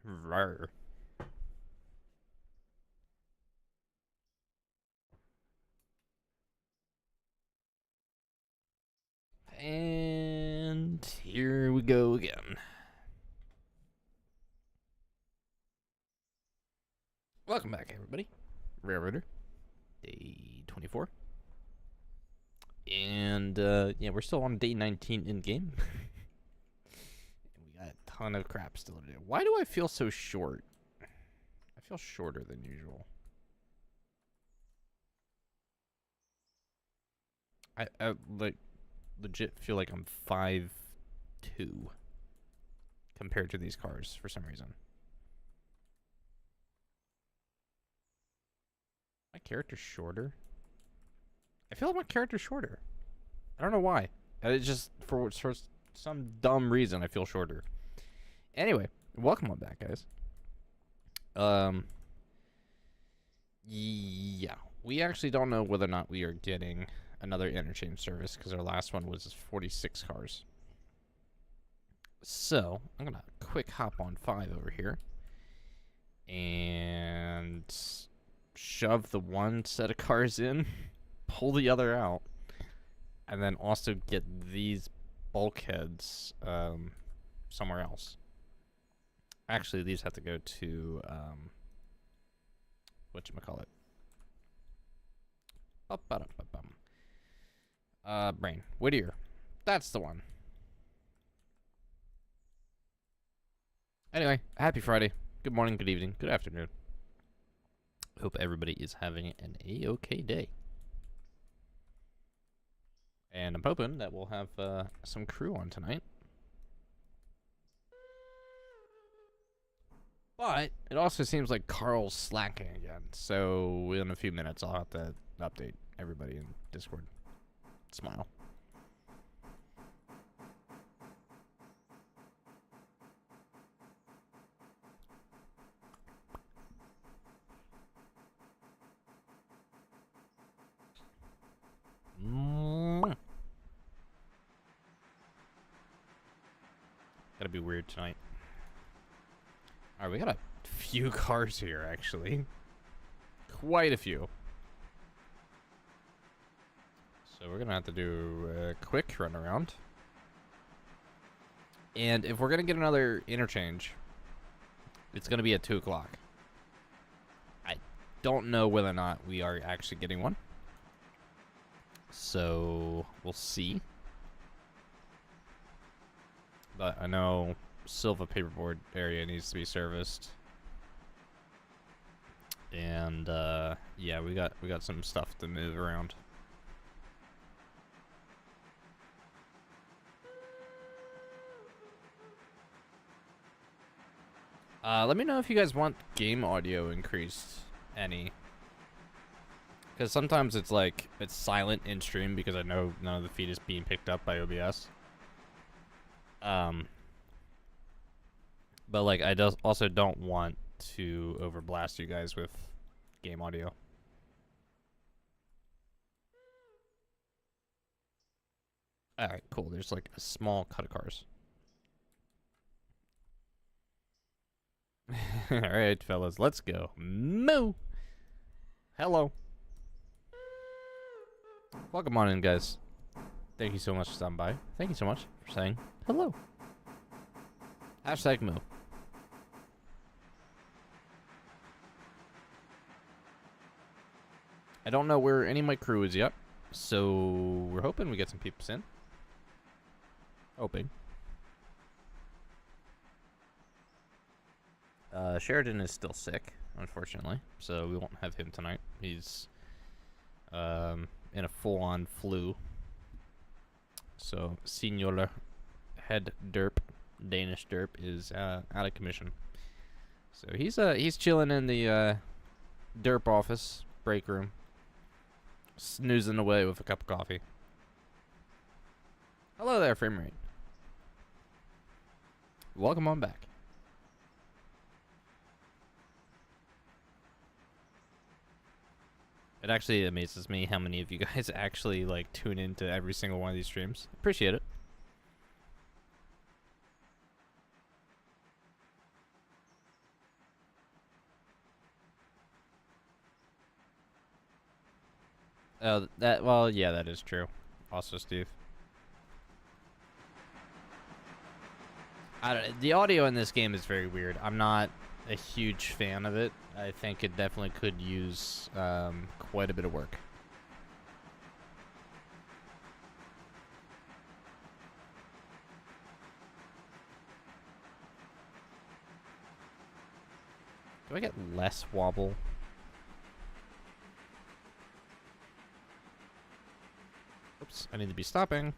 Rawr. And here we go again. Welcome back, everybody. Railroader, day 24. And, yeah, we're still on day 19 in-game. We got a ton of crap still to do. Why do I feel so short? I feel shorter than usual. I like, legit feel like I'm 5'2" compared to these cars for some reason. My character's shorter? I feel like my character's shorter. I don't know why. It's just for some dumb reason I feel shorter. Anyway, welcome on back, guys. Yeah, we actually don't know whether or not we are getting another interchange service because our last one was 46 cars. So I'm gonna quick hop on 5 over here and shove the one set of cars in, pull the other out, and then also get these bulkheads somewhere else. Actually, these have to go to whatchamacallit. Brain. Whittier. That's the one. Anyway, happy Friday. Good morning, good evening, good afternoon. Hope everybody is having an A-okay day. And I'm hoping that we'll have some crew on tonight. But it also seems like Carl's slacking again. So in a few minutes, I'll have to update everybody in Discord. Smile. Gotta be weird tonight. Alright, we got a few cars here, actually. Quite a few. So we're gonna have to do a quick run around. And if we're gonna get another interchange, it's gonna be at 2 o'clock. I don't know whether or not we are actually getting one. So we'll see. But I know Silva paperboard area needs to be serviced. And yeah, we got some stuff to move around. Let me know if you guys want game audio increased any. Because sometimes it's like, it's silent in stream because I know none of the feed is being picked up by OBS. But like, I also don't want to overblast you guys with game audio. Alright, cool. There's like a small cut of cars. Alright, fellas, let's go. Moo! Hello. Welcome on in, guys. Thank you so much for stopping by. Thank you so much for saying hello. Hashtag Moo. I don't know where any of my crew is yet, so we're hoping we get some peeps in. Hoping. Sheridan is still sick, unfortunately, so we won't have him tonight. He's in a full-on flu. So, Senior Head Derp, Danish Derp, is out of commission. So he's chilling in the Derp office break room, snoozing away with a cup of coffee. Hello there, frame rate. Welcome on back. It actually amazes me how many of you guys actually like tune into every single one of these streams. Appreciate it. Well, yeah, that is true. Also, Steve. The audio in this game is very weird. I'm not a huge fan of it. I think it definitely could use quite a bit of work. Do I get less wobble? Oops, I need to be stopping.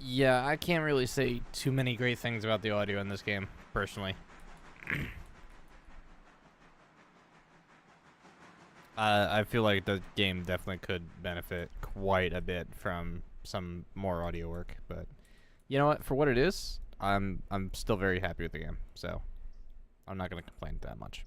Yeah, I can't really say too many great things about the audio in this game, personally. I feel like the game definitely could benefit quite a bit from some more audio work, but you know what? For what it is, I'm still very happy with the game, so I'm not gonna complain that much.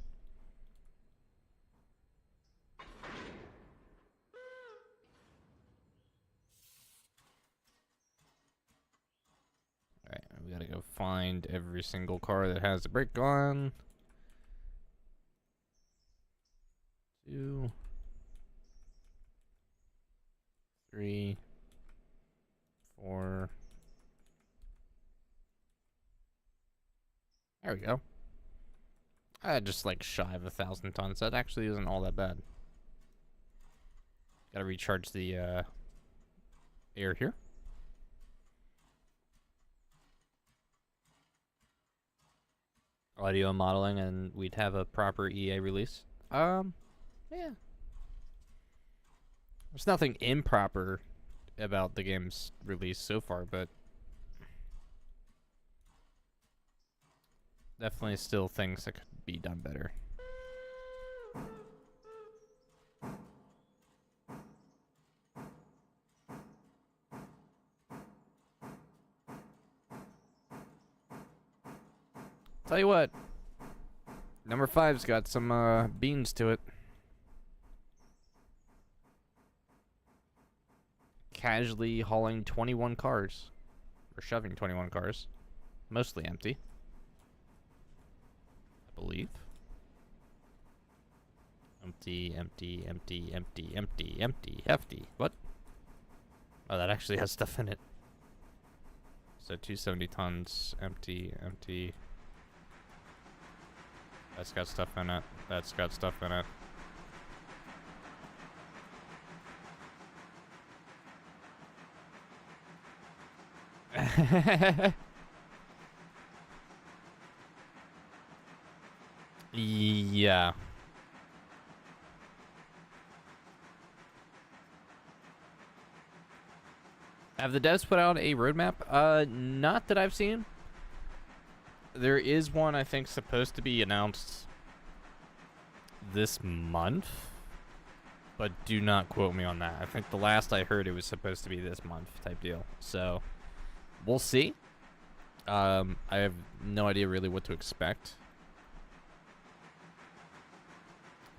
Alright, we gotta go find every single car that has the brake on. 2, 3, 4. There we go. Just like shy of 1,000 tons. That actually isn't all that bad. Gotta recharge the air here. Audio modeling, and we'd have a proper EA release. Yeah. There's nothing improper about the game's release so far, but definitely still things that could be done better. Tell you what, number 5's got some beans to it. Casually hauling 21 cars, or shoving 21 cars, mostly empty, I believe. Empty, empty, empty, empty, empty, empty, hefty. What? Oh, that actually has stuff in it. So 270 tons, empty, empty. That's got stuff in it. That's got stuff in it. Yeah. Have the devs put out a roadmap? Not that I've seen. There is one, I think, supposed to be announced this month, but do not quote me on that. I think the last I heard it was supposed to be this month type deal. So we'll see. I have no idea really what to expect.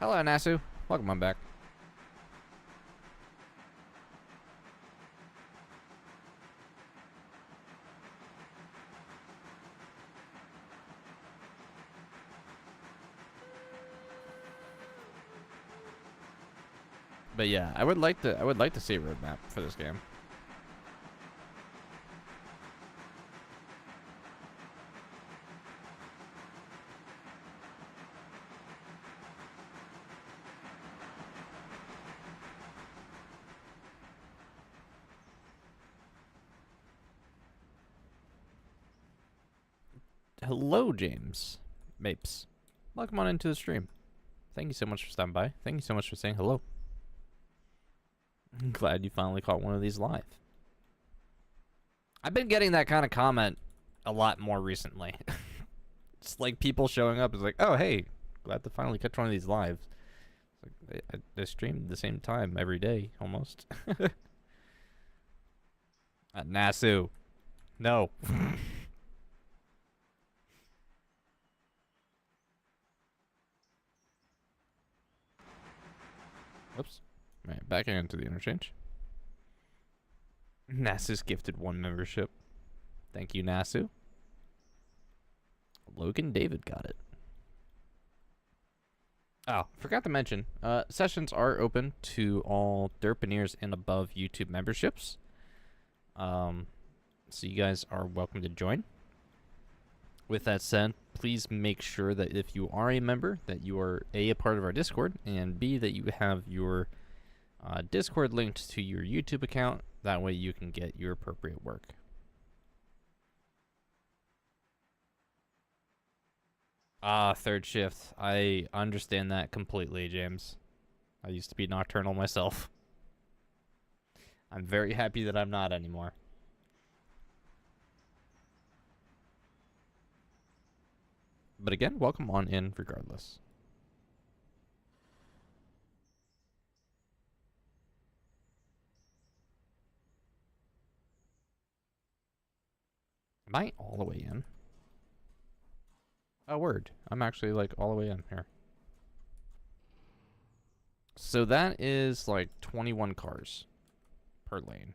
Hello, Nasu. Welcome on back. But yeah, I would like to see a roadmap for this game. Hello, James Mapes. Welcome on into the stream. Thank you so much for stopping by. Thank you so much for saying hello. I'm glad you finally caught one of these live. I've been getting that kind of comment a lot more recently. It's like people showing up is like, oh, hey, glad to finally catch one of these live. It's like, I stream at the same time every day, almost. Nasu. No. Oops. All right, back into the interchange. Nasu's gifted 1 membership. Thank you, Nasu. Logan David got it. Oh, forgot to mention, sessions are open to all Derpineers and above YouTube memberships. So you guys are welcome to join. With that said, please make sure that if you are a member, that you are A, part of our Discord, and B, that you have your Discord linked to your YouTube account. That way you can get your appropriate work. Third shift. I understand that completely, James. I used to be Nocturnal myself. I'm very happy that I'm not anymore. But again, welcome on in regardless. Am I all the way in? Oh, word. I'm actually, like, all the way in here. So that is, like, 21 cars per lane.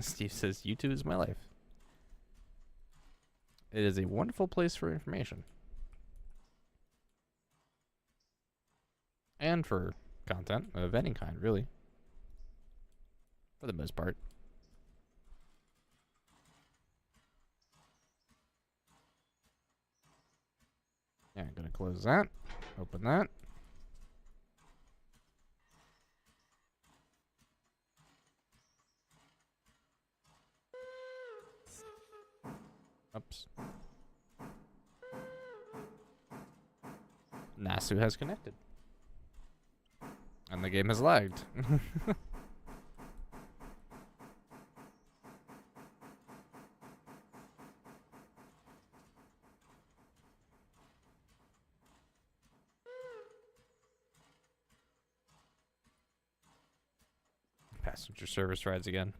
Steve says, YouTube is my life. It is a wonderful place for information. And for content of any kind, really. For the most part. Yeah, I'm gonna close that. Open that. Oops. Nasu has connected. And the game has lagged. Passenger service rides again.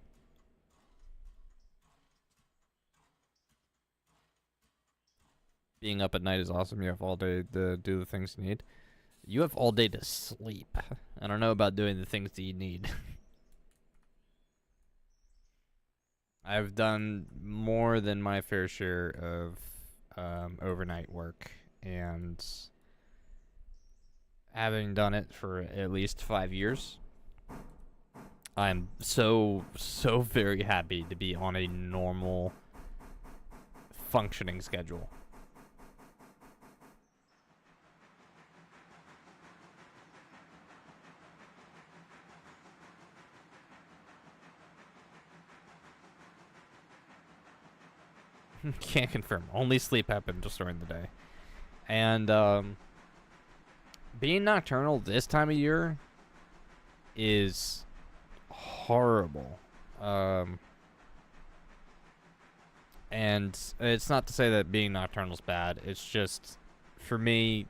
Being up at night is awesome. You have all day to do the things you need. You have all day to sleep. I don't know about doing the things that you need. I've done more than my fair share of overnight work, and having done it for at least 5 years, I'm so very happy to be on a normal functioning schedule. Can't confirm. Only sleep happens just during the day. And being nocturnal this time of year is horrible. And it's not to say that being nocturnal is bad. It's just, for me,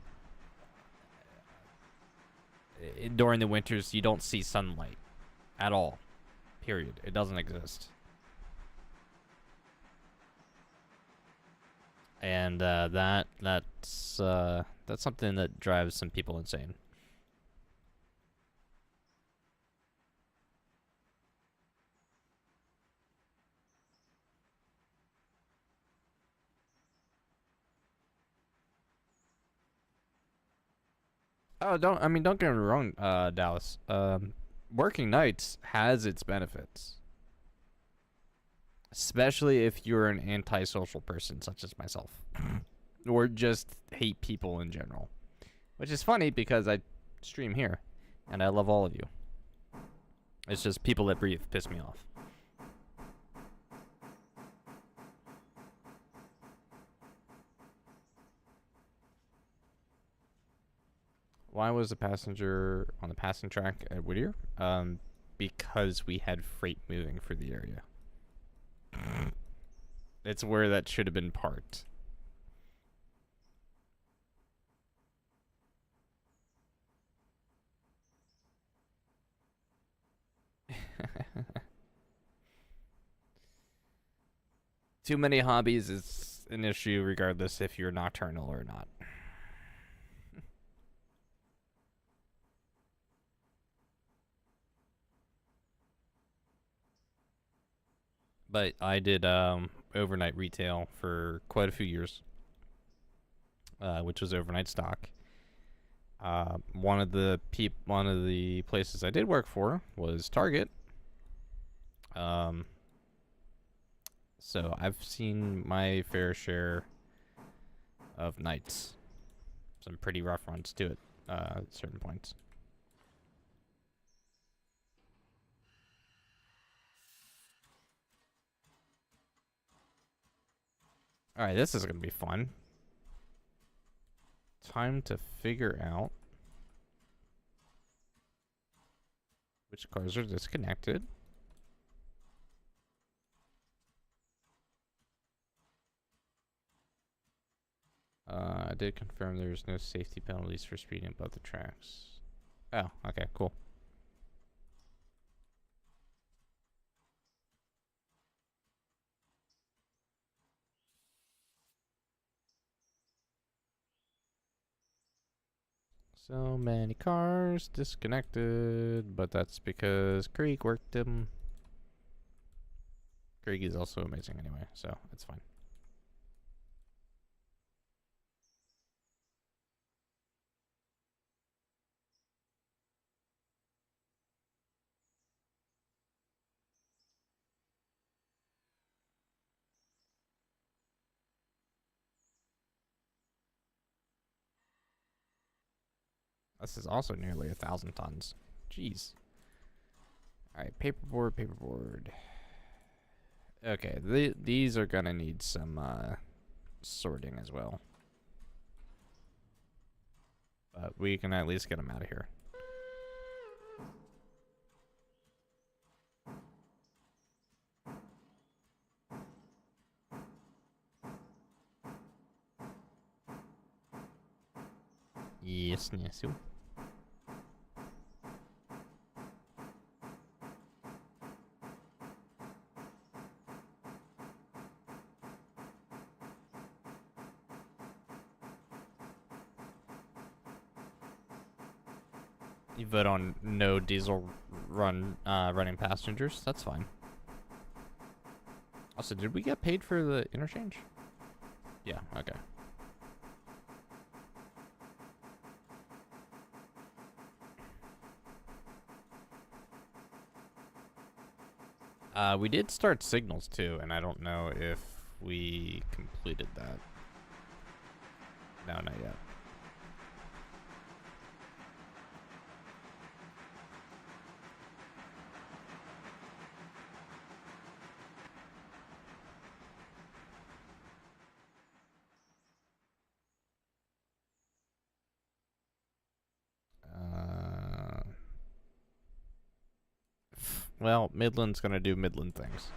during the winters, you don't see sunlight at all. Period. It doesn't exist. And that's something that drives some people insane. Oh, don't get me wrong, Dallas. Working nights has its benefits, especially if you're an antisocial person such as myself, or just hate people in general. Which is funny because I stream here, and I love all of you. It's just people that breathe piss me off. Why was the passenger on the passing track at Whittier? Because we had freight moving for the area. It's where that should have been parked. Too many hobbies is an issue regardless if you're nocturnal or not. But I did overnight retail for quite a few years, which was overnight stock. One of the places I did work for was Target. Um, so I've seen my fair share of nights. Some pretty rough runs to it at certain points. All right, this is gonna be fun. Time to figure out which cars are disconnected. I did confirm there's no safety penalties for speeding above the tracks. Oh, okay, cool. So many cars disconnected, but that's because Krieg worked them. Krieg is also amazing anyway, so it's fine. This is also nearly 1,000 tons. Jeez. Alright, paperboard. Okay, these are gonna need some sorting as well. But we can at least get them out of here. Yes, yes. You vote on no diesel running passengers. That's fine. Also, did we get paid for the interchange? Yeah, okay. We did start signals too, and I don't know if we completed that. No, not yet. Well, Midland's gonna do Midland things.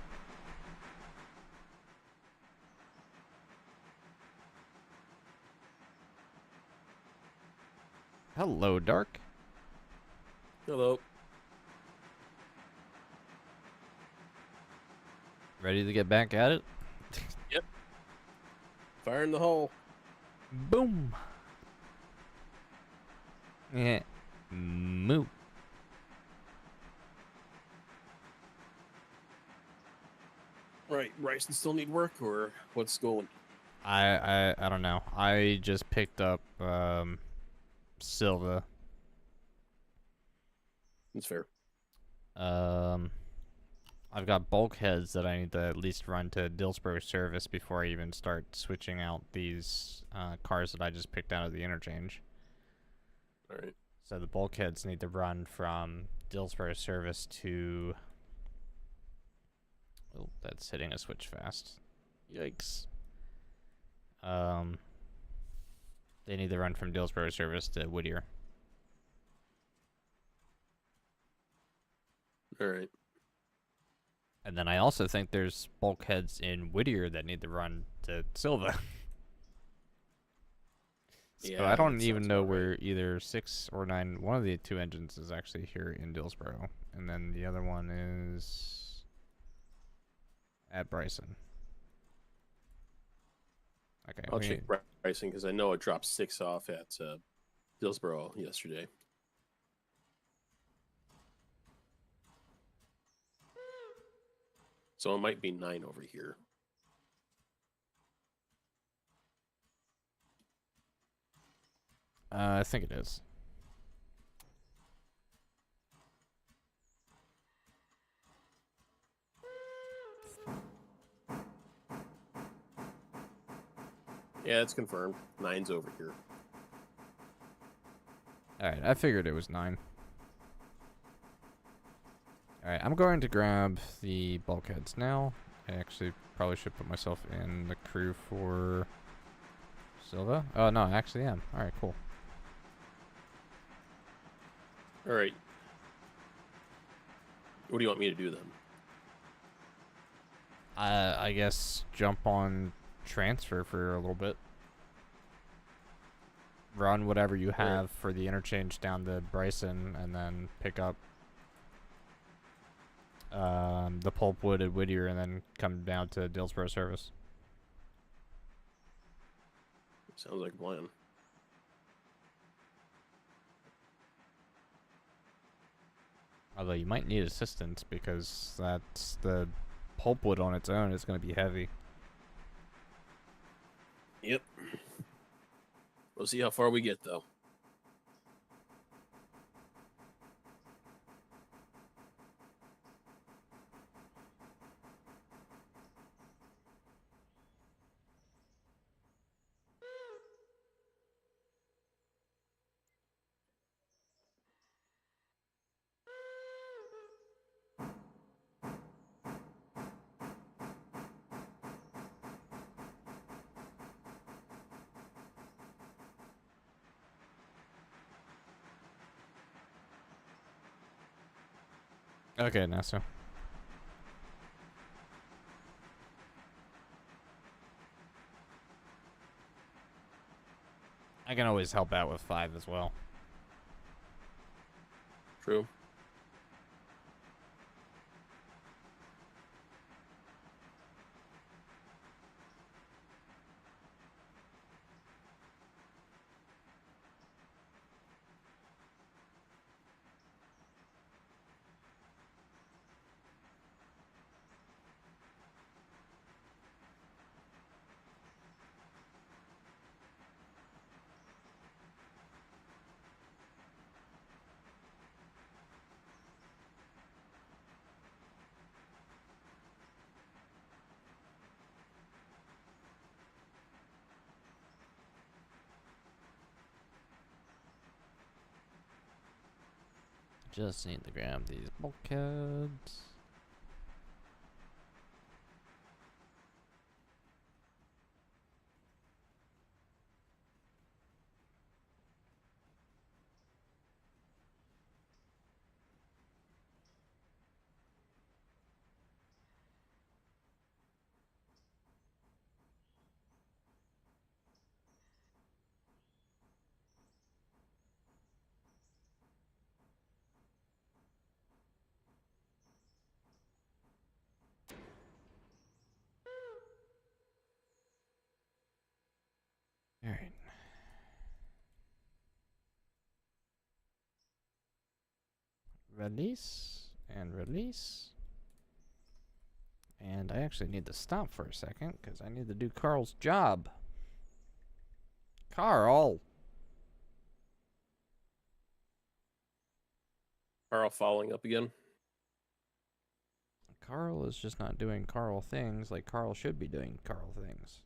Hello, Dark. Hello. Ready to get back at it? Yep. Fire in the hole. Boom. Yeah. Moo. Right. Bryson still need work, or what's going? I don't know. I just picked up Silva. That's fair. I've got bulkheads that I need to at least run to Dillsborough service before I even start switching out these cars that I just picked out of the interchange. All right. So the bulkheads need to run from Dillsborough service to... Oh, that's hitting a switch fast. Yikes. They need to run from Dillsborough service to Whittier. All right. And then I also think there's bulkheads in Whittier that need to run to Silva. So Yeah, I don't that even sounds know about where right. either 6 or 9... One of the two engines is actually here in Dillsborough. And then the other one is at Bryson. Okay, I'll check pricing because I know it dropped 6 off at Dillsboro yesterday. So it might be 9 over here. I think it is. Yeah, it's confirmed. 9's over here. Alright, I figured it was 9. Alright, I'm going to grab the bulkheads now. I actually probably should put myself in the crew for Silva. Oh, no, I actually am. Alright, cool. All right. What do you want me to do then? I guess jump on transfer for a little bit. Run whatever you have for the interchange down to Bryson, and then pick up the Pulpwood at Whittier, and then come down to Dillsboro service. Sounds like a plan. Although you might need assistance because that's the Pulpwood on its own is going to be heavy. Yep. We'll see how far we get, though. Okay, Nassau. I can always help out with 5 as well. True. Just need to grab these bulkheads. Alright. Release and release. And I actually need to stop for a second because I need to do Carl's job. Carl! Carl following up again. Carl is just not doing Carl things like Carl should be doing Carl things.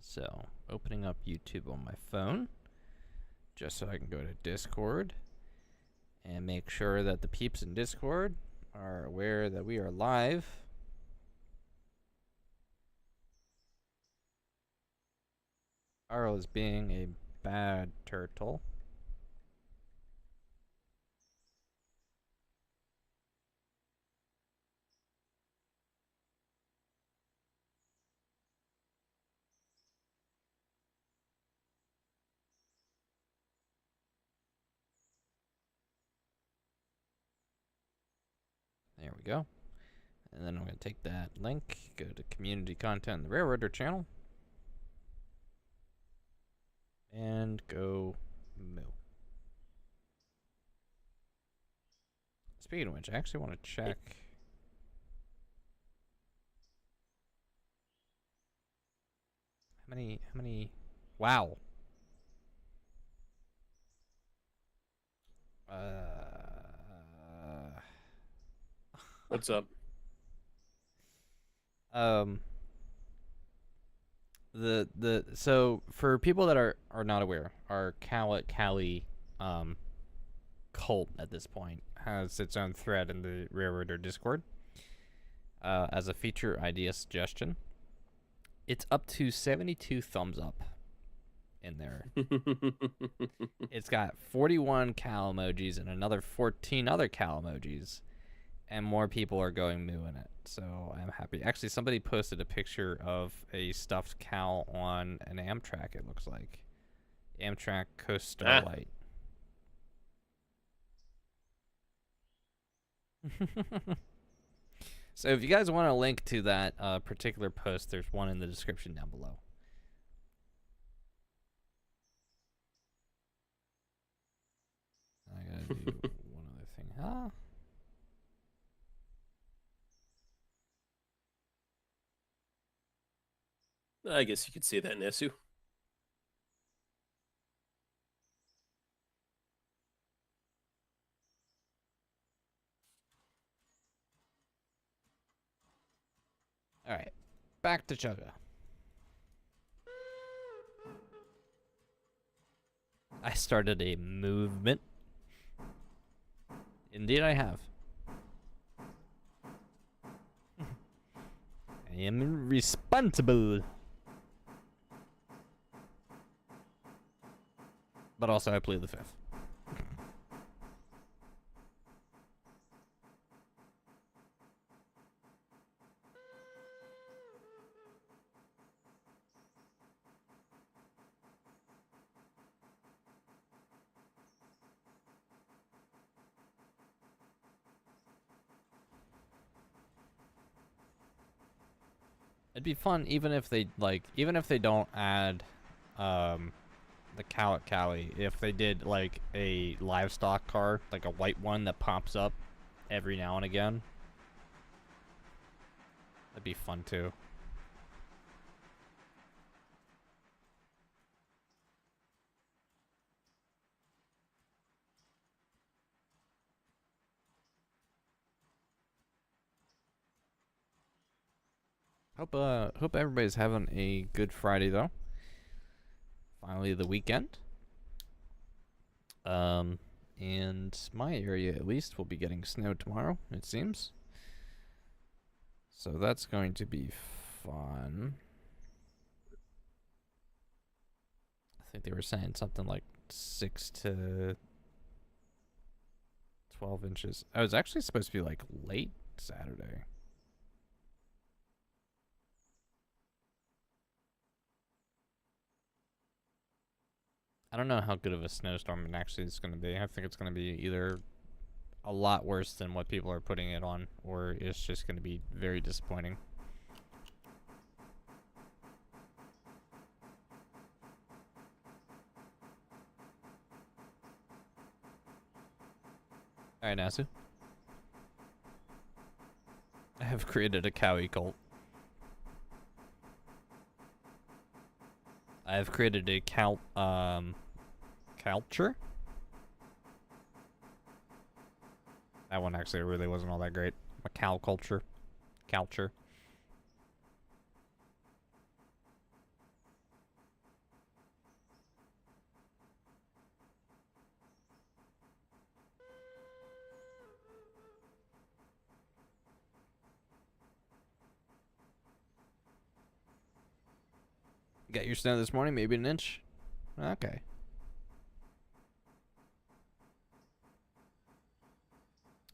So, opening up YouTube on my phone, just so I can go to Discord and make sure that the peeps in Discord are aware that we are live. Carl is being a bad turtle. There we go. And then I'm going to take that link, go to community content, the Railroader channel, and go moo. Speaking of which, I actually want to check. How many? Wow. What's up? So for people that are not aware, our Cali cult at this point has its own thread in the Railroader Discord. As a feature idea suggestion, it's up to 72 thumbs up in there. It's got 41 cow emojis and another 14 other cow emojis, and more people are going moo in it. So I'm happy. Actually, somebody posted a picture of a stuffed cow on an Amtrak, it looks like. Amtrak Coast Starlight. So if you guys want a link to that particular post, there's one in the description down below. I gotta do one other thing. Huh? I guess you could say that, Nesu. Alright. Back to Chugga. I started a movement. Indeed, I have. I am responsible. But also, I plead the fifth. It'd be fun even if they don't add the cow at Cali, if they did like a livestock car, like a white one that pops up every now and again. That'd be fun too. Hope everybody's having a good Friday though. Finally the weekend. And my area at least will be getting snow tomorrow, it seems. So that's going to be fun. I think they were saying something like 6 to 12 inches. I was actually supposed to be like late Saturday. I don't know how good of a snowstorm it actually is going to be. I think it's going to be either a lot worse than what people are putting it on, or it's just going to be very disappointing. Alright, Nasu. I have created a cowie cult. I have created a culture. That one actually really wasn't all that great. A cow culture. Culture. Got your snow this morning? Maybe an inch? Okay.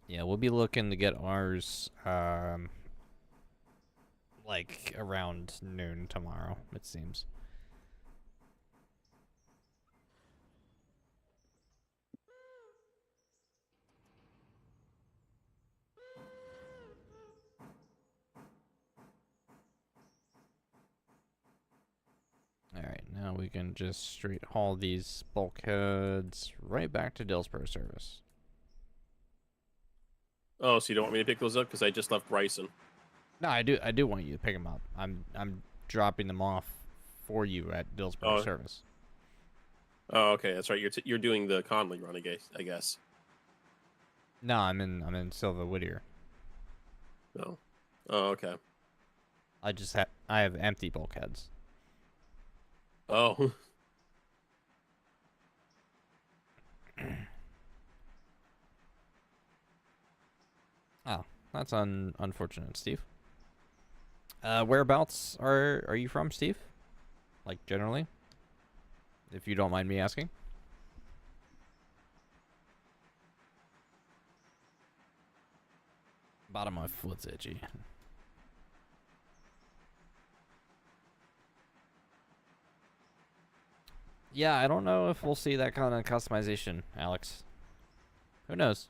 Yeah, we'll be looking to get ours, like, around noon tomorrow, it seems. we can just straight haul these bulkheads right back to Dillsborough service. Oh, so you don't want me to pick those up because I just left Bryson. No, I do want you to pick them up. I'm dropping them off for you at Dillsborough service. Oh, okay, that's right. You're doing the Conley run, I guess. No, I'm in Silva Whittier. No. Oh, okay. I have empty bulkheads. Oh. Oh, that's unfortunate, Steve. Whereabouts are you from, Steve? Like, generally? If you don't mind me asking. Bottom of my foot's itchy. Yeah, I don't know if we'll see that kind of customization, Alex. Who knows?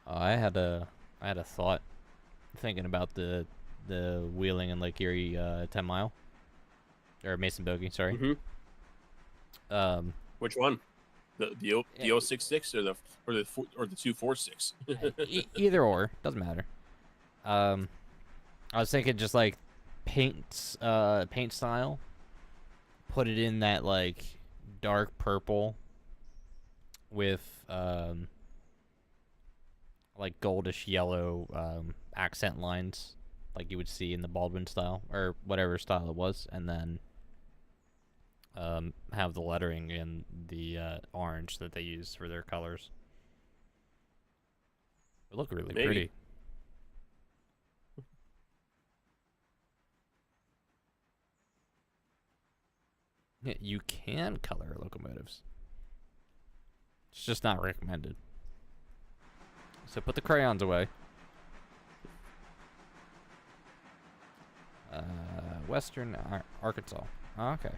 I had a thought thinking about the Wheeling and Lake Erie 10 mile or Mason Bogey, sorry. Mm-hmm. Which one? The 066 or the 246? Either or, doesn't matter. I was thinking just like paint style. Put it in that like dark purple with like goldish yellow accent lines like you would see in the Baldwin style or whatever style it was, and then have the lettering in the orange that they use for their colors. It look really pretty. Yeah, you can color locomotives. It's just not recommended. So put the crayons away. Western Arkansas. Oh, okay.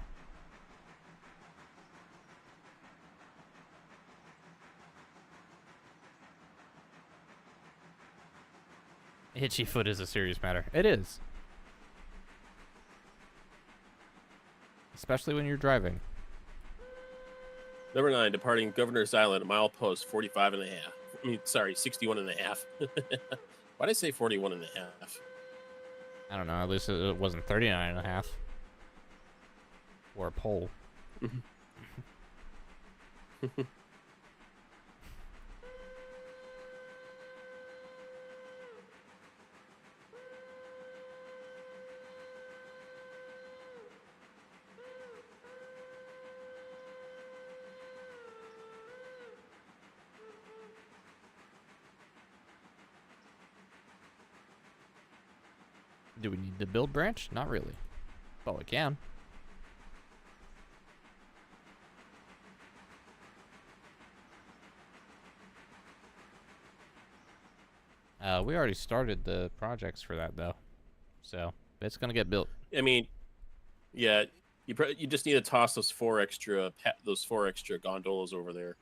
Itchy foot is a serious matter. It is. Especially when you're driving. Number 9, departing Governor's Island, milepost 45 and a half. I mean, sorry, 61 and a half. Why did I say 41 and a half? I don't know. At least it wasn't 39 and a half. Or a pole. Do we need the build branch? Not really. But we can. We already started the projects for that, though. So, it's going to get built. I mean, yeah, you just need to toss those four extra gondolas over there.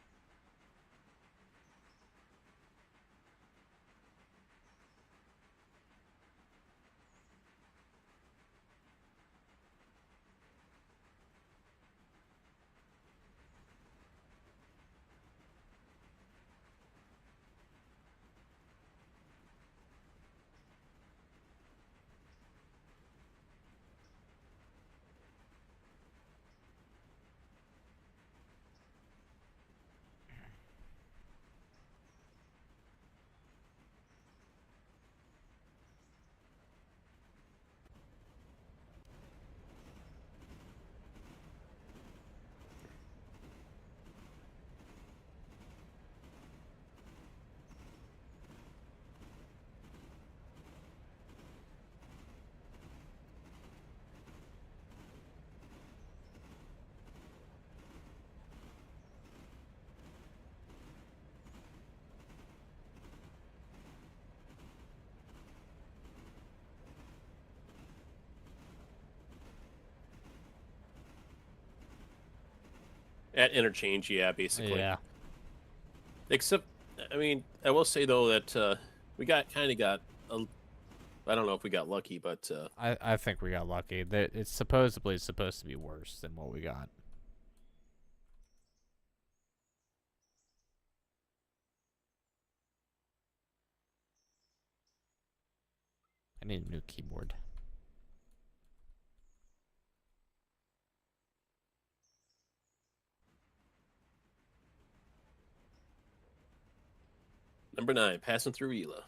At interchange, yeah, basically. Yeah. Except, I mean, I will say though that we kind of got. I don't know if we got lucky, but I think we got lucky. It's supposedly supposed to be worse than what we got. I need a new keyboard. number 9, passing through Ela.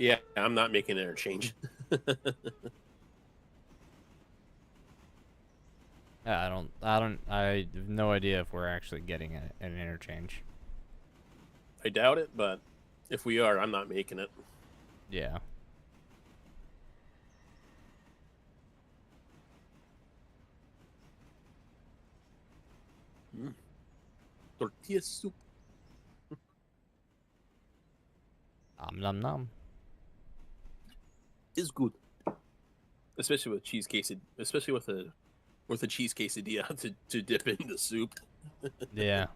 Yeah, I'm not making interchange. Yeah, I have no idea if we're actually getting an interchange. I doubt it, but if we are, I'm not making it. Yeah. Tortilla soup Nom nom. is good, especially with cheese quesadilla. Especially with a cheese quesadilla to dip in the soup. Yeah.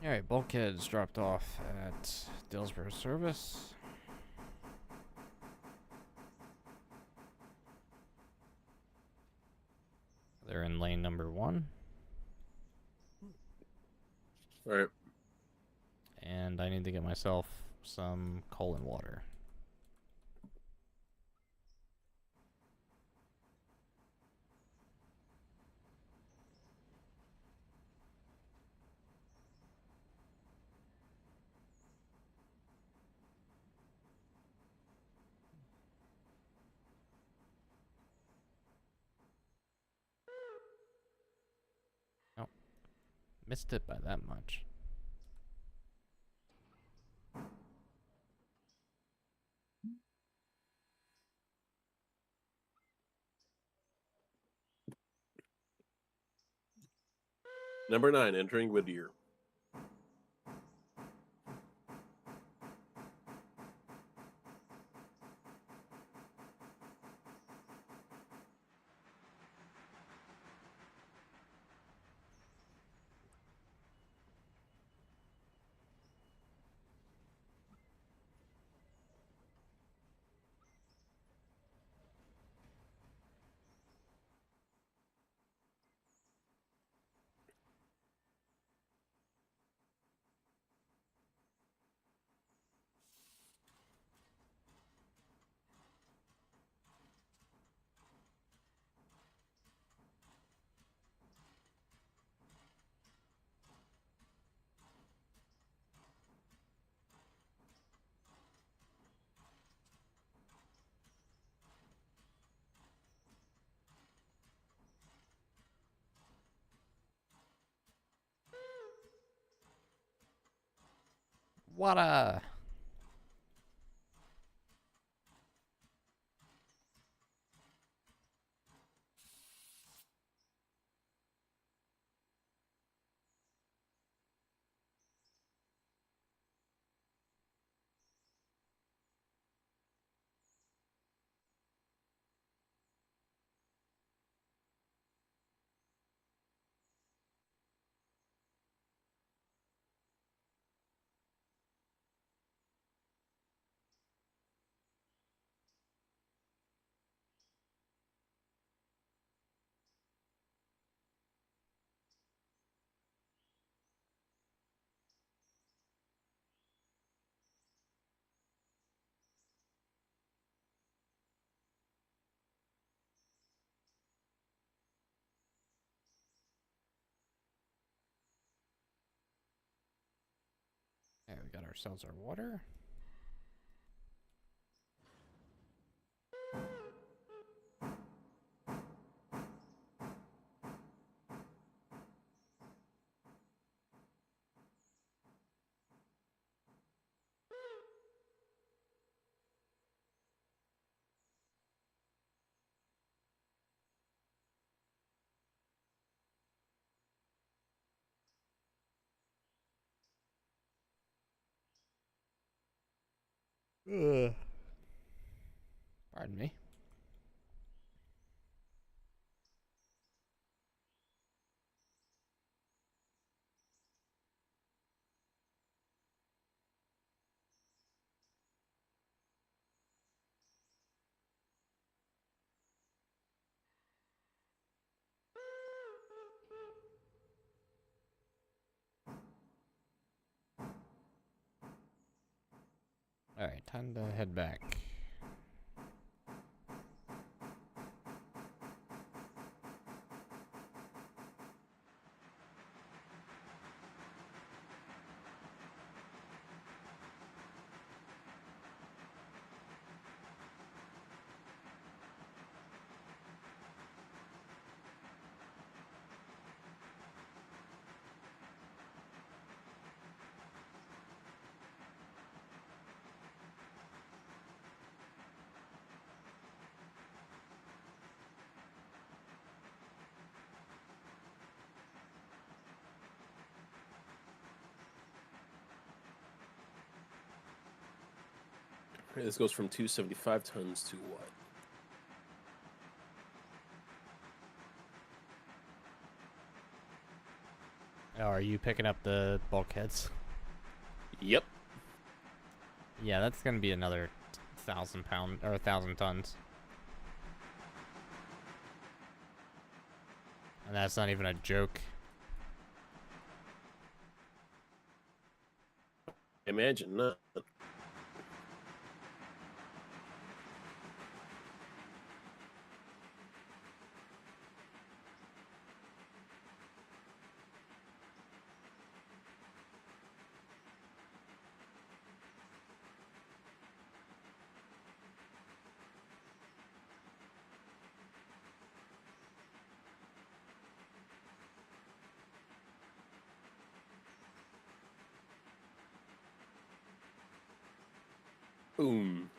Alright, bulkheads dropped off at Dillsborough Service. They're in lane number 1. All right. And I need to get myself some coal and water. Oh, missed it by that much. Number 9, entering Whittier. What a... ourselves our water. Ugh. Pardon me. Alright, time to head back. This goes from 275 tons to what? Oh, are you picking up the bulkheads? Yep. Yeah, that's gonna be another 1,000 pound or 1,000 tons. And that's not even a joke. Imagine not. Boom.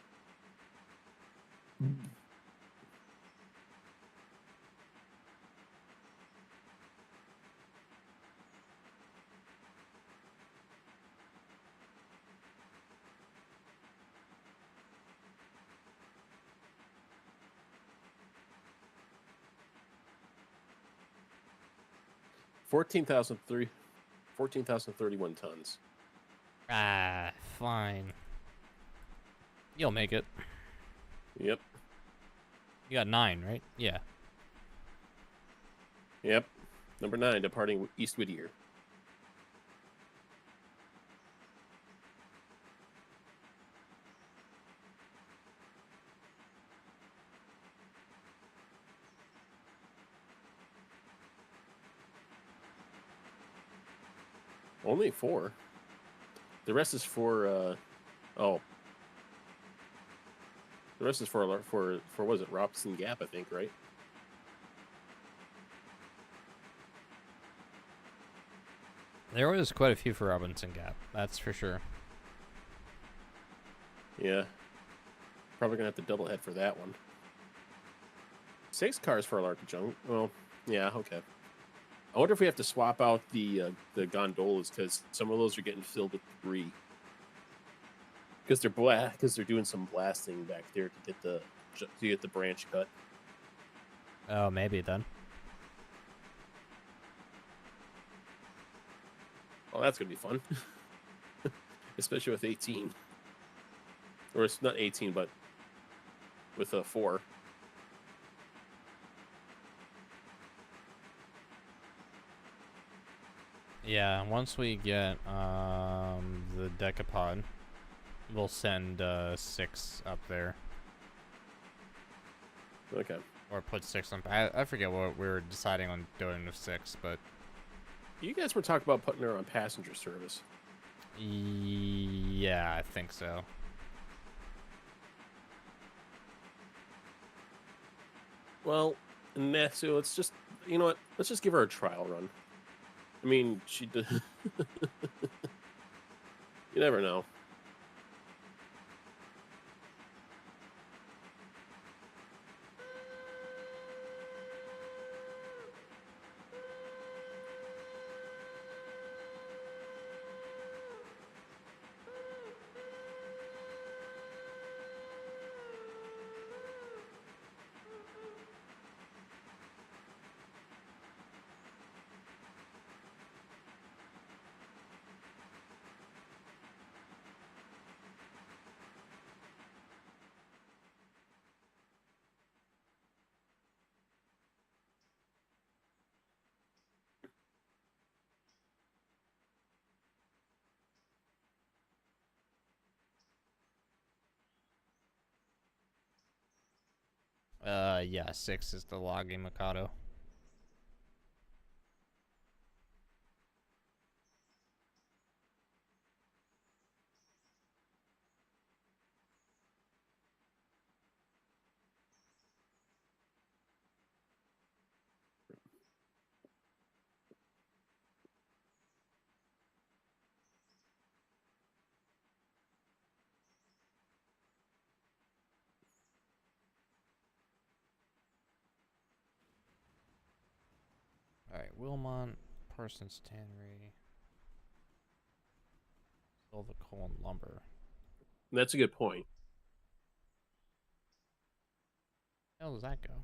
14,031 tons. Ah, fine. You'll make it. Yep. You got 9, right? Yeah. Yep. Number 9, departing East Whittier. Only 4. The rest is for oh. The rest is for what was it, Robson Gap, I think, right? There was quite a few for Robinson Gap, that's for sure. Yeah. Probably gonna have to double head for that one. 6 cars for Larkajunk. Well, yeah, okay. I wonder if we have to swap out the gondolas because some of those are getting filled with debris. Because they're doing some blasting back there to get the branch cut. Oh, maybe then. Oh, that's gonna be fun. Especially with 18. Or it's not 18, but with a 4. Yeah, once we get the decapod, we'll send 6 up there. Okay. Or put 6 on. I forget what we were deciding on doing with 6, but You guys were talking about putting her on passenger service. Yeah, I think so. Well, Natsu, let's just, you know what? Let's just give her a trial run. I mean, she did. You never know. Yeah, 6 is the logging Mikado. Alright, Wilmont, Parsons Tannery, Silver Coal and Lumber. That's a good point. How does that go?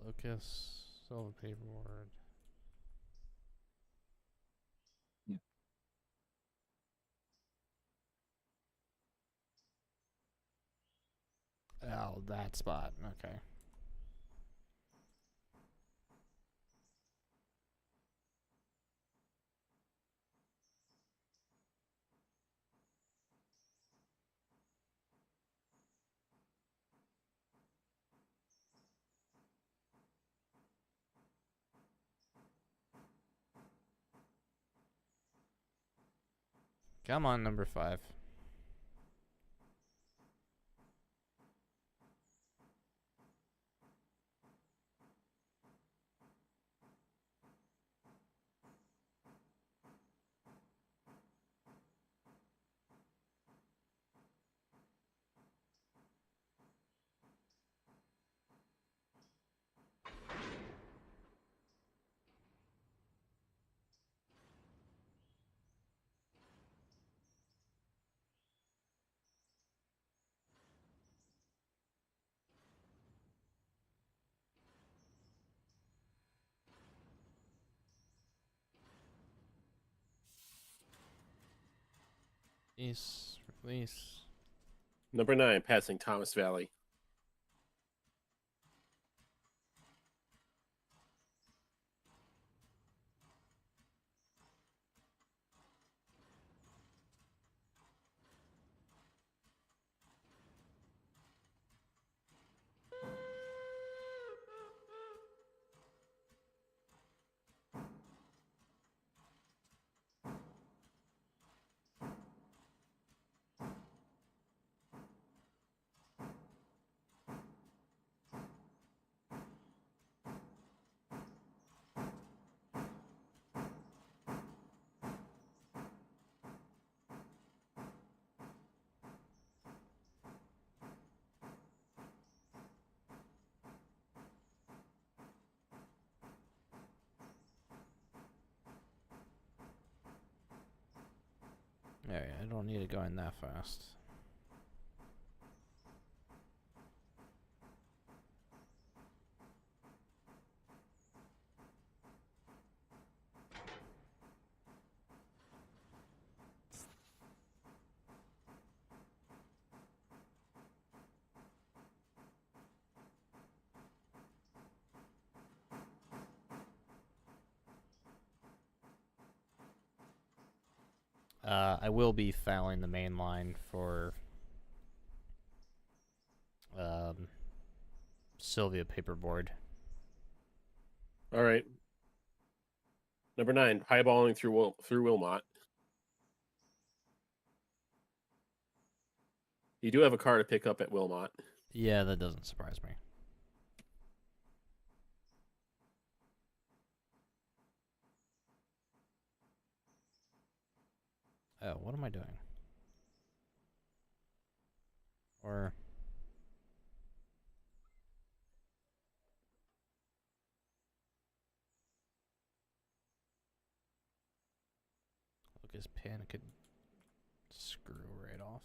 Locust, Silver Paperboard. Yeah. Oh, that spot. Okay. Come on, number 5. Release. Number 9, passing Thomas Valley. I don't need it going that fast. I will be fouling the main line for Sylvia Paperboard. All right. Number 9, highballing through Wilmot. You do have a car to pick up at Wilmot. Yeah, that doesn't surprise me. Oh, what am I doing? Or... Lucas Pan could screw right off.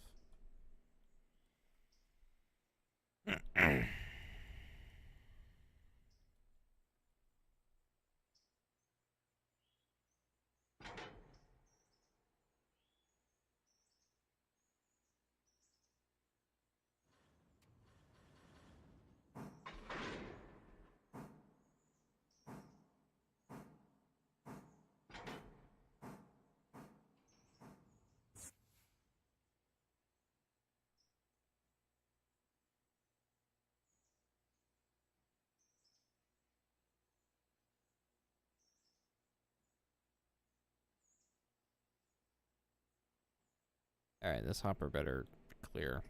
Alright, this hopper better clear.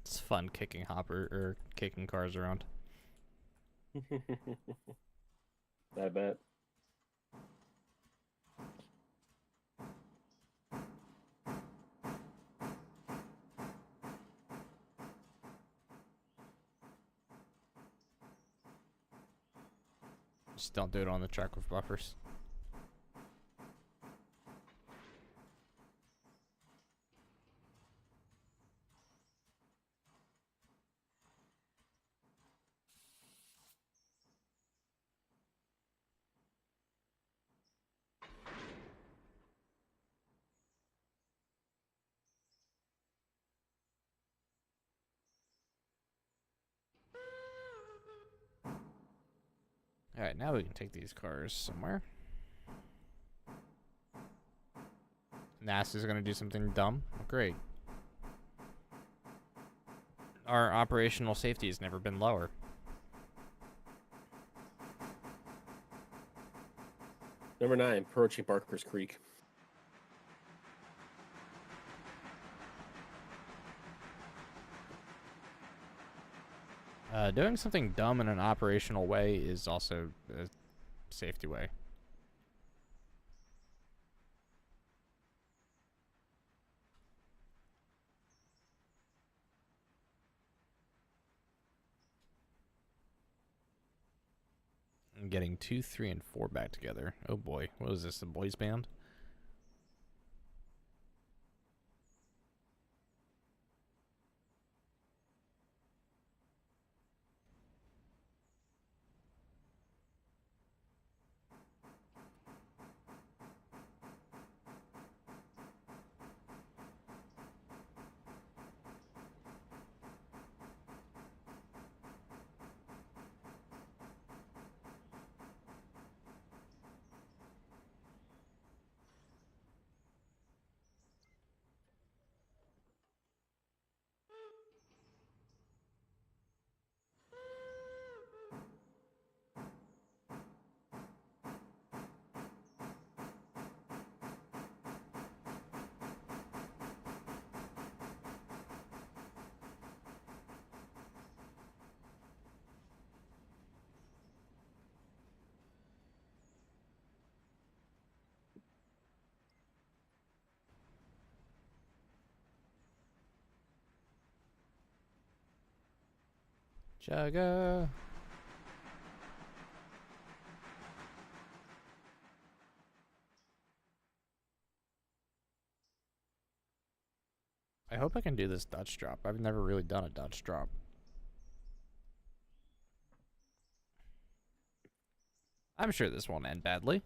It's fun kicking kicking cars around. I bet. Just don't do it on the track with buffers. Alright, now we can take these cars somewhere. NASA's gonna do something dumb? Great. Our operational safety has never been lower. Number 9, approaching Barker's Creek. Doing something dumb in an operational way is also a safety way. And getting 2, 3, and 4 back together. Oh boy, what is this, a boys band? Chugga. I hope I can do this Dutch drop. I've never really done a Dutch drop. I'm sure this won't end badly.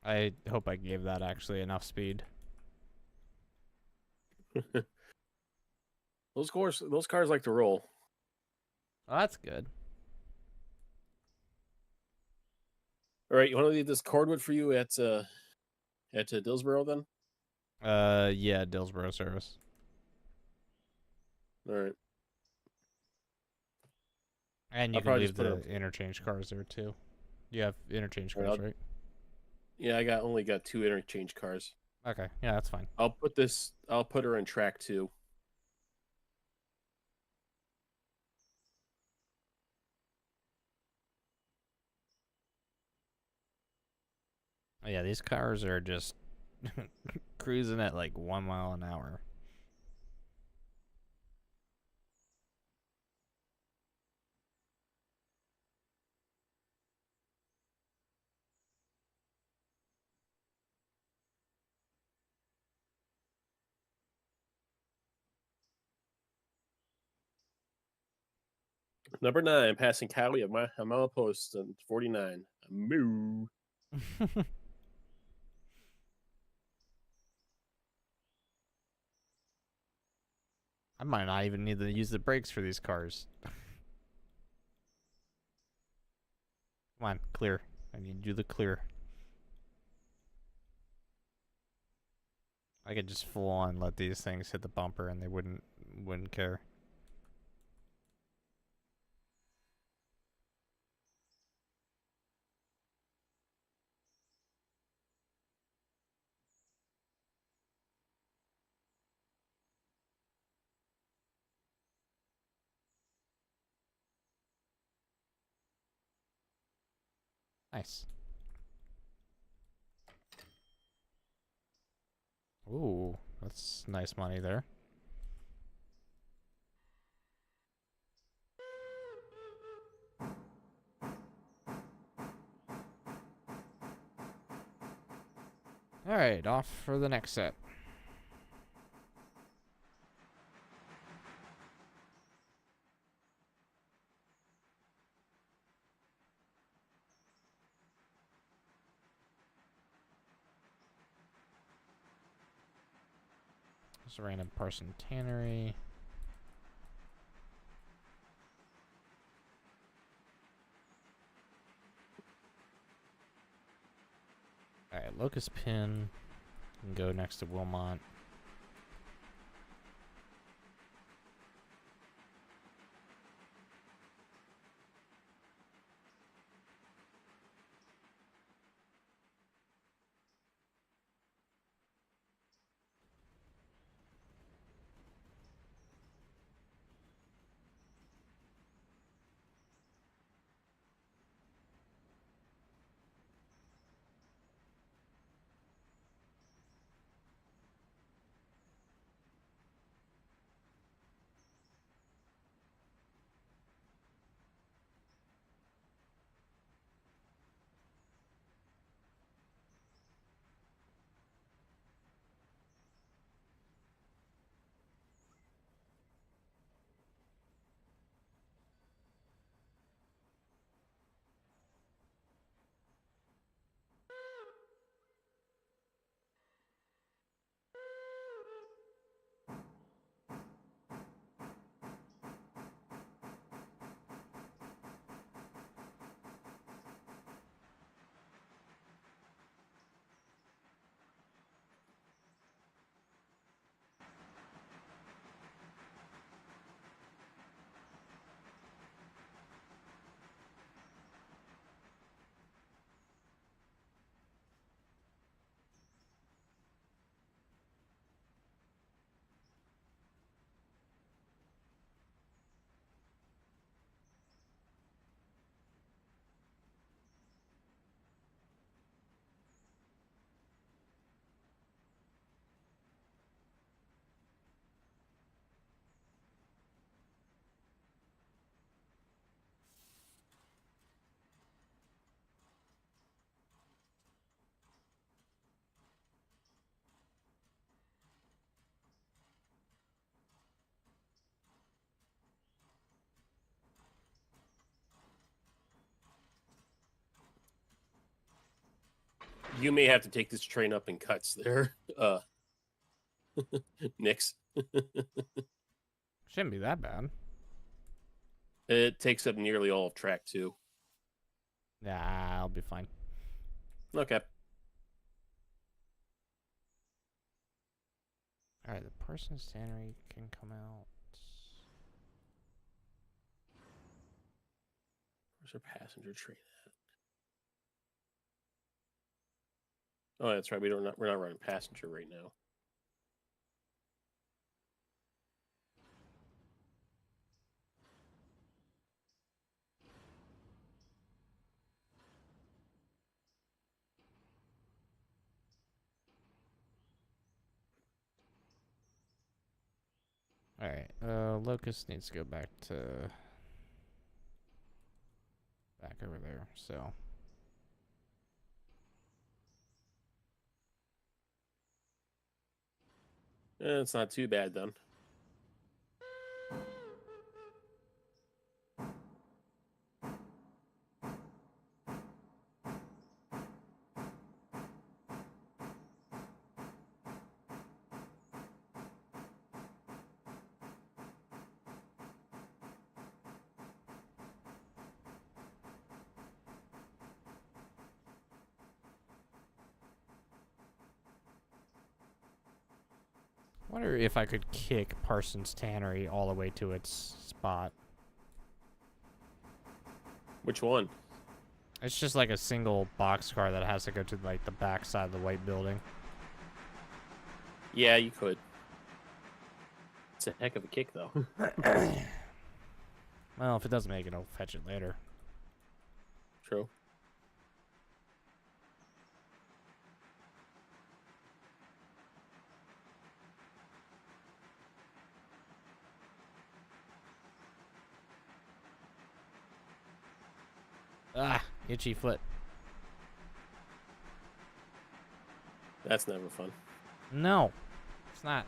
I hope I gave that actually enough speed. Those cars like to roll. Oh, that's good. All right, you want to leave this cordwood for you at Dillsboro then? Yeah, Dillsboro service. All right. And you I'll can probably leave just put the it. Interchange cars there too. You have interchange All right, cars, right? yeah, I only got 2 interchange cars. Okay, yeah, that's fine. I'll put her in track 2. Oh, yeah, these cars are just cruising at like 1 mile an hour. Number 9, passing Cowie at a mile post and 49. Moo. I might not even need to use the brakes for these cars. Come on, clear. I need to do the clear. I could just full on let these things hit the bumper and they wouldn't care. Nice. Ooh, that's nice money there. Alright, off for the next set. Random Parson Tannery. Alright, Locust Pin can go next to Wilmot. You may have to take this train up in cuts there, Nix. Shouldn't be that bad. It takes up nearly all of track 2. Yeah, I'll be fine. Okay. Alright, the Parsons Tannery can come out. Where's our passenger train at? Oh, that's right. We're not running passenger right now. Alright, Locust needs to go back over there, so. It's not too bad then. Wonder if I could kick Parsons Tannery all the way to its spot. Which one? It's just like a single boxcar that has to go to like the back side of the white building. Yeah, you could. It's a heck of a kick, though. Well, if it doesn't make it, I'll fetch it later. True. Ah, itchy foot. That's never fun. No, it's not.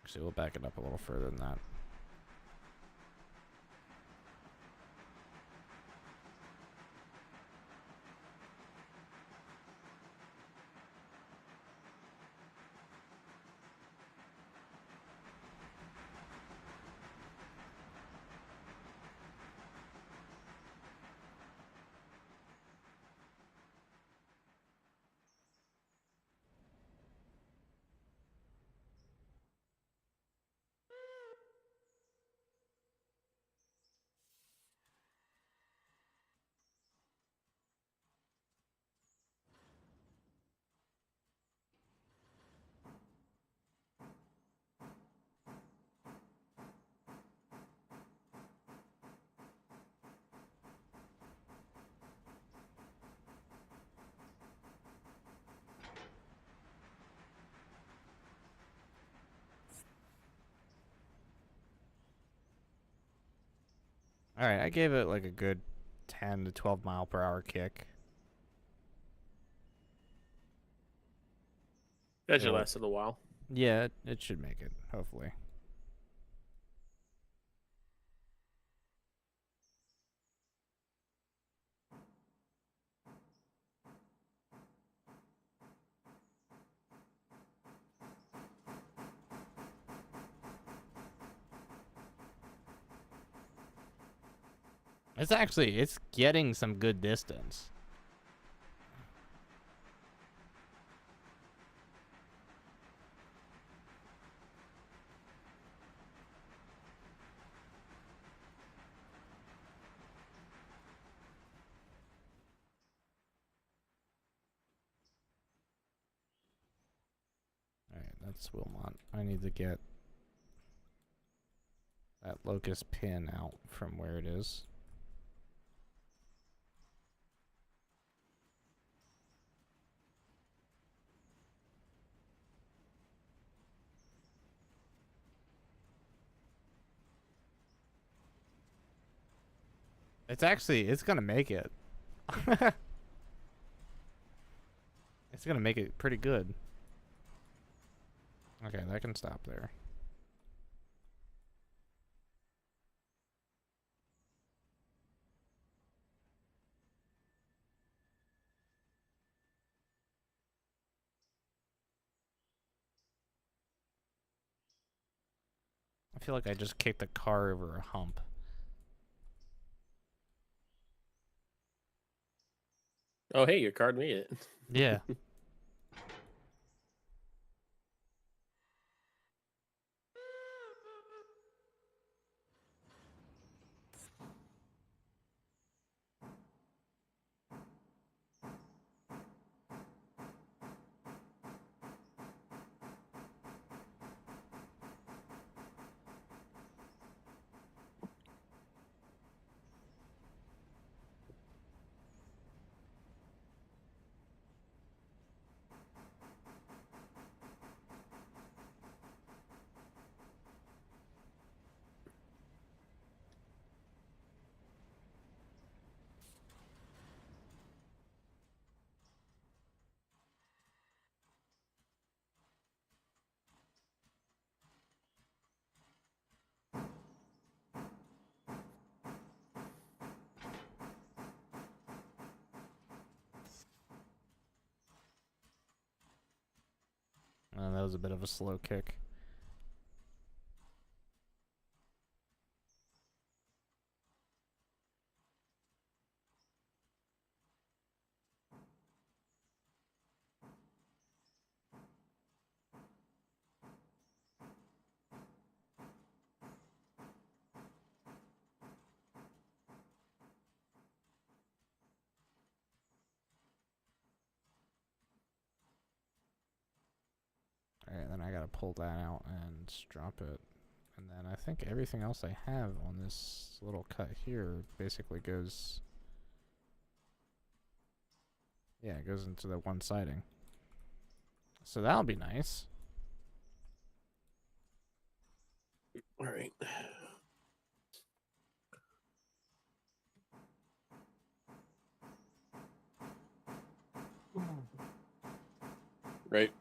Actually, we'll back it up a little further than that. All right, I gave it like a good 10 to 12 mile per hour kick. That should last a little while. Yeah, it should make it, hopefully. It's getting some good distance. Alright, that's Wilmot. I need to get that locust pin out from where it is. It's gonna make it. It's gonna make it pretty good. Okay, that can stop there. I feel like I just kicked the car over a hump. Oh, hey, your card made it. Yeah. That was a bit of a slow kick. Alright, then I gotta pull that out and drop it. And then I think everything else I have on this little cut here basically goes... Yeah, it goes into the one siding. So that'll be nice. All right. Right.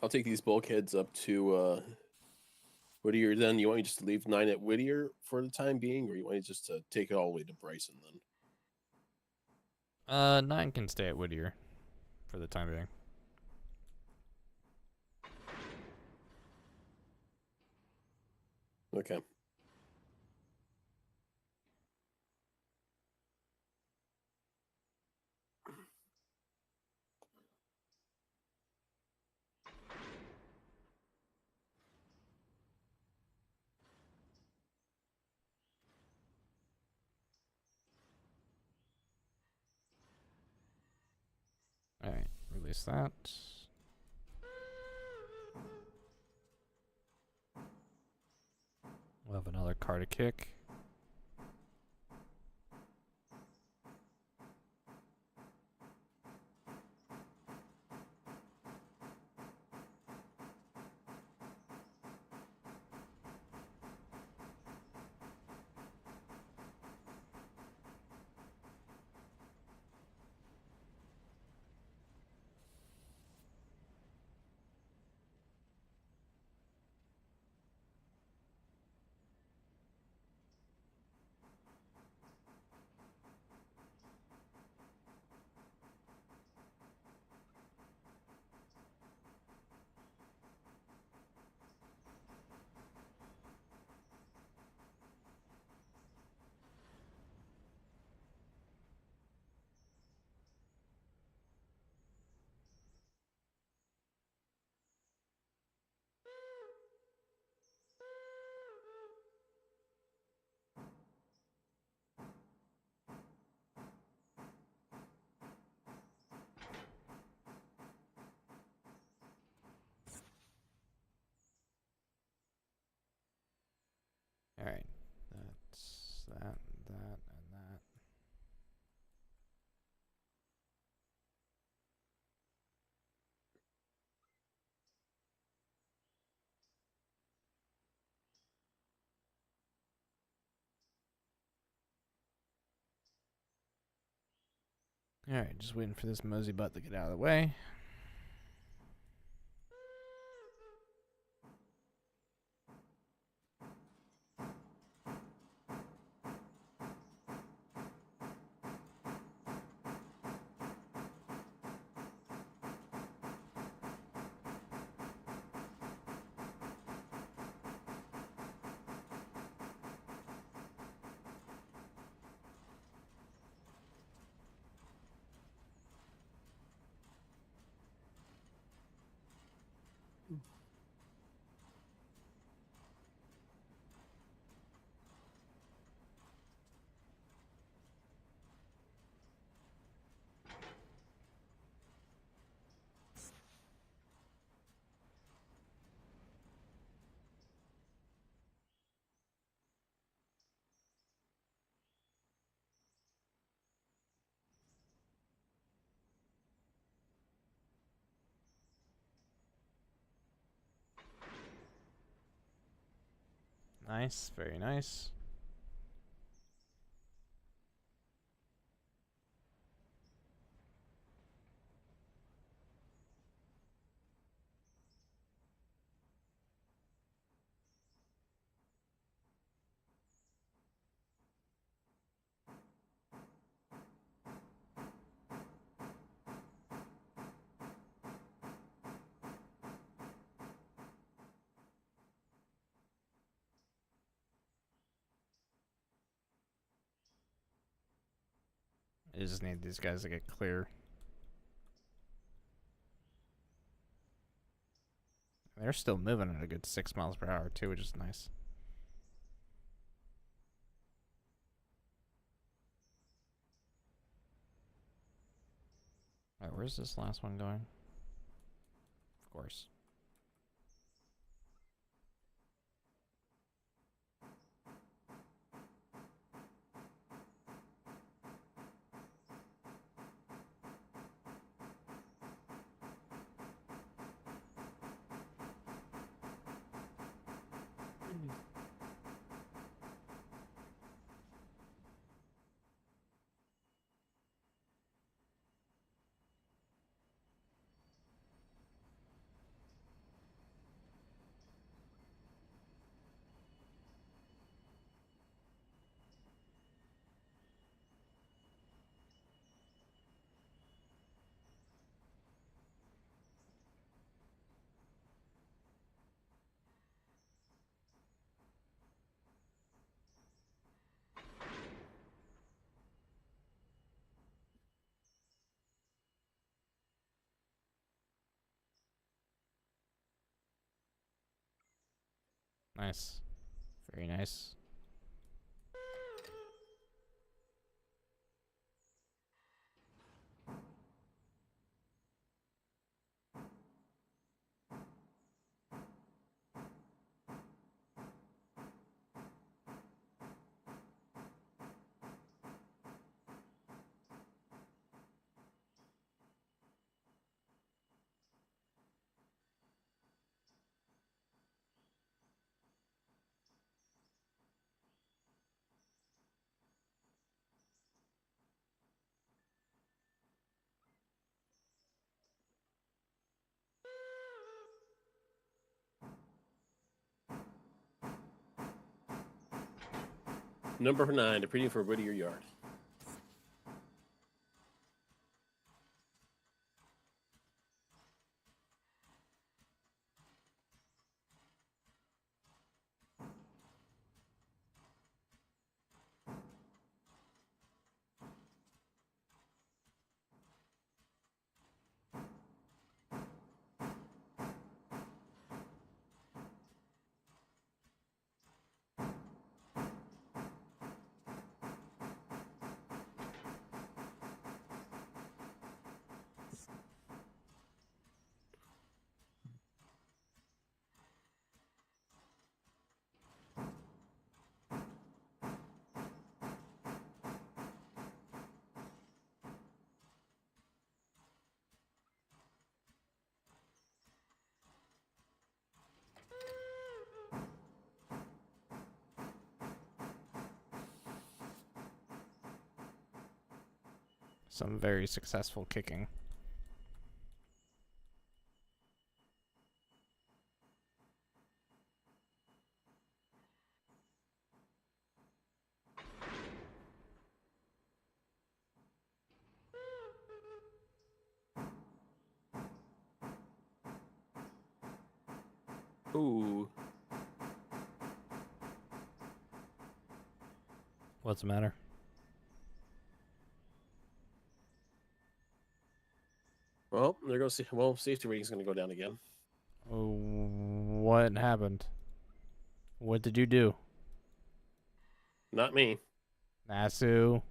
I'll take these bulkheads up to Whittier then. You want me just to leave 9 at Whittier for the time being, or you want me just to take it all the way to Bryson then? 9 can stay at Whittier for the time being. Okay. Alright, release that. We'll have another car to kick. Alright, just waiting for this mosey butt to get out of the way. Nice, very nice. I just need these guys to get clear. They're still moving at a good 6 miles per hour too, which is nice. Alright, where's this last one going? Of course. Nice. Very nice. Number 9, depleting for Whittier Yard. Some very successful kicking. Ooh. What's the matter? Well, there goes. Well, safety rating's going to go down again. What happened? What did you do? Not me. Nasu.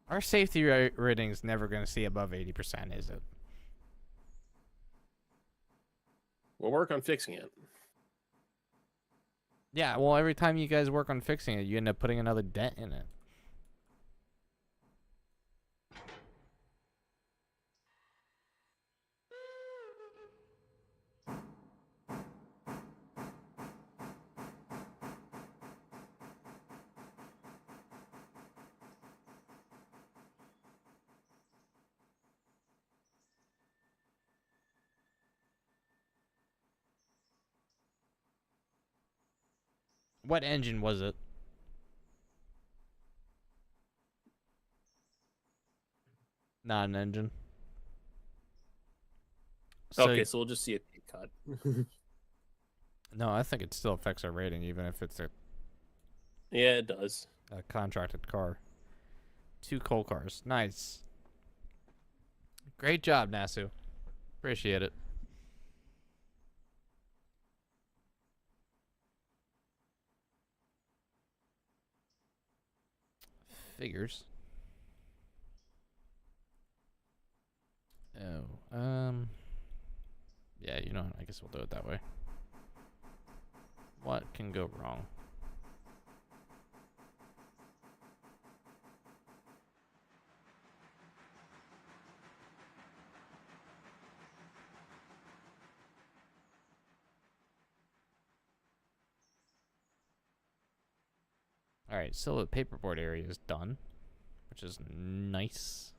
Our safety rating's never going to see above 80%, is it? We'll work on fixing it. Yeah, well, every time you guys work on fixing it, you end up putting another dent in it. What engine was it? Not an engine. Okay, so we'll just see a pay cut. No, I think it still affects our rating, even if it's Yeah, it does. a contracted car. 2 coal cars. Nice. Great job, Nasu. Appreciate it. Figures. Oh, yeah, you know, I guess we'll do it that way. What can go wrong? Alright, so the paperboard area is done, which is nice.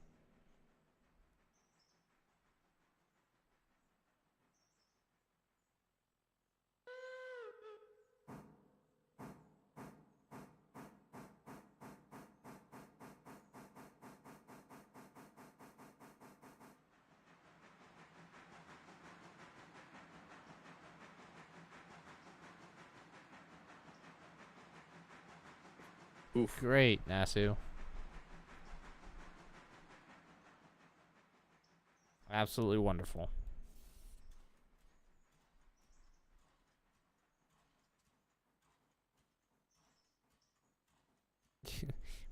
Oof. Great, Nasu. Absolutely wonderful.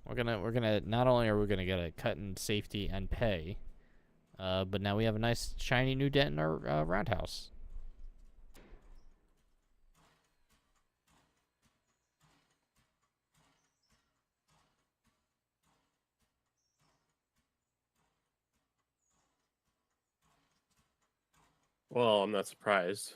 we're gonna not only are we gonna get a cut in safety and pay, but now we have a nice shiny new dent in our roundhouse. Well, I'm not surprised.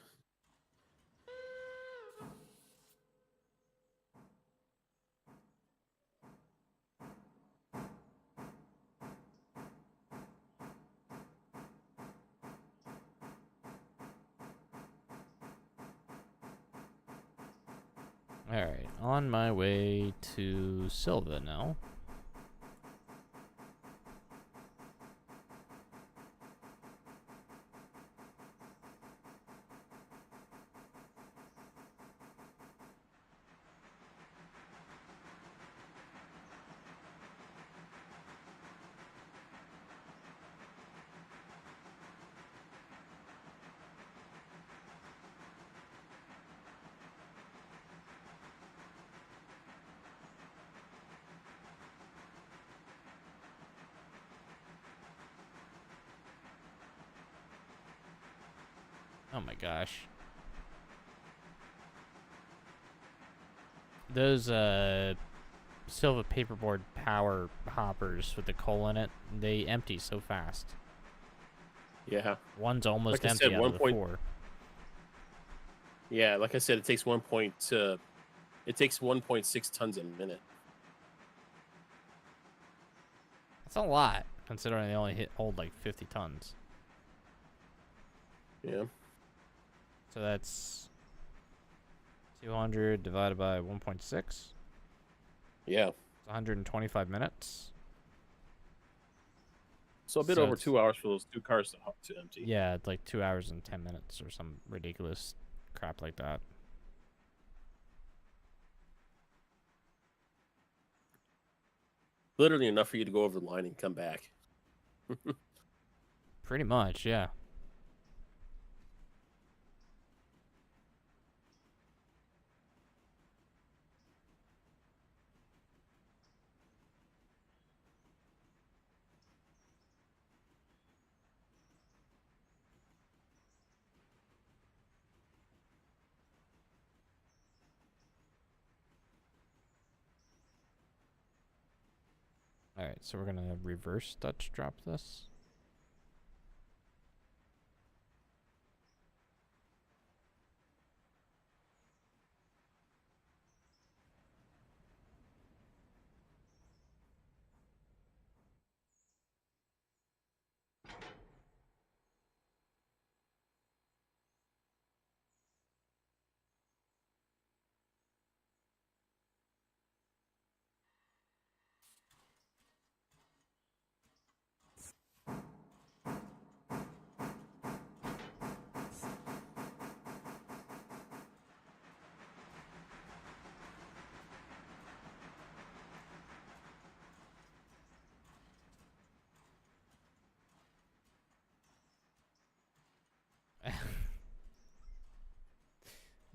Alright, on my way to Silva now. Oh my gosh. Those Silva paperboard power hoppers with the coal in it, they empty so fast. Yeah. One's almost Like I empty said, out one of the point- 4. Yeah, like I said, it takes 1.6 tons a minute. That's a lot, considering they only hold like 50 tons. Yeah. So that's 200 divided by 1.6. Yeah. It's 125 minutes. So a bit So over it's- 2 hours for those 2 cars to empty. Yeah, it's like 2 hours and 10 minutes or some ridiculous crap like that. Literally enough for you to go over the line and come back. Pretty much, yeah. Alright, so we're gonna reverse Dutch drop this.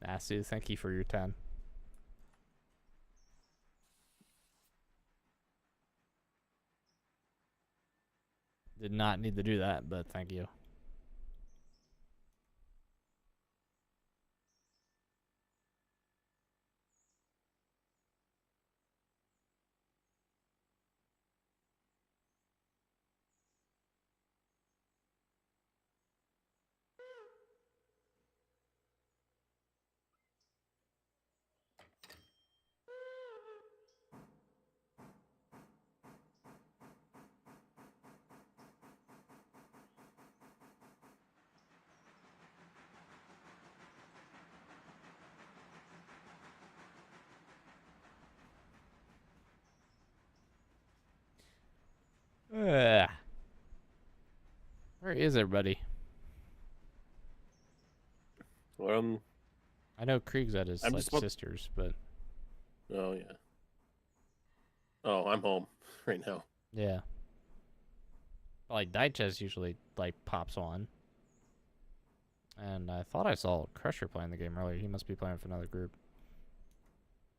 Nasty, thank you for your 10. Did not need to do that, but thank you. Ugh. Where is everybody? I know Krieg's at his I'm like just about- sister's, but Oh yeah. Oh, I'm home right now. yeah. Like Digest usually like pops on. And I thought I saw Crusher playing the game earlier. He must be playing for another group.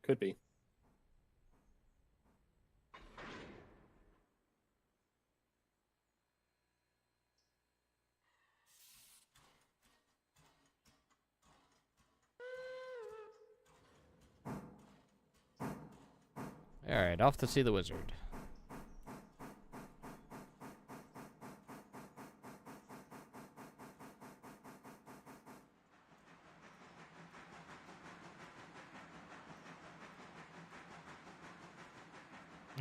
Could be. Alright, off to see the wizard.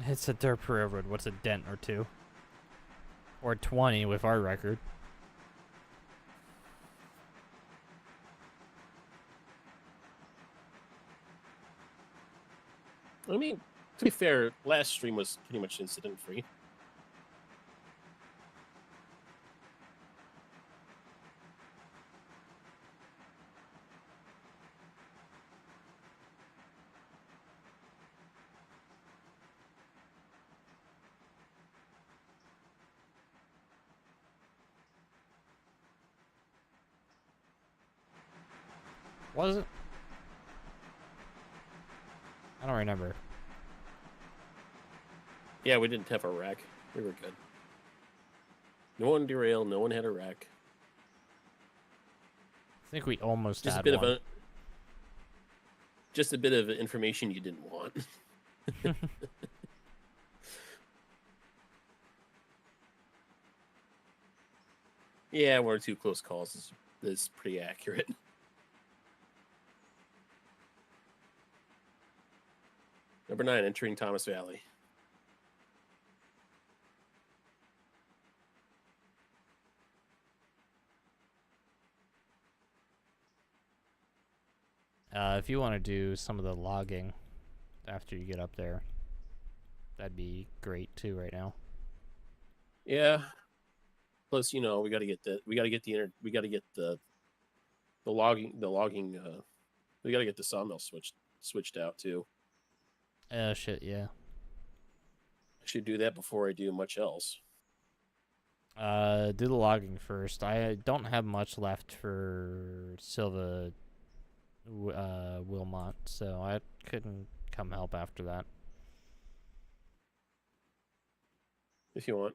It's a Derp Railroad. What's a dent or two? Or 20 with our record. I mean, to be fair, last stream was pretty much incident free. Was it? I don't remember. Yeah, we didn't have a wreck. We were good. No one derailed. No one had a wreck. I think we almost Just a had bit one. of a. Just a bit of information you didn't want. Yeah, 1 or 2 close calls is pretty accurate. Number 9, entering Thomas Valley. If you want to do some of the logging after you get up there, that'd be great too right now. Yeah. Plus, we got to get the logging we got to get the sawmill switched out too. Shit, yeah. I should do that before I do much else. Do the logging first. I don't have much left for Silva Wilmot, so I couldn't come help after that. If you want.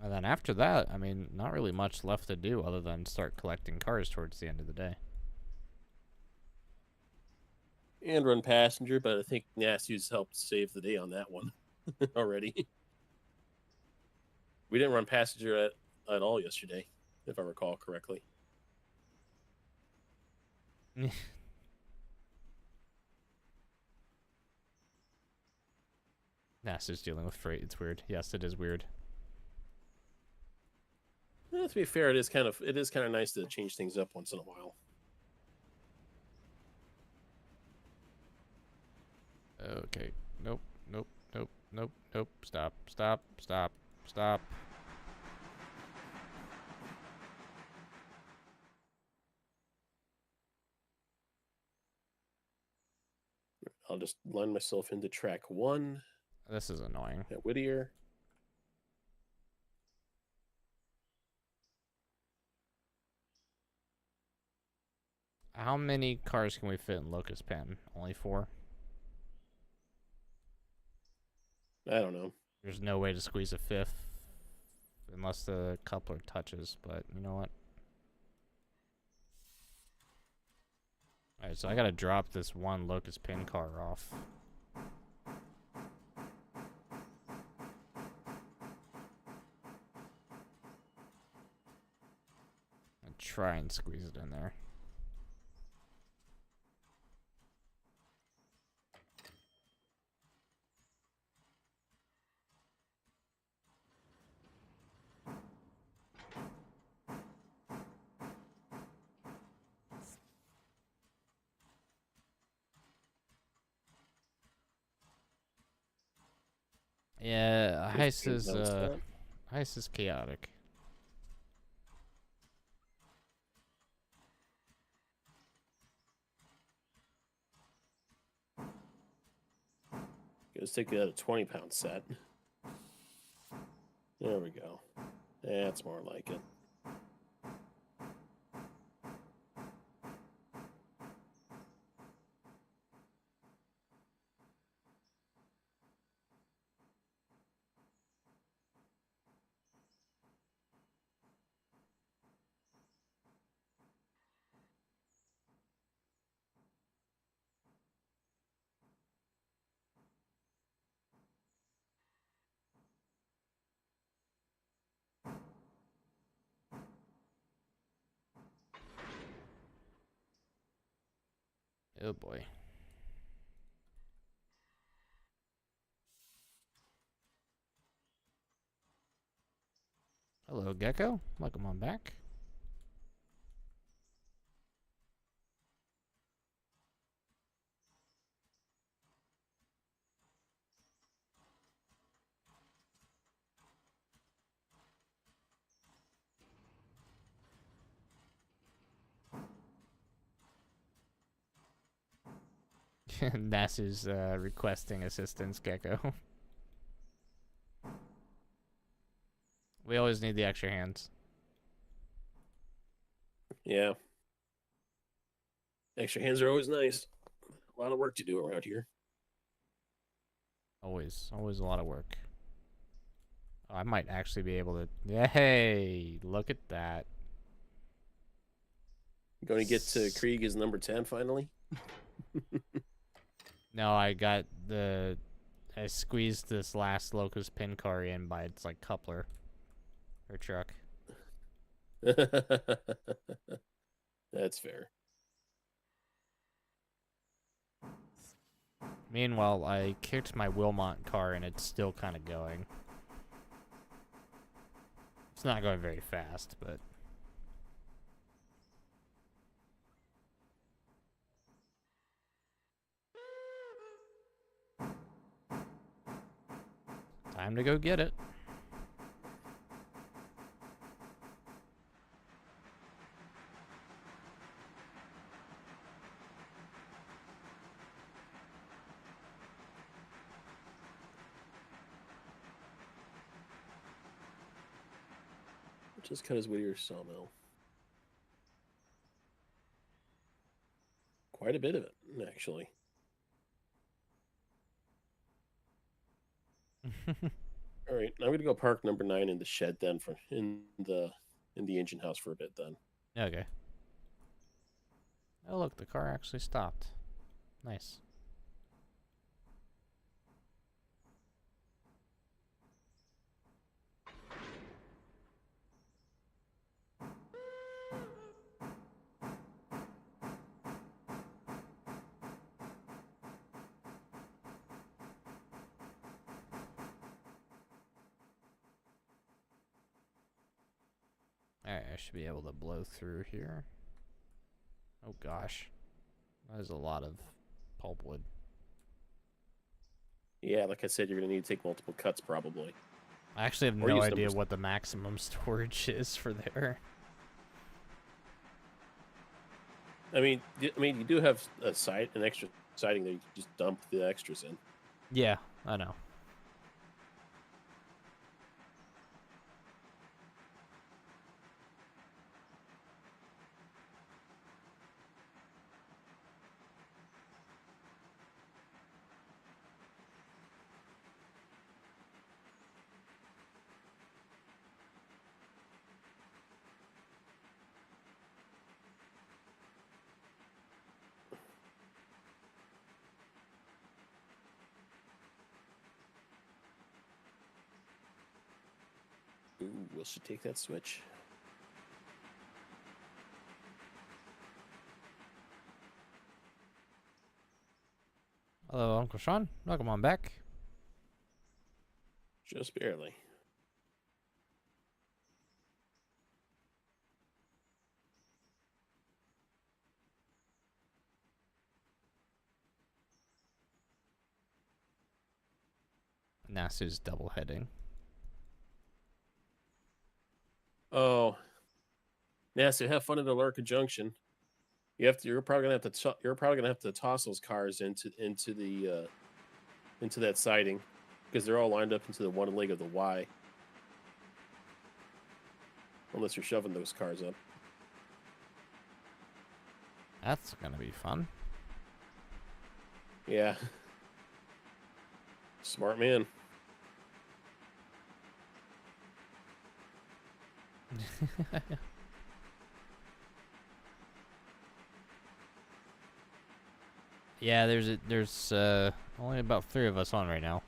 And then after that, I mean, not really much left to do other than start collecting cars towards the end of the day. And run passenger, but I think Nasty's helped save the day on that one already. We didn't run passenger at all yesterday, if I recall correctly. NASA's dealing with freight. It's weird. Yes, it is weird. To be fair, it is kind of nice to change things up once in a while. Okay. Nope. Nope. Nope. Nope. Nope. Stop. Stop. Stop. Stop. I'll just line myself into track 1. This is annoying. At Whittier. How many cars can we fit in Locust Pen? Only 4? I don't know. There's no way to squeeze a 5th unless the coupler touches, but you know what? Alright, so I gotta drop this one Locust Pin car off. And try and squeeze it in there. Yeah, Heist is chaotic. Let's take a 20-pound set. There we go. That's more like it. Oh boy. Hello, Gecko. Welcome on back. NASA's requesting assistance, Gecko. We always need the extra hands. Yeah. Extra hands are always nice. A lot of work to do around here. Always a lot of work. Oh, I might actually be able to. Hey, look at that. Going to get to Krieg as number 10 finally? No, I squeezed this last Locust Pin car in by its like coupler or truck. That's fair. Meanwhile, I kicked my Wilmot car and it's still kind of going. It's not going very fast, but... Time to go get it. Just cut his Whittier sawmill. Quite a bit of it, actually. All right, I'm gonna go park number 9 in the shed then, for in the engine house for a bit then. Okay. Oh look, the car actually stopped. Nice. Alright, I should be able to blow through here. Oh gosh. That is a lot of pulpwood. Yeah, like I said, you're gonna need to take multiple cuts probably. I actually have Or no use idea numbers. what the maximum storage is for there. I mean, you do have an extra siding that you can just dump the extras in. Yeah, I know. Ooh, will she take that switch? Hello, Uncle Sean. Welcome on back. Just barely. Nasu's double heading. Oh, yeah. So have fun at Alarka Junction. You're probably gonna have to toss those cars into that siding because they're all lined up into the one leg of the Y. Unless you're shoving those cars up. That's gonna be fun. Yeah. Smart man. Yeah, there's only about 3 of us on right now.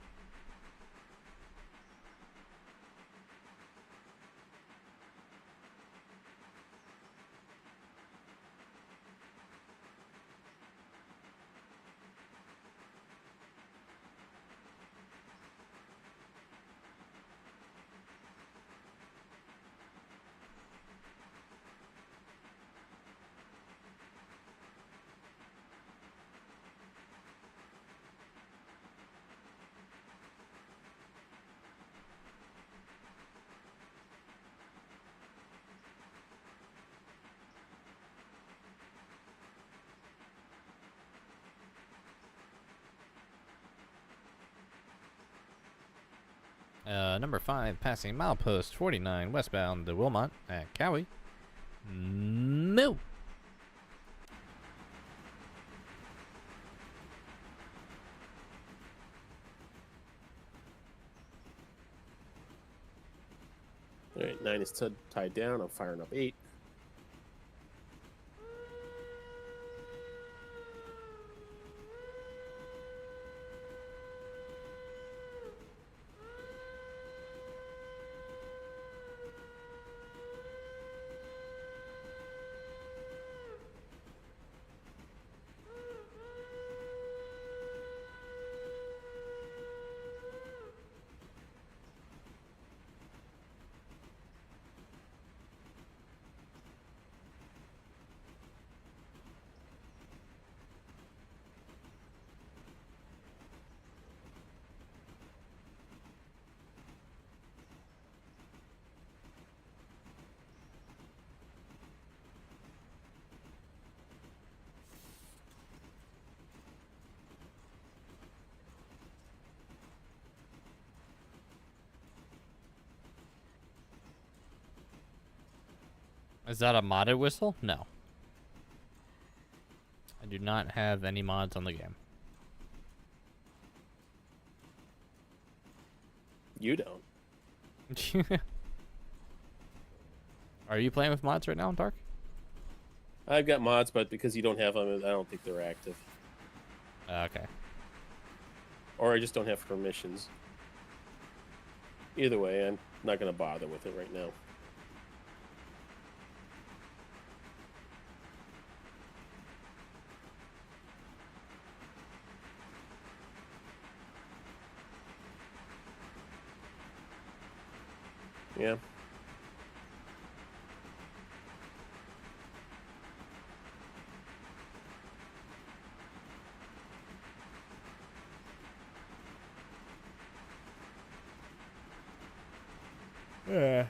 Number 5, passing milepost 49 westbound to Wilmot at Cowie. No. All right, 9 is tied down. I'm firing up 8. Is that a modded whistle? No. I do not have any mods on the game. You don't. Are you playing with mods right now, Dark? I've got mods, but because you don't have them, I don't think they're active. Okay. Or I just don't have permissions. Either way, I'm not going to bother with it right now. Yeah. Yeah.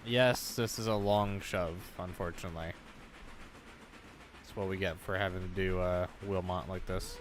Yes, this is a long shove, unfortunately. That's what we get for having to do Wilmot like this.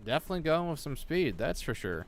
Definitely going with some speed, that's for sure.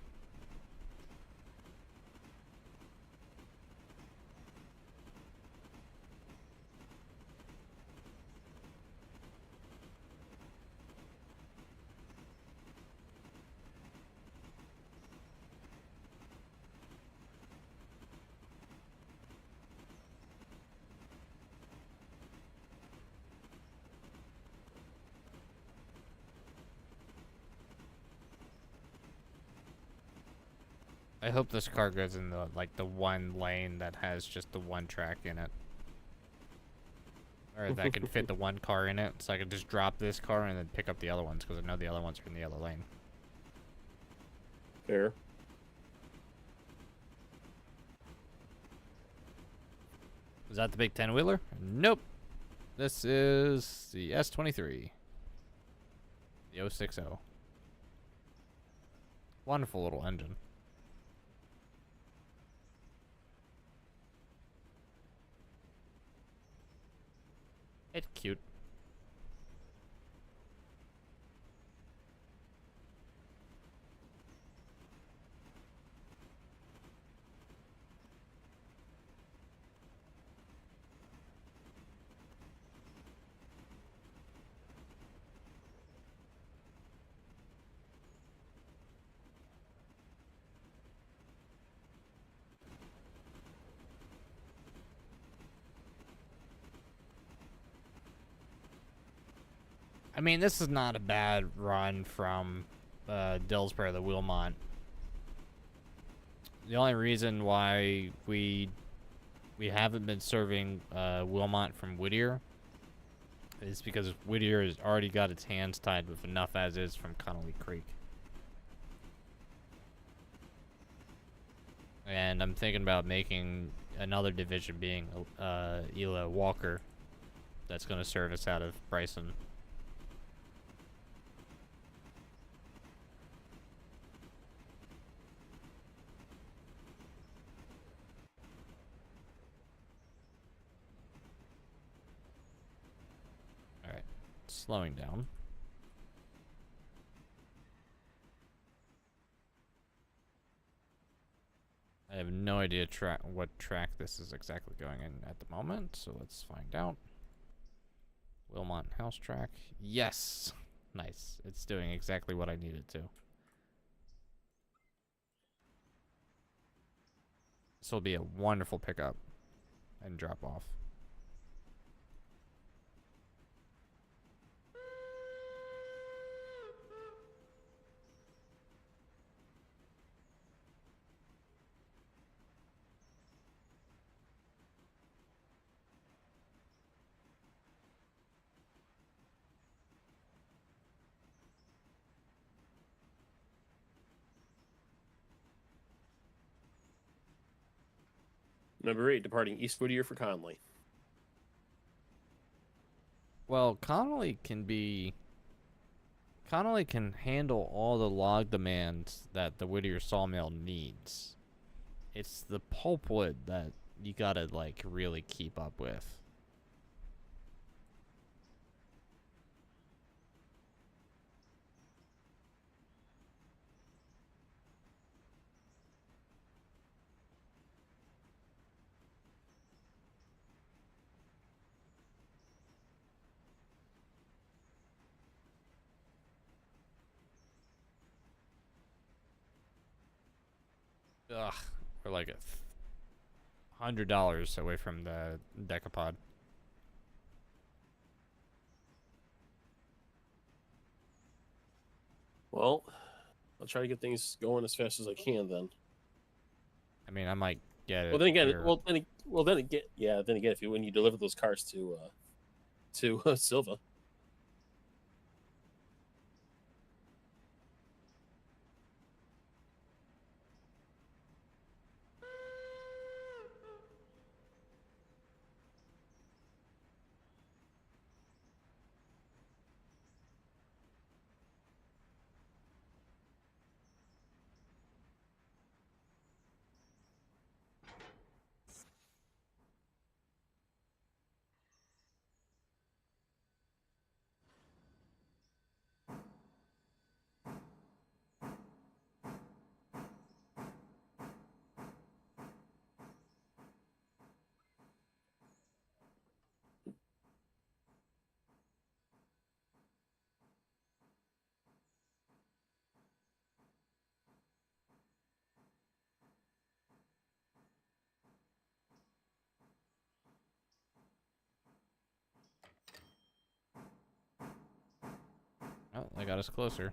I hope this car goes in the the one lane that has just the one track in it. Or that can fit the one car in it, so I can just drop this car and then pick up the other ones, because I know the other ones are in the other lane. Fair. Is that the big 10-wheeler? Nope. This is the S23. The 060. Wonderful little engine. It's cute. I mean, this is not a bad run from Dillsborough to Wilmot. The only reason why we haven't been serving Wilmot from Whittier is because Whittier has already got its hands tied with enough as is from Connolly Creek. And I'm thinking about making another division being Ela Walker that's going to service out of Bryson. Alright, slowing down. I have no idea what track this is exactly going in at the moment, so let's find out. Wilmot House track. Yes! Nice. It's doing exactly what I needed to. This will be a wonderful pickup and drop off. Number 8, departing East Whittier for Conley. Well, Connolly can handle all the log demands that the Whittier sawmill needs. It's the pulpwood that you gotta, like, really keep up with. Ugh, we're like $100 away from the decapod. Well, I'll try to get things going as fast as I can then. I mean, I might get it. Well, then again, here. then again, when you deliver those cars to Silva. Oh, they got us closer.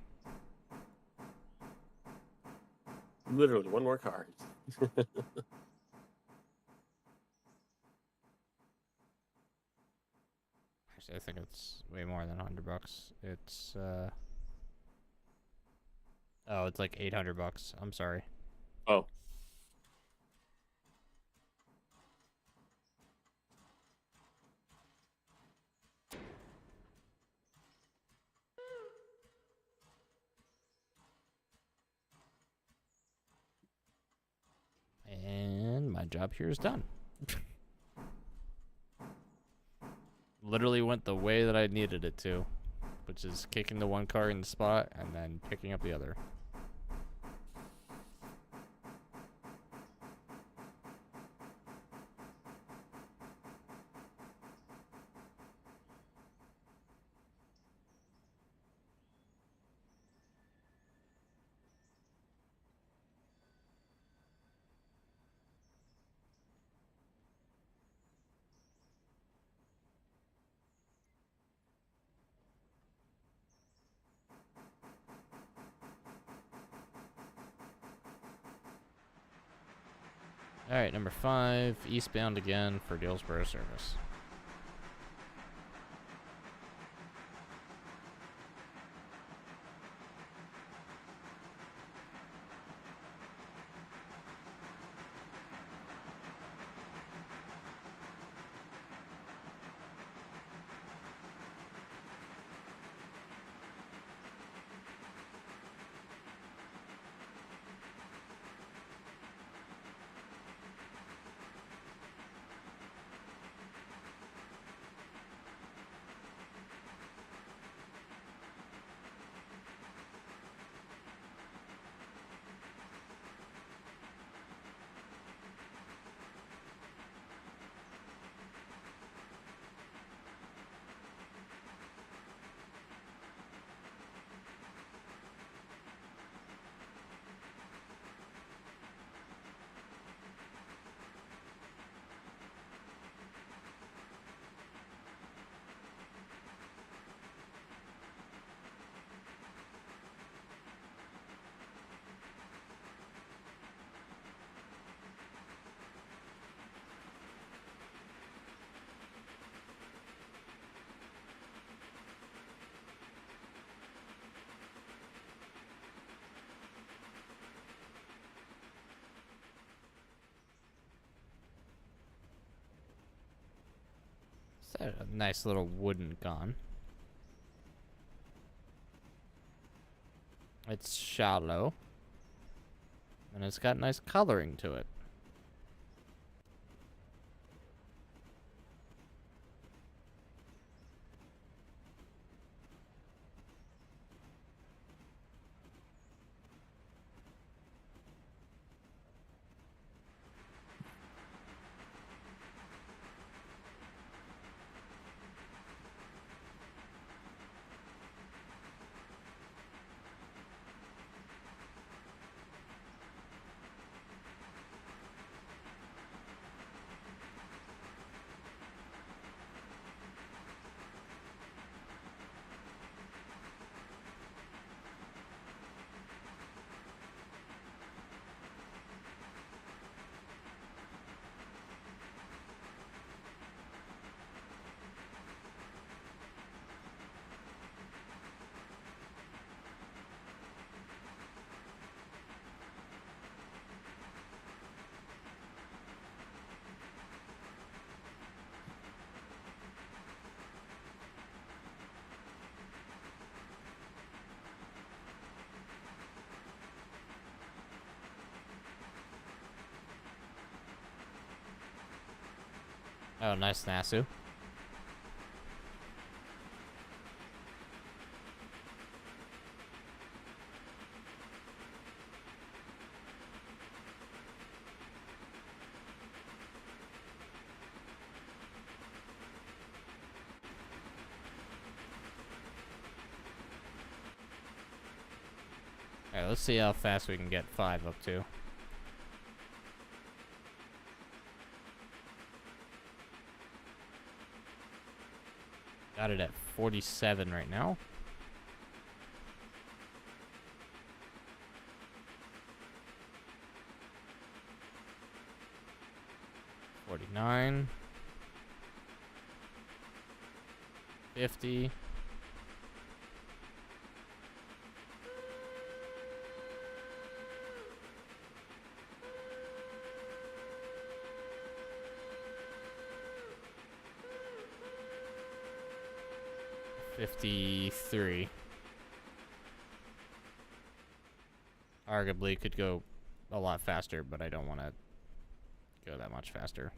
Literally, one more car. Actually, I think it's way more than $100. It's oh, it's like $800. I'm sorry. Oh. And my job here is done. Literally went the way that I needed it to, which is kicking the one car in the spot and then picking up the other. Alright, number 5, eastbound again for Dillsboro service. It's a nice little wooden gun. It's shallow. And it's got nice coloring to it. Oh, nice Nasu. Alright, let's see how fast we can get 5 up to. Got it at 47 right now. $49. 50. $53. Arguably could go a lot faster, but I don't want to go that much faster.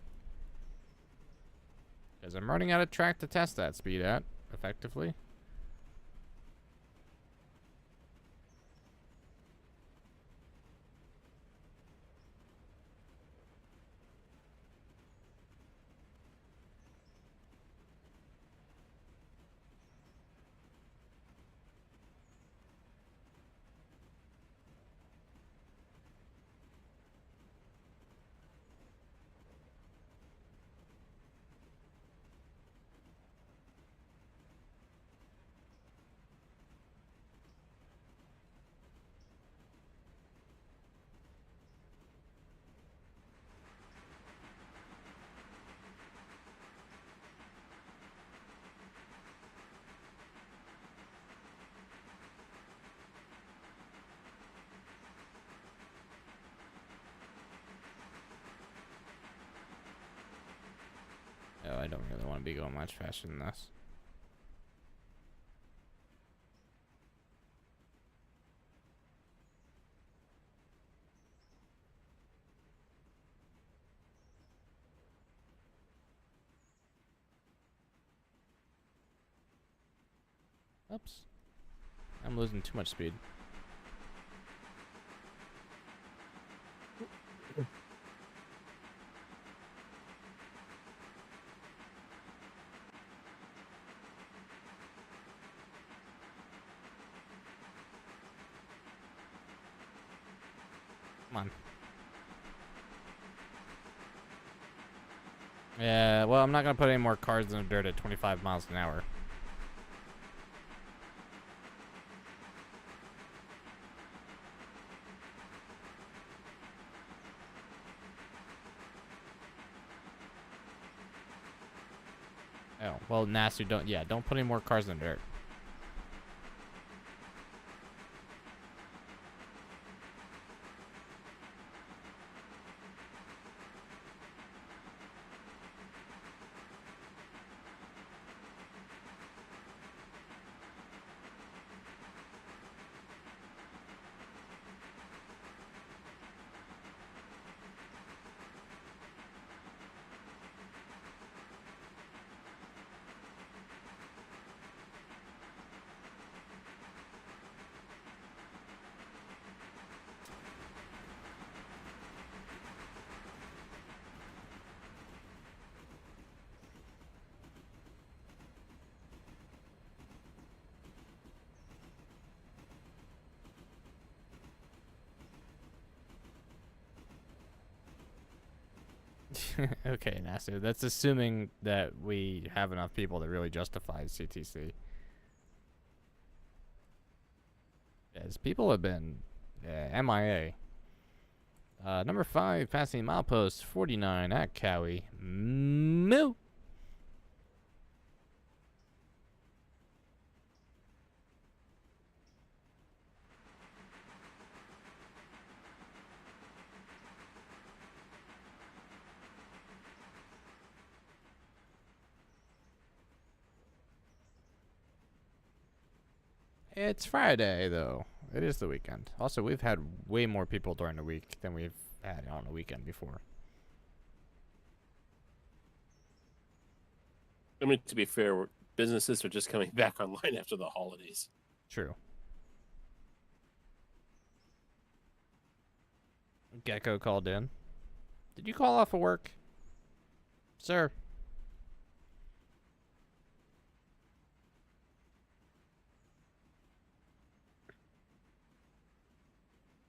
Because I'm running out of track to test that speed at, effectively. Oh, I don't really want to be going much faster than this. Oops. I'm losing too much speed. Come on. Yeah, well, I'm not going to put any more cars in the dirt at 25 miles an hour. Oh, well, Nasu, don't put any more cars in the dirt. Okay, Nasu. That's assuming that we have enough people that really justifies CTC. Yes, people have been MIA. Number 5, passing milepost 49 at Cowie. Moo! It's Friday, though. It is the weekend. Also, we've had way more people during the week than we've had on the weekend before. I mean, to be fair, businesses are just coming back online after the holidays. True. Gecko called in. Did you call off of work? Sir?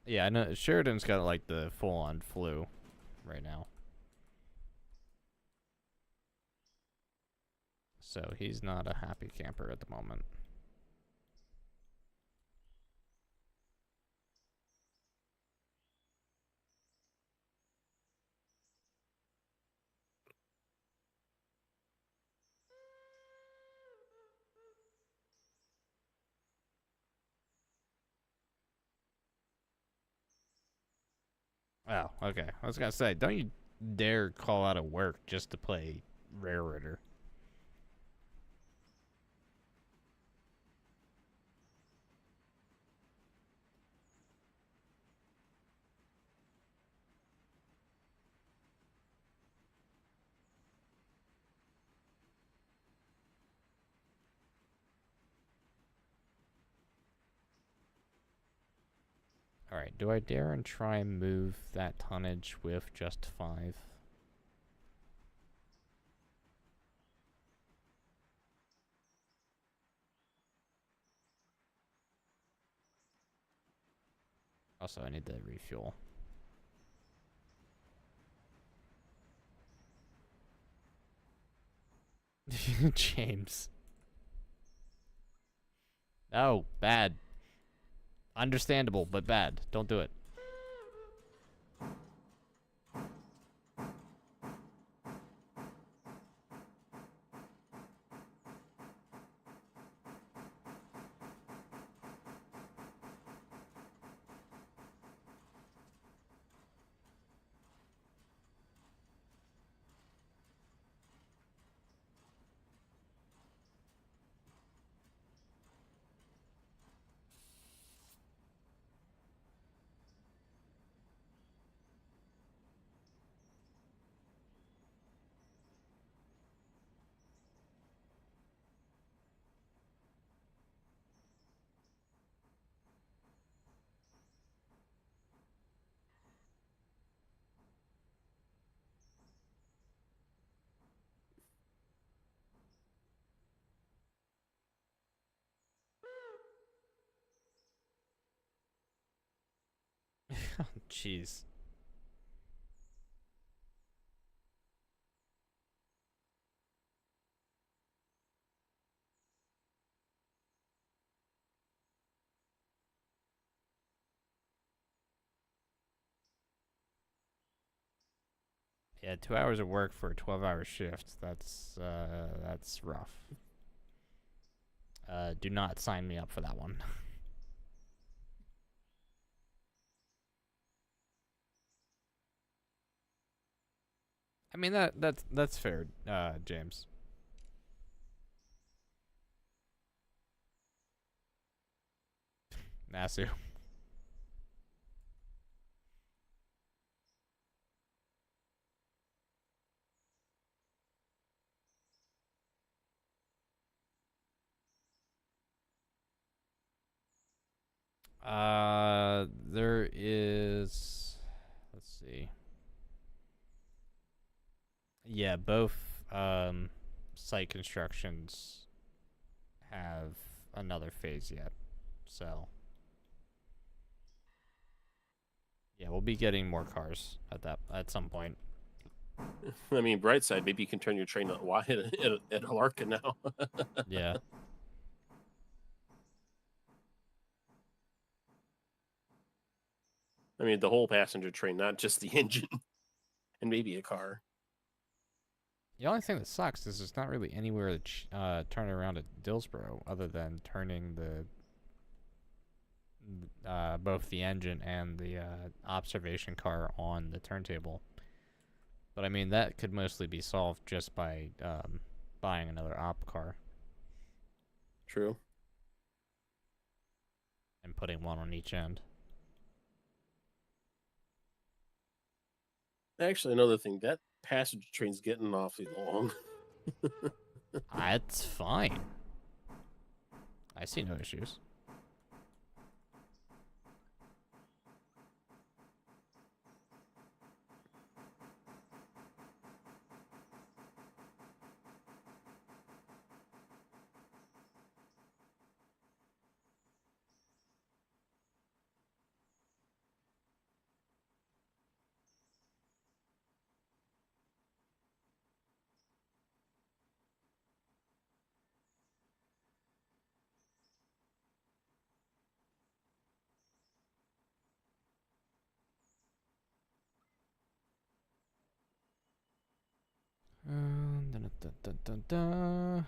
Yeah, I know Sheridan's got like the full-on flu right now. So he's not a happy camper at the moment. Oh, okay. I was gonna say, don't you dare call out of work just to play Rare Ritter. Alright, do I dare and try and move that tonnage with just 5? Also, I need to refuel. James. Oh, bad. Understandable, but bad. Don't do it. Jeez. Yeah, 2 hours of work for a 12-hour shift. That's rough. Do not sign me up for that one. I mean that's fair, James. Nasu. There is. Let's see. Yeah, both site constructions have another phase yet, so yeah, we'll be getting more cars at some point. I mean, bright side, maybe you can turn your train wide at Alarka now. Yeah. I mean, the whole passenger train, not just the engine, and maybe a car. The only thing that sucks is there's not really anywhere to turn around at Dillsboro other than turning the both the engine and the observation car on the turntable. But I mean, that could mostly be solved just by buying another op car True. and putting one on each end. Actually, another thing, that passenger train's getting awfully long. That's fine. I see no issues. Dun, dun, dun, dun, dun.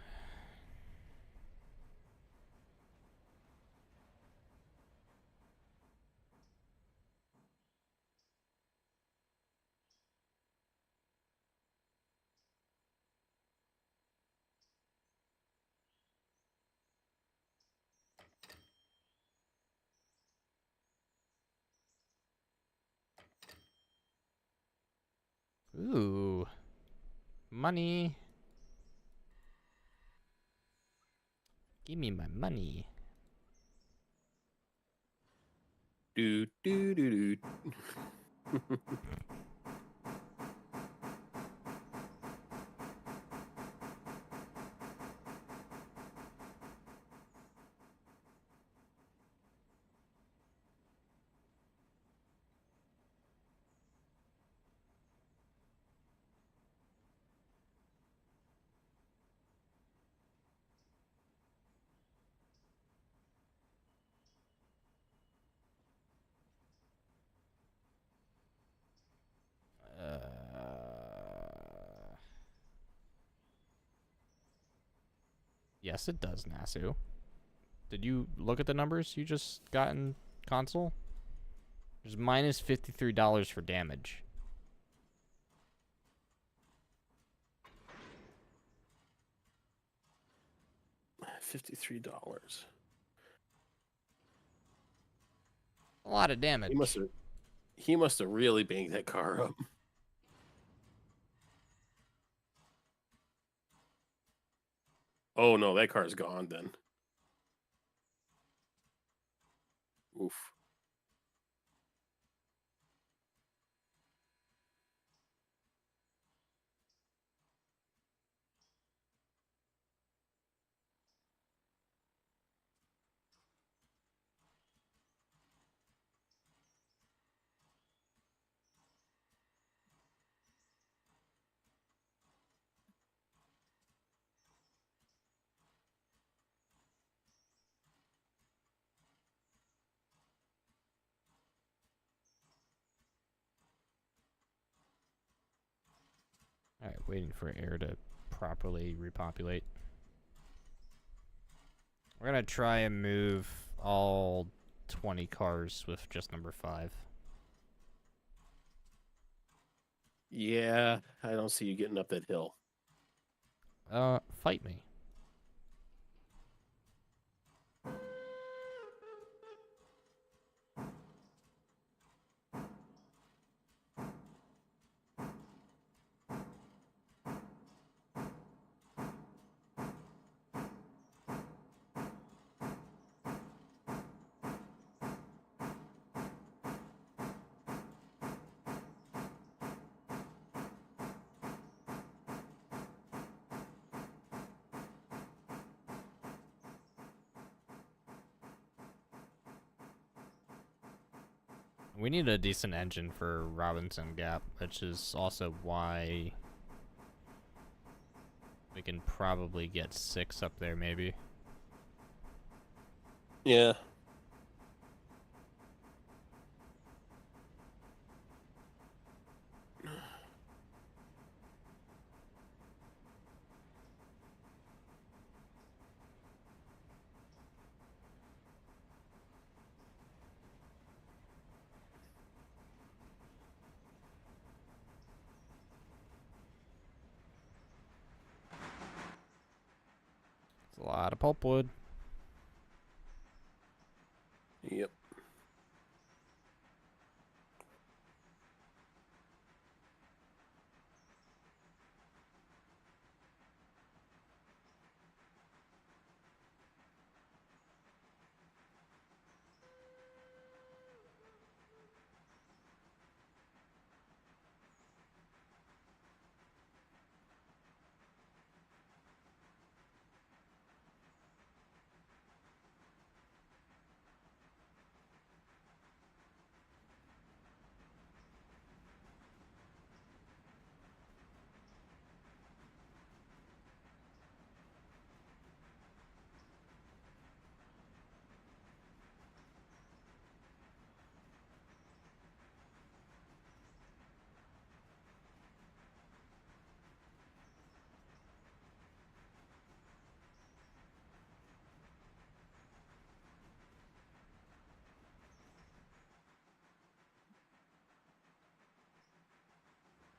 Ooh. Money. Give me my money. Do do do do. Yes, it does, Nasu. Did you look at the numbers you just got in console? There's minus $53 for damage. $53. A lot of damage. He must have really banged that car up. Oh no, that car's gone then. Oof. Alright, waiting for air to properly repopulate. We're gonna try and move all 20 cars with just number 5. Yeah, I don't see you getting up that hill. Fight me. We need a decent engine for Robinson Gap, which is also why we can probably get 6 up there, maybe. Yeah. It's a lot of pulpwood. Yep.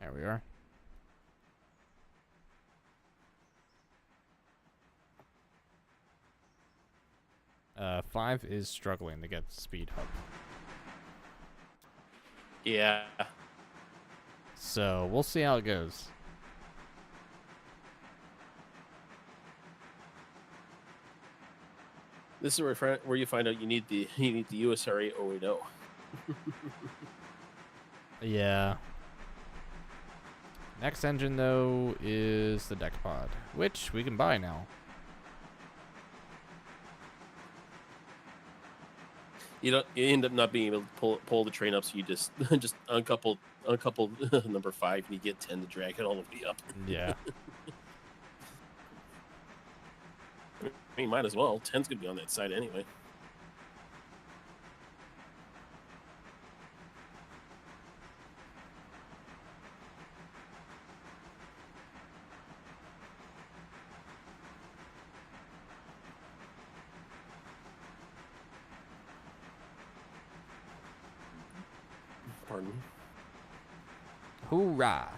There we are. Five is struggling to get speed up. Yeah. So we'll see how it goes. This is where you find out you need the USRA 080. Yeah. Next engine though is the deck pod, which we can buy now. You end up not being able to pull the train up, so you just uncouple number 5, and you get 10 to drag it all the way up. Yeah. I mean, might as well. 10's gonna be on that side anyway. Pardon me. Hoorah!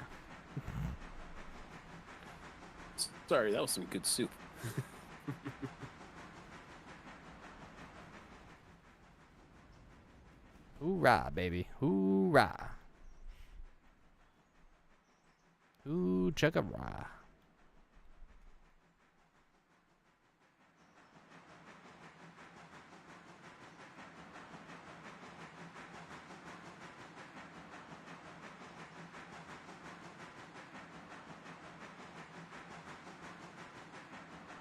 Sorry, that was some good soup. Hoorah, baby. Hoorah. Ooh, chugga-rah.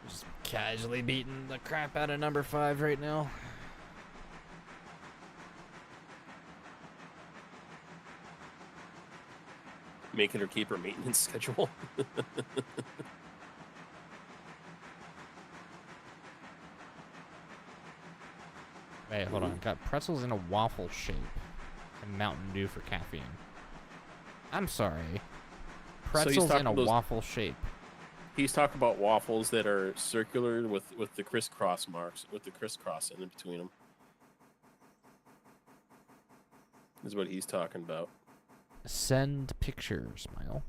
Just casually beating the crap out of number 5 right now. Making her keep her maintenance schedule. Wait, hold on. Got pretzels in a waffle shape and Mountain Dew for caffeine. I'm sorry. Pretzels in a waffle shape. He's talking about waffles that are circular with the crisscross marks, with the crisscross in between them. Is what he's talking about. Send picture, smile.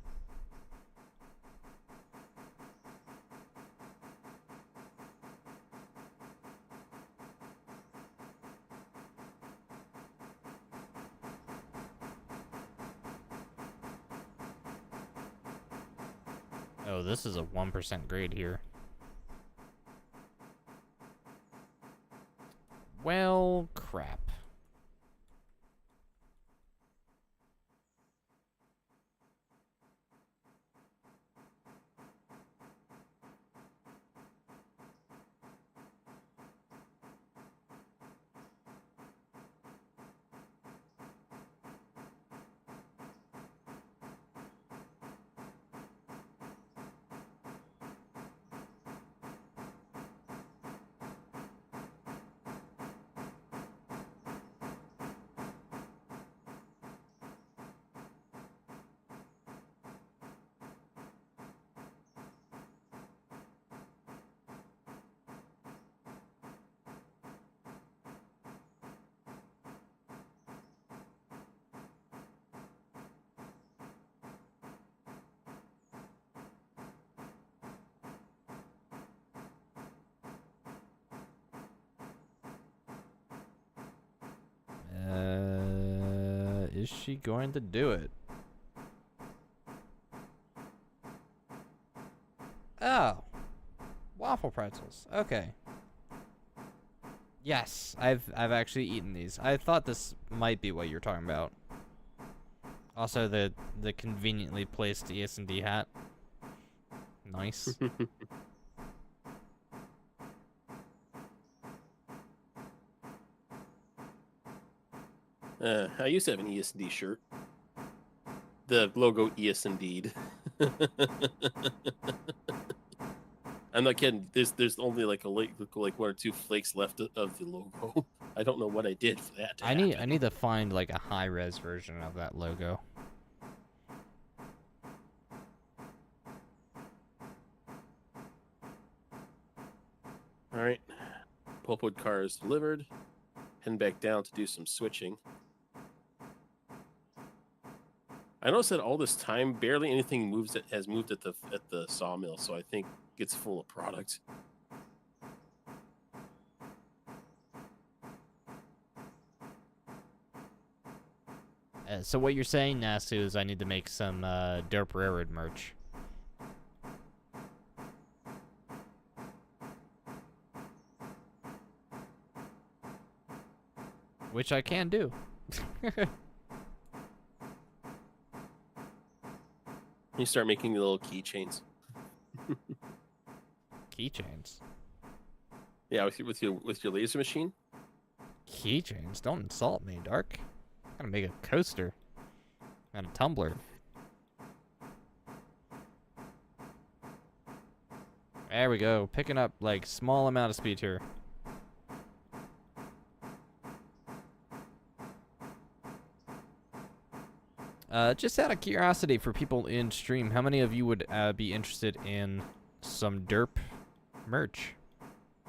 Oh, this is a 1% grade here. Well, crap. Is she going to do it? Oh. Waffle pretzels. Okay. Yes, I've actually eaten these. I thought this might be what you're talking about. Also, the conveniently placed ES&D hat. Nice. I used to have an ES&D shirt. The logo ES&D. I'm not kidding. There's only like like 1 or 2 flakes left of the logo. I don't know what I did for that to I happen. need to find like a high res version of that logo. All right. Pulpwood car is delivered. Heading back down to do some switching. I noticed that all this time, barely anything has moved at the sawmill, so I think it's full of product. So what you're saying, Nasu, is I need to make some Derp Railroad merch. Which I can do. You start making the little keychains. Keychains? Yeah, with your laser machine. Keychains? Don't insult me, Dark. I'm gonna make a coaster. And a tumbler. There we go. Picking up, like, small amount of speed here. Just out of curiosity for people in stream, how many of you would be interested in some Derp merch?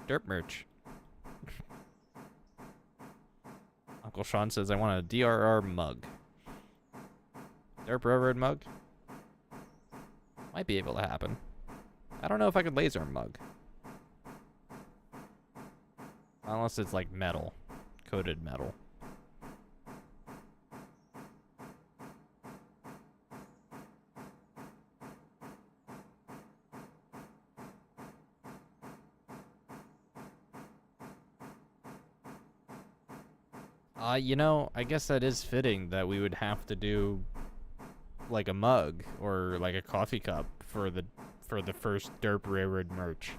Derp merch. Uncle Sean says, I want a DRR mug. Derp Railroad mug? Might be able to happen. I don't know if I could laser a mug. Unless it's like metal. Coated metal. You know, I guess that is fitting that we would have to do like a mug or like a coffee cup for the first Derp Railroad merch.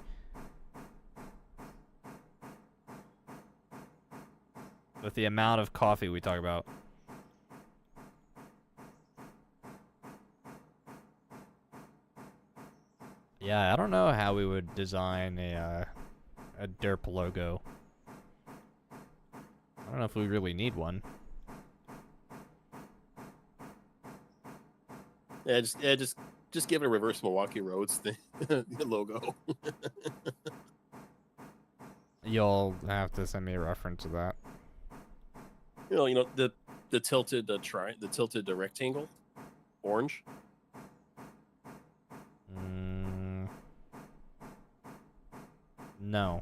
With the amount of coffee we talk about. Yeah, I don't know how we would design a Derp logo. I don't know if we really need one. Yeah, just give it a reverse Milwaukee Roads thing logo. You'll have to send me a reference of that. You know the tilted the tilted rectangle, orange. No.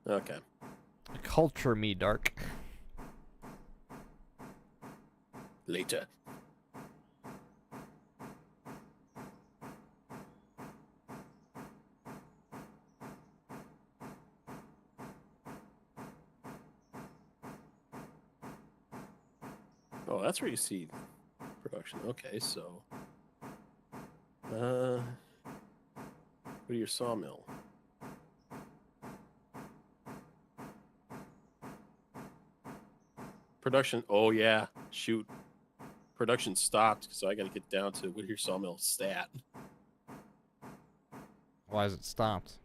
Okay. Culture me, Dark. Later. Oh, that's where you see production. Okay, so go to your sawmill. Production. Oh yeah, shoot. Production stopped, so I got to get down to Whittier Sawmill stat. Why is it stopped?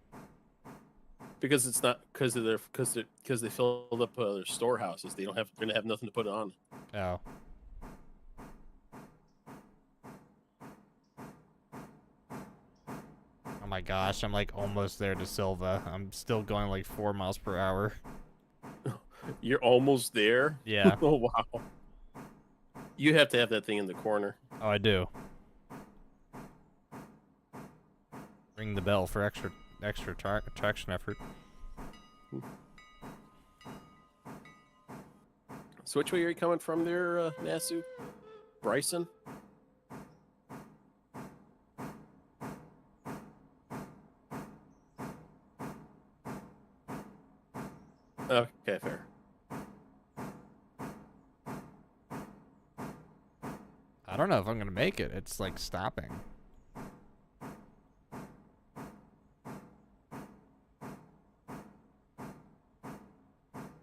Because it's not because they filled up their storehouses. They're gonna have nothing to put on. Oh. Oh my gosh, I'm like almost there to Silva. I'm still going like 4 miles per hour. You're almost there? Yeah. Oh wow. You have to have that thing in the corner. Oh, I do. Ring the bell for extra traction effort. So which way are you coming from there, Nasu? Bryson? Okay, fair. I don't know if I'm gonna make it. It's like stopping.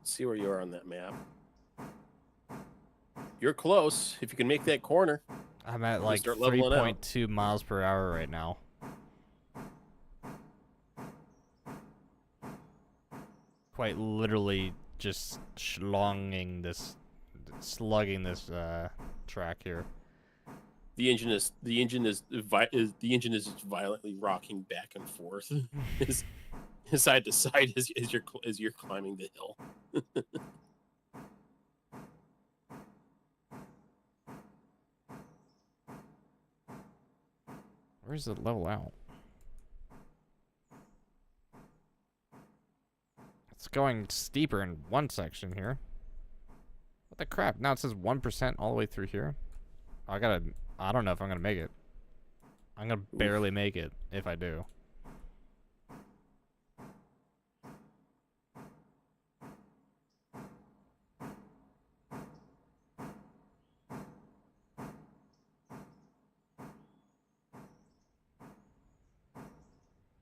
See where you are on that map. You're close. If you can make that corner. I'm at like start leveling out. 3.2 miles per hour right now. Quite literally just slugging this track here. The engine is violently rocking back and forth, side to side as you're climbing the hill. Where's the level out? It's going steeper in one section here. What the crap? Now it says 1% all the way through here. I don't know if I'm gonna make it. I'm gonna barely make it if I do.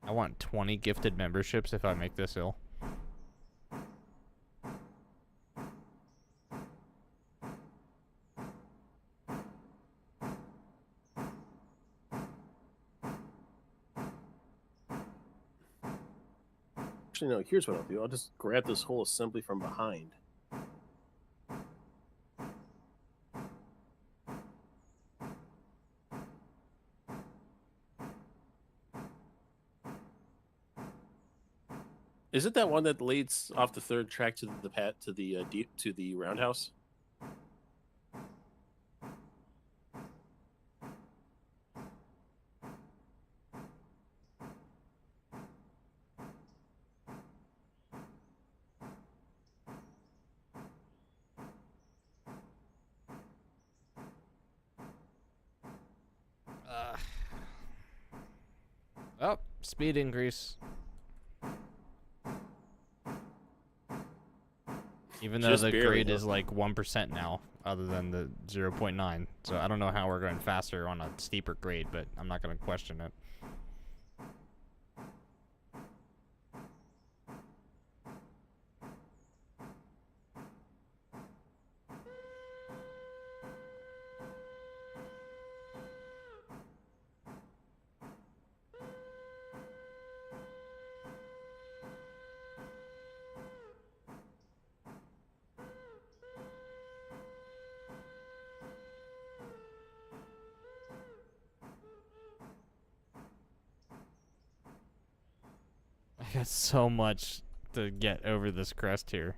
I want 20 gifted memberships if I make this hill. Actually, no, here's what I'll do. I'll just grab this whole assembly from behind. Is it that one that leads off the third track to the roundhouse? Oh, speed increase. Even though Just the barely, grade is like 1% now, other than the 0.9. So I don't know how we're going faster on a steeper grade, but I'm not going to question it. I got so much to get over this crest here.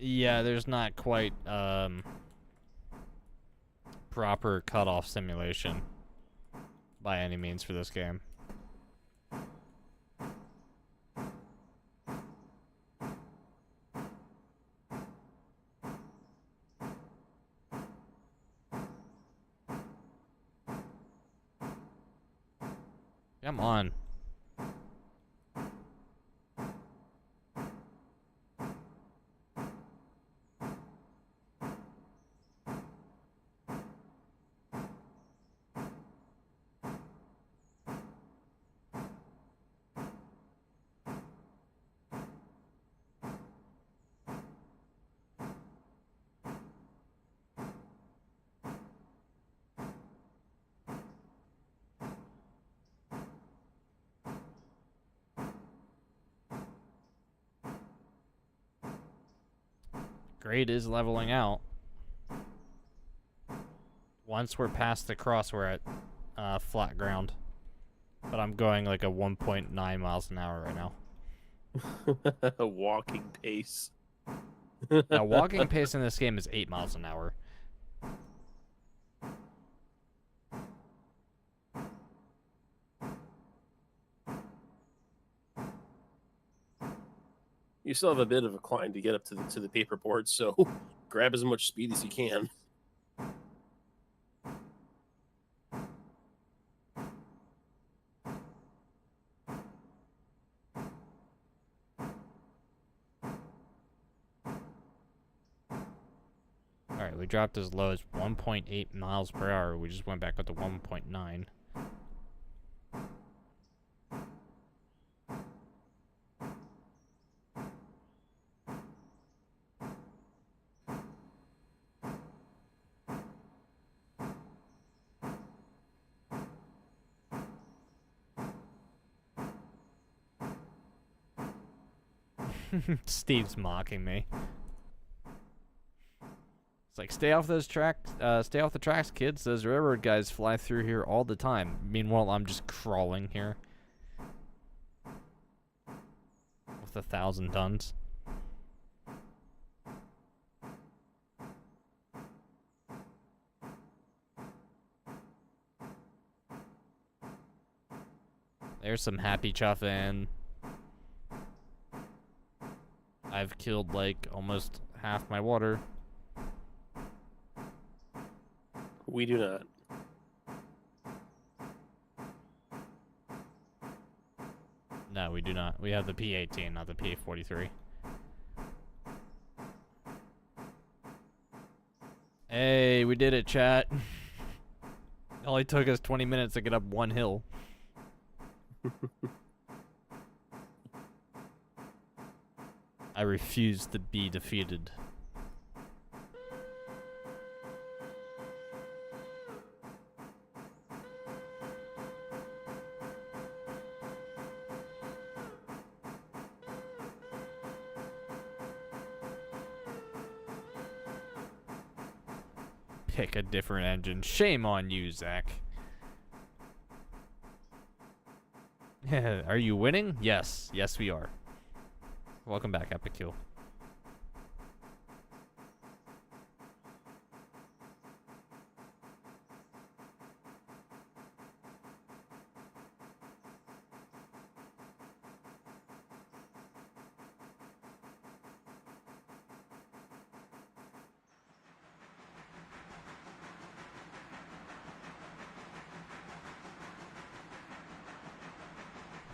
Yeah, there's not quite proper cutoff simulation by any means for this game. Come on. Grade is leveling out. Once we're past the cross, we're at flat ground. But I'm going like a 1.9 miles an hour right now. A walking pace. Now, walking pace in this game is 8 miles an hour. You still have a bit of a climb to get up to the paperboard, so grab as much speed as you can. Alright, we dropped as low as 1.8 miles per hour. We just went back up to 1.9. Steve's mocking me. It's like, stay off those tracks, stay off the tracks, kids. Those railroad guys fly through here all the time. Meanwhile, I'm just crawling here. With 1,000 tons. There's some happy chuffing. I've killed like almost half my water. We do not. No, we do not. We have the P18, not the P43. Hey, we did it, chat. It only took us 20 minutes to get up one hill. I refuse to be defeated. Pick a different engine. Shame on you, Zach. Are you winning? Yes. Yes, we are. Welcome back, Epic Kill.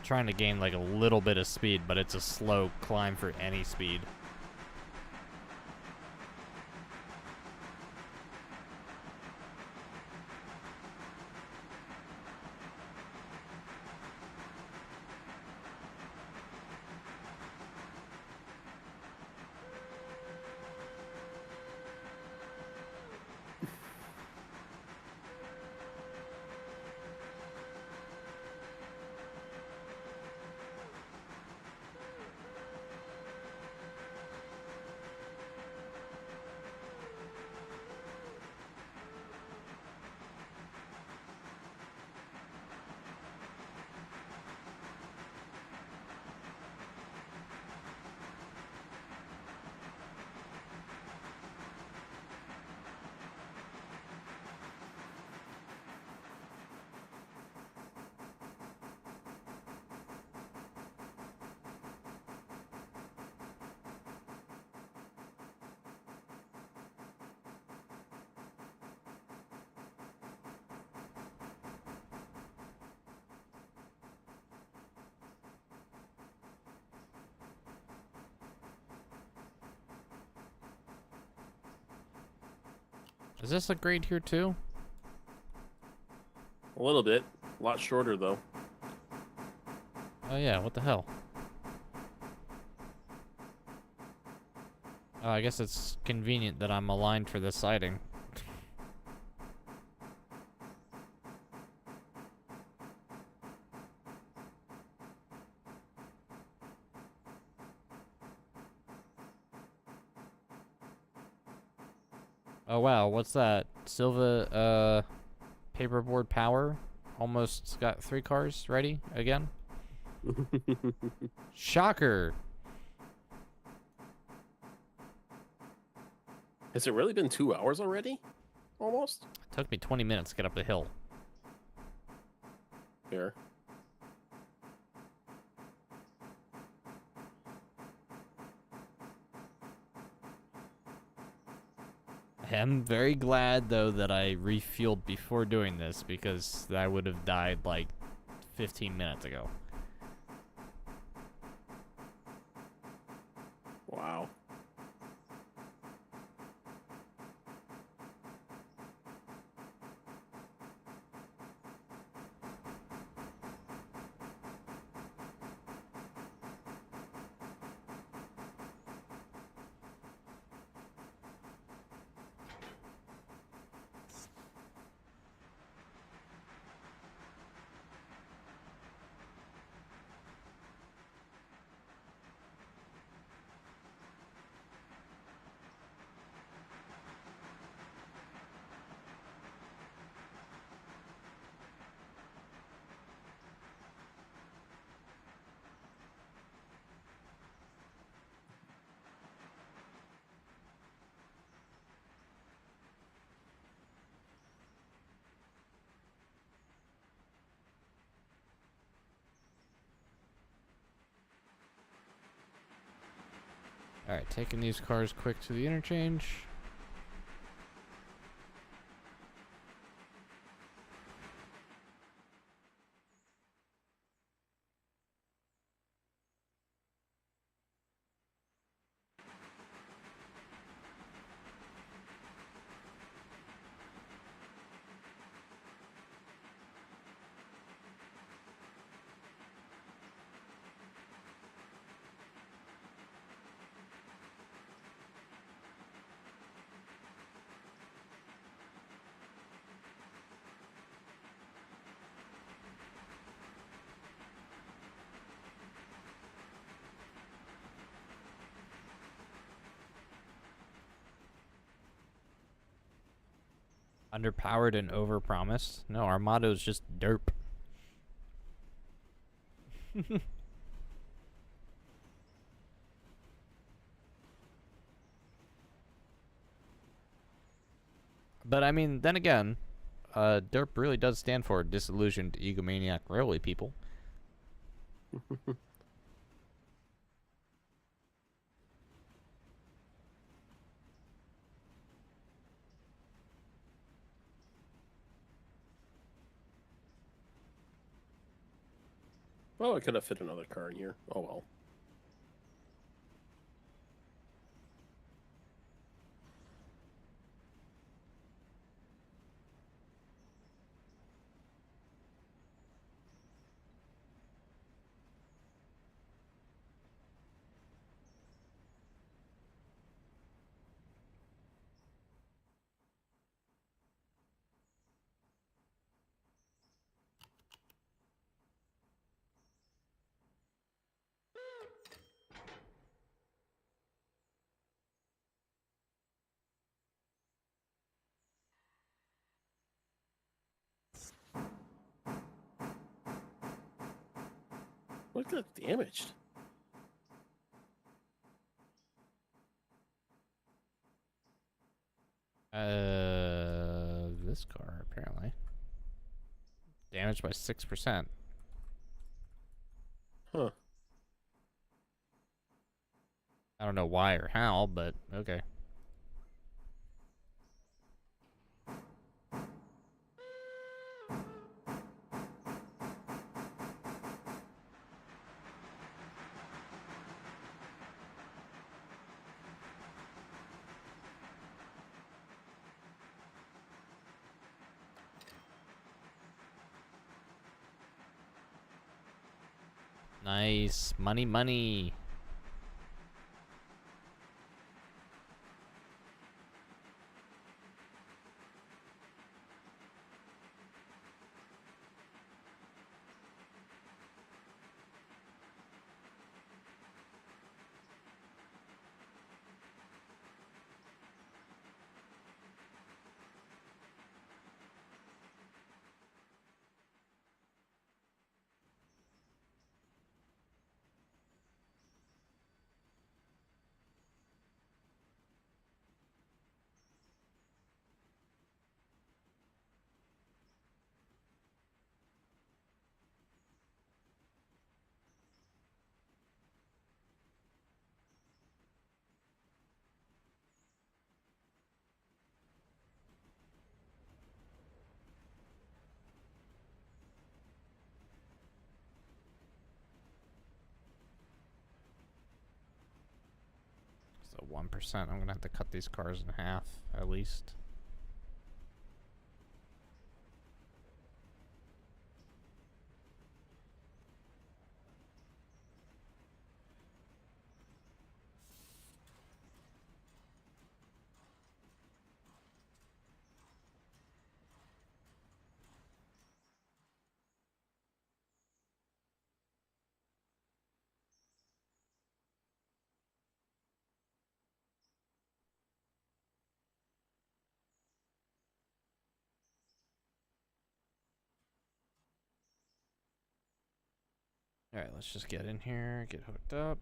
Trying to gain like a little bit of speed, but it's a slow climb for any speed. Does this look great here too? A little bit. A lot shorter, though. Oh yeah, what the hell? Oh, I guess it's convenient that I'm aligned for this siding. Oh wow, what's that? Silva paperboard power almost got 3 cars ready again. Shocker. Has it really been 2 hours already? Almost? It took me 20 minutes to get up the hill. Fair. I am very glad though that I refueled before doing this because I would have died like 15 minutes ago. Wow. Alright, taking these cars quick to the interchange. Underpowered and overpromised. No, our motto is just derp. But I mean, then again, derp really does stand for disillusioned egomaniac railway people. Well, I could have fit another car in here. Oh well. What got damaged? This car apparently damaged by 6%. Huh. I don't know why or how, but okay. Nice. Money, money. 1%. I'm gonna have to cut these cars in half, at least. Alright, let's just get in here, get hooked up.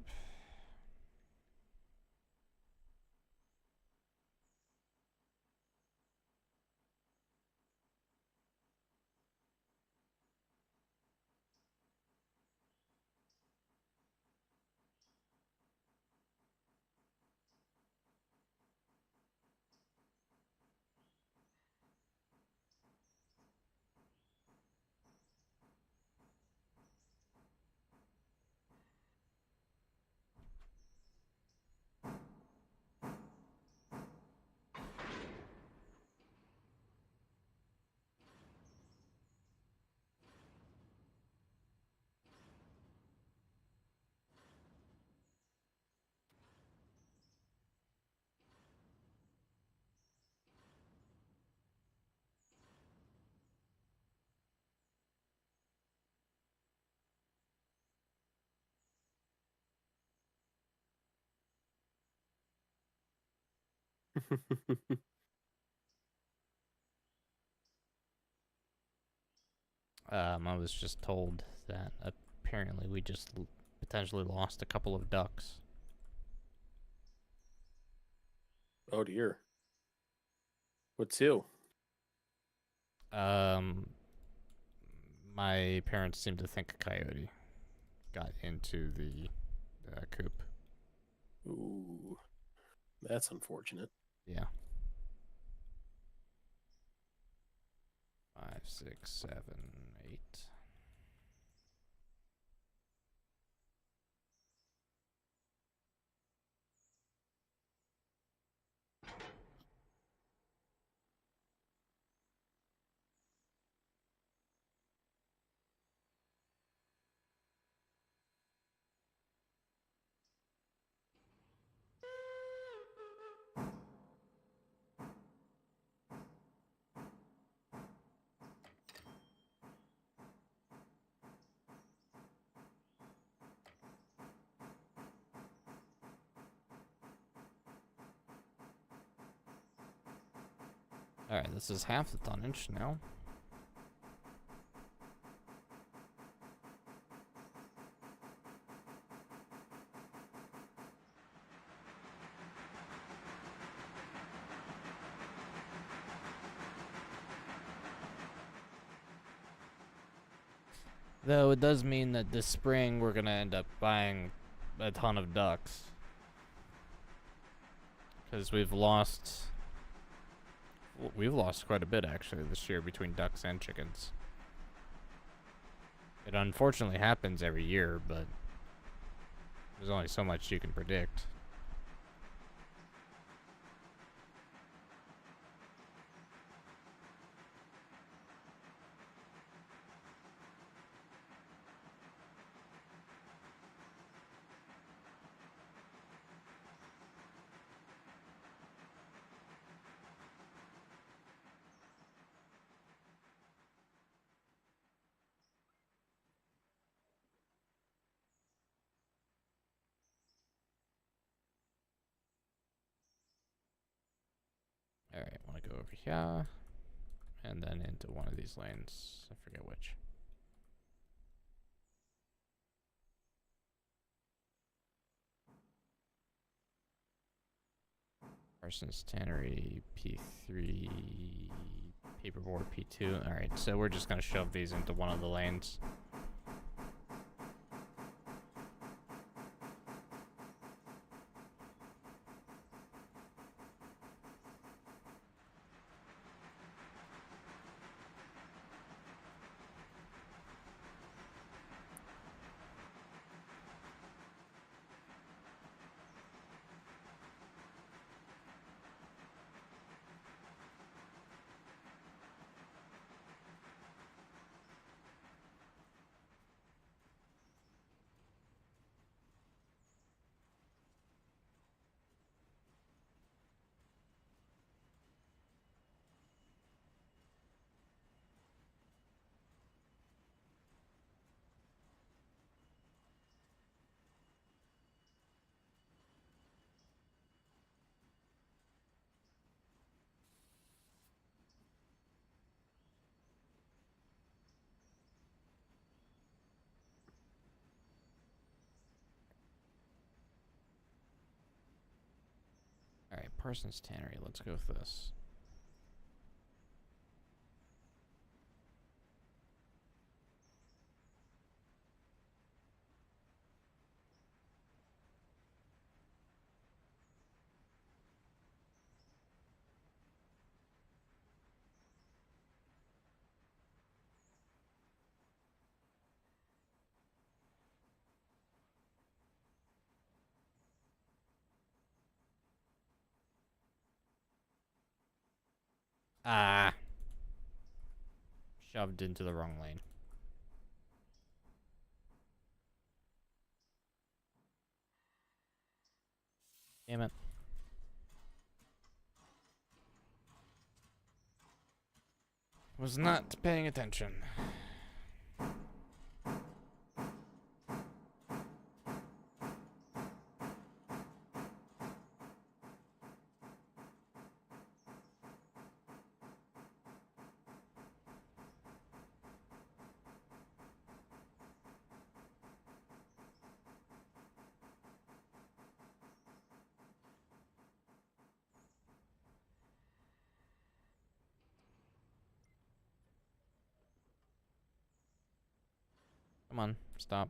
I was just told that apparently we just potentially lost a couple of ducks. Oh dear. What two? My parents seem to think a coyote got into the coop. Ooh, that's unfortunate. Yeah. 5, 6, 7, 8. Alright, this is half the tonnage now. Though it does mean that this spring we're gonna end up buying a ton of ducks. Because we've lost quite a bit actually this year between ducks and chickens. It unfortunately happens every year, but there's only so much you can predict. Alright, I want to go over here and then into one of these lanes. I forget which. Parsons Tannery P3, Paperboard P2. Alright, so we're just going to shove these into one of the lanes. Parsons Tannery. Let's go with this. Ah. Shoved into the wrong lane. Damn it. Was not paying attention. Come on, stop.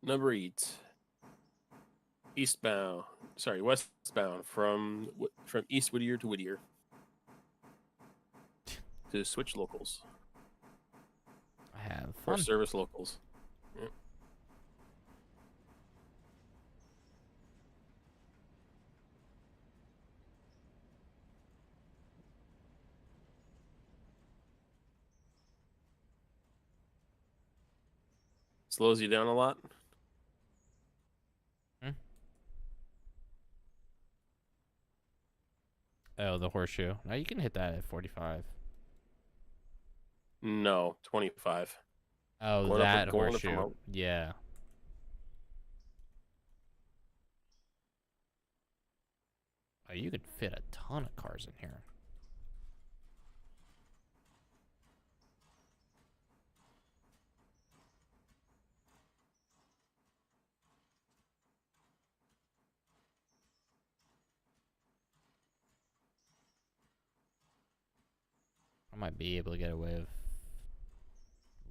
Number 8. Eastbound. Sorry, westbound from East Whittier to Whittier. To switch locals. Have Or fun. service locals. Yep. Slows you down a lot. Oh, the horseshoe. Now you can hit that at 45. No, 25. Oh, Going that going horseshoe. out. Yeah. Oh, you could fit a ton of cars in here. I might be able to get away with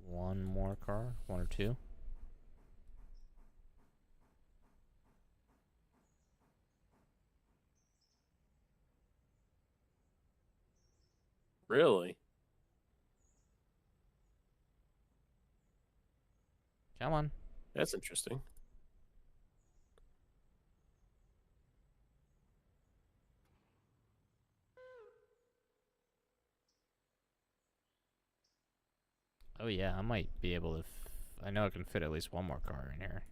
one more car, one or two. Really? Come on. That's interesting. Oh yeah, I might be able to. I know I can fit at least one more car in here.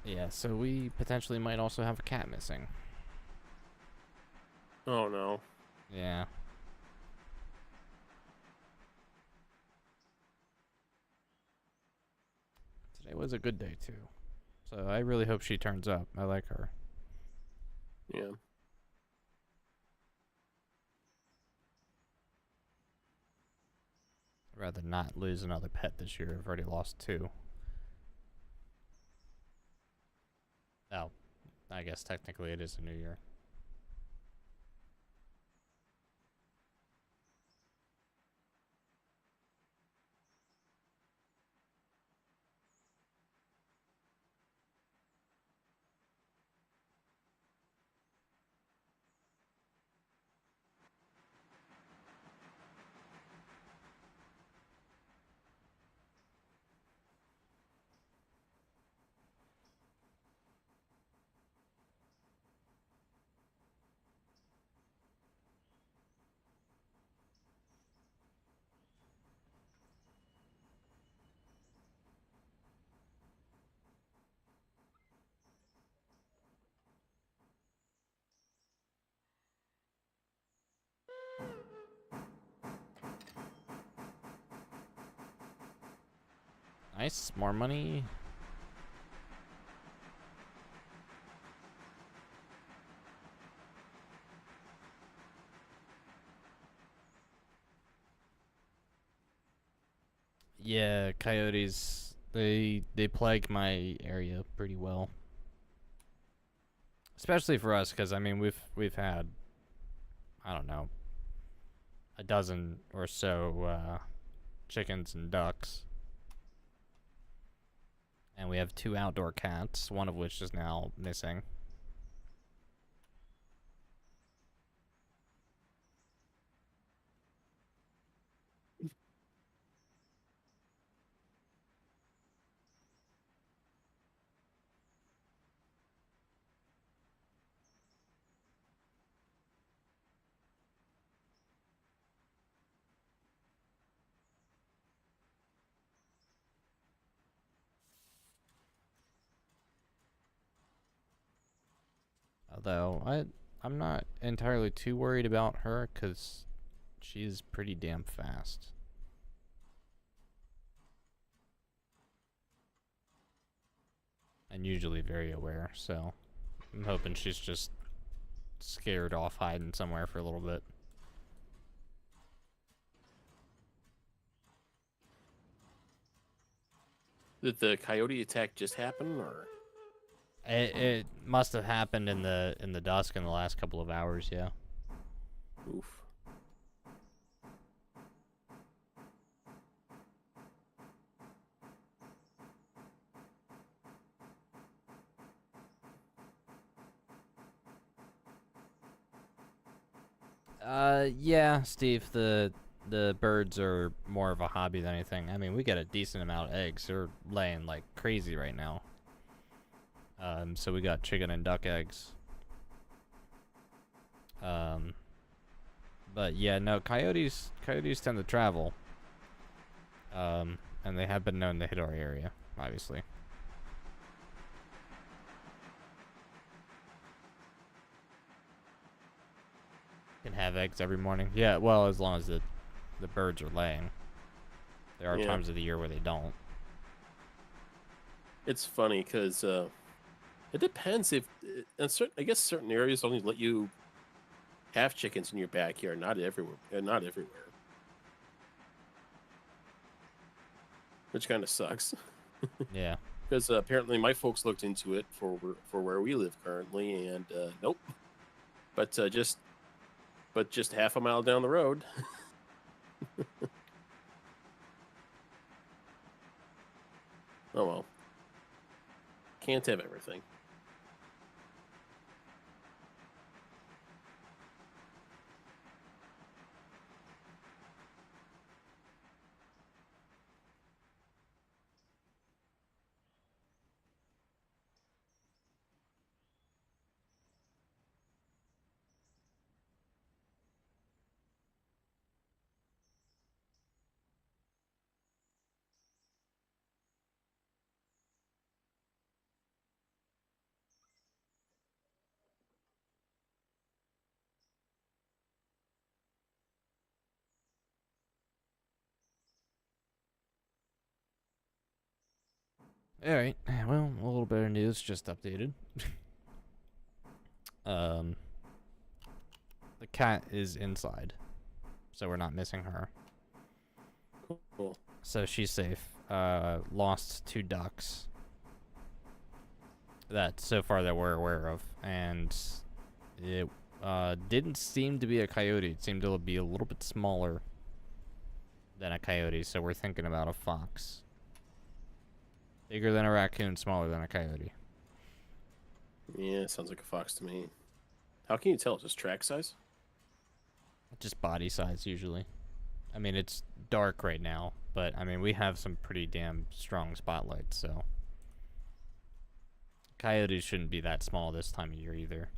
Yeah, so we potentially might also have a cat missing. Oh no. Yeah. Today was a good day too. So I really hope she turns up. I like her. Yeah. I'd rather not lose another pet this year. I've already lost 2. Oh, I guess technically it is a new year. Nice, more money. Yeah, coyotes, they plague my area pretty well. Especially for us, because I mean we've had, I don't know, a dozen or so chickens and ducks, and we have 2 outdoor cats, one of which is now missing. Although I'm not entirely too worried about her, because she's pretty damn fast. And usually very aware, so I'm hoping she's just scared off hiding somewhere for a little bit. Did the coyote attack just happen, or? It must have happened in the dusk in the last couple of hours, yeah. Oof. Yeah, Steve, the birds are more of a hobby than anything. I mean, we get a decent amount of eggs. They're laying like crazy right now. So we got chicken and duck eggs. But yeah, no, coyotes tend to travel. And they have been known to hit our area, obviously. Can have eggs every morning. Yeah, well, as long as the birds are laying. There are times of the year where they don't. It's funny because it depends if I guess certain areas only let you have chickens in your backyard, not everywhere. Not everywhere, which kind of sucks. Yeah. Because apparently my folks looked into it for where we live currently, and nope. But just half a mile down the road. Oh well. Can't have everything. Alright, well, a little bit of news just updated. The cat is inside, so we're not missing her. Cool. So she's safe. Lost 2 ducks. That so far that we're aware of, and it didn't seem to be a coyote. It seemed to be a little bit smaller than a coyote, so we're thinking about a fox. Bigger than a raccoon, smaller than a coyote. Yeah, sounds like a fox to me. How can you tell? Just track size? Just body size, usually. I mean, it's dark right now, but I mean, we have some pretty damn strong spotlights, so. Coyotes shouldn't be that small this time of year either.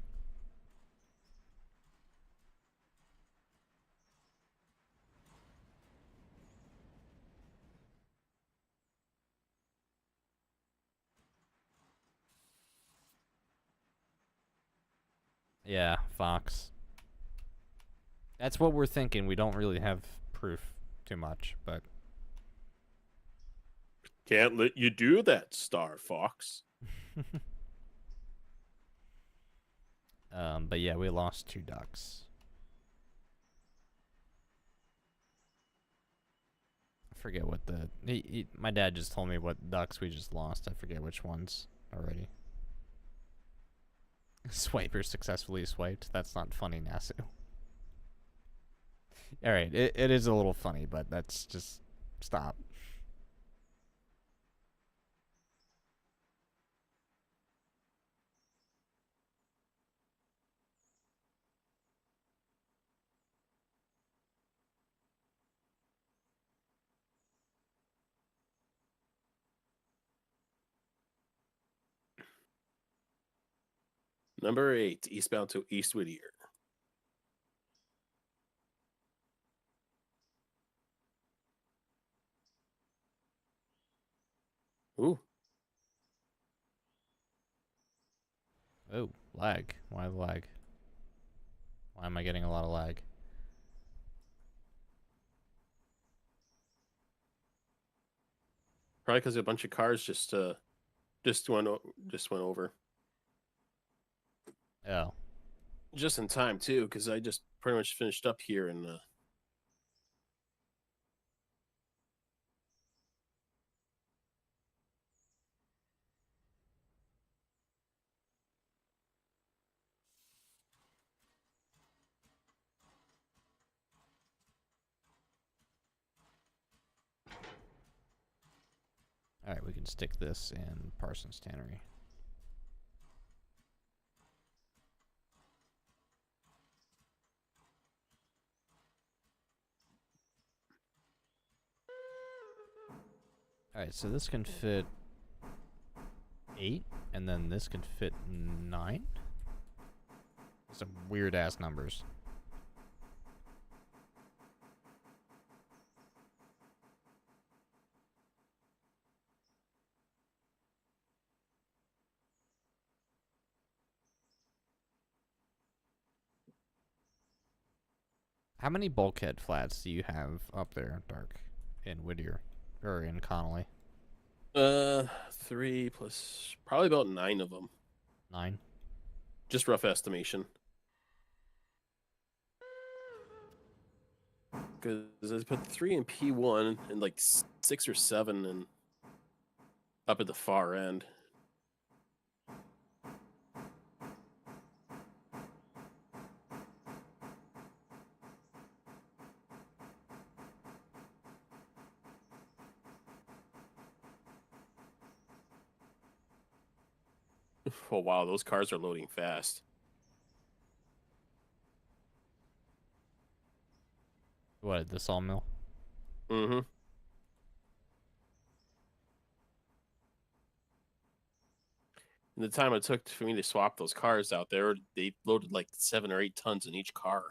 Yeah, fox. That's what we're thinking. We don't really have proof too much, but Can't let you do that, Star Fox. But yeah, we lost 2 ducks. I forget what my dad just told me what ducks we just lost. I forget which ones already. Swiper successfully swiped. That's not funny, Nasu. Alright, it is a little funny, but that's just... Stop. Number 8, eastbound to East Whittier. Ooh. Oh, lag. Why lag? Why am I getting a lot of lag? Probably because a bunch of cars just went over. Oh. Just in time too, because I just pretty much finished up here and Alright, we can stick this in Parsons Tannery. Alright, so this can fit 8, and then this can fit 9? Some weird-ass numbers. How many bulkhead flats do you have up there, Dark, in Whittier? Or in Connolly? 3 plus probably about 9 of them. 9? Just rough estimation. Because I put 3 in P1 and like 6 or 7 and up at the far end. Oh wow, those cars are loading fast. What, the sawmill? Mm-hmm. And the time it took for me to swap those cars out there, they loaded like 7 or 8 tons in each car.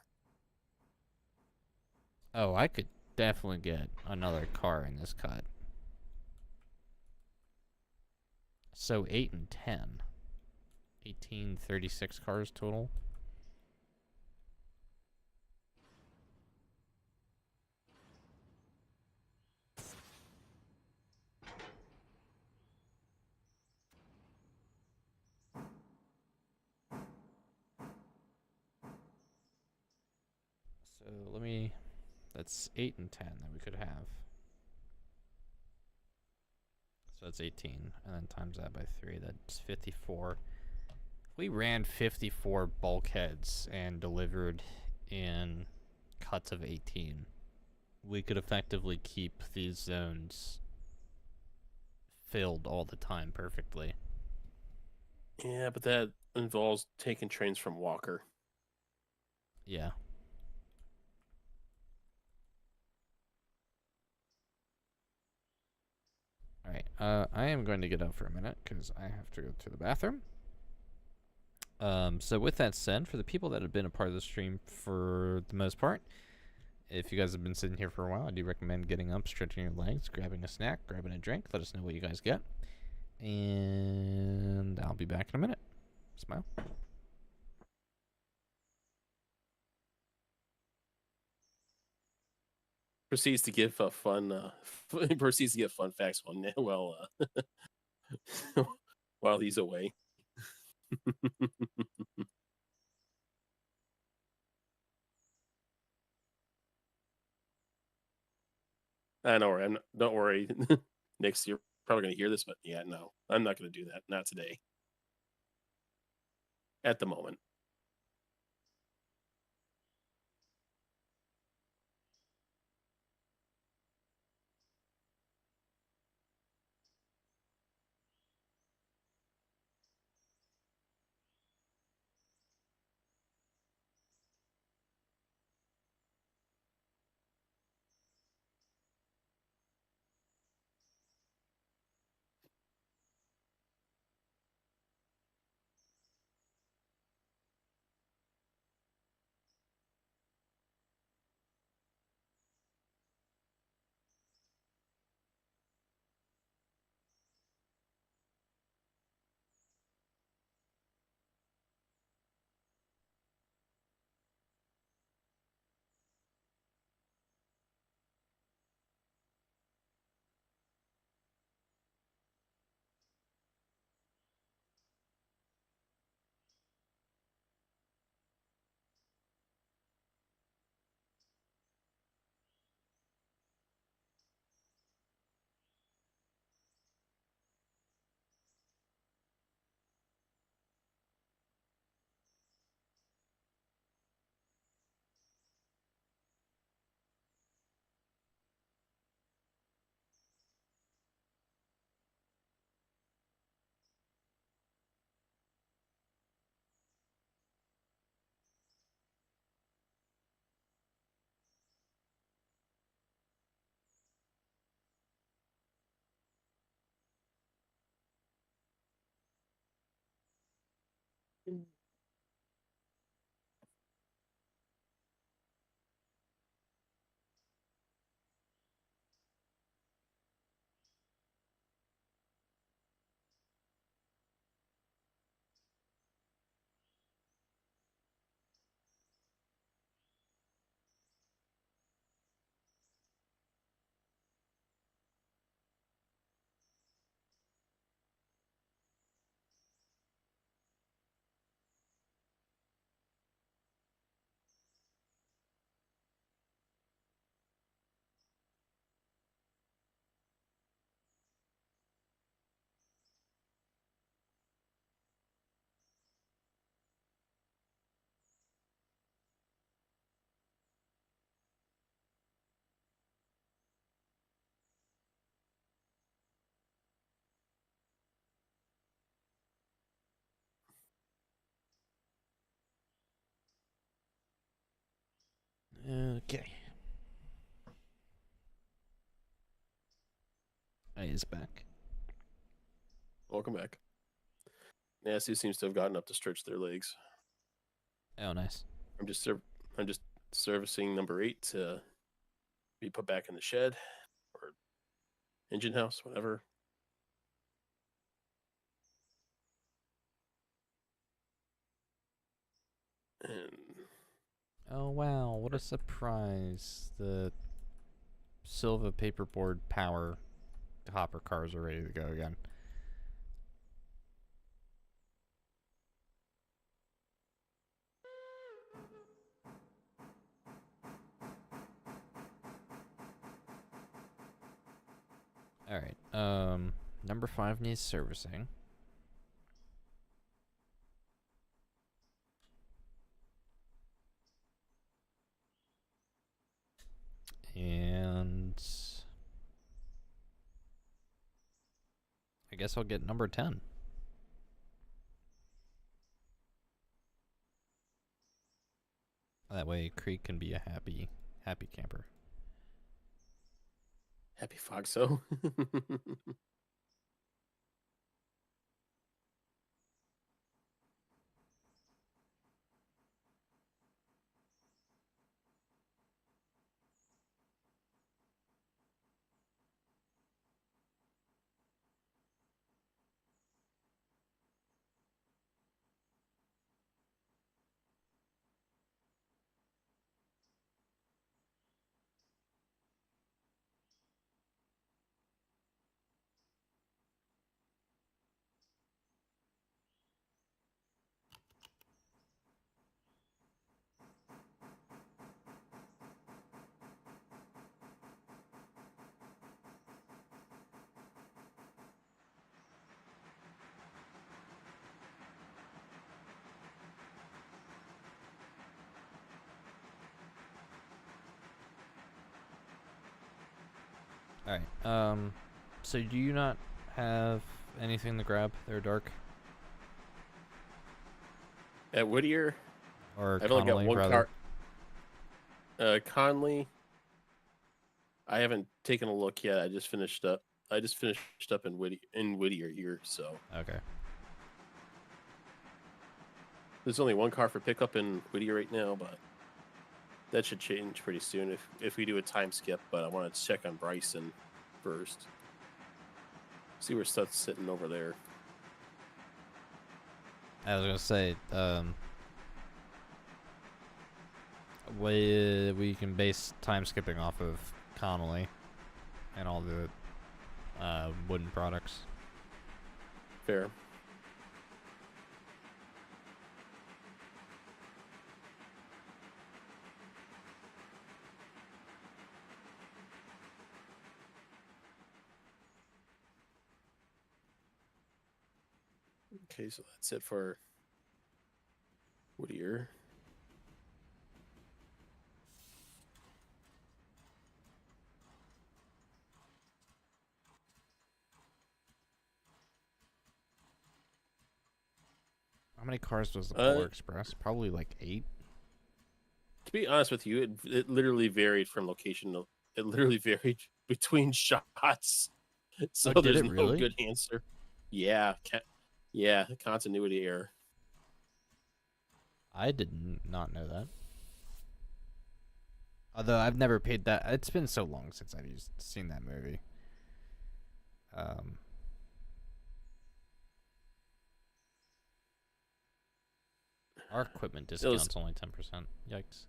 Oh, I could definitely get another car in this cut. So 8 and 10. 18, 36 cars total. So let me... That's 8 and 10 that we could have. So that's 18. And then times that by 3. That's 54. If we ran 54 bulkheads and delivered in cuts of 18, we could effectively keep these zones filled all the time perfectly. Yeah, but that involves taking trains from Walker. Yeah. Alright, I am going to get up for a minute because I have to go to the bathroom. So with that said, for the people that have been a part of the stream for the most part, if you guys have been sitting here for a while, I do recommend getting up, stretching your legs, grabbing a snack, grabbing a drink. Let us know what you guys get. And I'll be back in a minute. Smile. proceeds to give a fun proceeds to give fun facts while he's away. I know, right? Don't worry. Next year, probably gonna hear this, but yeah, no, I'm not gonna do that. Not today. At the moment. Okay. He's back. Welcome back. Nasty seems to have gotten up to stretch their legs. Oh, nice. I'm just servicing number 8 to be put back in the shed or engine house, whatever. And Oh, wow. What a surprise. The Silva paperboard power hopper cars are ready to go again. Alright. Number 5 needs servicing. And I guess I'll get number 10. That way Creek can be a happy camper. happy Fogso. All right. So do you not have anything to grab there, Dark? At Whittier, Or I've only got Connolly, one rather? car. Conley, I haven't taken a look yet. I just finished up in Whittier here, so Okay. there's only one car for pickup in Whittier right now, but that should change pretty soon if we do a time skip. But I want to check on Bryson first. See where stuff's sitting over there. I was gonna say, we can base time skipping off of Connolly and all the wooden products. Fair. Okay, so that's it for Whittier. How many cars does the Polar Express? Probably like 8. To be honest with you, it literally varied from location to. It literally varied between shots, so did there's it no really? good answer. Yeah, yeah, continuity error. I did not know that. Although I've never paid that. It's been so long since I've seen that movie. Our equipment discount's only 10%. Yikes.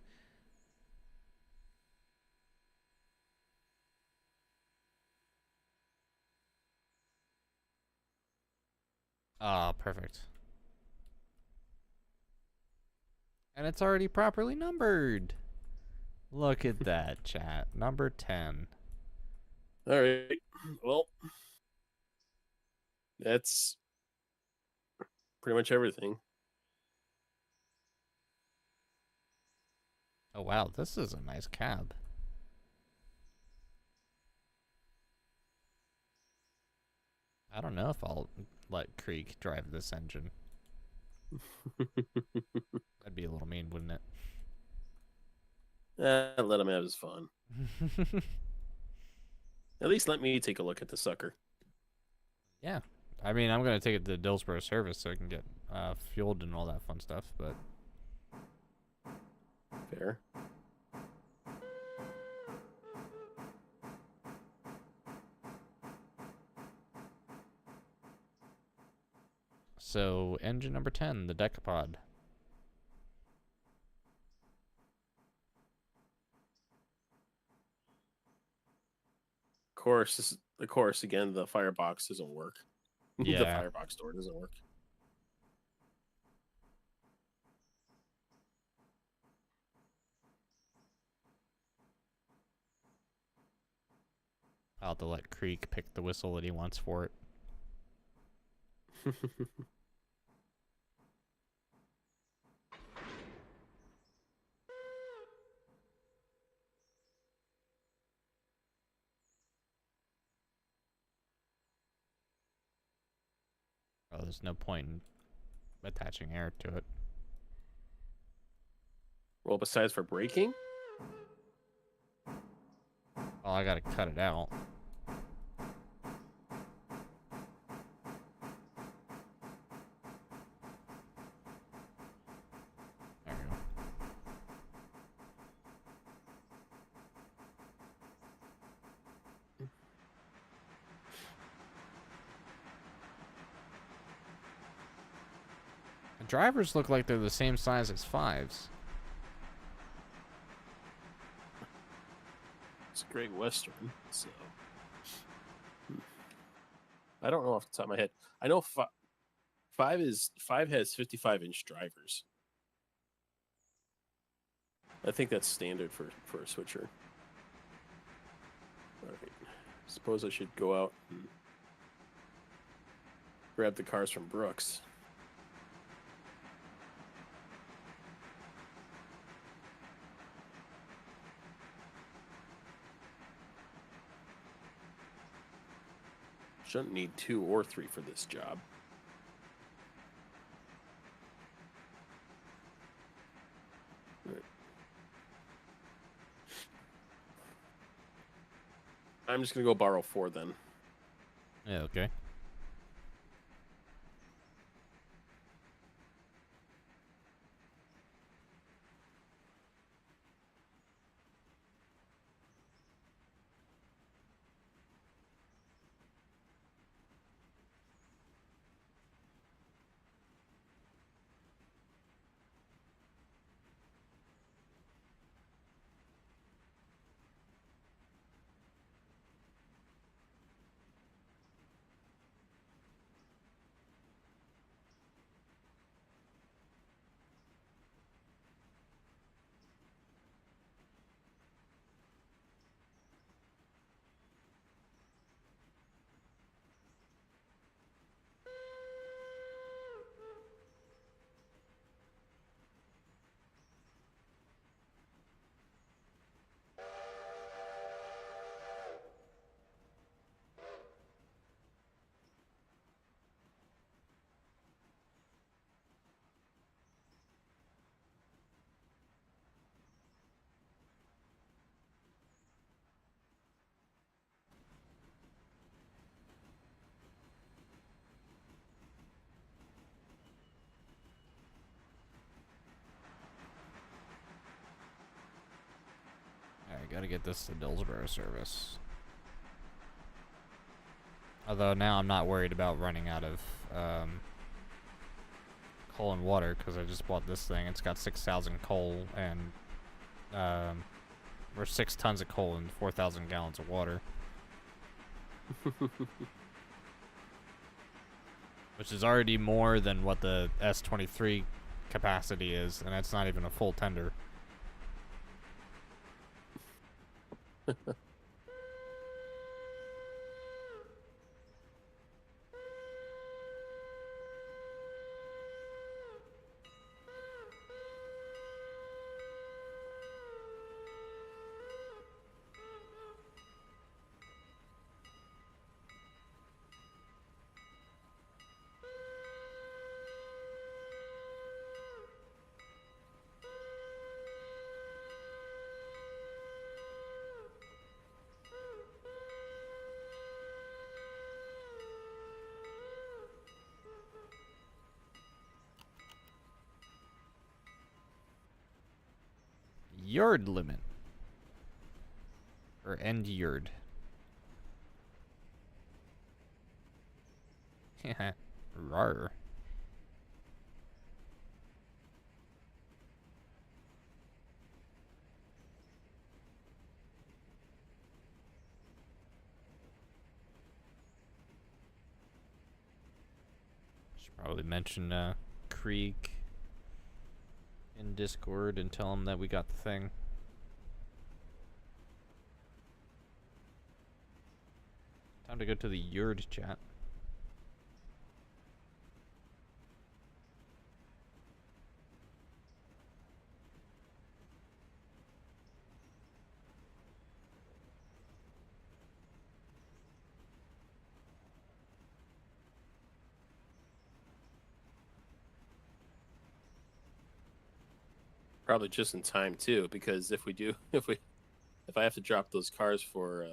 Ah, perfect. And it's already properly numbered. Look at that, chat. Number 10. All right. Well, that's pretty much everything. Oh, wow. This is a nice cab. I don't know if I'll let Creek drive this engine. That'd be a little mean, wouldn't it? Let him have his fun. At least let me take a look at the sucker. Yeah. I mean, I'm going to take it to Dillsborough service so I can get fueled and all that fun stuff, but... Fair. So, engine number 10, the Decapod. Of course, again, the firebox doesn't work. Yeah. The firebox door doesn't work. I'll have to let Creek pick the whistle that he wants for it. Oh, there's no point in attaching air to it. Well, besides for braking? Oh, I gotta cut it out. There we go. The drivers look like they're the same size as 5s. It's a Great Western, so I don't know off the top of my head. I know five has 55-inch drivers. I think that's standard for a switcher. All right. Suppose I should go out and grab the cars from Brooks. Shouldn't need 2 or 3 for this job. Right. I'm just gonna go borrow 4 then. Yeah, okay. Alright, gotta get this to Dillsborough service. Although now I'm not worried about running out of coal and water because I just bought this thing. It's got 6,000 coal and or 6 tons of coal and 4,000 gallons of water. Which is already more than what the S23 capacity is, and that's not even a full tender. Yard limit. Or end yard. Rawr. Should probably mention Krieg in Discord and tell him that we got the thing. Time to go to the yard chat. Probably just in time too, because if I have to drop those cars for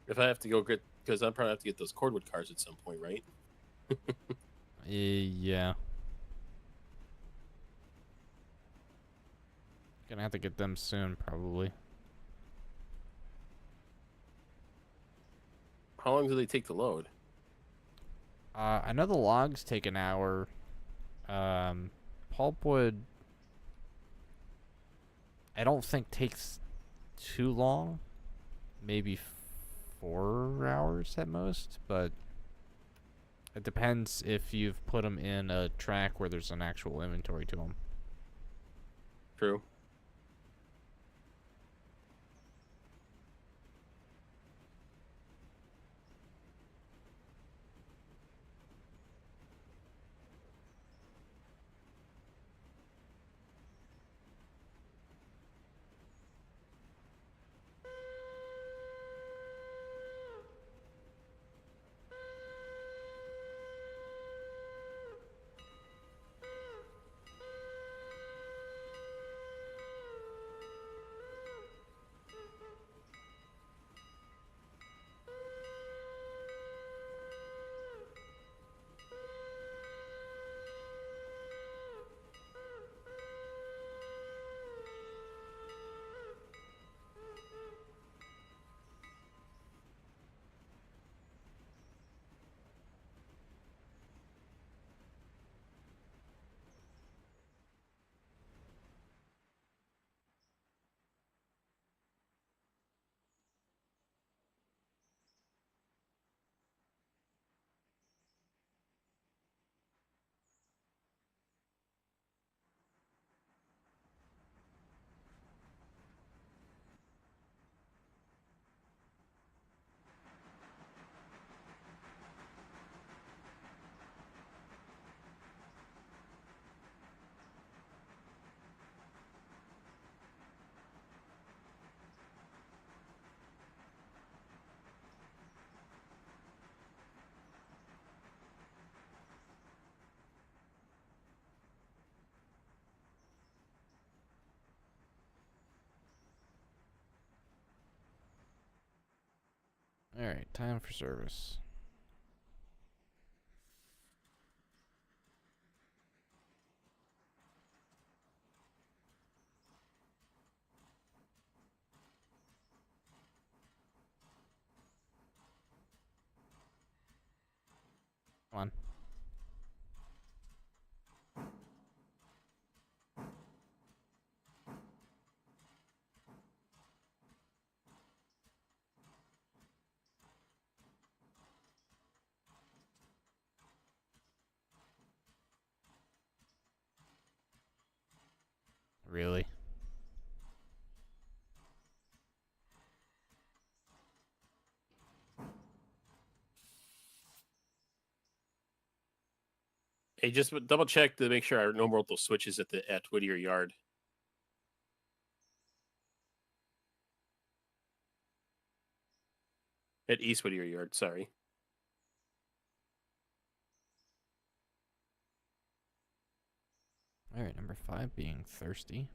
if I have to go get, because I'll probably have to get those cordwood cars at some point, right? Yeah. Gonna have to get them soon, probably. How long do they take to load? I know the logs take an hour. Pulpwood, I don't think takes too long. Maybe 4 hours at most, but it depends if you've put them in a track where there's an actual inventory to them. True. Alright, time for service. Come on. Really? Hey, just double check to make sure I no more those switches at Whittier Yard. At East Whittier Yard, sorry. Alright, number 5 being thirsty.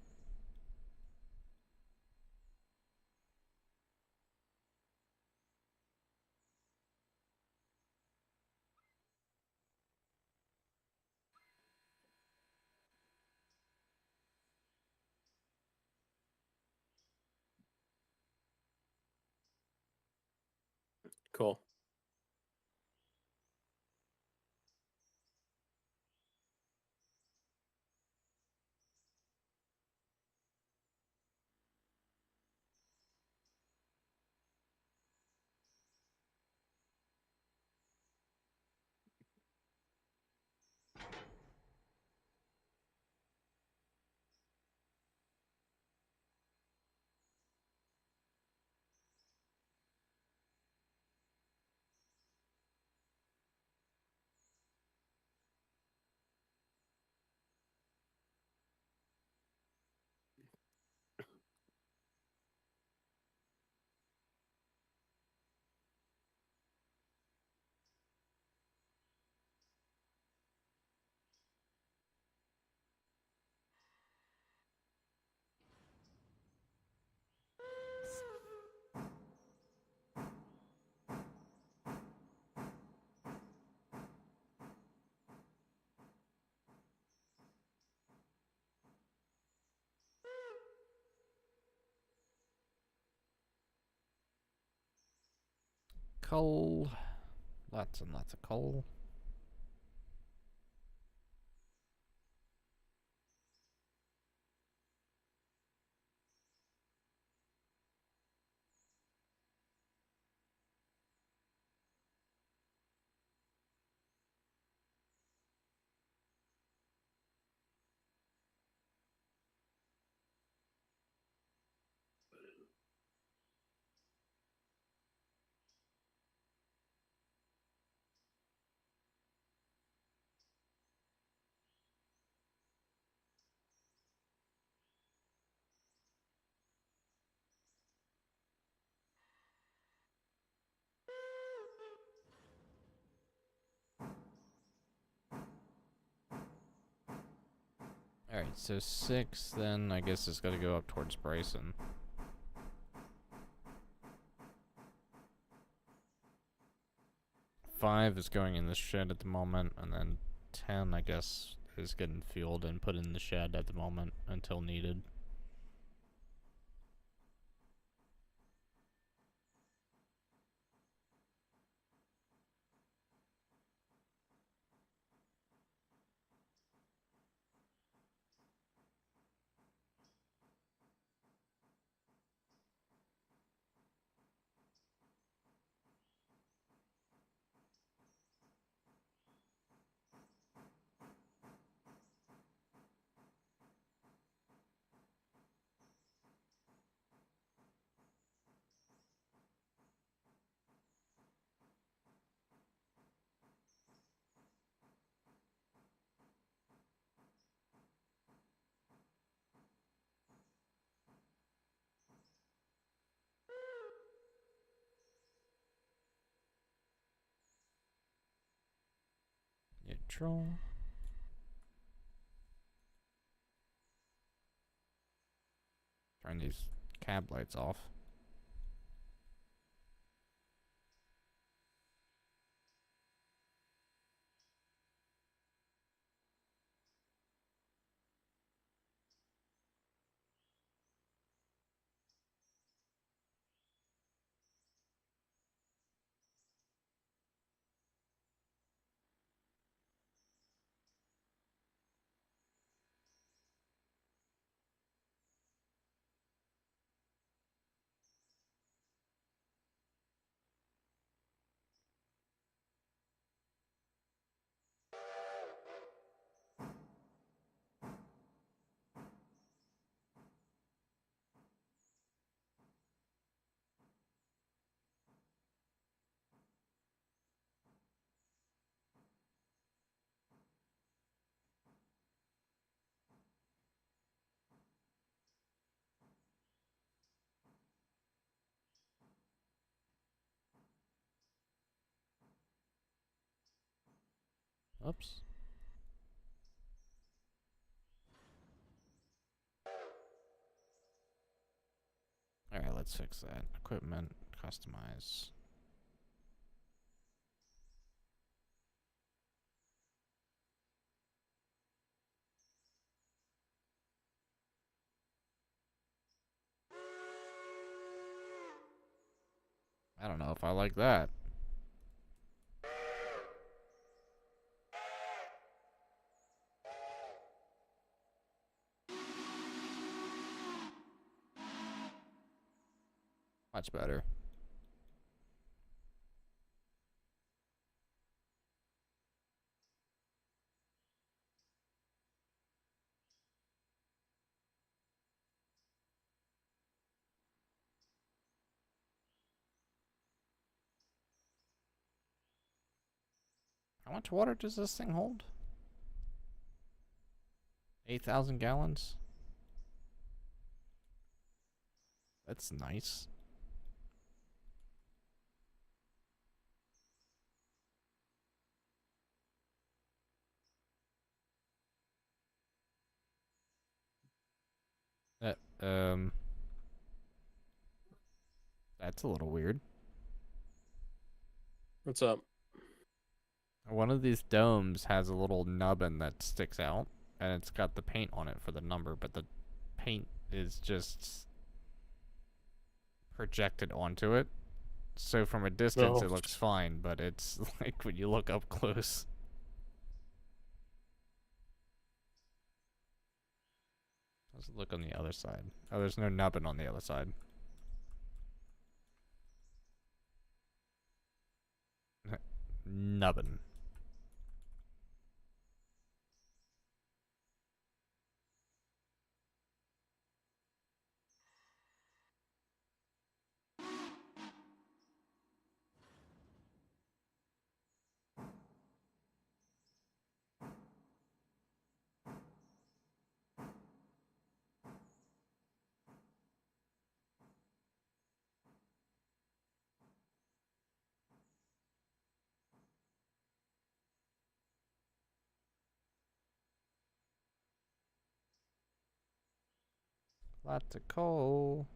Cool. Coal. Lots and lots of coal. Alright, so 6 then I guess it's gotta go up towards Bryson. 5 is going in the shed at the moment, and then 10 I guess is getting fueled and put in the shed at the moment until needed. Neutral. Turn these cab lights off. Oops. Alright, let's fix that. Equipment, customize. I don't know if I like that. Much better. How much water does this thing hold? 8,000 gallons? That's nice. That, that's a little weird. What's up? One of these domes has a little nubbin that sticks out, and it's got the paint on it for the number, but the paint is just projected onto it. So from a distance, No. it looks fine, but it's like when you look up close. Let's look on the other side. Oh, there's no nubbin on the other side. Nubbin. Lots of coal.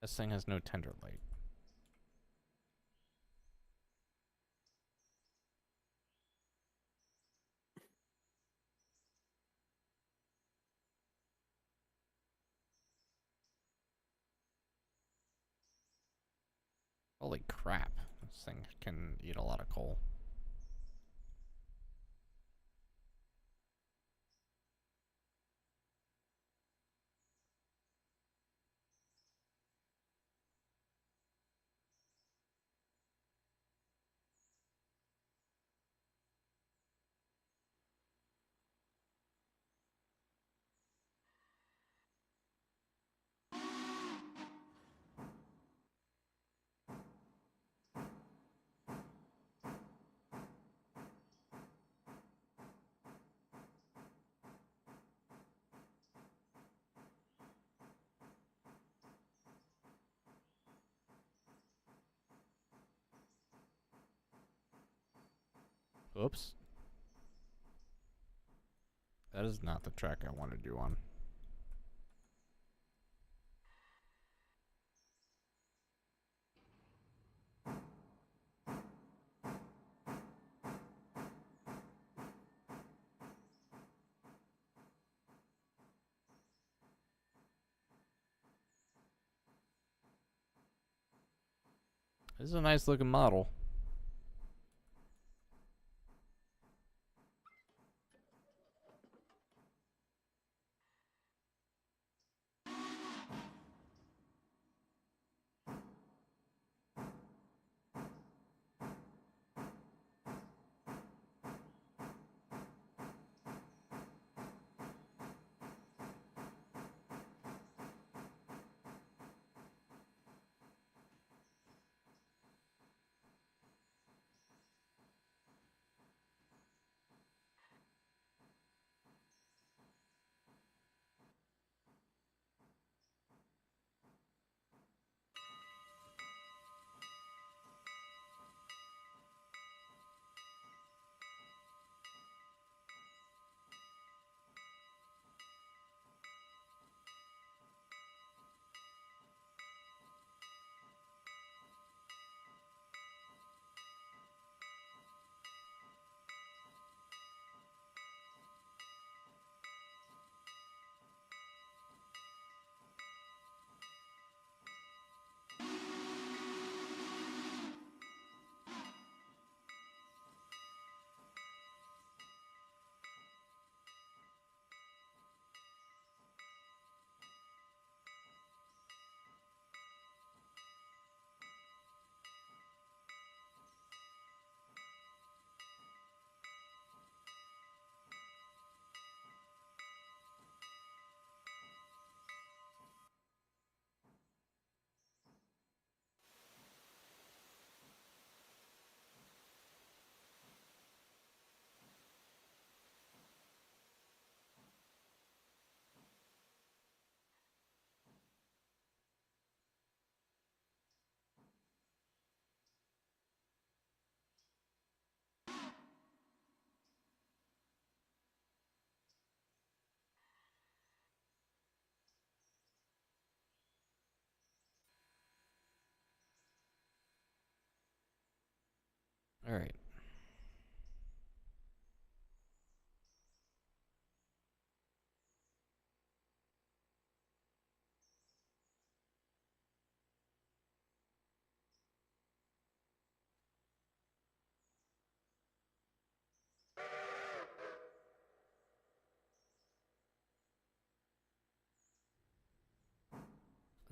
This thing has no tender light. Holy crap. This thing can eat a lot of coal. Oops. That is not the track I wanted you on. This is a nice looking model. All right.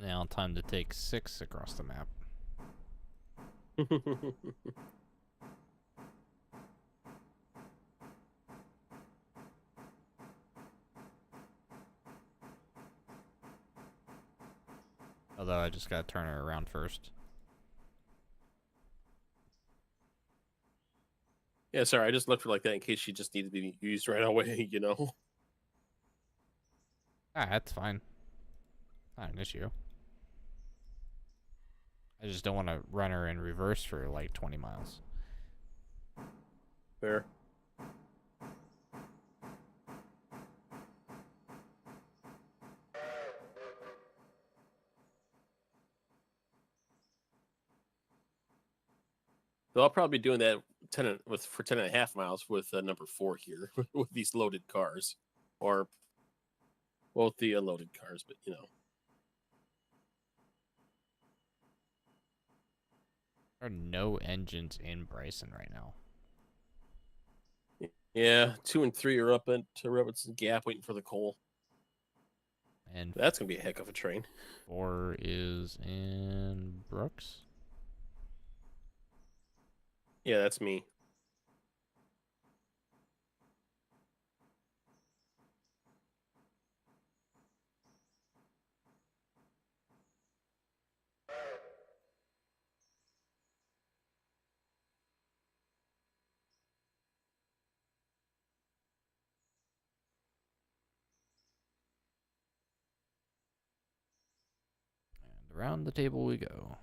Now time to take 6 across the map. Although I just gotta turn her around first. Yeah, sorry, I just left her like that in case she just needed to be used right away, you know? Ah, that's fine. Not an issue. I just don't want to run her in reverse for like 20 miles. Fair. So I'll probably be doing that for 10.5 miles with number 4 here with these loaded cars, or both the unloaded cars. But There are no engines in Bryson right now. yeah, 2 and 3 are up at Robertson Gap waiting for the coal. And That's gonna be a heck of a train. 4 is in Brooks. Yeah, that's me. And around the table we go.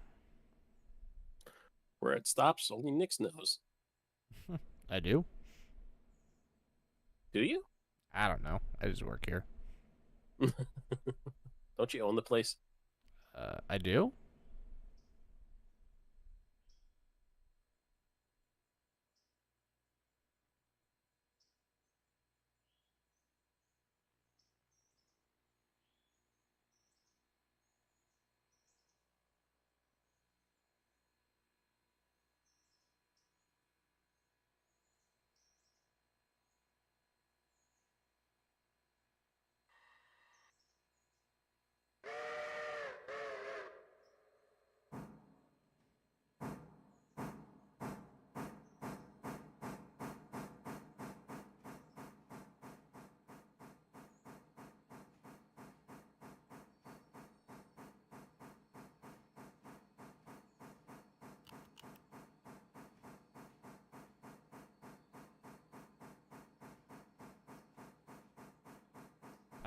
Where it stops, only Nix knows. I do? Do you? I don't know. I just work here. Don't you own the place? I do?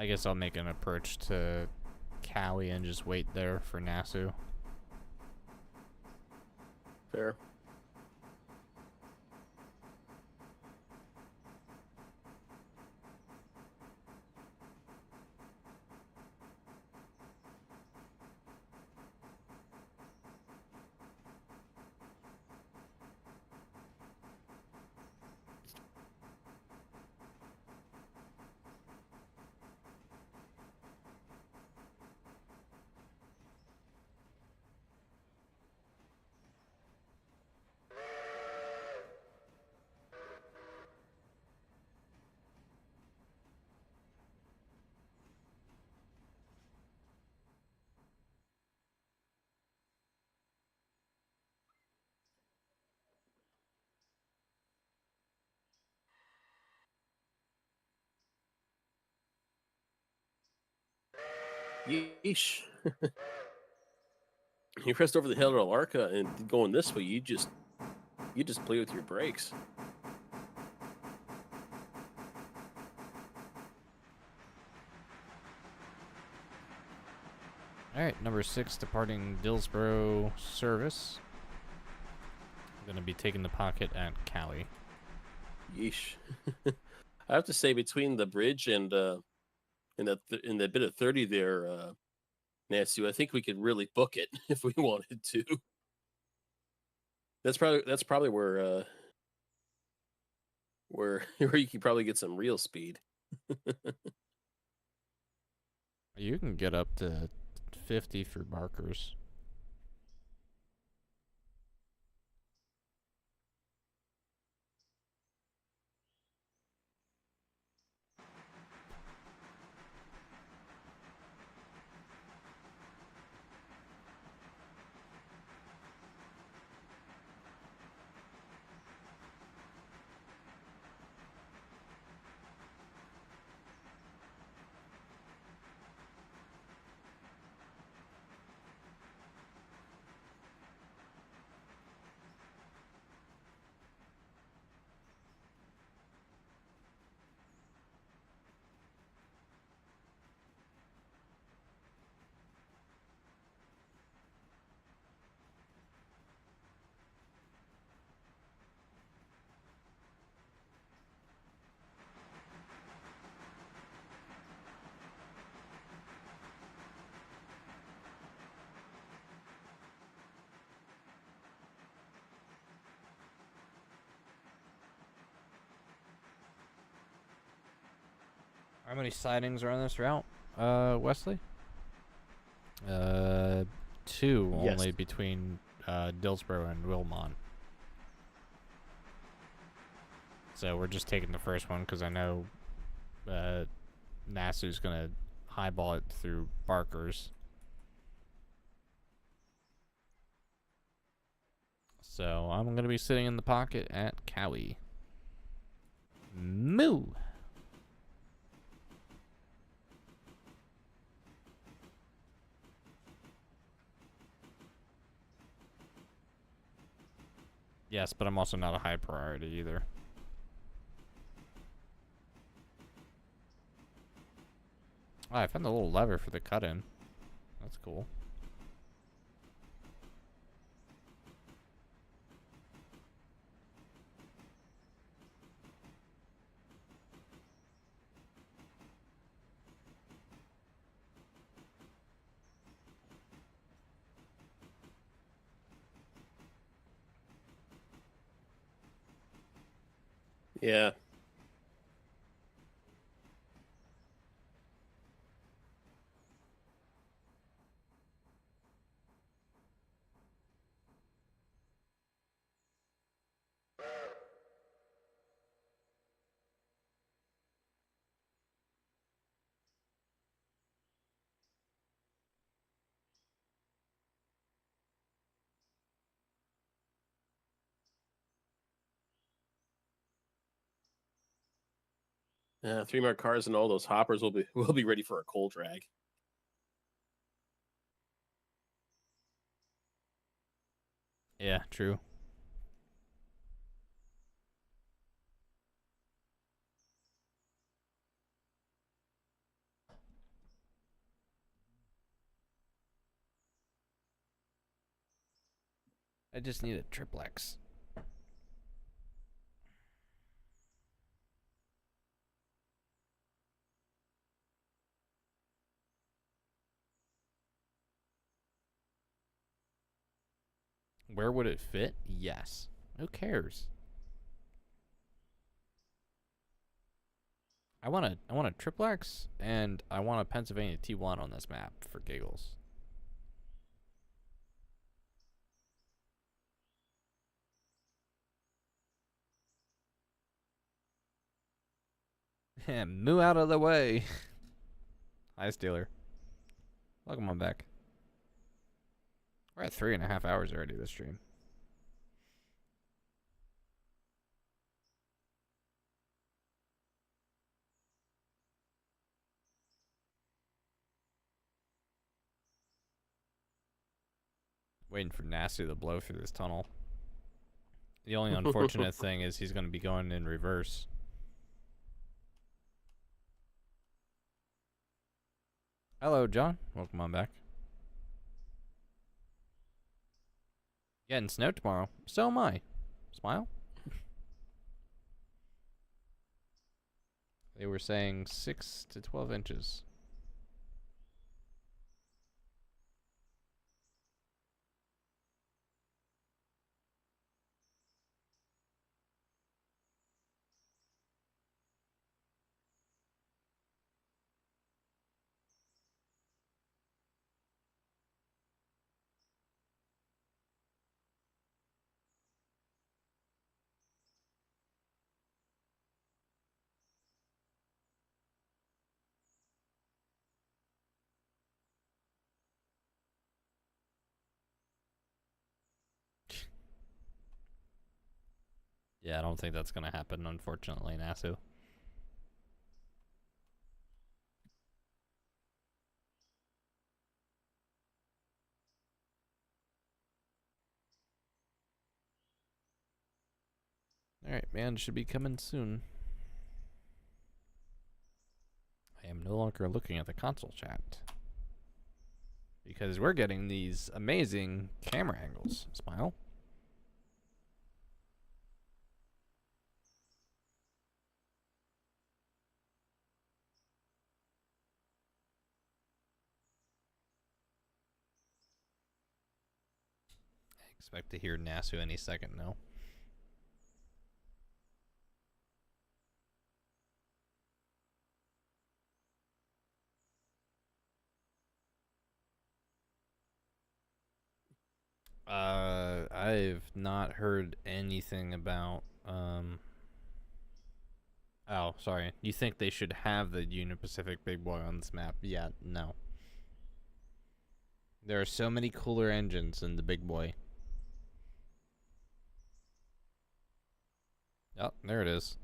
I guess I'll make an approach to Cowie and just wait there for Nasu. Fair. Yeesh. You pressed over the hill to Alarka and going this way, you just play with your brakes. Alright, number 6 departing Dillsboro service. I'm gonna be taking the pocket at Cowie. Yeesh. I have to say, between the bridge and the bit of 30 there, Nancy, I think we could really book it if we wanted to. That's probably where where you can probably get some real speed. You can get up to 50 for Barkers. How many sightings are on this route, Wesley? 2 Yes. only between Dillsboro and Wilmot. So we're just taking the first one because I know Nasu's gonna highball it through Barkers. So I'm gonna be sitting in the pocket at Cowie. Moo! Yes, but I'm also not a high priority either. Oh, I found the little lever for the cut-in. That's cool. Yeah. Yeah, 3 more cars and all those hoppers will be ready for a cold drag. Yeah, true. I just need a triplex. Where would it fit? Yes. Who cares? I want a triplex, and I want a Pennsylvania T1 on this map for giggles. Moo out of the way. Hi, Steeler. Welcome on back. We're at 3.5 hours already this stream. Waiting for Nasty to blow through this tunnel. The only unfortunate thing is he's going to be going in reverse. Hello, John. Welcome on back. Getting snow tomorrow. So am I. Smile. They were saying 6 to 12 inches. Yeah, I don't think that's going to happen, unfortunately, Nasu. Alright, man, should be coming soon. I am no longer looking at the console chat. Because we're getting these amazing camera angles. Smile. I expect to hear Nasu any second now. I've not heard anything about, oh, sorry. You think they should have the Union Pacific Big Boy on this map? Yeah, no. There are so many cooler engines in the Big Boy. Oh, there it is.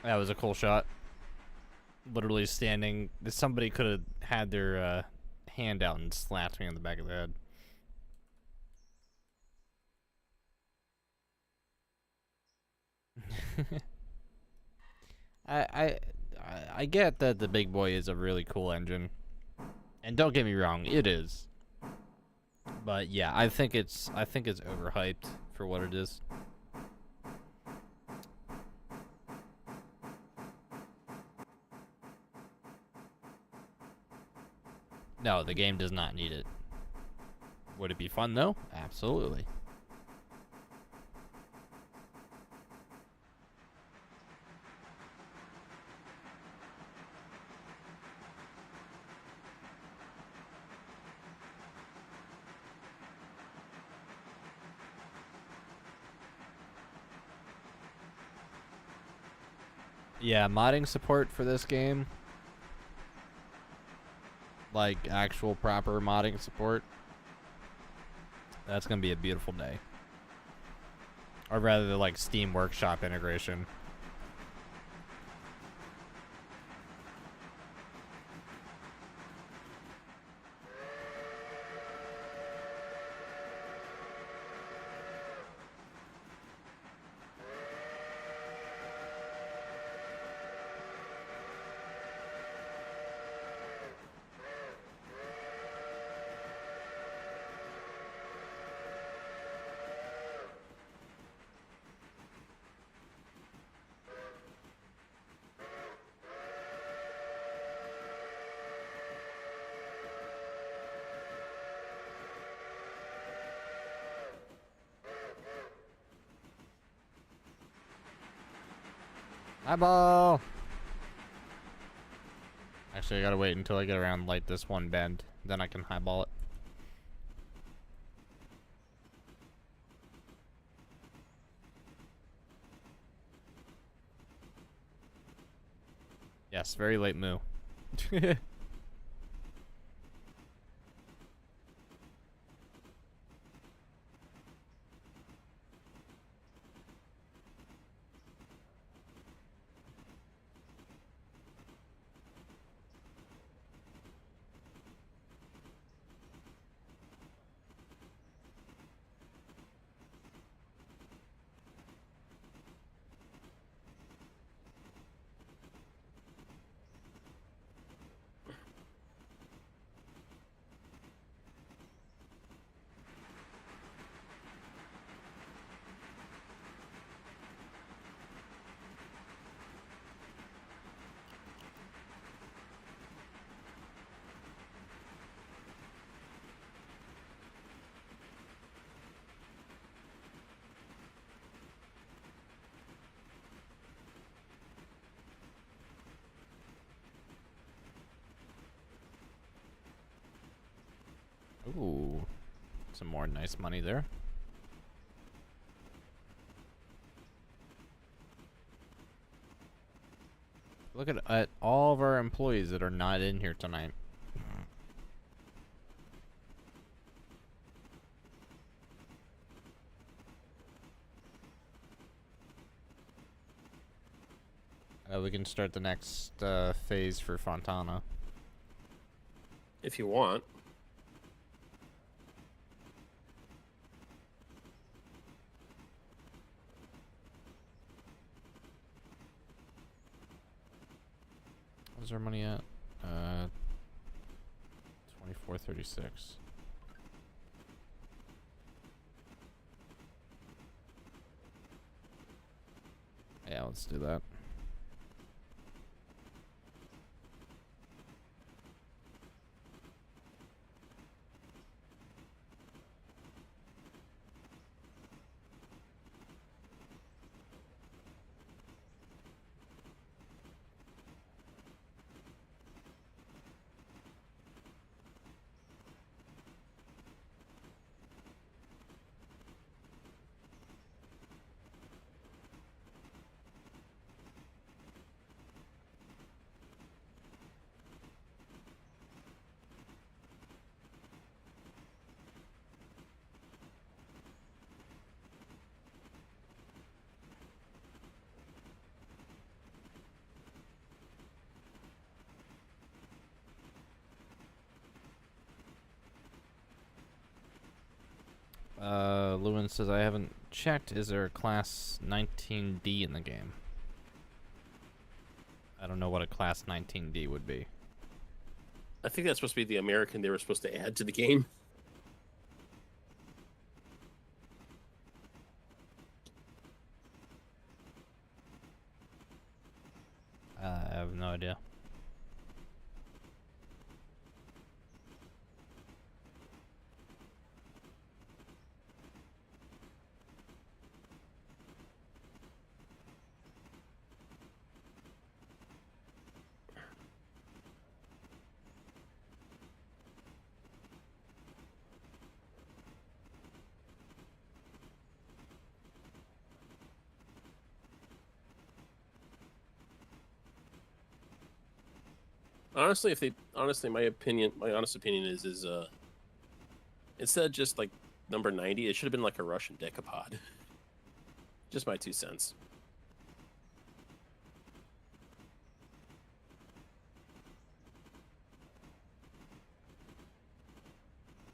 That was a cool shot. Literally standing. Somebody could have had their hand out and slapped me on the back of the head. I get that the Big Boy is a really cool engine, and don't get me wrong, it is. But yeah, I think it's overhyped for what it is. No, the game does not need it. Would it be fun though? Absolutely. Yeah, modding support for this game, like actual proper modding support, that's gonna be a beautiful day. Or rather, like Steam Workshop integration. Eyeball! Actually, I gotta wait until I get around like this one bend. Then I can highball it. Yes, very late moo. Ooh, some more nice money there. Look at all of our employees that are not in here tonight. We can start the next phase for Fontana. If you want. Where's our money at? 24.36. Yeah, let's do that. Lewin says, I haven't checked. Is there a class 19D in the game? I don't know what a class 19D would be. I think that's supposed to be the American they were supposed to add to the game. I have no idea. Honestly, my honest opinion is instead of just like number 90, it should have been like a Russian decapod. Just my 2 cents.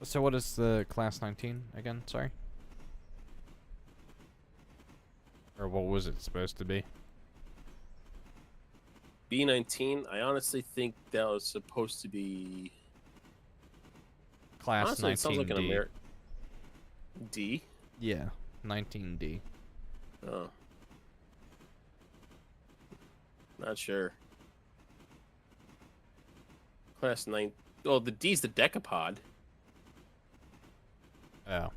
So what is the class 19 again? Sorry. Or what was it supposed to be? B19. I honestly think that was supposed to be. Class Honestly, it sounds like an 19D. American D. Yeah, 19D. Oh, not sure. Class 9. Oh, the D's the decapod. Oh.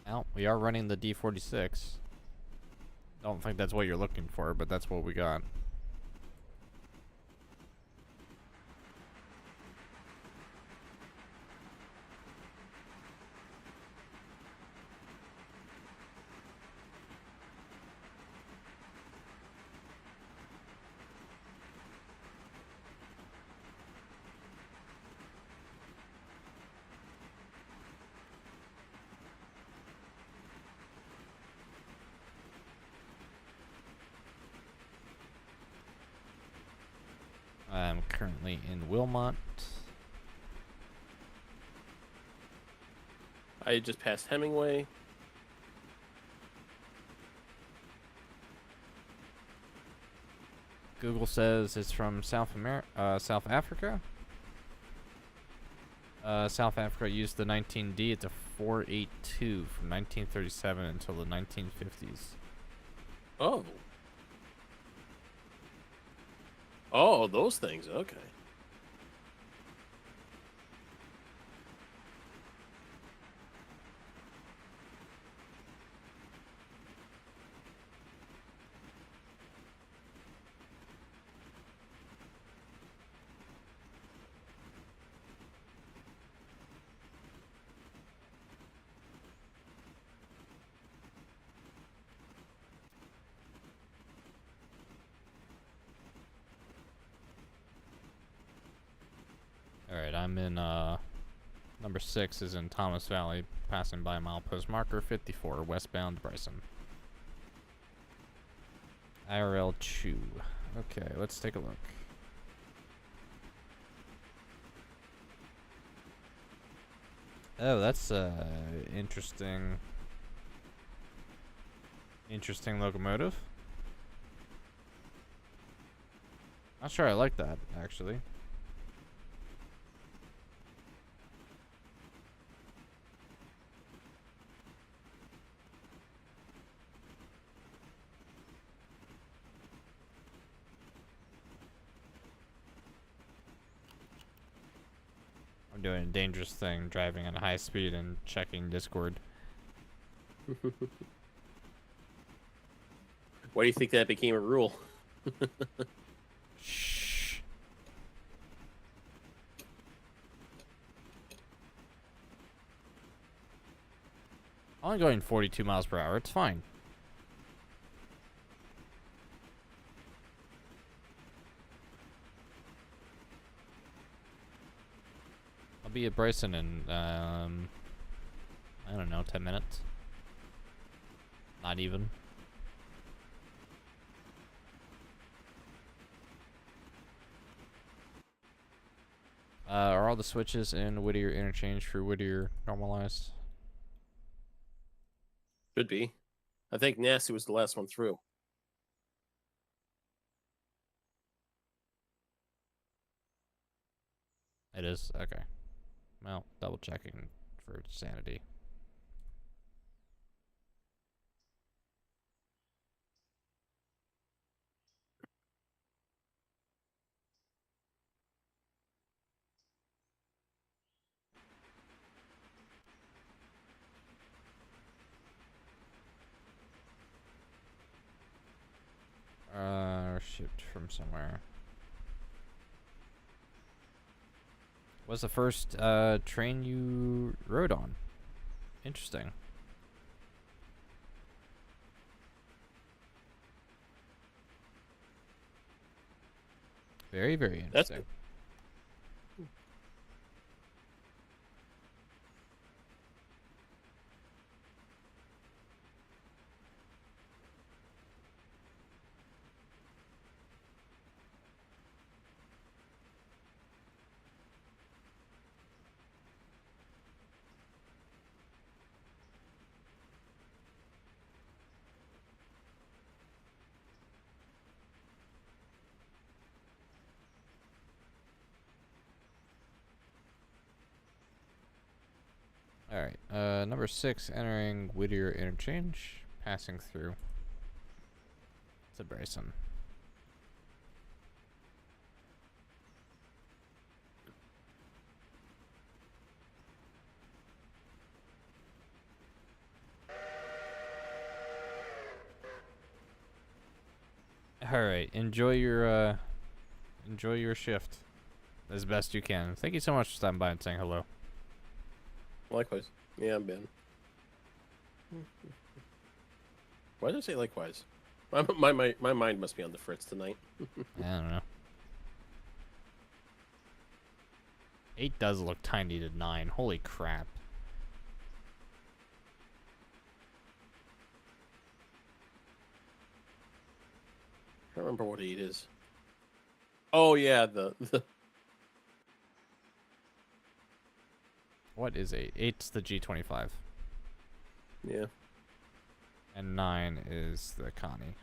Well, we are running the D46. Don't think that's what you're looking for, but that's what we got. I'm currently in Wilmot. I just passed Hemingway. Google says it's from South Africa. South Africa used the 19D. It's a 482 from 1937 until the 1950s. Oh. Oh, those things. Okay. Alright, I'm in, number 6 is in Thomas Valley, passing by milepost marker 54, westbound Bryson. IRL Chew. Okay, let's take a look. Oh, that's, interesting. Interesting locomotive. Not sure I like that, actually. I'm doing a dangerous thing, driving at a high speed and checking Discord. Why do you think that became a rule? Shh. I'm only going 42 miles per hour. It's fine. I'll be at Bryson in, I don't know, 10 minutes. Not even. Are all the switches in Whittier interchange for Whittier normalized? Should be. I think Nasty was the last one through. It is? Okay. Well, double checking for sanity. Shipped from somewhere. What's the first train you rode on? Interesting. Very, very That's interesting. All right. Number 6, entering Whittier interchange, passing through to Bryson. All right. Enjoy your shift as best you can. Thank you so much for stopping by and saying hello. likewise. Yeah, I'm Ben. Why did I say likewise? My mind must be on the fritz tonight. I don't know. 8 does look tiny to 9. Holy crap. I don't remember what 8 is. Oh yeah, the What is 8? 8's the G25. yeah. And 9 is the Connie.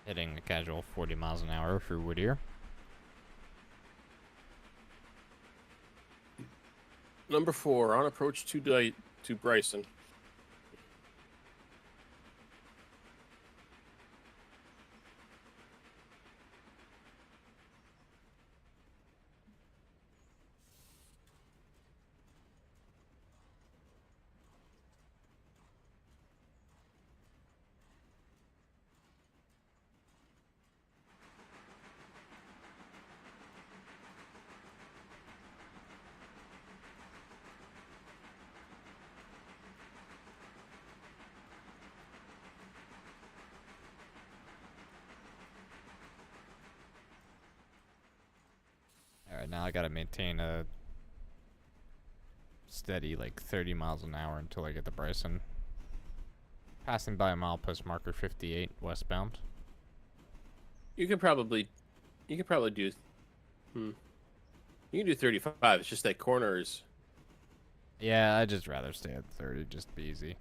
Hitting a casual 40 miles an hour through Whittier. Number 4 on approach to Bryson. Alright, now I gotta maintain a steady, like, 30 miles an hour until I get to Bryson. Passing by a milepost marker 58 westbound. You could probably do. You can do 35. It's just that corner is. Yeah, I'd just rather stay at 30, just be easy.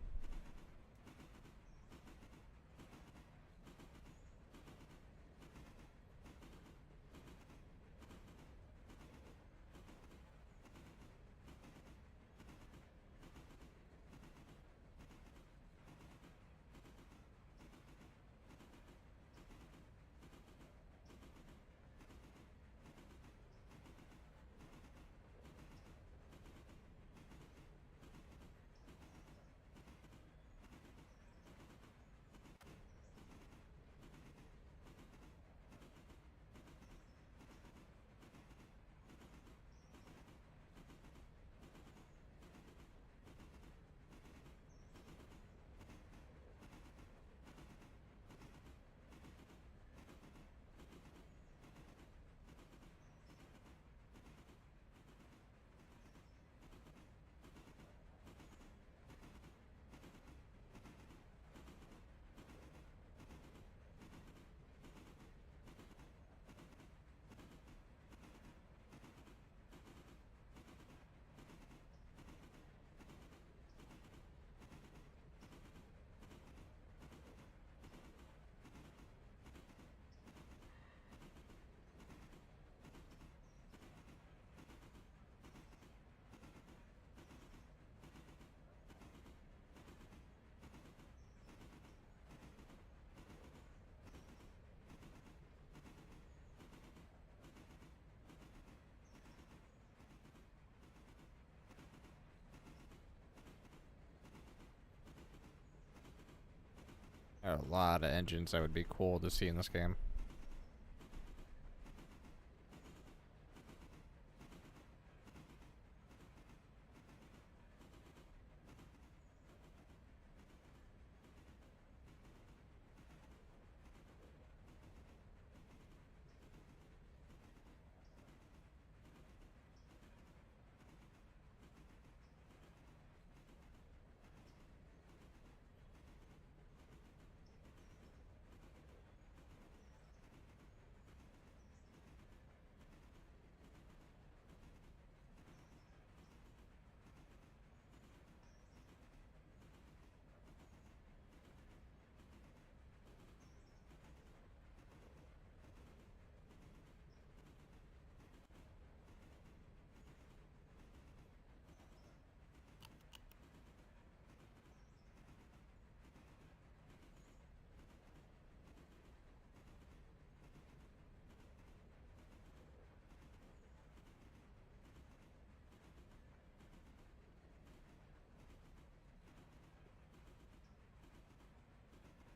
There are a lot of engines that would be cool to see in this game.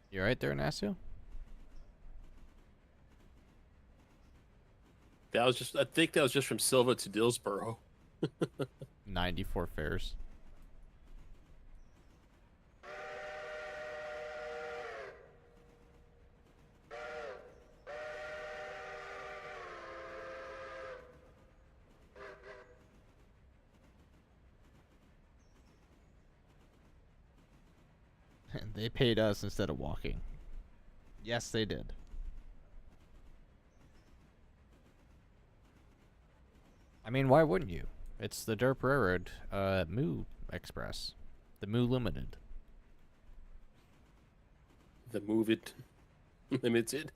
You right there, Nasu? That was just, I think that was just from Silva to Dillsboro. 94 fares. They paid us instead of walking. Yes, they did. I mean, why wouldn't you? It's the Derp Railroad, Moo Express. The Moo Limited. The Move It Limited.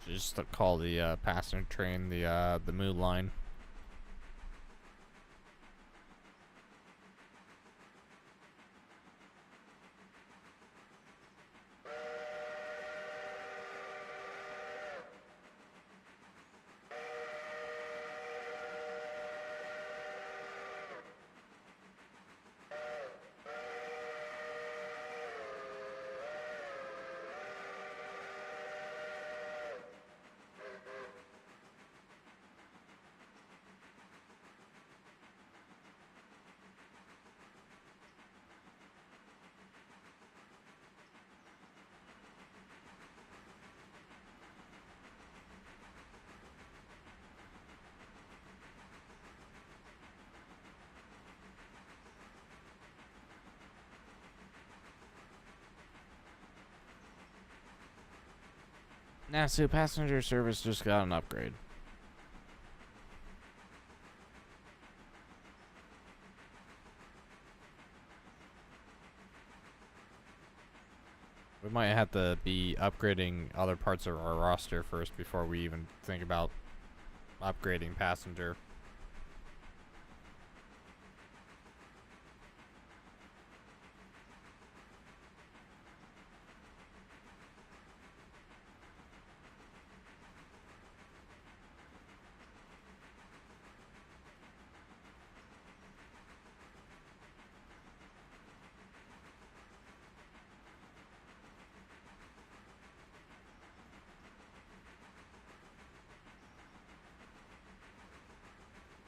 Just to call the passenger train the Moo line. Nasu passenger service just got an upgrade. We might have to be upgrading other parts of our roster first before we even think about upgrading passenger.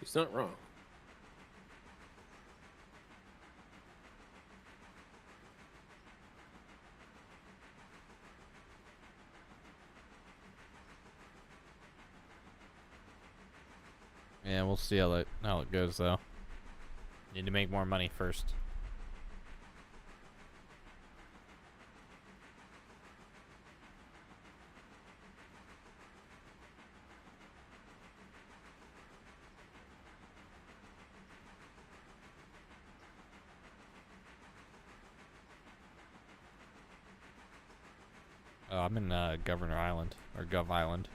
He's not wrong. Yeah, we'll see how it goes though. Need to make more money first. I'm in Governor Island or Gov Island.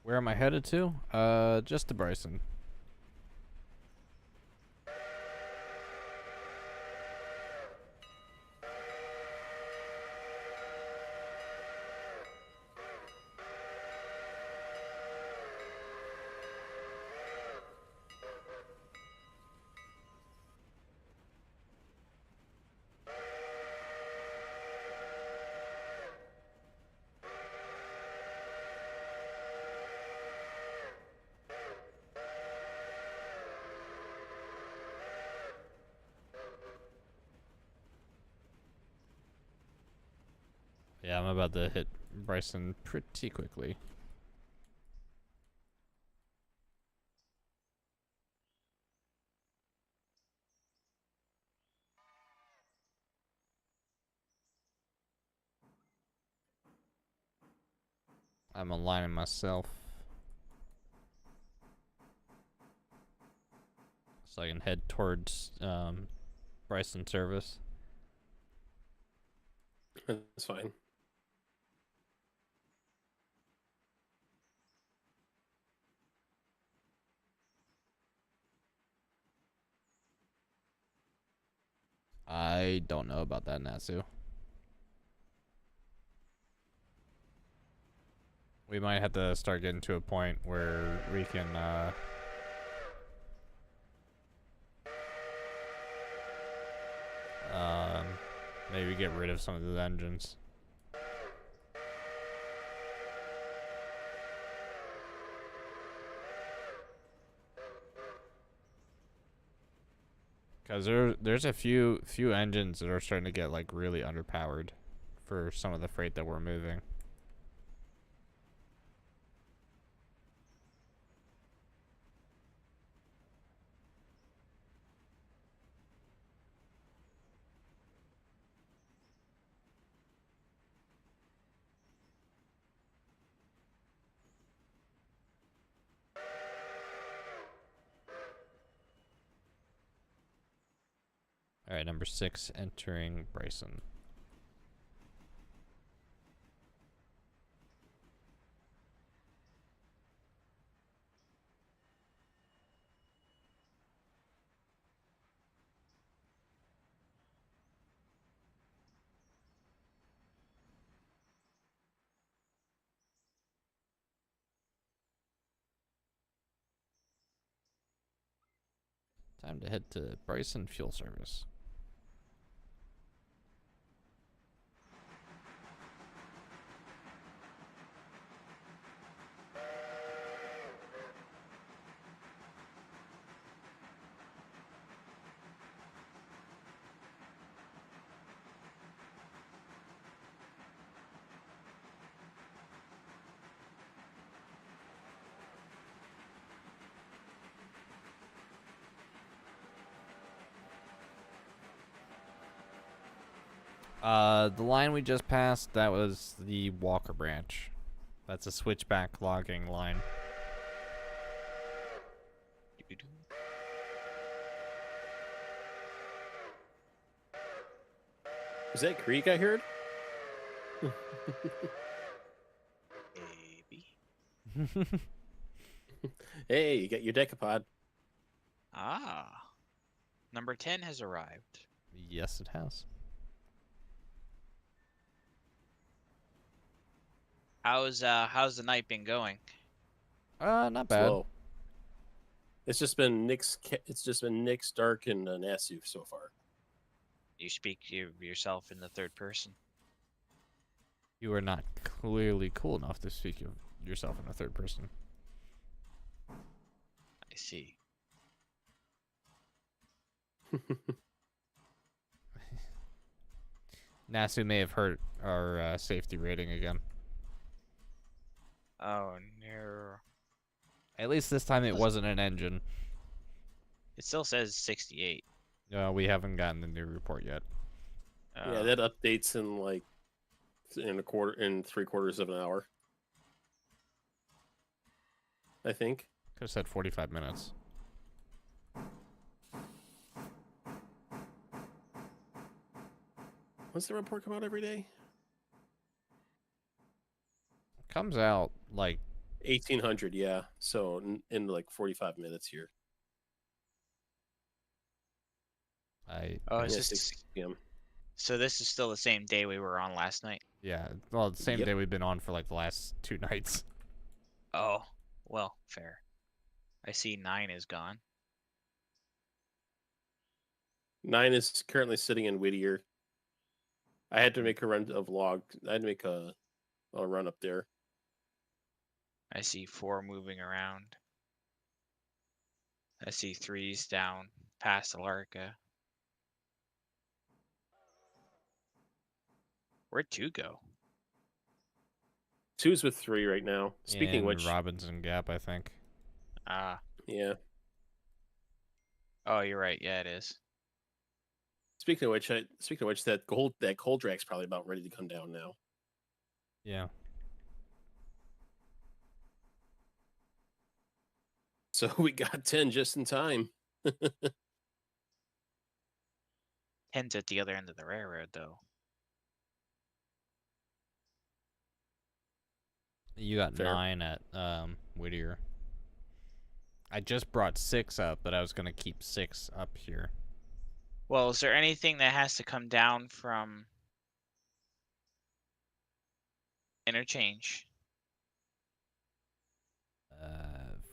Where am I headed to? Just to Bryson. Yeah, I'm about to hit Bryson pretty quickly. I'm aligning myself so I can head towards Bryson service. That's fine. I don't know about that, Natsu. We might have to start getting to a point where we can maybe get rid of some of the engines. Cause there's a few engines that are starting to get like really underpowered for some of the freight that we're moving. All right, number 6 entering Bryson. Time to head to Bryson fuel service. The line we just passed, that was the Walker branch. That's a switchback logging line. Is that Creek I heard? Maybe. Hey, you got your decapod. Ah. Number 10 has arrived. Yes, it has. How's the night been going? Not bad. Slow. It's just been Nick's. It's just been Nick, Stark, and Nasu so far. You speak yourself in the third person. You are not clearly cool enough to speak of yourself in a third person. I see. Nasu may have hurt our safety rating again. Oh no. At least this time it wasn't an engine. It still says 68. We haven't gotten the new report yet. Yeah, that updates in like in 3/4 of an hour. I think. Could have said 45 minutes. When's the report come out every day? Comes out like 1800, yeah. So in like 45 minutes here. Oh, Yeah, is 6 this p.m. so? This is still the same day we were on last night. yeah, well, the same Yep. day we've been on for like the last 2 nights. Oh, well, fair. I see 9 is gone. 9 is currently sitting in Whittier. I had to make a vlog. I had to make a run up there. I see 4 moving around. I see 3's down past Alarka. Where'd 2 go? 2's with 3 right now. Speaking of In which, Robinson Gap, I think. Ah. yeah. Oh, you're right. Yeah, it is. Speaking of which, that cold drag's probably about ready to come down now. Yeah. So we got 10 just in time. 10's at the other end of the railroad, though. You got Fair. 9 at Whittier. I just brought 6 up, but I was gonna keep 6 up here. Well, is there anything that has to come down from interchange?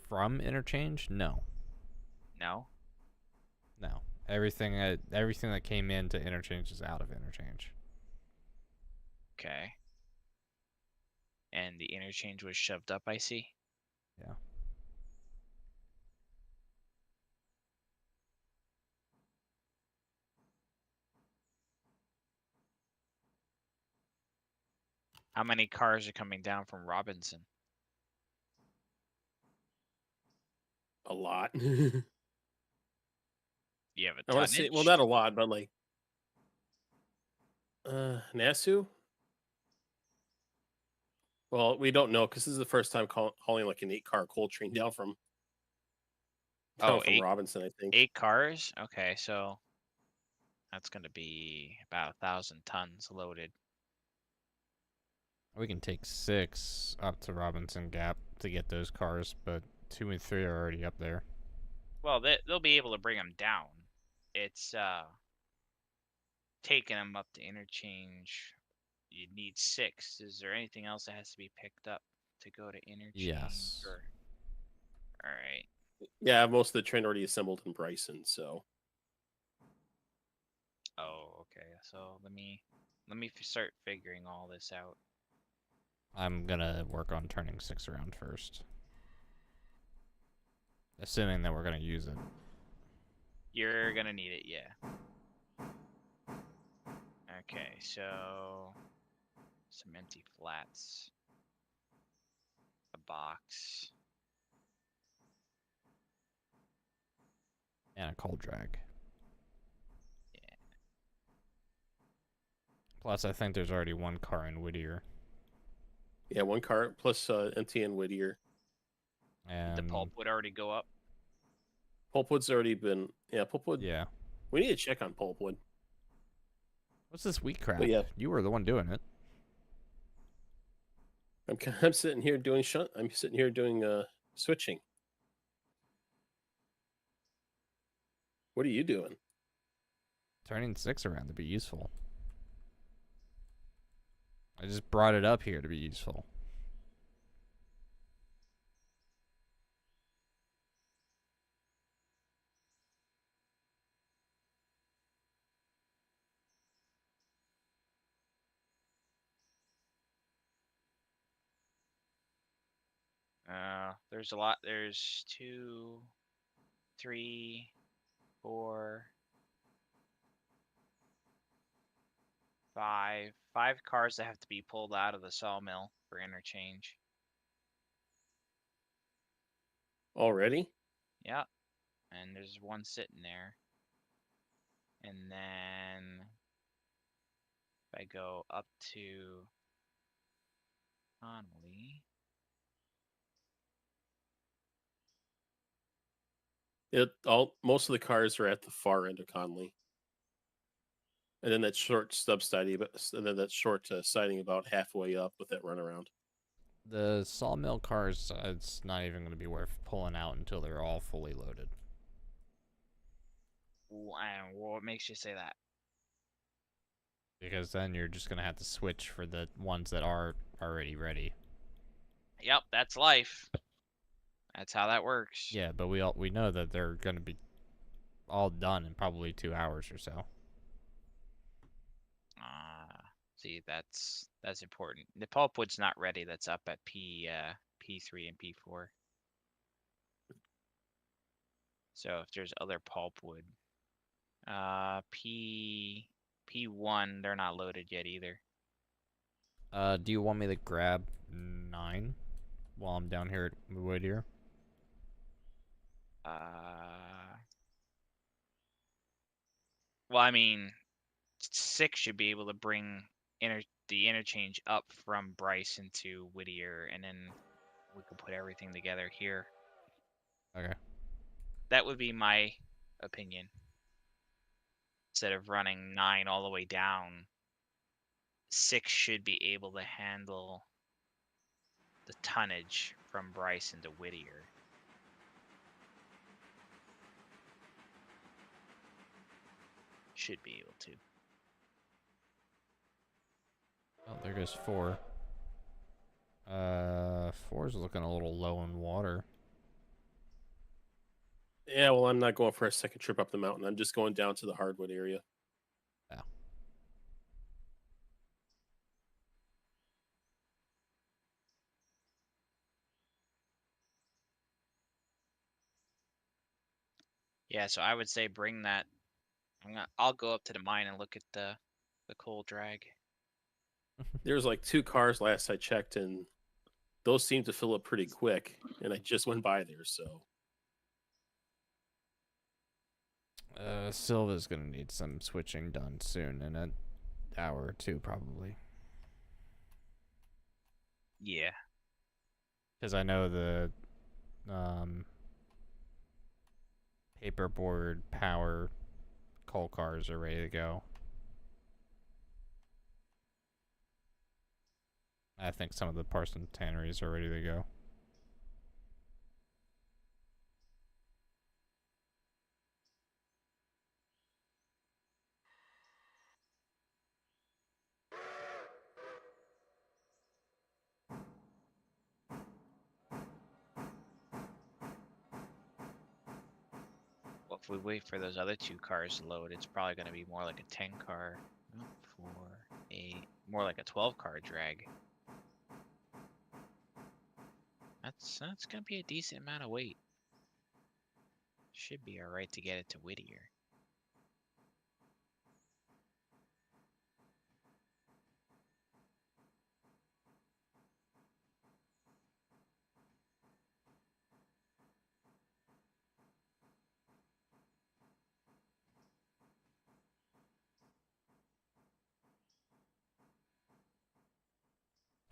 From interchange? No. No. No. Everything that came into interchange is out of interchange. Okay. And the interchange was shoved up, I see. Yeah. How many cars are coming down from Robinson? A lot. You have a I want to say, well, tonnage? not a lot, but like, Nasu. Well, we don't know because this is the first time hauling like an 8-car coal train down from Oh, Robinson, I think. 8 cars? Okay, so that's going to be about 1,000 tons loaded. We can take 6 up to Robinson Gap to get those cars, but 2 and 3 are already up there. Well, they'll be able to bring them down. It's taking them up to interchange. You need 6. Is there anything else that has to be picked up to go to interchange? Yes. Or... All right. Yeah, most of the train already assembled in Bryson, so. Oh, okay. So let me start figuring all this out. I'm gonna work on turning 6 around first. Assuming that we're gonna use it. You're gonna need it, yeah. Okay, so some empty flats, a box, And a cold drag. yeah. Plus, I think there's already 1 car in Whittier. Yeah, 1 car plus MT and Whittier. And The pulp would already go up. Pulpwood's already been. Yeah, Pulpwood. yeah. We need to check on Pulpwood. What's this wheat crap? But yeah. You were the one doing it. I'm sitting here doing I'm sitting here doing switching. What are you doing? Turning 6 around to be useful. I just brought it up here to be useful. There's a lot. There's 2, 3, 4, 5. 5 cars that have to be pulled out of the sawmill for interchange. Already? Yep. And there's one sitting there. And then if I go up to Connolly, Most of the cars are at the far end of Conley. And then that short stub siding, and then that short siding about halfway up with that runaround. The sawmill cars, it's not even going to be worth pulling out until they're all fully loaded. and what makes you say that? Because then you're just going to have to switch for the ones that are already ready. Yep, that's life. That's how that works. Yeah, but we know that they're going to be all done in probably 2 hours or so. See, that's important. The pulpwood's not ready. That's up at P3 and P4. So if there's other pulpwood, P1, they're not loaded yet either. Do you want me to grab 9 while I'm down here at Whittier? Well, I mean, 6 should be able to bring the interchange up from Bryson to Whittier, and then we can put everything together here. Okay. That would be my opinion. Instead of running 9 all the way down, 6 should be able to handle the tonnage from Bryson to Whittier. Should be able to. Oh, there goes 4. 4's looking a little low in water. Yeah, well, I'm not going for a second trip up the mountain. I'm just going down to the hardwood area. Yeah. Yeah, so I would say bring that. I'll go up to the mine and look at the coal drag. There's like 2 cars last I checked, and those seem to fill up pretty quick. And I just went by there, so. Silva's gonna need some switching done soon, in an hour or 2 probably. Yeah. Because I know the paperboard power coal cars are ready to go. I think some of the Parson tanneries are ready to go. Well, if we wait for those other 2 cars to load, it's probably going to be more like a 10 car. 4, 8, more like a 12 car drag. That's going to be a decent amount of weight. Should be alright to get it to Whittier.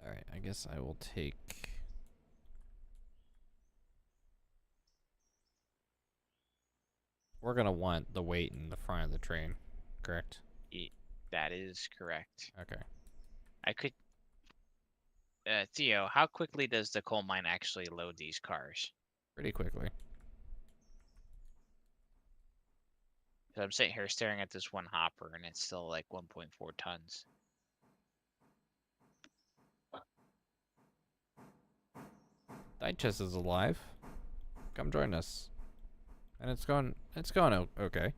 Alright, I guess I will take... We're gonna want the weight in the front of the train, correct? That is correct. Okay. I could... Theo, how quickly does the coal mine actually load these cars? Pretty quickly. 'Cause I'm sitting here staring at this one hopper, and it's still like 1.4 tons. Digest is alive. Come join us. And it's going okay.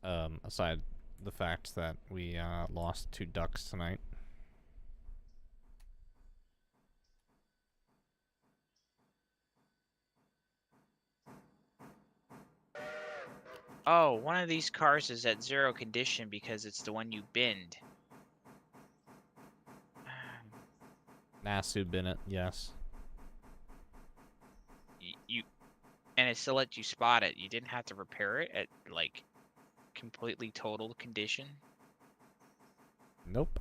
Aside the fact that we lost 2 ducks tonight. Oh, one of these cars is at 0 condition because it's the one you binned. Nasu bin it, yes. And it still let you spot it. You didn't have to repair it at like completely total condition. Nope.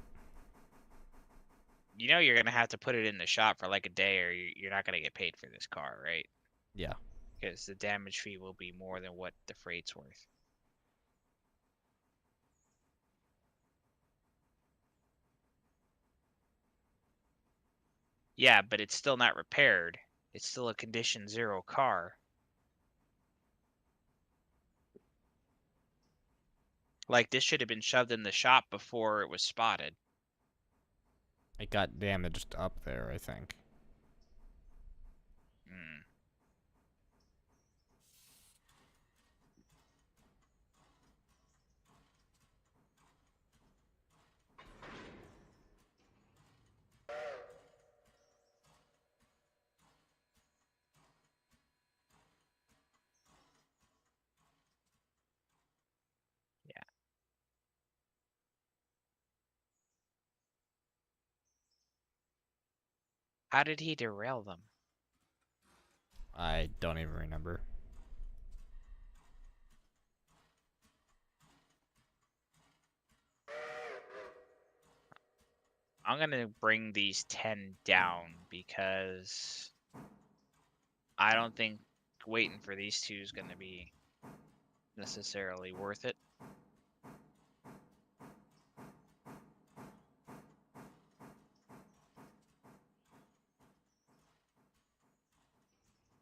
You know you're gonna have to put it in the shop for like a day, or you're not gonna get paid for this car, right? Yeah. Because the damage fee will be more than what the freight's worth. Yeah, but it's still not repaired. It's still a condition 0 car. Like, this should have been shoved in the shop before it was spotted. It got damaged up there, I think. Hmm. Yeah. How did he derail them? I don't even remember. I'm gonna bring these 10 down because I don't think waiting for these two is gonna be necessarily worth it.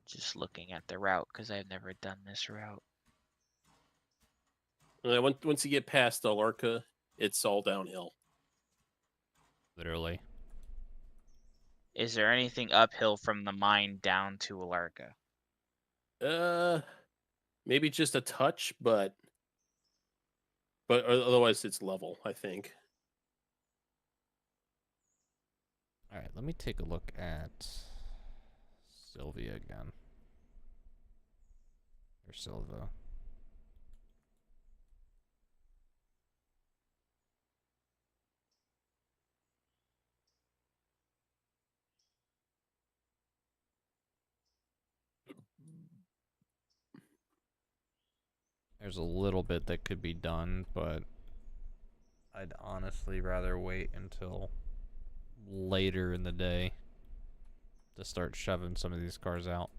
Just looking at the route because I've never done this route. Once you get past Alarka, it's all downhill. Literally. Is there anything uphill from the mine down to Alarka? Maybe just a touch, but otherwise it's level, I think. Alright, let me take a look at Sylvia again. Or Silva. There's a little bit that could be done, but I'd honestly rather wait until later in the day to start shoving some of these cars out.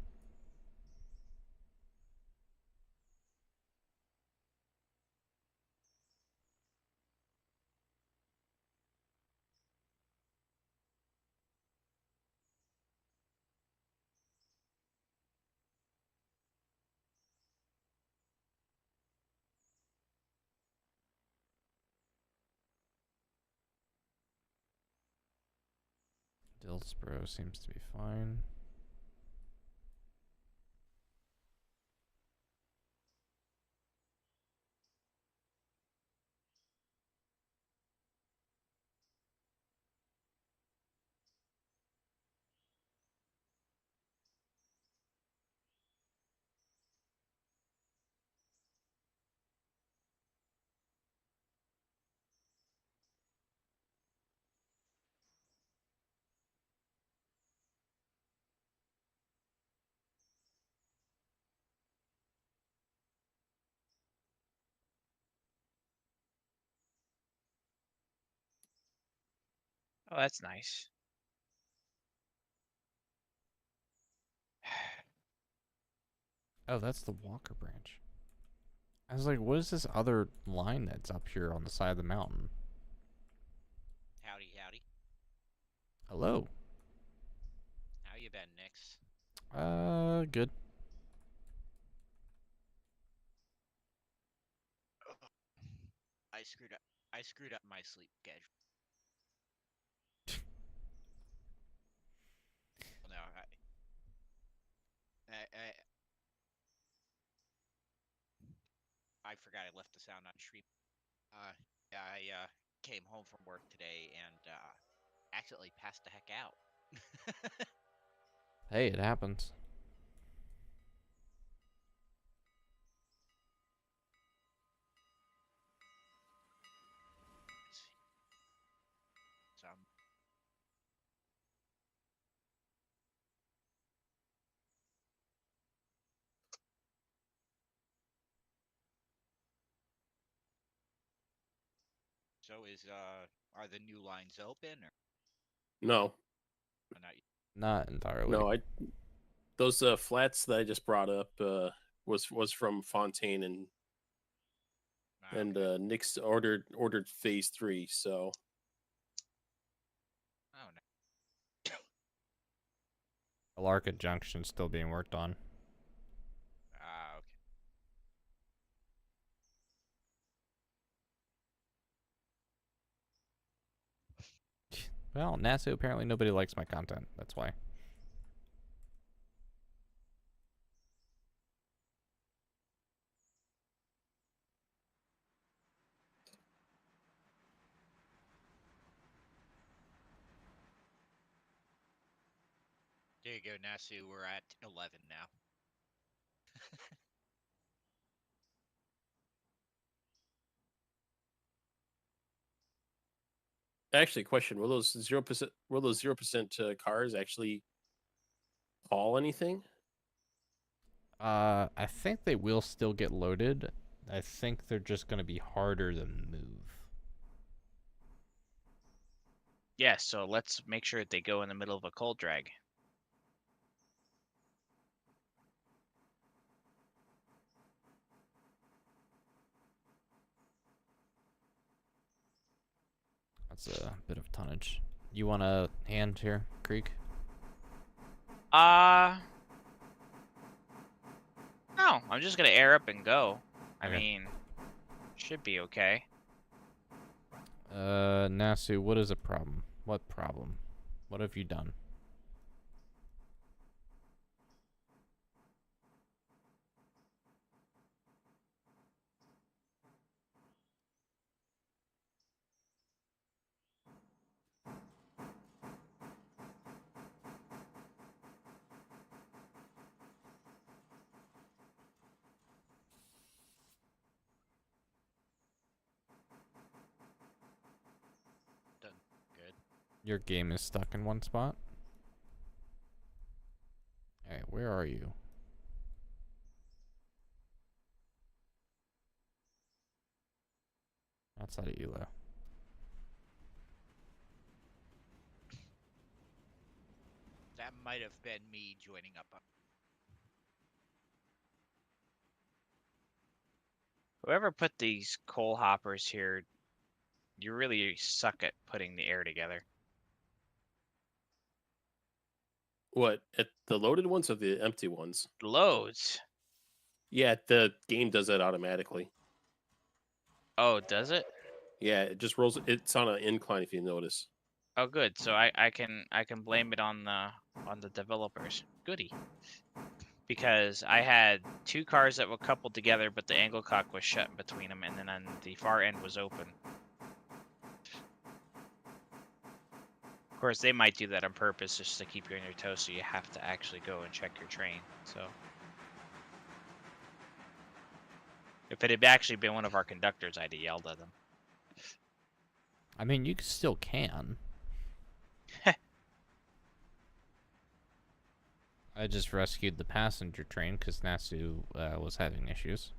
Dillsboro seems to be fine. Oh, that's nice. Oh, that's the Walker branch. I was like, what is this other line that's up here on the side of the mountain? Howdy, howdy. Hello. How you been, Nix? Good. I screwed up. I screwed up my sleep schedule. No, I forgot I left the sound on stream. Yeah, I came home from work today and accidentally passed the heck out. Hey, it happens. So are the new lines open or No, not? Not entirely. no. Those flats that I just brought up was from Fontaine and Okay. Nick's ordered phase 3. So Oh no. Alarka Junction still being worked on. Okay. Well, NASA, apparently nobody likes my content. That's why. There you go, Nasu. We're at 11 now. actually, question: Will those 0% cars actually haul anything? I think they will still get loaded. I think they're just gonna be harder to move. Yeah, so let's make sure that they go in the middle of a cold drag. That's a bit of tonnage. You want a hand here, Creek? No, I'm just gonna air up and go. I Okay. mean, should be okay. Nasu, what is a problem? What problem? What have you done? Done. Good. Your game is stuck in one spot. Alright, where are you? Outside of Elo. That might have been me joining up. Whoever put these coal hoppers here, you really suck at putting the air together. What, at the loaded ones or the empty ones? Loads. Yeah, the game does that automatically. Oh, does it? Yeah, it just rolls. It's on an incline if you notice. Oh, good. So I can blame it on the developers. Goody. Because I had two cars that were coupled together, but the angle cock was shut in between them, and then on the far end was open. Of course, they might do that on purpose just to keep you on your toes, so you have to actually go and check your train. So, if it had actually been one of our conductors, I'd have yelled at them. I mean, you still can. I just rescued the passenger train because Nasu was having issues.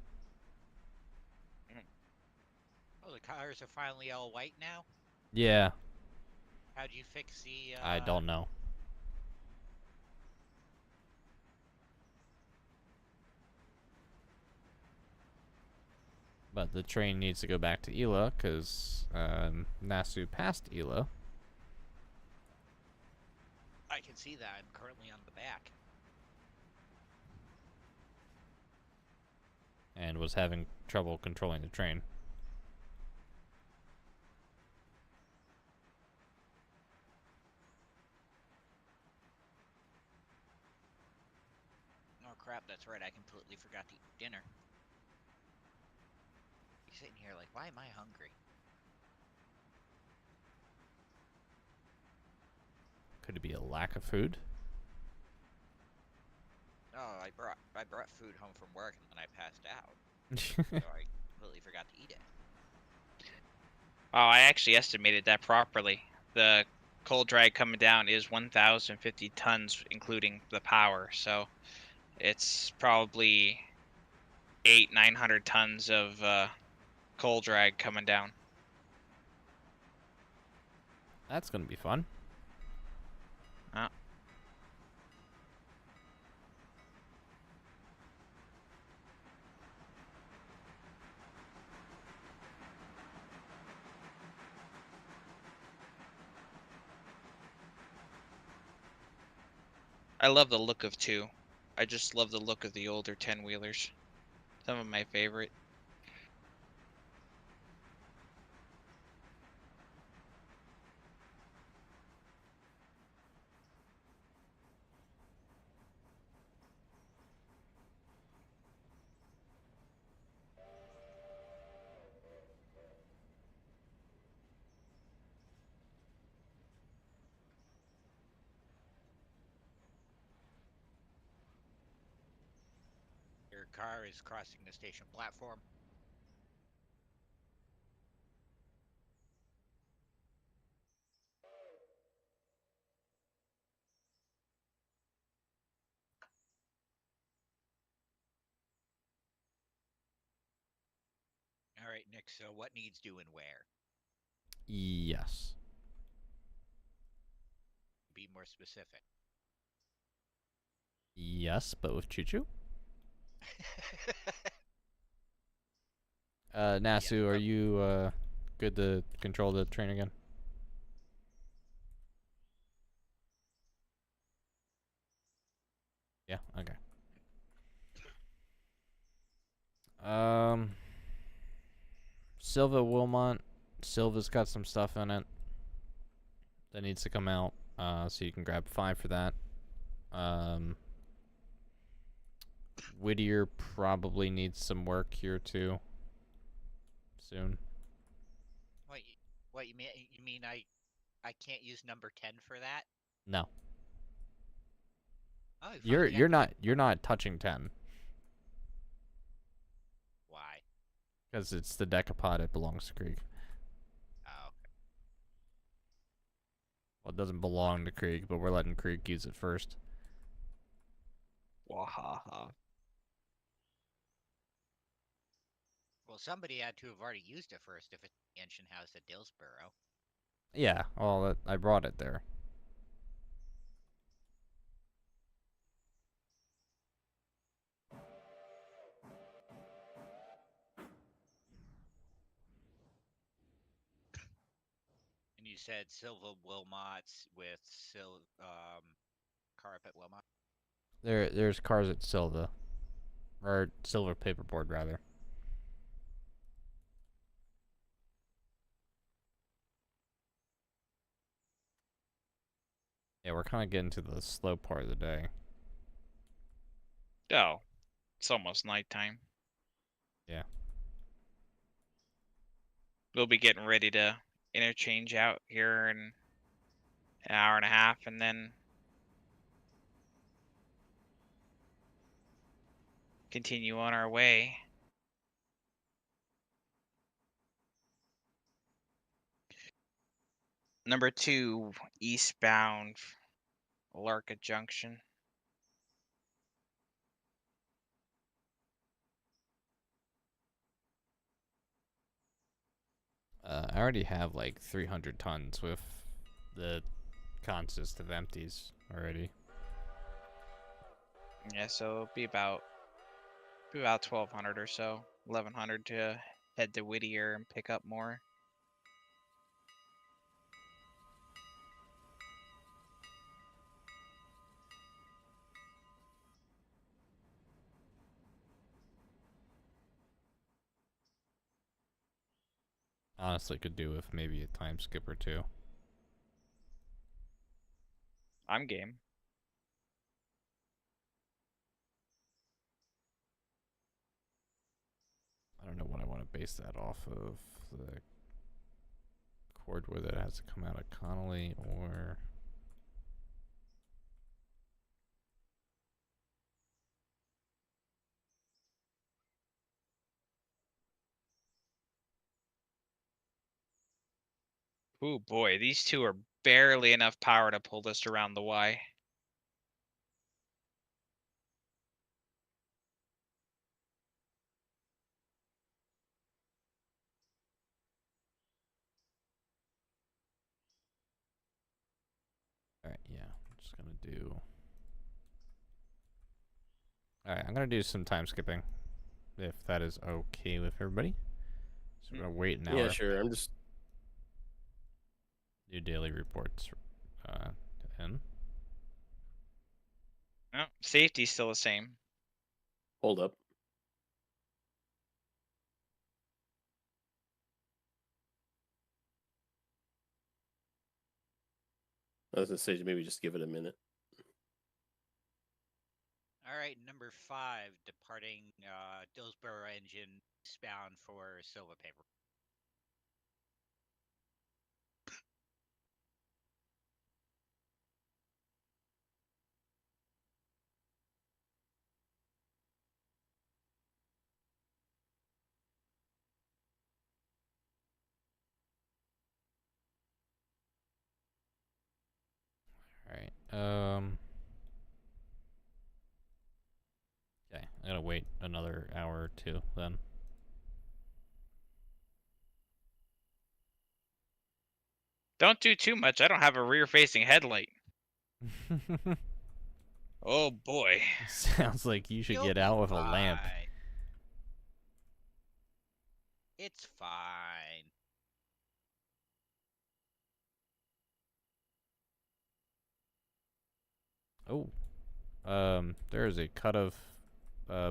Oh, the cars are finally all white now? Yeah, How'd you fix the, I don't know. But the train needs to go back to Ela because Nasu passed Ela. I can see that. I'm currently on the back. And was having trouble controlling the train. Oh crap, that's right. I completely forgot to eat dinner. You're sitting here like, why am I hungry? Could it be a lack of food? Oh, I brought food home from work and then I passed out. So I completely forgot to eat it. Oh, I actually estimated that properly. The coal drag coming down is 1,050 tons, including the power. So it's probably 900 tons of coal drag coming down. That's gonna be fun. Oh. I love the look of 2. I just love the look of the older 10-wheelers. Some of my favorite. Your car is crossing the station platform. All right, Nick. So what needs doing where? Yes. Be more specific. Yes, but with Choo Choo. Nasu, are but- you good to control the train again? Yeah. Okay. Silva Wilmot. Silva's got some stuff in it that needs to come out. So you can grab 5 for that. Whittier probably needs some work here too. Soon. What you mean? You mean I can't use number 10 for that? No. Oh, You're not touching 10 Why? because it's the decapod. It belongs to Krieg. Oh, Well, it doesn't belong to Krieg, but we're letting Krieg use it first. Wahaha. well, somebody had to have already used it first if it's the engine house at Dillsboro. Yeah. Well, I brought it there. And you said Silva Wilmots with Carpet Wilmot. There's cars at Silva, or Silver Paperboard rather. Yeah, we're kind of getting to the slow part of the day. Oh, it's almost nighttime. Yeah. We'll be getting ready to interchange out here in an hour and a half, and then continue on our way. Number 2, eastbound, Larka Junction. I already have like 300 tons with the consist of empties already. Yeah, so it'll be about 1,200 or so, 1,100 to head to Whittier and pick up more. Honestly, could do with maybe a time skip or two. I'm game. I don't know what I want to base that off of. The chord whether it has to come out of Connolly or. Ooh boy, these two are barely enough power to pull this around the Y. do. Alright, I'm gonna do some time skipping. If that is okay with everybody. So we're gonna wait an hour. Yeah, sure. I'm just. Do daily reports. In. No, safety's still the same. Hold up. I was gonna say maybe just give it a minute. All right, number 5, departing Dillsborough engine, bound for Silva paper. Alright. Okay, I'm gonna wait another hour or two then. Don't do too much. I don't have a rear-facing headlight. Oh boy. Sounds like you should You'll get be out with a lamp. fine. It's fine. Oh. There is a cut of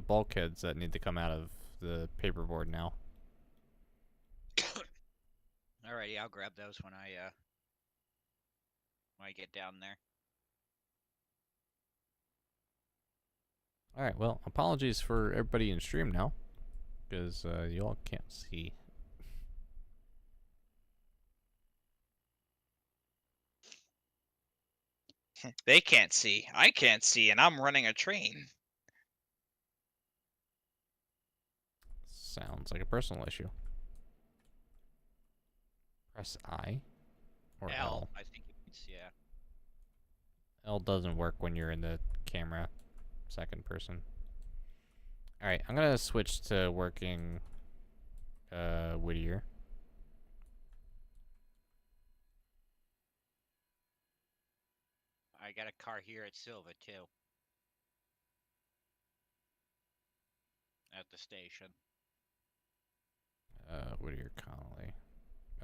bulkheads that need to come out of the paperboard now. Alrighty, I'll grab those when I get down there. Alright, well, apologies for everybody in stream now. Because you all can't see. They can't see. I can't see, and I'm running a train. Sounds like a personal issue. Press I. Or L. I think it's, yeah. L doesn't work when you're in the camera second person. Alright, I'm gonna switch to working Whittier. I got a car here at Silva, too. At the station. Whittier Connolly.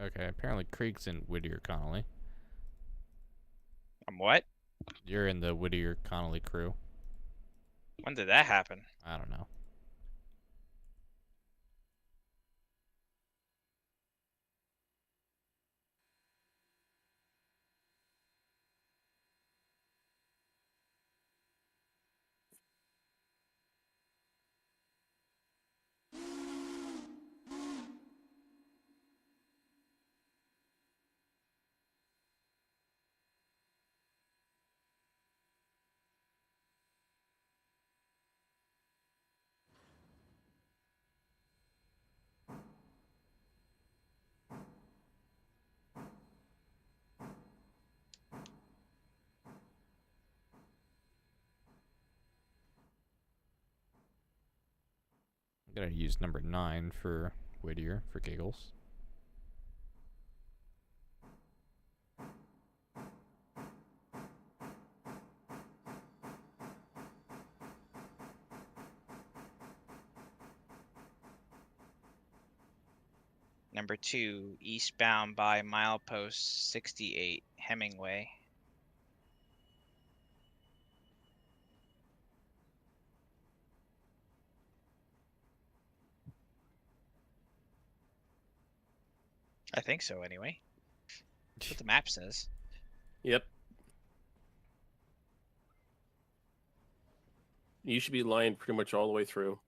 Okay, apparently Krieg's in Whittier Connolly. I'm what? You're in the Whittier Connolly crew. When did that happen? I don't know. I'm gonna use number 9 for Whittier for giggles. Number 2, eastbound by milepost 68, Hemingway. I think so, anyway. That's what the map says. Yep. You should be lying pretty much all the way through.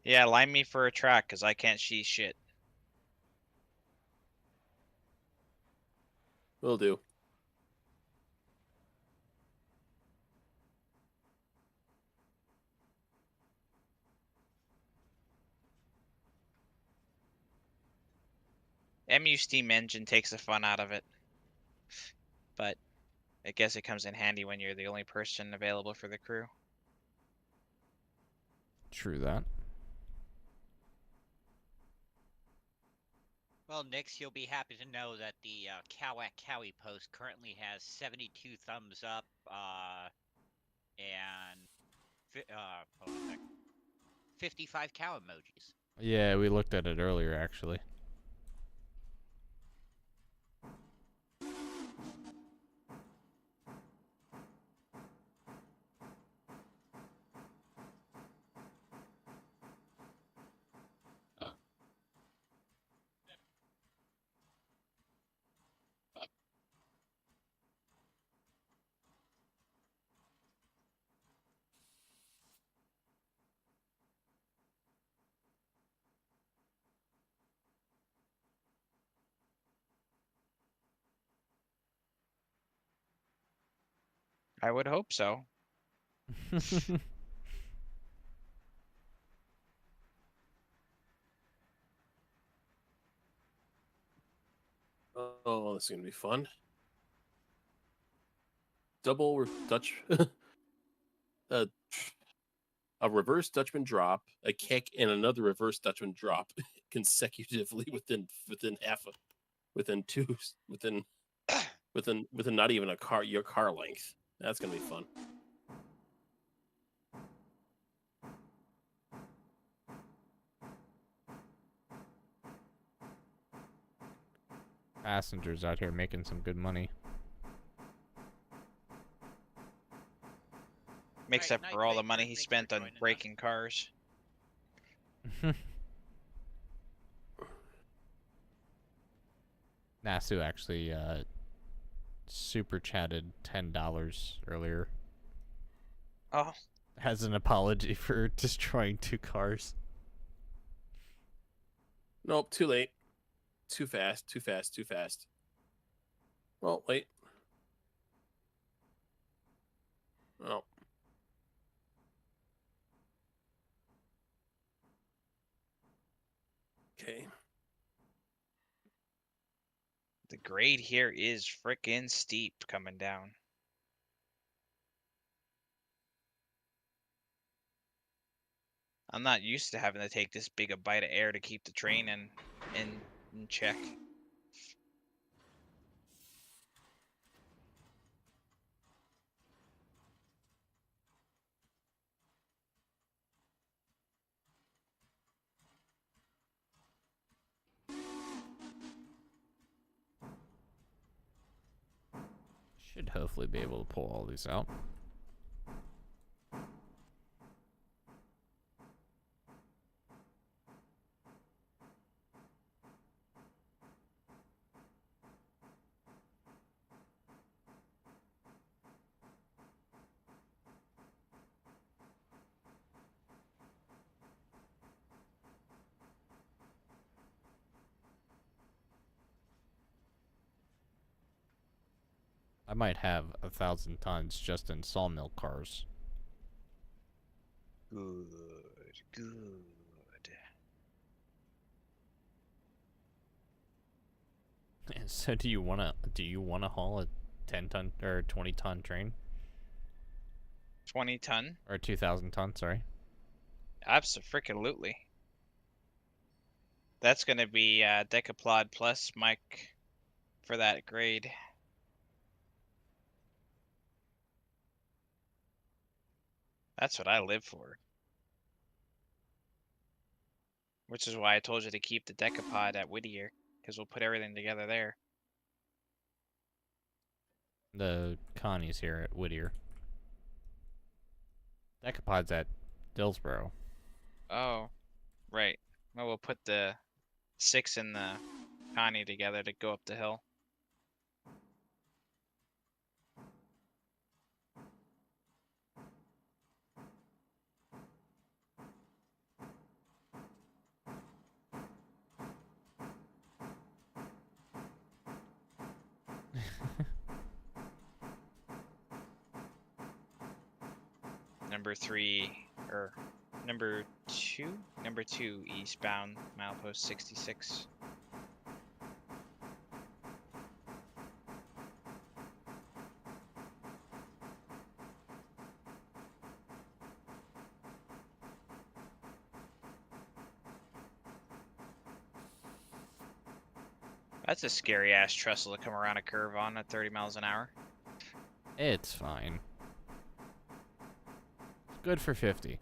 Yeah, line me for a track, because I can't see shit. Will do. MU steam engine takes the fun out of it. But I guess it comes in handy when you're the only person available for the crew. True that. Well, Nix, you'll be happy to know that the Kowak Cowie post currently has 72 thumbs up, and hold on a sec, 55 cow emojis. Yeah, we looked at it earlier, actually. I would hope so. Oh, this is gonna be fun. Double Dutch, a reverse Dutchman drop, a kick, and another reverse Dutchman drop consecutively within not even your car length. That's gonna be fun. Passengers out here making some good money. Makes Right, up for all the money he thanks for spent on joining us. breaking cars. Nasu actually super chatted $10 earlier Oh, as an apology for destroying 2 cars. Nope, too late. Too fast, too fast, too fast. Well, wait. Oh. Okay. the grade here is frickin' steep coming down. I'm not used to having to take this big a bite of air to keep the train in check. Should hopefully be able to pull all these out. I might have 1,000 tons just in sawmill cars. Good, good. So do you wanna haul a 10-ton or 20-ton train 20-ton? or 2,000 ton? Sorry. Abso-freaking-lutely. That's gonna be Decaplod plus Mike for that grade. That's what I live for. Which is why I told you to keep the Decapod at Whittier, because we'll put everything together there. The Connie's here at Whittier. Decapod's at Dillsboro. Oh, right. Well, we'll put the 6 and the Connie together to go up the hill. Number 3, or number 2? Number 2 eastbound, milepost 66. That's a scary ass trestle to come around a curve on at 30 miles an hour. It's fine. It's good for 50.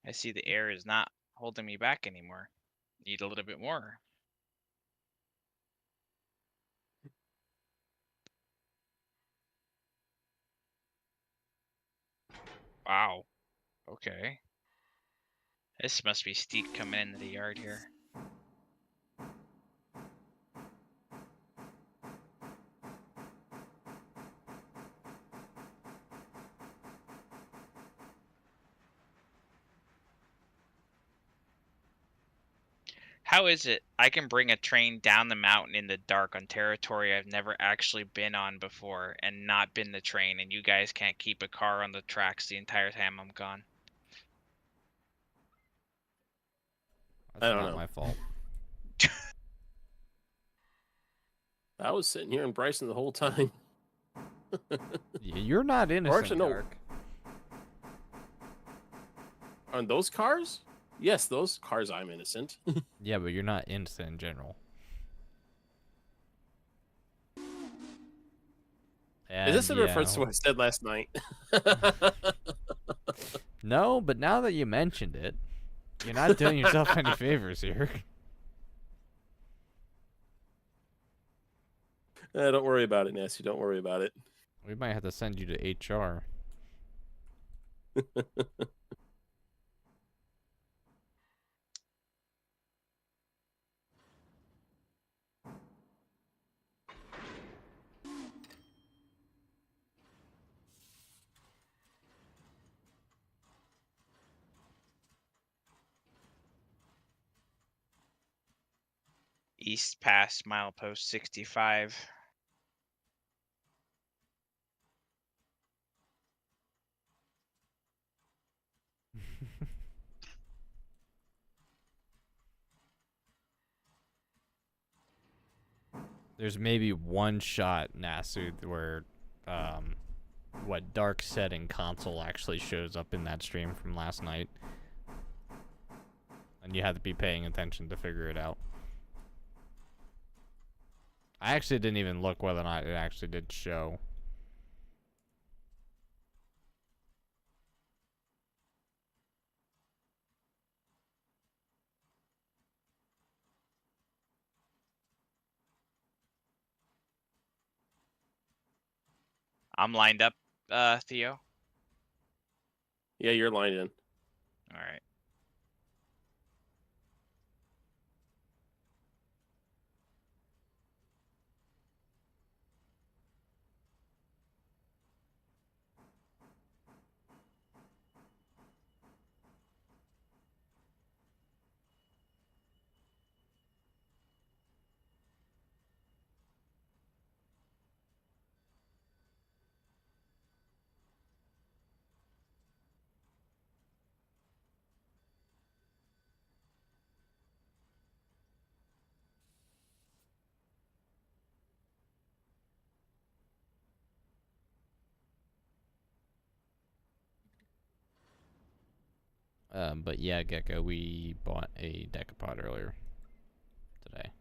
I see the air is not holding me back anymore. Need a little bit more. Wow. Okay. This must be steep coming into the yard here. How is it I can bring a train down the mountain in the dark on territory I've never actually been on before and not been the train, and you guys can't keep a car on the tracks the entire time I'm gone? That's I don't not know. my fault. I was sitting here in Bryson the whole time. You're not innocent, actually, no. Dark. On those cars? Yes, those cars I'm innocent. Yeah, but you're not innocent in general. Is this in And, reference to what I said last night? No, but now that you mentioned it, you're not doing yourself any favors here. Don't worry about it, Nancy. Don't worry about it. We might have to send you to HR. East Pass, milepost 65. There's maybe one shot, Nasu, where what Dark said in console actually shows up in that stream from last night. And you had to be paying attention to figure it out. I actually didn't even look whether or not it actually did show. I'm lined up, Theo. Yeah, you're lined in. All right. But yeah, Gecko, we bought a decapod earlier today.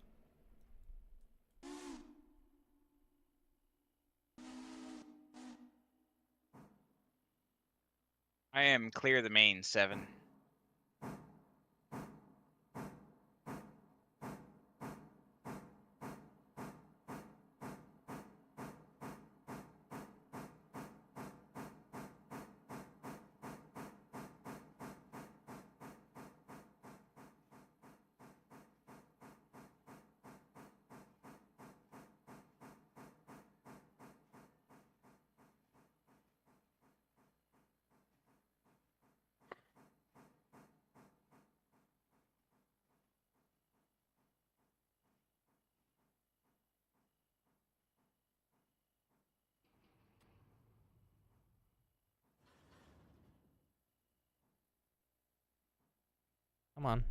I am clear the main 7. Come on.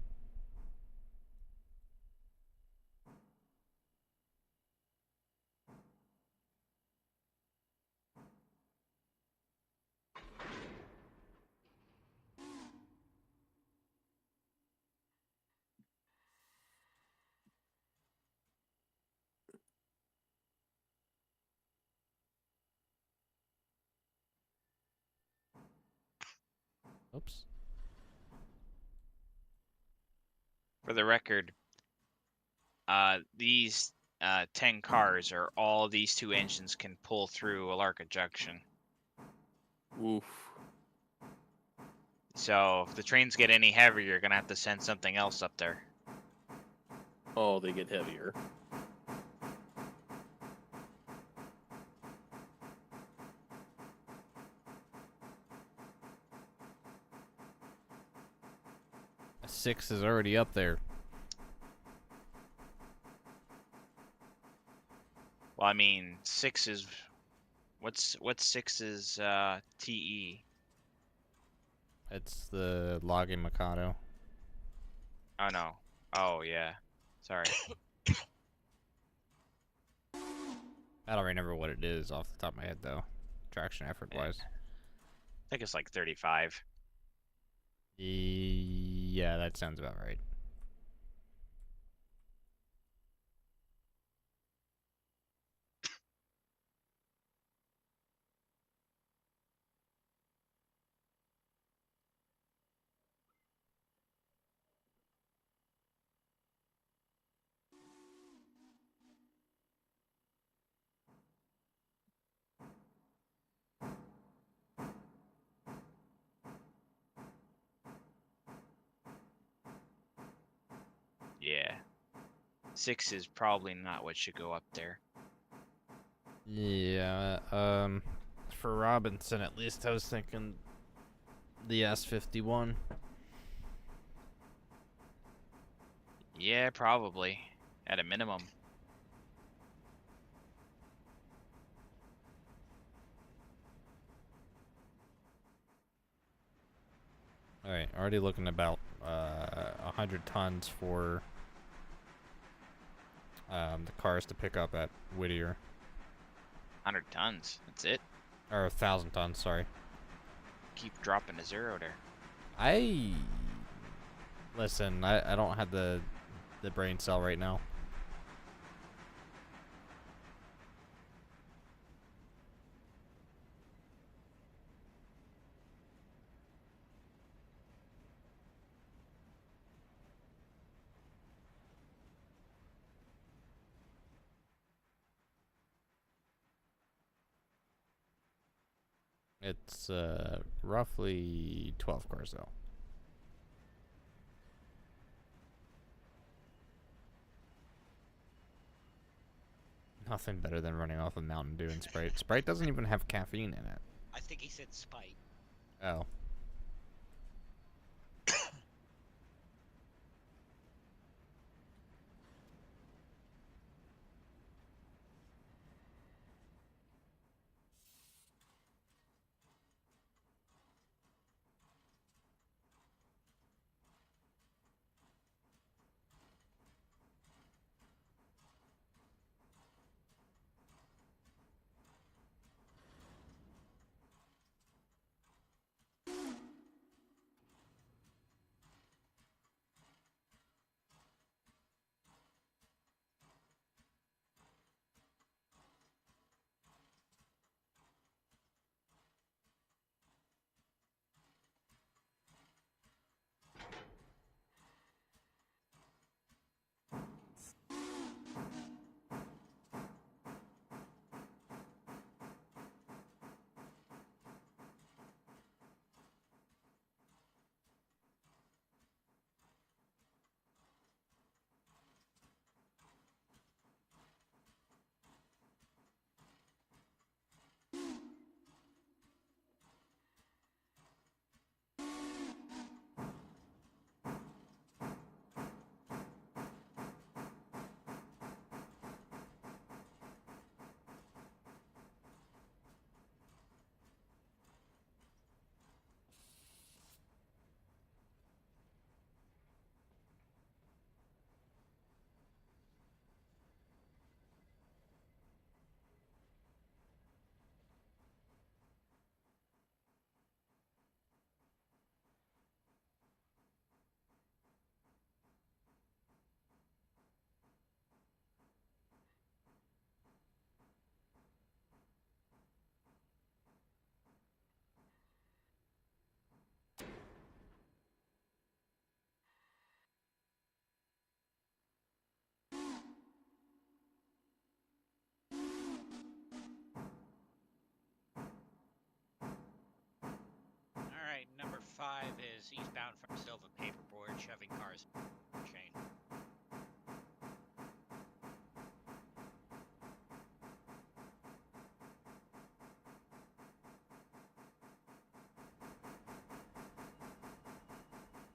Oops. For the record, these 10 cars are all these 2 engines can pull through Alarka Junction. Oof. So if the trains get any heavier, you're gonna have to send something else up there. Oh, they get heavier. A 6 is already up there. Well, I mean, 6 is what's 6 is TE. It's the Logging Mikado. Oh no. Oh yeah. Sorry. I don't remember what it is off the top of my head though. Traction effort wise. I think it's like 35. Yeah, that sounds about right. Yeah. 6 is probably not what should go up there. Yeah, for Robinson at least I was thinking the S51. Yeah, probably. At a minimum. Alright, already looking about 100 tons for the cars to pick up at Whittier. 100 tons. That's it. Or 1,000 tons, sorry. Keep dropping to 0 there. Listen, I don't have the brain cell right now. It's roughly 12 cars though. Nothing better than running off of Mountain Dew and Sprite. Sprite doesn't even have caffeine in it. I think he said spite. Oh. is eastbound from Silva Paperboard, shoving cars chain.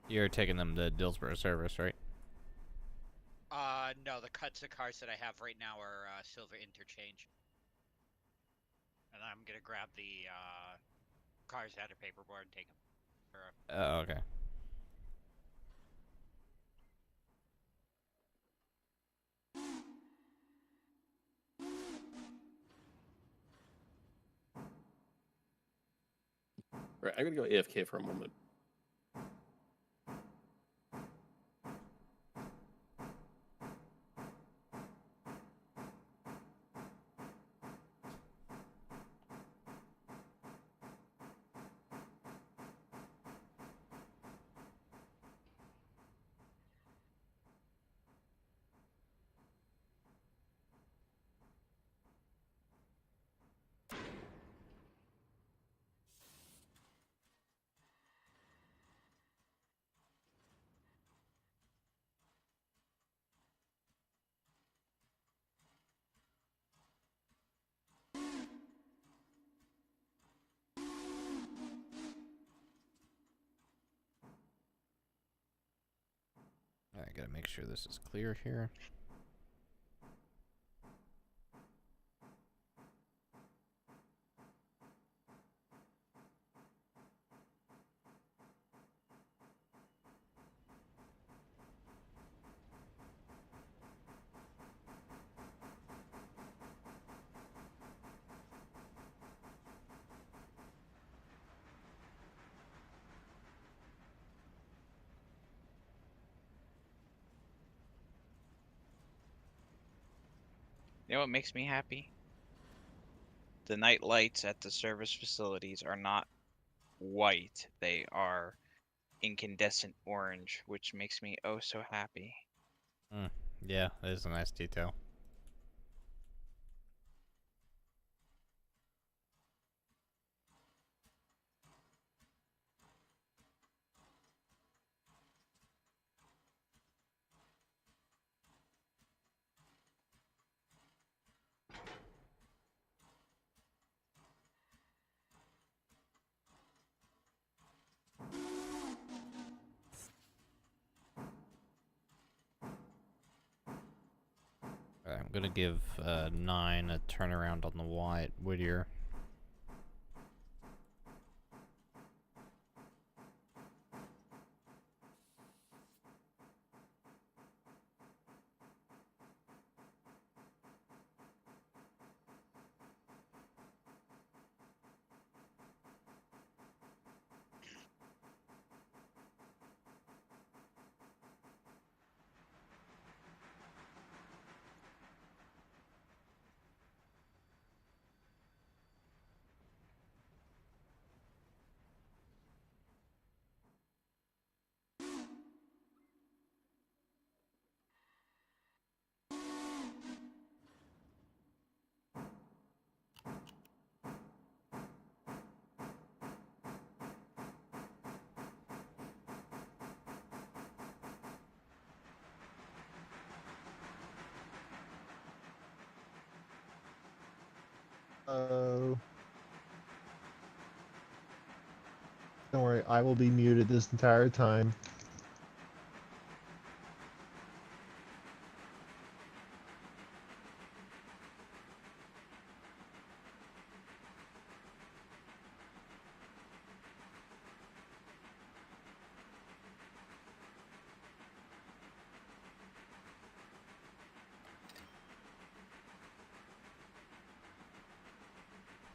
You're taking them to Dillsborough service, right? No, the cuts of cars that I have right now are Silva interchange. And I'm gonna grab the cars out of Paperboard and take them. Oh, okay. Right, I'm gonna go AFK for a moment. I gotta make sure this is clear here. You know what makes me happy? The night lights at the service facilities are not white. They are incandescent orange, which makes me oh so happy. Yeah, that is a nice detail. Alright, I'm gonna give 9 a turnaround on the white Whittier. Oh. Don't worry, I will be muted this entire time.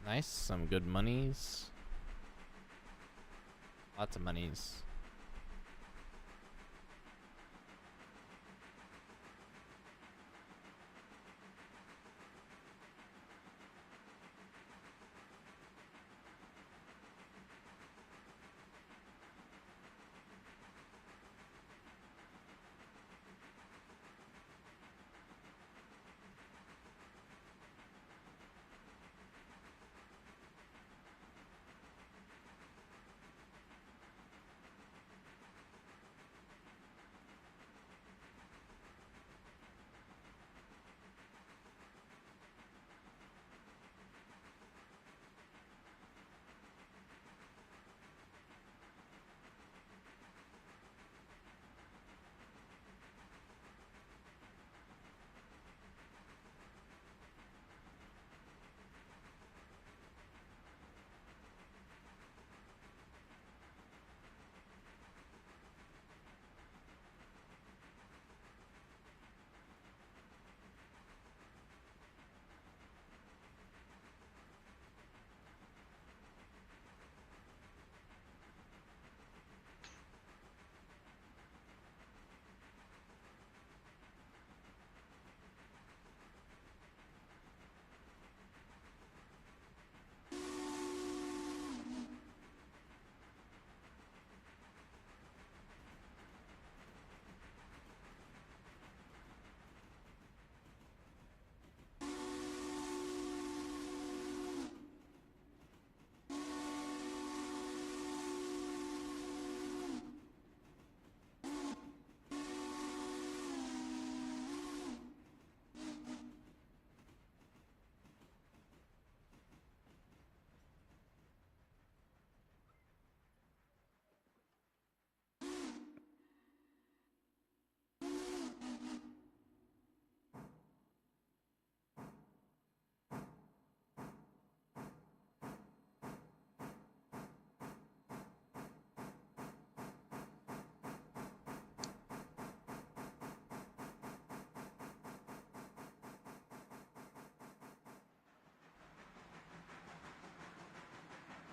Nice, some good monies. Lots of monies.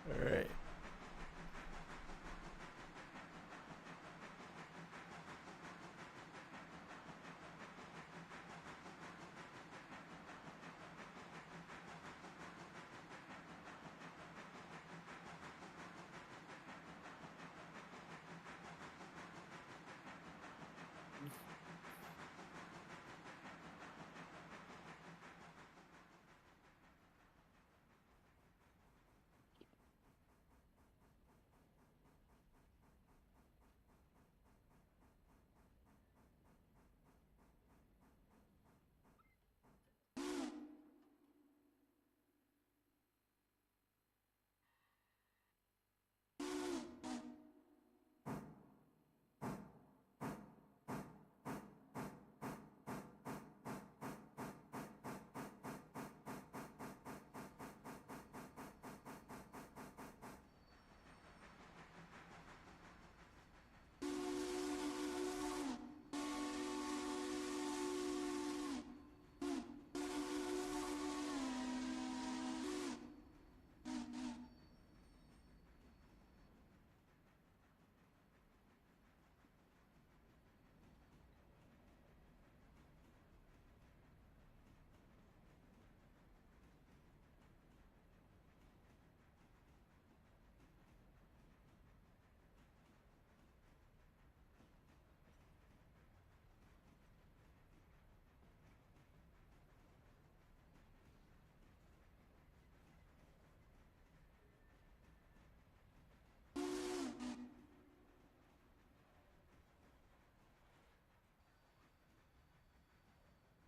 All right.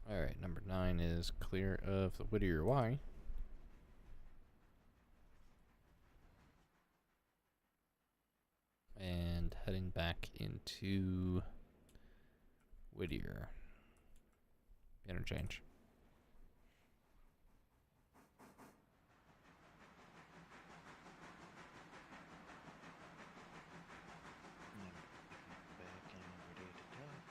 All right, number 9 is clear of the Whittier Y. And heading back into Whittier. Interchange. Back and ready to talk.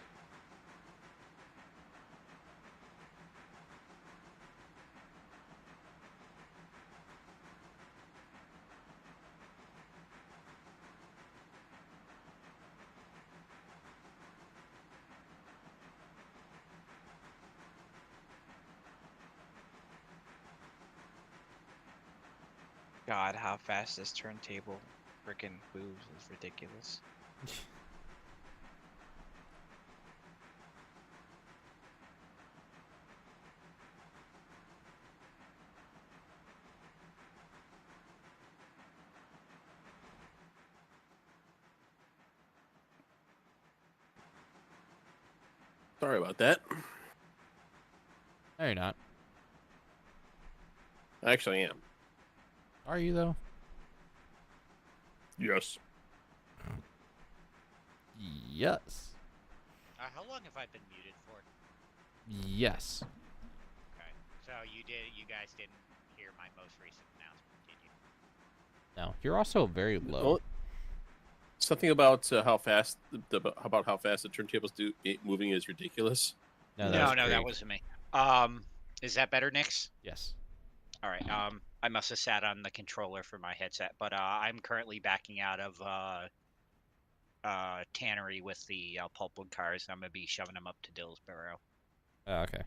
God, how fast this turntable freaking moves is ridiculous. Sorry about that. No, you're not. I actually am. Are you, though? Yes. Yes. How long have I been muted for? Yes. Okay. So you guys didn't hear my most recent announcement, did you? No, you're also very low. Well, something about how fast about how fast the turntables do moving is ridiculous. No, No, that that wasn't me. Is that better, Nix? Yes. All right. I must have sat on the controller for my headset, but I'm currently backing out of Tannery with the pulpwood cars. I'm gonna be shoving them up to Dillsboro. Oh, okay.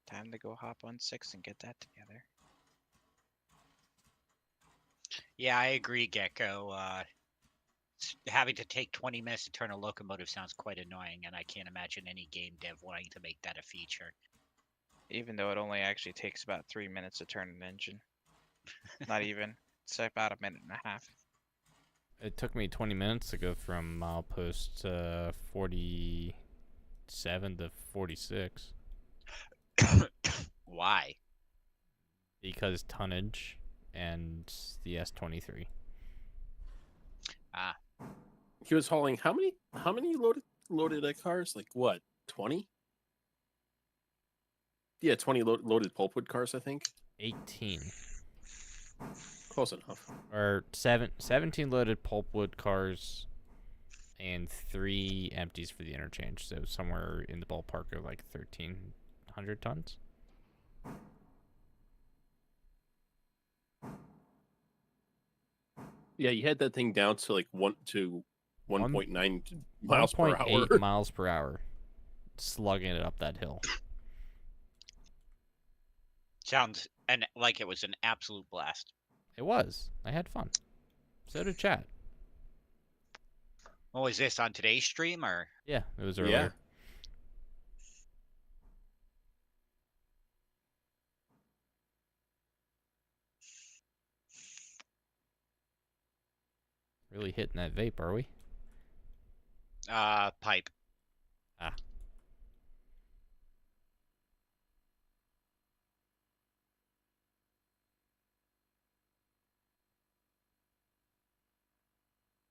Time to go hop on 6 and get that together. Yeah, I agree, Gecko. Having to take 20 minutes to turn a locomotive sounds quite annoying, and I can't imagine any game dev wanting to make that a feature. Even though it only actually takes about 3 minutes to turn an engine. Not even. It's about a minute and a half. It took me 20 minutes to go from milepost 47 to 46. Why? Because tonnage and the S23. Ah, He was hauling how many loaded cars? Like what? 20? Yeah, 20 loaded pulpwood cars, I think. 18. Close enough. Or 17 loaded pulpwood cars and 3 empties for the interchange. So somewhere in the ballpark of like 1,300 tons. Yeah, you had that thing down to like 1.9 miles per hour. 1.8 miles per hour. Slugging it up that hill. Sounds like it was an absolute blast. It was. I had fun. So did chat. What was this on today's stream or? Yeah, it was earlier. Yeah. Really hitting that vape, are we? Pipe. Ah.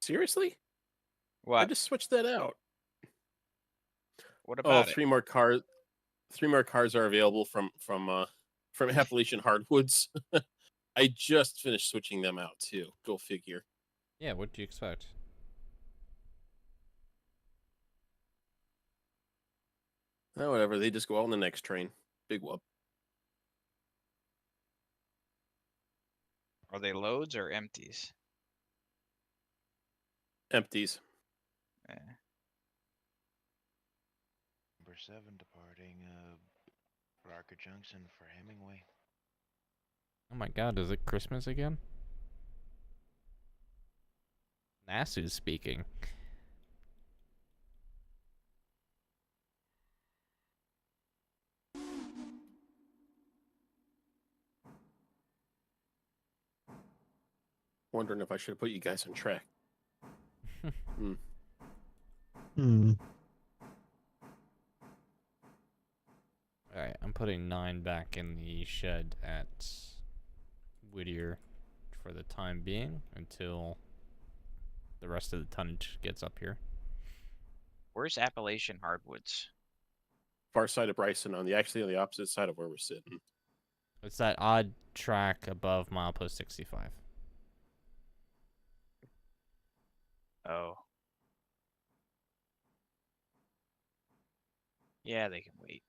Seriously? I What? just switched that out. What Oh, about it? 3 more cars. 3 more cars are available from Appalachian Hardwoods. I just finished switching them out too. Go figure. Yeah, what do you expect? Oh, whatever. They just go out on the next train. Big whoop. Are they loads or empties? Empties. Eh. Number 7 departing Barker Junction for Hemingway. Oh my god, is it Christmas again? Nasu's speaking. Wondering if I should have put you guys on track. Alright, I'm putting 9 back in the shed at Whittier for the time being until the rest of the tonnage gets up here. Where's Appalachian Hardwoods? Far side of Bryson, actually on the opposite side of where we're sitting. It's that odd track above milepost 65. Oh. Yeah, they can wait.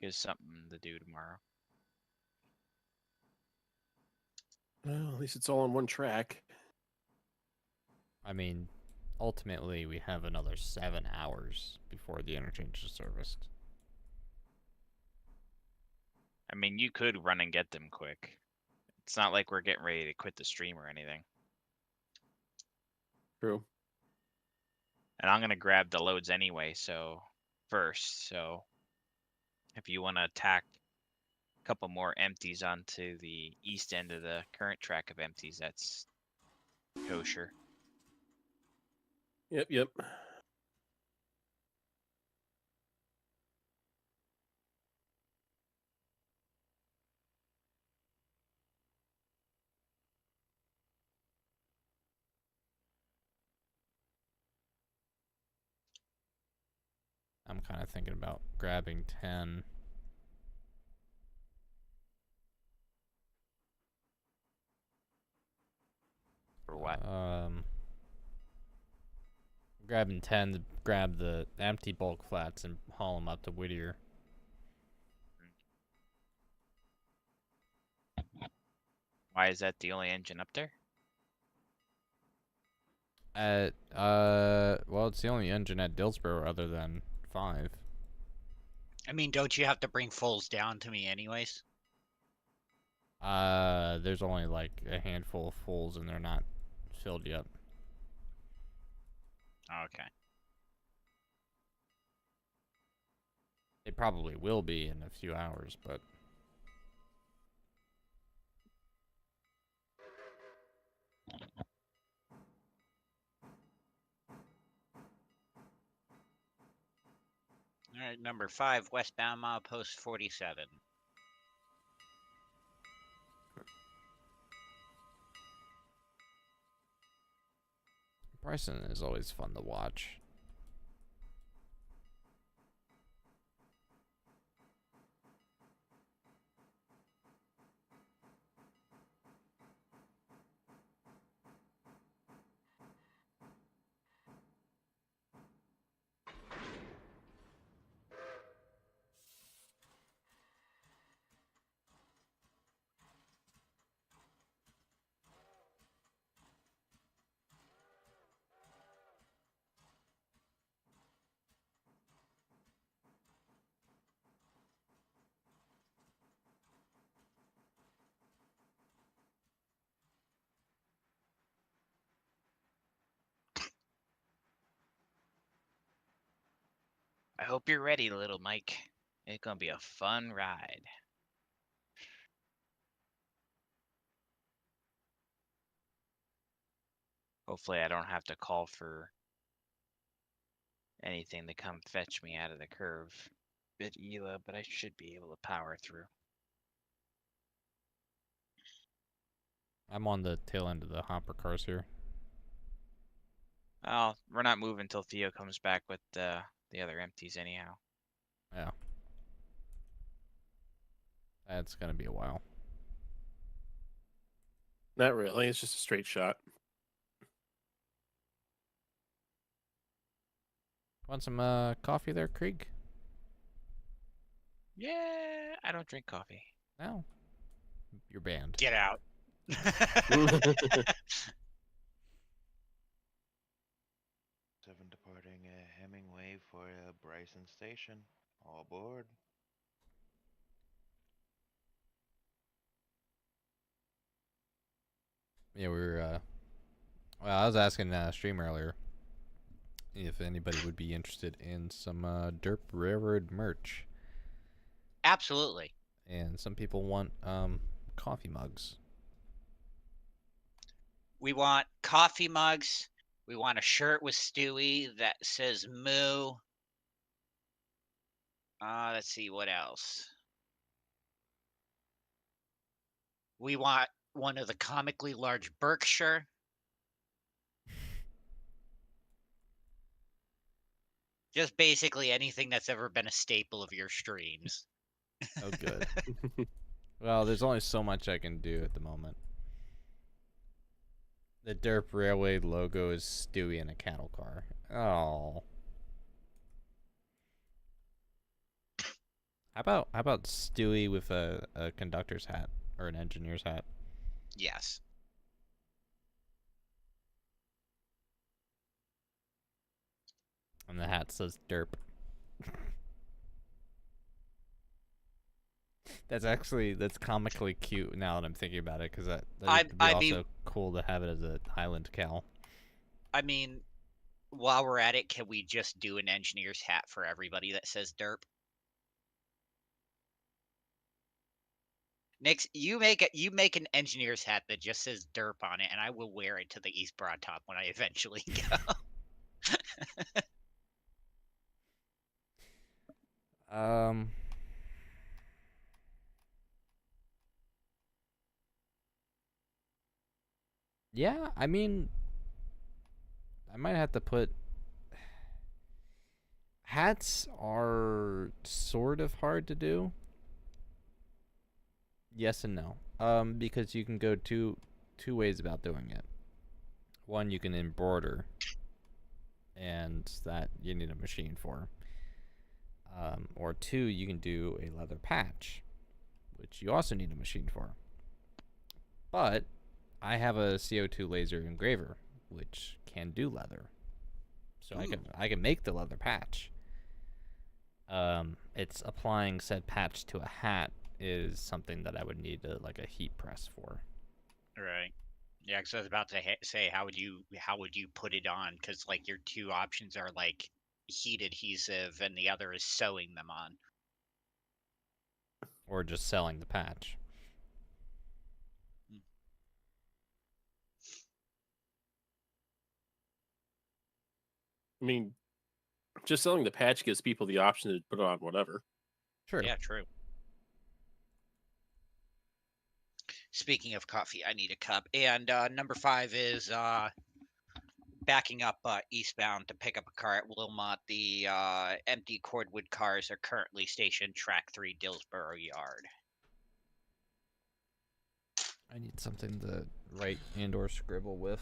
Gives something to do tomorrow. Well, at least it's all on one track. I mean, ultimately, we have another 7 hours before the interchange is serviced. I mean, you could run and get them quick. It's not like we're getting ready to quit the stream or anything. True. And I'm gonna grab the loads anyway, so first. So if you want to attack a couple more empties onto the east end of the current track of empties, that's kosher. Yep. I'm kind of thinking about grabbing 10. For what? Grabbing 10 to grab the empty bulk flats and haul them up to Whittier. Why is that the only engine up there? Well, it's the only engine at Dillsboro other than 5. I mean, don't you have to bring fulls down to me anyways? There's only like a handful of fulls and they're not filled yet. Okay. They probably will be in a few hours, but All right, number 5, westbound milepost 47. Bryson is always fun to watch. hope you're ready, little Mike. It's gonna be a fun ride. Hopefully, I don't have to call for anything to come fetch me out of the curve. Bit Ela, but I should be able to power through. I'm on the tail end of the hopper cars here. Well, we're not moving until Theo comes back with the other empties anyhow. Yeah. That's gonna be a while. Not really. It's just a straight shot. Want some coffee there, Krieg? Yeah, I don't drink coffee. No. You're banned. Get out. 7 departing Hemingway for Bryson Station. All aboard. Yeah, we were. Well, I was asking stream earlier if anybody would be interested in some Derp Railroad merch, Absolutely. and some people want coffee mugs. We want coffee mugs. We want a shirt with Stewie that says Moo. Let's see, what else? We want one of the comically large Berkshire. Just basically anything that's ever been a staple of your streams. Oh, good. Well, there's only so much I can do at the moment. The Derp Railway logo is Stewie in a cattle car. Oh. How about Stewie with a conductor's hat or an engineer's hat? Yes. And the hat says Derp. That's comically cute now that I'm thinking about it, because that would be I also mean- cool to have it as a Highland cow. I mean, while we're at it, can we just do an engineer's hat for everybody that says Derp? Nix, you make an engineer's hat that just says Derp on it, and I will wear it to the East Broad Top when I eventually go. Yeah, I mean, I might have to put. Hats are sort of hard to do. Yes and no. Because you can go two ways about doing it. One, you can embroider, and that you need a machine for. Or two, you can do a leather patch, which you also need a machine for. But I have a CO2 laser engraver, which can do leather, so I can make the leather patch. It's applying said patch to a hat is something that I would need like a heat press for. Right. Yeah, because I was about to say, how would you put it on? Because like your two options are like heat adhesive, and the other is sewing them on. Or just selling the patch. I mean, just selling the patch gives people the option to put on whatever. Sure. Yeah, true. Speaking of coffee, I need a cup. And number 5 is backing up eastbound to pick up a car at Wilmot. The empty cordwood cars are currently stationed track 3 Dillsborough Yard. I need something to write and or scribble with.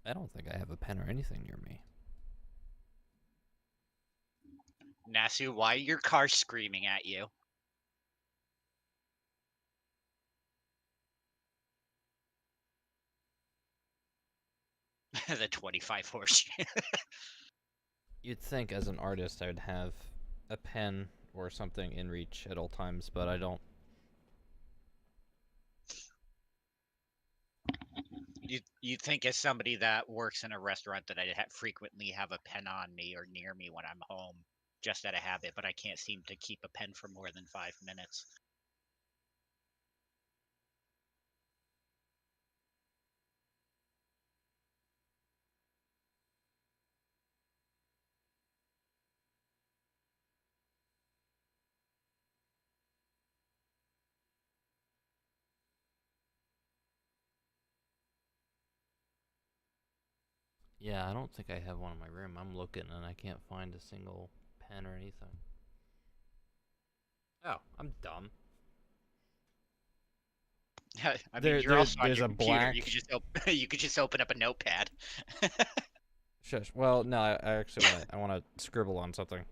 I don't think I have a pen or anything near me. Nasu, why are your cars screaming at you? The 25 horse. You'd think as an artist I would have a pen or something in reach at all times, but I don't. You think as somebody that works in a restaurant that I frequently have a pen on me or near me when I'm home, just out of habit, but I can't seem to keep a pen for more than 5 minutes. Yeah, I don't think I have one in my room. I'm looking and I can't find a single pen or anything. Oh, I'm dumb. I mean, you're also on there's your a computer. black. You could just you could just open up a notepad. Shush. Well, no, I actually want to scribble on something.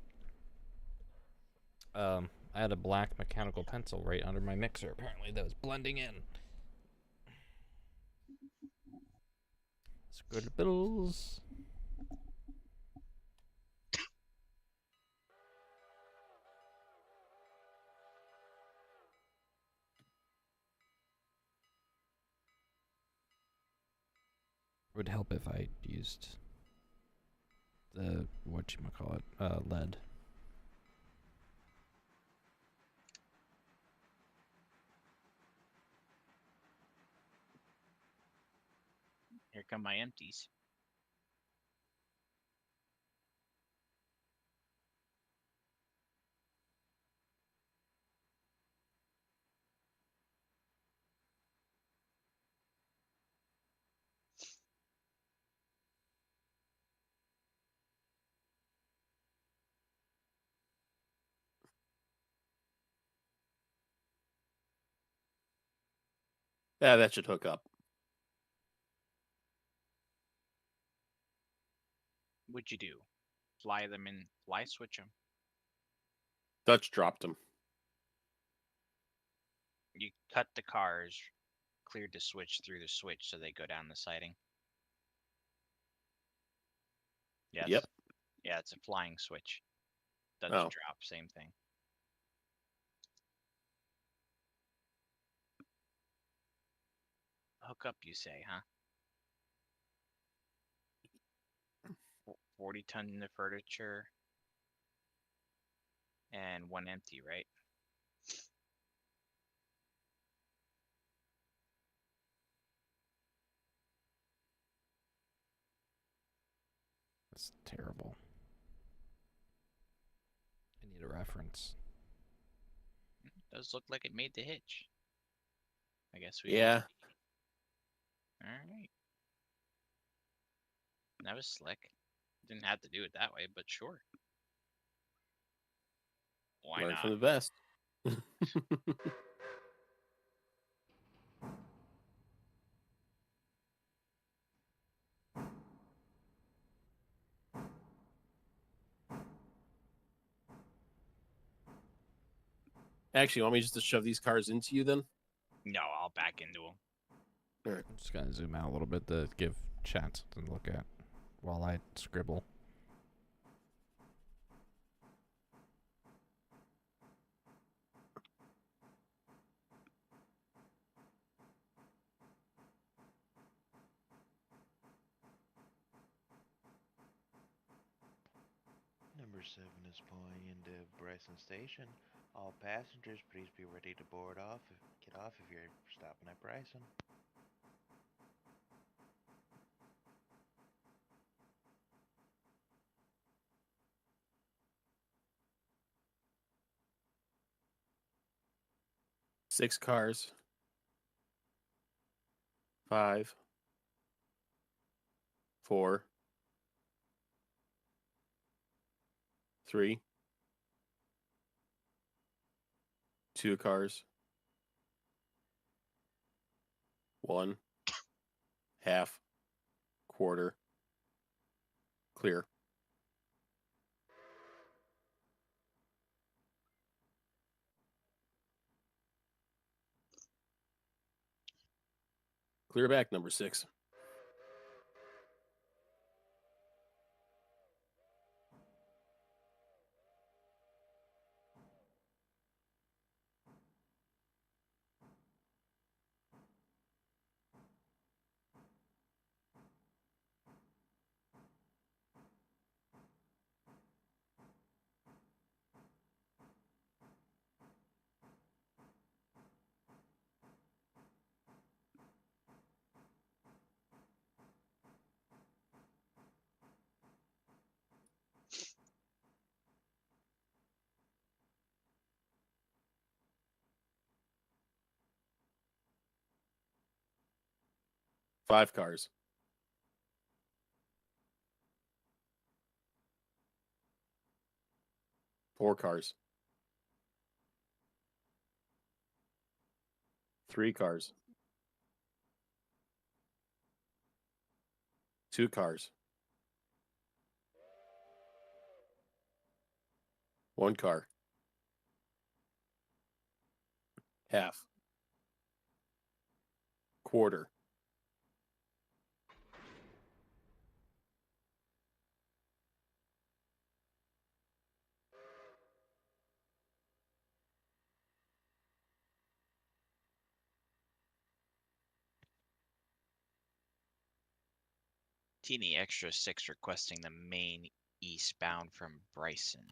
I had a black mechanical pencil right under my mixer. Apparently, that was blending in. Scribbles. Would help if I used the whatchamacallit, lead. Here come my empties. Yeah, that should hook up. What'd you do? Fly them in? Fly switch them? Dutch dropped him. You cut the cars, cleared the switch through the switch so they go down the siding. Yes. Yep. Yeah, it's a flying switch. Dutch Oh. drop, same thing. Hook up, you say, huh? 40 ton of furniture and one empty, right? That's terrible. I need a reference. Does look like it made the hitch. I guess we. Yeah. All right. That was slick. Didn't have to do it that way, but sure. Why Learn not? from the best. Actually, you want me just to shove these cars into you then? No, I'll back into them. All right. I'm just gonna zoom out a little bit to give chat something to look at while I scribble. Number 7 is pulling into Bryson Station. All passengers, please be ready to get off if you're stopping at Bryson. Six cars. 5, 4, 3, 2 cars. 1, half, quarter, clear. Clear back, number 6. 5 cars. 4 cars. 3 cars. 2 cars. 1 car. Half. Quarter. Teeny extra 6 requesting the main eastbound from Bryson.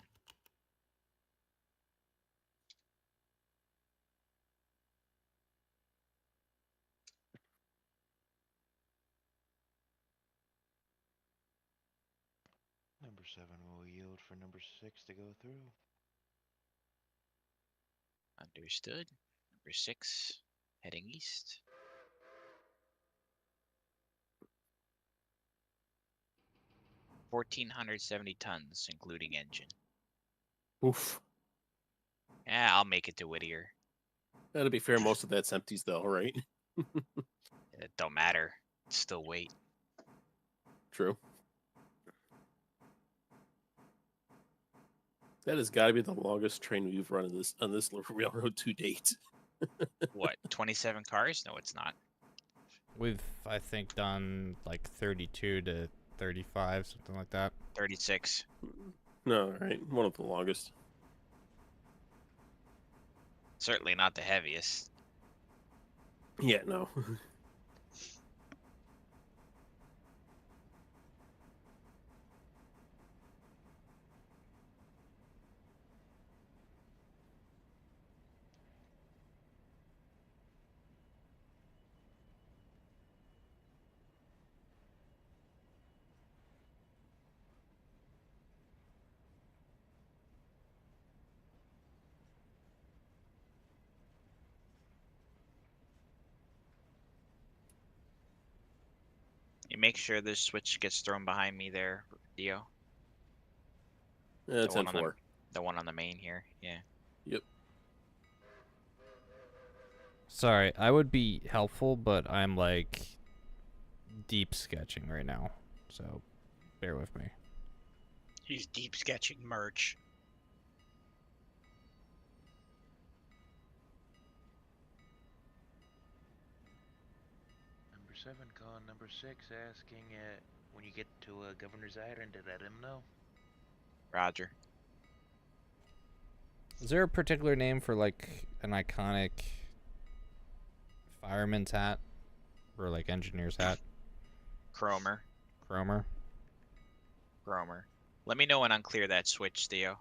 Number 7 will yield for number 6 to go through. Understood. Number 6 heading east. $1,470 tons, including engine. Oof. Yeah, I'll make it to Whittier. That'll be fair. Most of that's empties, though, right? It don't matter. Still wait. True. That has got to be the longest train we've run on this railroad to date. What? 27 cars? No, it's not. We've, I think, done like 32 to 35, something like that. 36. No, right. One of the longest. Certainly not the heaviest. Yeah, no. You make sure this switch gets thrown behind me there, Dio. Yeah, The one on 10-4. the one on the main here. Yeah. Yep. Sorry, I would be helpful, but I'm like deep sketching right now, so bear with me. He's deep sketching merch. Number 7 calling number 6 asking when you get to Governor's Island to let him know. Roger. Is there a particular name for like an iconic fireman's hat or like engineer's hat? Cromer. Chromer? Cromer. Let me know when unclear that switch, Theo.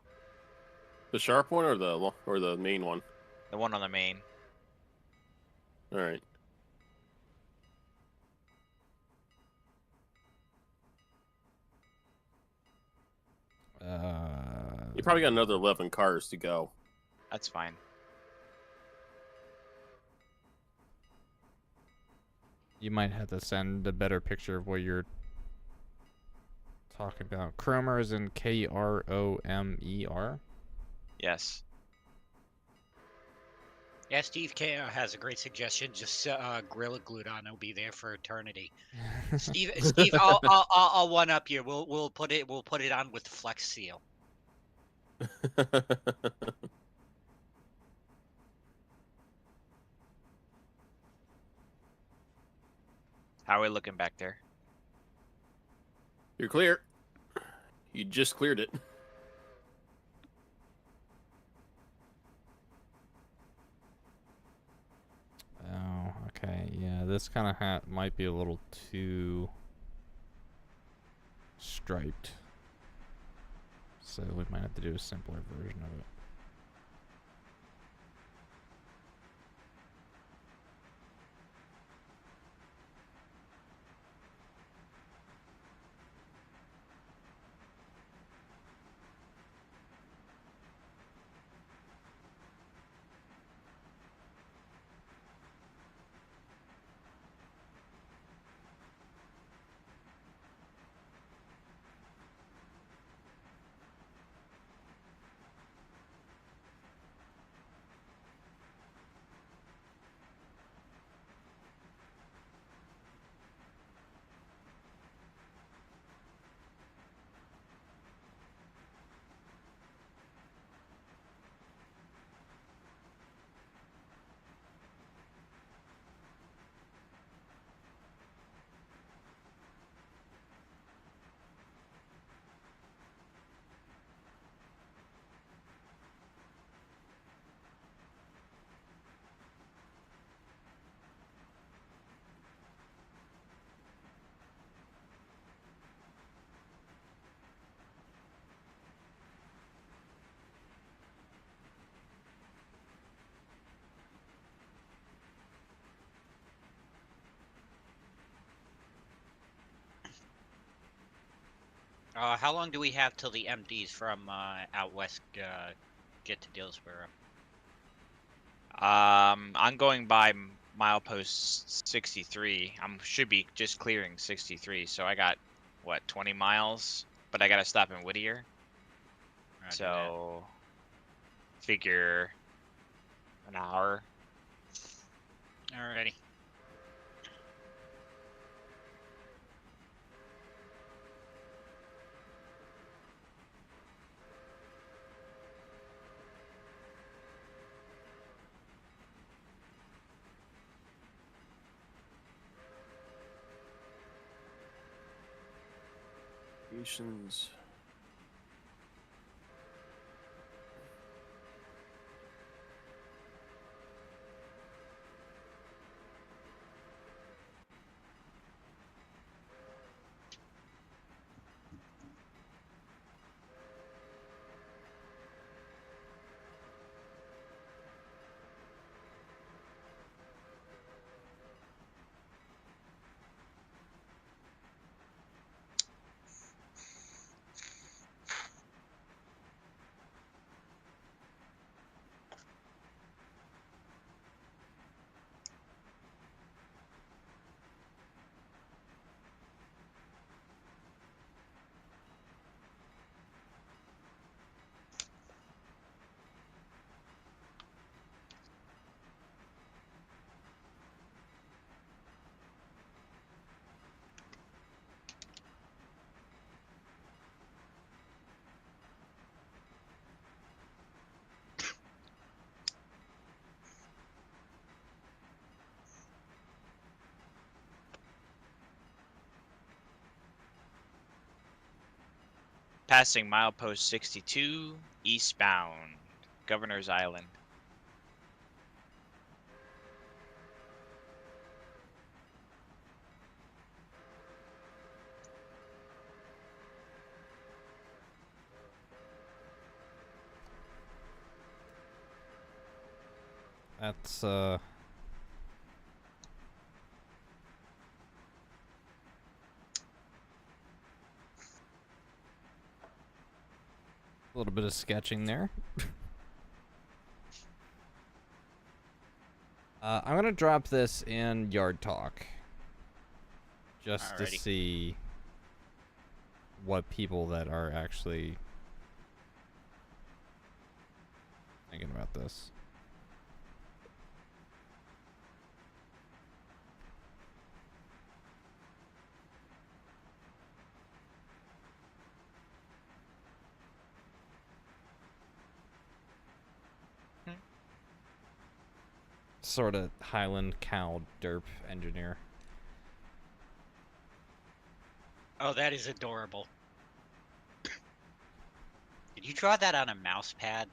The sharp one or the main one? The one on the main. All right. You probably got another 11 cars to go. That's fine. You might have to send a better picture of what you're talking about. Chromer is in Kromer. Yes. Yeah, Steve K has a great suggestion. Just Gorilla Gluton will be there for eternity. Steve, I'll one up you. We'll put it on with the Flex Seal. How are we looking back there? You're clear. You just cleared it. Oh, okay. Yeah, this kind of might be a little too striped. So we might have to do a simpler version of it. How long do we have till the MDs from out west get to Dillsboro? I'm going by milepost 63. Should be just clearing 63, so I got what 20 miles, but I gotta stop in Whittier. Roger that. So figure an hour. Alrighty. Stations. Passing milepost 62 eastbound, Governor's Island. That's a little bit of sketching there. I'm gonna drop this in Yard Talk just to Alrighty. see what people that are actually thinking about this. Sort of Highland Cow Derp engineer. Oh, that is adorable. Did you draw that on a mouse pad?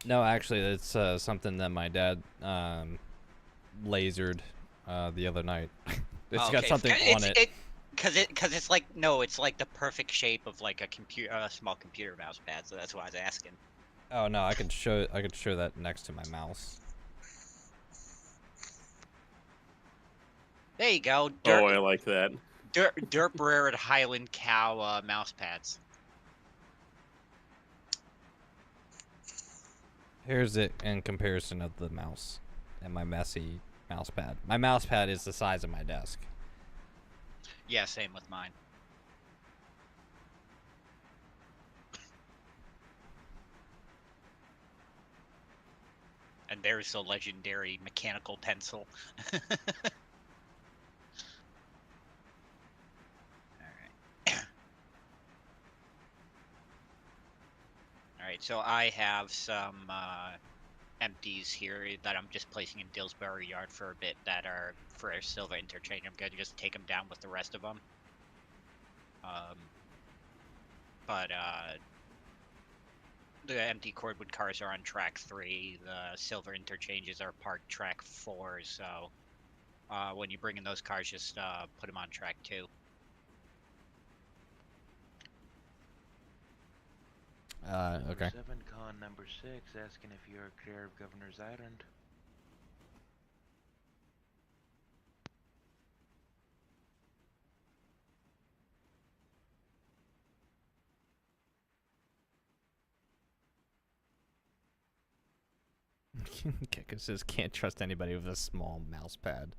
No, actually, it's something that my dad lasered the other night. It's got something on it. Cause it's like it's like the perfect shape of like a small computer mouse pad. So that's why I was asking. Oh no, I could show that next to my mouse. There you go. Oh, I like that. Derp rare Highland Cow mouse pads. Here's it in comparison of the mouse and my messy mouse pad. My mouse pad is the size of my desk. Yeah, same with mine. And there's the legendary mechanical pencil. Alright, so I have some empties here that I'm just placing in Dillsboro Yard for a bit that are for a silver interchange. I'm going to just take them down with the rest of them. But the empty cordwood cars are on track 3. The silver interchanges are parked track 4. So when you bring in those cars, just put them on track 2. Okay. 7 con number 6 asking if you are clear of Governor's Island. Kika says can't trust anybody with a small mouse pad.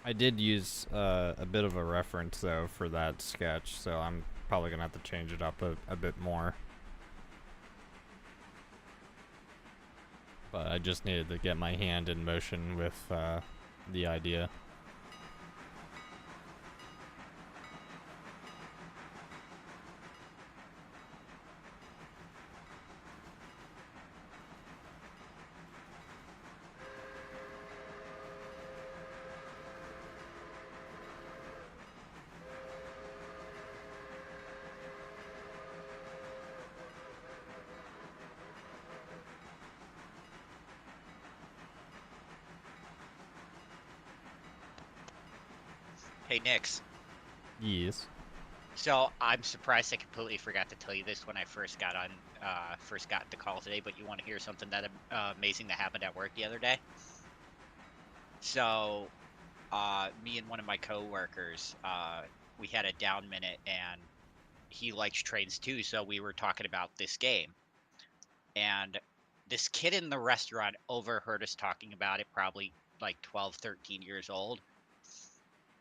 I did use a bit of a reference though for that sketch, so I'm probably gonna have to change it up a bit more. But I just needed to get my hand in motion with the idea. Hey, Nix. Yes. So I'm surprised I completely forgot to tell you this when I first got the call today. But you want to hear something that amazing that happened at work the other day? So, me and one of my coworkers, we had a down minute, and he likes trains too. So we were talking about this game, and this kid in the restaurant overheard us talking about it, probably like 12, 13 years old.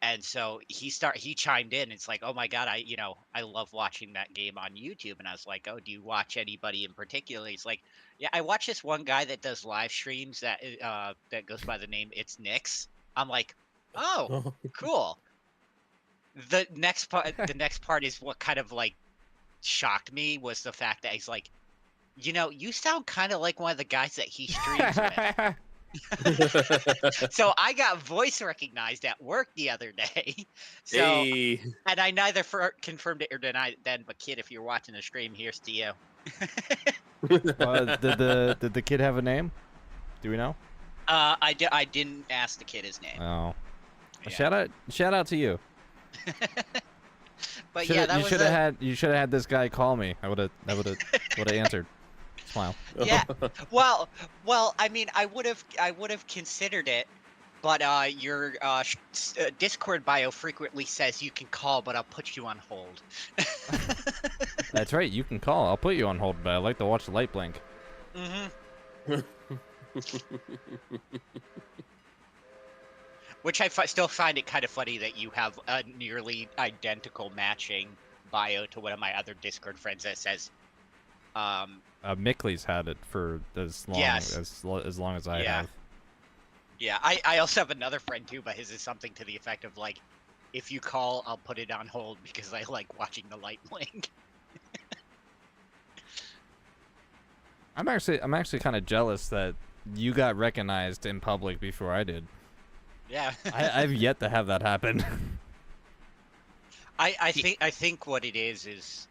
And so he chimed in. It's like, oh my God, I love watching that game on YouTube. And I was like, oh, do you watch anybody in particular? He's like, yeah, I watch this one guy that does live streams that goes by the name It's Nix. I'm like, oh, cool. The next part is what kind of like shocked me was the fact that he's like, you sound kind of like one of the guys that he streams with. So I got voice recognized at work the other day. So, Hey. and I neither confirmed it or denied it then. But kid, if you're watching the stream, here's to you. Did the kid have a name? Do we know? I didn't ask the kid his name. Oh. Yeah. Shout out to you. But yeah, that you should have had this guy call me. I would have answered. Smile. Yeah. Well, I mean, I would have considered it, but your Discord bio frequently says you can call, but I'll put you on hold. That's right. You can call. I'll put you on hold, but I like to watch the light blink. Mm-hmm. Which I still find it kind of funny that you have a nearly identical matching bio to one of my other Discord friends that says, Mickley's had it for as long as I have. Yeah, I also have another friend too, but his is something to the effect of like, if you call, I'll put it on hold because I like watching the light blink. I'm actually kind of jealous that you got recognized in public before I did. Yeah. I've yet to have that happen. I think what it is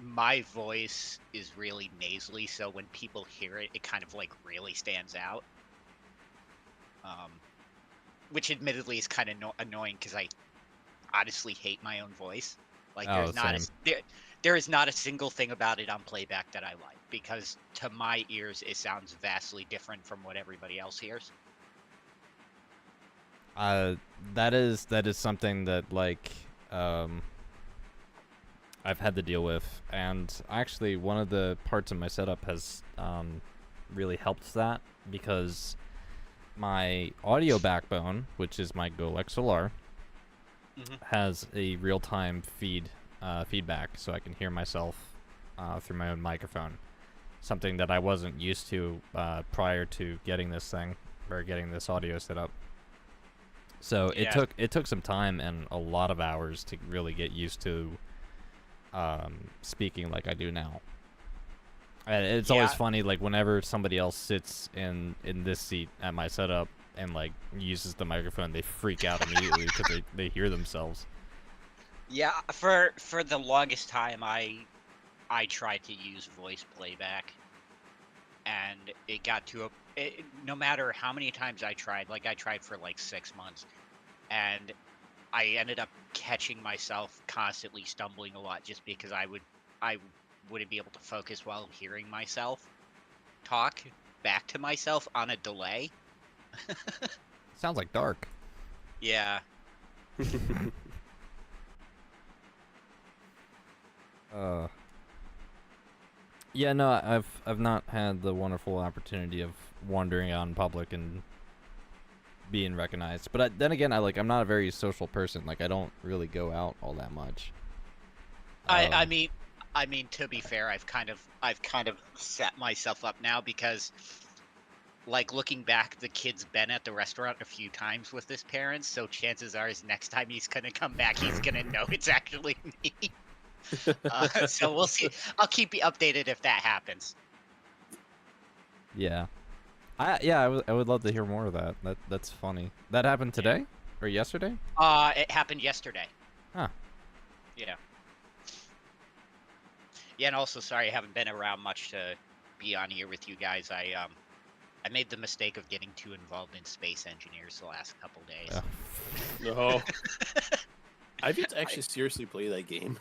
my voice is really nasally, so when people hear it, it kind of like really stands out. Which admittedly is kind of annoying because I honestly hate my own voice. Like there is not a single thing about it on playback that I like, because to my ears it sounds vastly different from what everybody else hears. That is something that like I've had to deal with, and actually one of the parts of my setup has really helped that, because my audio backbone, which is my Go XLR, has a real-time feedback, so I can hear myself through my own microphone. Something that I wasn't used to prior to getting this thing, or getting this audio set up. So it took some time and a lot of hours to really get used to speaking like I do now. And it's always funny, like whenever somebody else sits in this seat at my setup and like uses the microphone, they freak out immediately because they hear themselves. Yeah, for the longest time I tried to use voice playback, and it got to no matter how many times I tried, like I tried for like 6 months, and I ended up catching myself constantly stumbling a lot just because I wouldn't be able to focus while hearing myself talk back to myself on a delay. Sounds like Dark. Yeah. Yeah, no, I've not had the wonderful opportunity of wandering out in public and being recognized. But then again, I'm not a very social person. Like, I don't really go out all that much. I mean, to be fair, I've kind of set myself up now because, like, looking back, the kid's been at the restaurant a few times with his parents, so chances are, next time he's gonna come back, he's gonna know it's actually me. So we'll see. I'll keep you updated if that happens. Yeah. I would love to hear more of that. That's funny. That happened today or yesterday? It happened yesterday. Huh. Yeah. Yeah, and also sorry I haven't been around much to be on here with you guys. I made the mistake of getting too involved in Space Engineers the last couple days. No. I've yet to actually seriously play that game.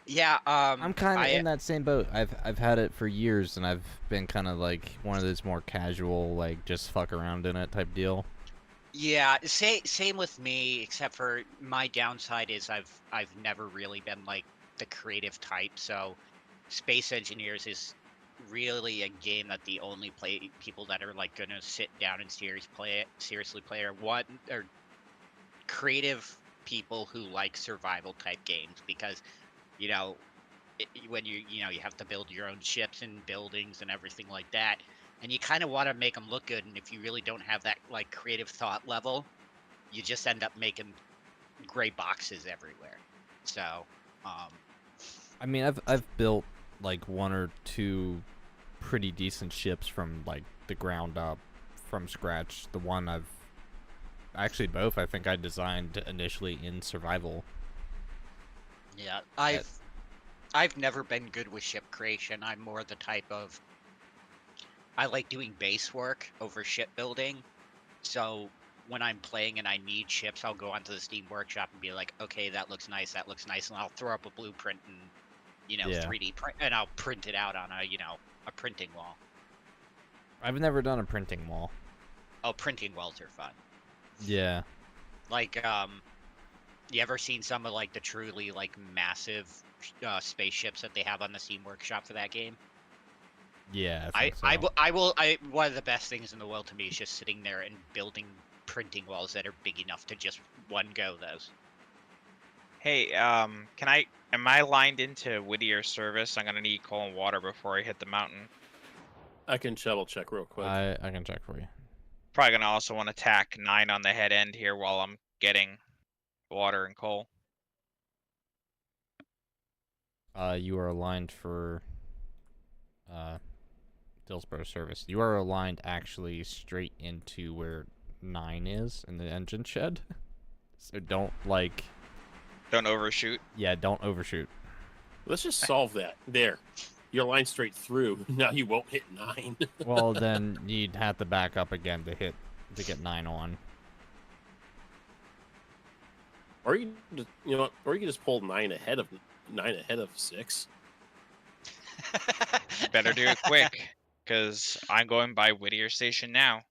Yeah, I'm kind of in that same boat. I've had it for years, and I've been kind of like one of those more casual, like just fuck around in it type deal. Yeah, same with me, except for my downside is I've never really been like the creative type. So Space Engineers is really a game that the only people that are like gonna sit down and seriously play are creative people who like survival type games, because you know when you have to build your own ships and buildings and everything like that, and you kind of want to make them look good, and if you really don't have that like creative thought level, you just end up making gray boxes everywhere. So I mean, I've built like one or two pretty decent ships from like the ground up, from scratch. The one actually both I think I designed initially in survival. yeah, I've never been good with ship creation. I'm more the type of, I like doing base work over ship building. So when I'm playing and I need ships, I'll go onto the Steam Workshop and be like, okay, that looks nice, and I'll throw up a blueprint and Yeah. 3D print, and I'll print it out on a printing wall. I've never done a printing wall. Oh, printing walls are fun. Yeah. Like, you ever seen some of like the truly like massive spaceships that they have on the Steam Workshop for that game? Yeah, I think so. One of the best things in the world to me is just sitting there and building printing walls that are big enough to just one go those. Hey, am I lined into Whittier's service? I'm gonna need coal and water before I hit the mountain. I can shovel check real quick. I can check for you. Probably gonna also want to tack 9 on the head end here while I'm getting water and coal. You are aligned for Dillsborough service. You are aligned actually straight into where 9 is in the engine shed. So don't overshoot. Yeah, don't overshoot. Let's just solve that. There. You're lined straight through. Now you won't hit 9. Well, then you'd have to back up again to get 9 on. Or you just, or you can just pull 9 ahead of 6. Better do it quick, because I'm going by Whittier Station now.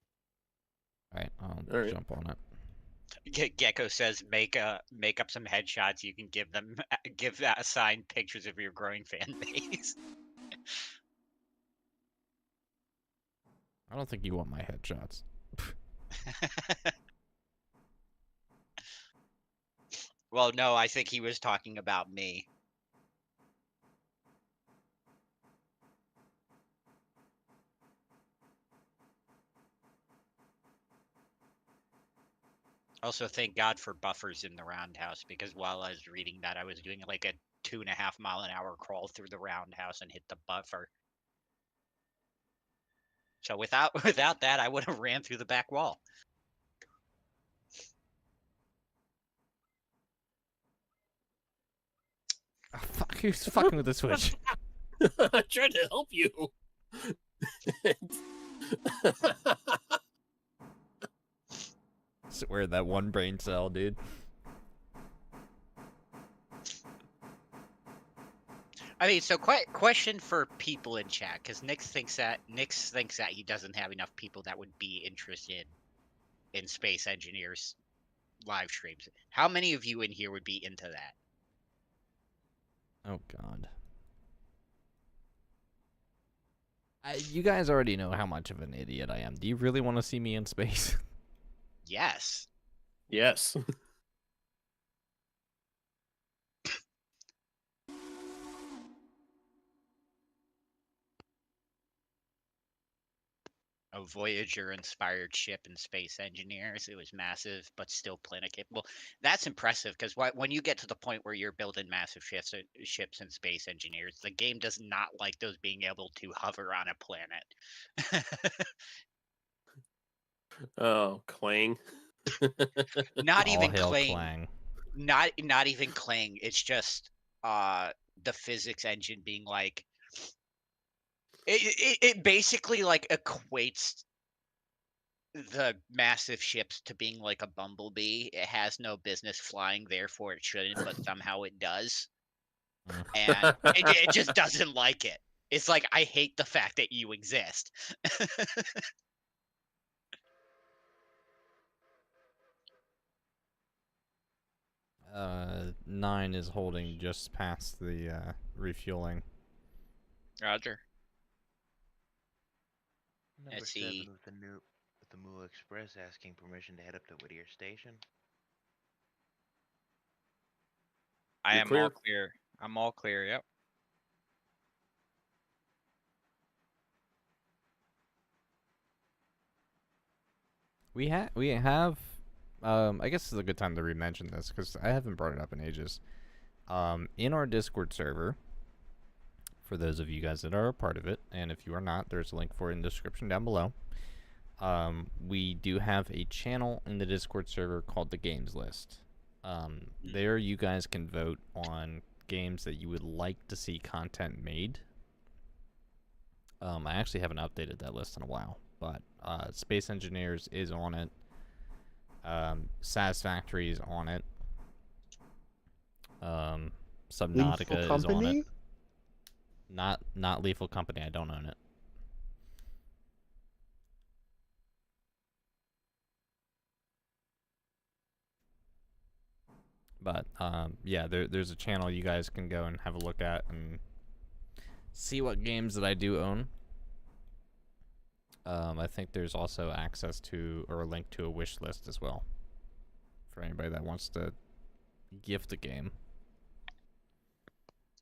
Alright, I'll Alright. jump on it. Gecko says make up some headshots. You can give that assigned pictures of your growing fan base. I don't think you want my headshots. Well, no, I think he was talking about me. Also, thank God for buffers in the roundhouse, because while I was reading that, I was doing like a 2.5 mile an hour crawl through the roundhouse and hit the buffer. So without that, I would have ran through the back wall. Oh, fuck, who's fucking with the switch? I'm trying to help you. Swear that one brain cell, dude. I mean, so question for people in chat, because Nick thinks that he doesn't have enough people that would be interested in Space Engineers live streams. How many of you in here would be into that? Oh God. You guys already know how much of an idiot I am. Do you really want to see me in space? Yes. Yes. A Voyager-inspired ship in Space Engineers. It was massive, but still planet capable. That's impressive because when you get to the point where you're building massive ships in Space Engineers, the game does not like those being able to hover on a planet. Oh, Clang. Not All even hail Clang. Clang. Not even Clang. It's just the physics engine being like it basically like equates the massive ships to being like a bumblebee. It has no business flying, therefore it shouldn't, but somehow it does. And it just doesn't like it. It's like, I hate the fact that you exist. 9 is holding just past the refueling. Roger. Number Let's 7 see. with the Moo Express asking permission to head up to Whittier Station. I You're am clear? all clear. I'm all clear. Yep. We have. I guess this is a good time to re-mention this because I haven't brought it up in ages. In our Discord server, for those of you guys that are a part of it, and if you are not, there's a link for it in the description down below. We do have a channel in the Discord server called the Games List. There you guys can vote on games that you would like to see content made. I actually haven't updated that list in a while, but Space Engineers is on it. Satisfactory is on it. Subnautica Lethal is on it. Company? Not Lethal Company. I don't own it. But yeah, there's a channel you guys can go and have a look at and see what games that I do own. I think there's also access to or a link to a wish list as well for anybody that wants to gift a game.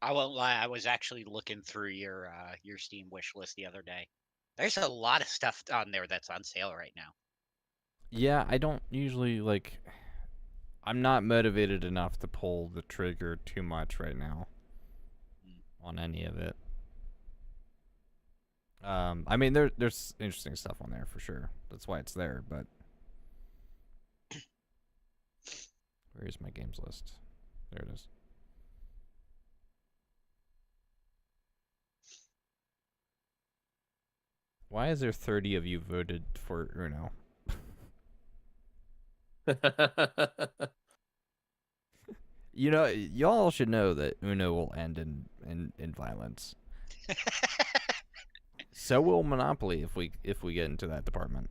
I won't lie, I was actually looking through your Steam wish list the other day. There's a lot of stuff on there that's on sale right now. Yeah, I don't usually like. I'm not motivated enough to pull the trigger too much right now on any of it. I mean, there's interesting stuff on there for sure. That's why it's there. But where is my games list? There it is. Why is there 30 of you voted for Uno? You know, y'all should know that Uno will end in violence. So will Monopoly if we get into that department.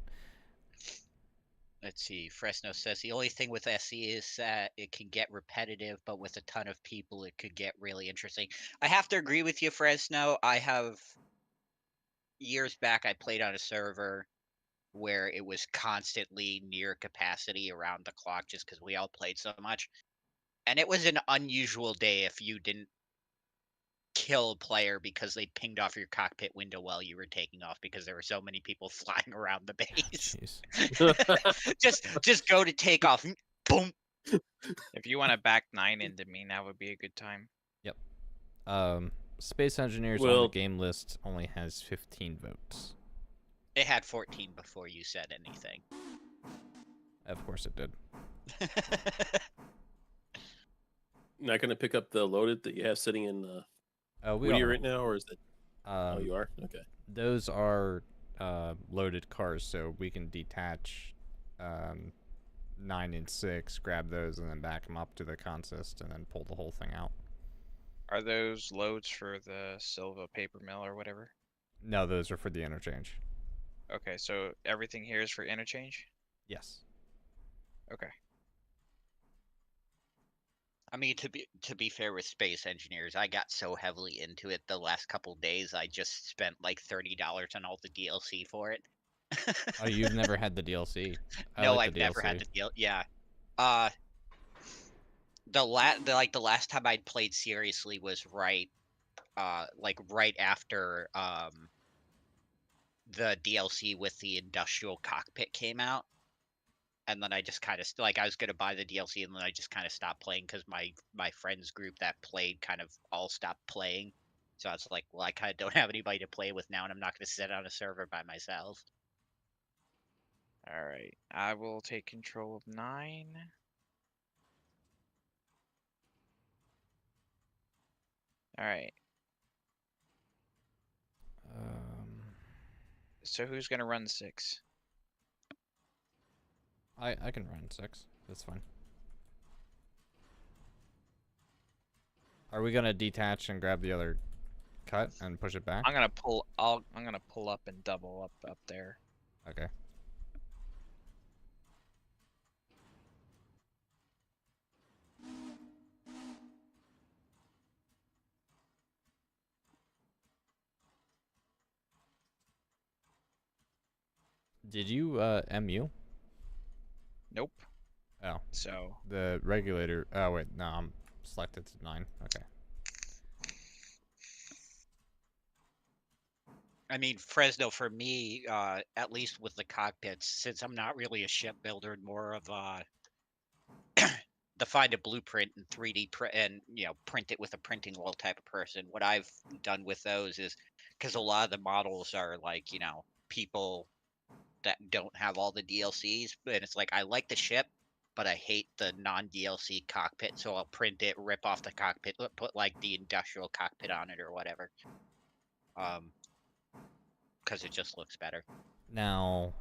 Let's see. Fresno says the only thing with SE is that it can get repetitive, but with a ton of people, it could get really interesting. I have to agree with you, Fresno. I have years back, I played on a server where it was constantly near capacity around the clock just because we all played so much. And it was an unusual day if you didn't kill a player because they pinged off your cockpit window while you were taking off because there were so many people flying around the base. just go to take off. Boom. If you want to back 9 into me, that would be a good time. Yep. Space Engineers on the game list only has 15 votes. It had 14 before you said anything. Of course it did. Not going to pick up the loaded that you have sitting in Whittier right now, or is it? Oh, you are? Okay. Those are loaded cars, so we can detach 9 and 6, grab those, and then back them up to the consist, and then pull the whole thing out. Are those loads for the Silva paper mill or whatever? No, those are for the interchange. Okay, so everything here is for interchange? Yes. Okay. I mean, to be fair with Space Engineers, I got so heavily into it the last couple days. I just spent like $30 on all the DLC for it. Oh, you've never had the DLC. I No, like the I've never had DLC. the deal. Yeah. Uh, the last time I'd played seriously was right after the DLC with the industrial cockpit came out. And then I just kind of like I was gonna buy the DLC, and then I just kind of stopped playing because my friends group that played kind of all stopped playing. So I was like, well, I kind of don't have anybody to play with now, and I'm not gonna sit on a server by myself. All right. I will take control of 9. All right. So who's gonna run 6? I can run 6. That's fine. Are we gonna detach and grab the other cut and push it back? I'm gonna pull. I'm gonna pull up and double up there. Okay. Did you MU? Nope. Oh, So the regulator. Oh wait, no, I'm selected to 9. Okay. I mean, Fresno for me, at least with the cockpits, since I'm not really a shipbuilder, more of the find a blueprint and 3D print and print it with a printing wheel type of person. What I've done with those is because a lot of the models are like people that don't have all the DLCs, and it's like I like the ship, but I hate the non DLC cockpit, so I'll print it, rip off the cockpit, put like the industrial cockpit on it or whatever. Because it just looks better. Now,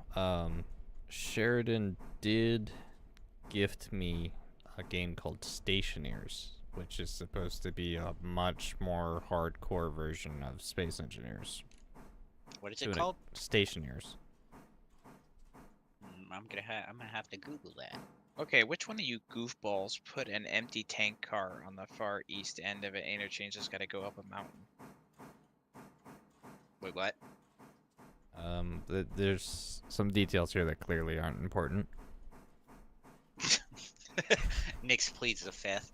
Sheridan did gift me a game called Stationeers, which is supposed to be a much more hardcore version of Space Engineers. What is it called? Stationeers. I'm gonna have to Google that. okay, which one of you goofballs put an empty tank car on the far east end of an interchange that's got to go up a mountain? Wait, what? There's some details here that clearly aren't important. Nix pleads the fifth.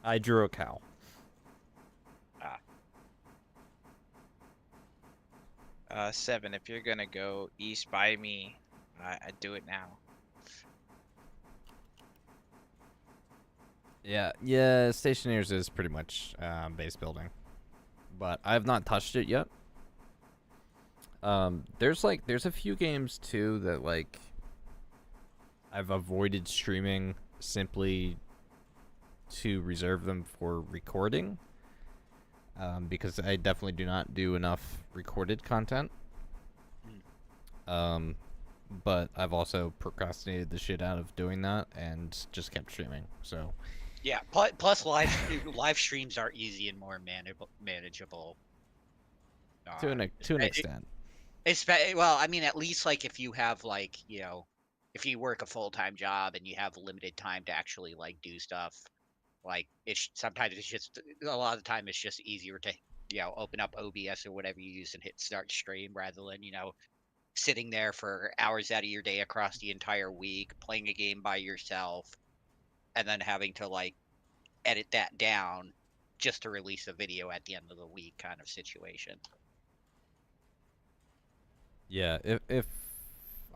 I drew a cow. 7. If you're gonna go east by me, I'd do it now. Yeah, Stationeers is pretty much base building, but I have not touched it yet. There's a few games too that like I've avoided streaming simply to reserve them for recording, because I definitely do not do enough recorded content. But I've also procrastinated the shit out of doing that and just kept streaming. So yeah, plus live streams are easy and more manageable. to an extent. Well, I mean, at least like if you have like if you work a full-time job and you have limited time to actually like do stuff, like sometimes it's just a lot of the time it's just easier to open up OBS or whatever you use and hit start stream rather than sitting there for hours out of your day across the entire week playing a game by yourself and then having to like edit that down just to release a video at the end of the week kind of situation. Yeah, if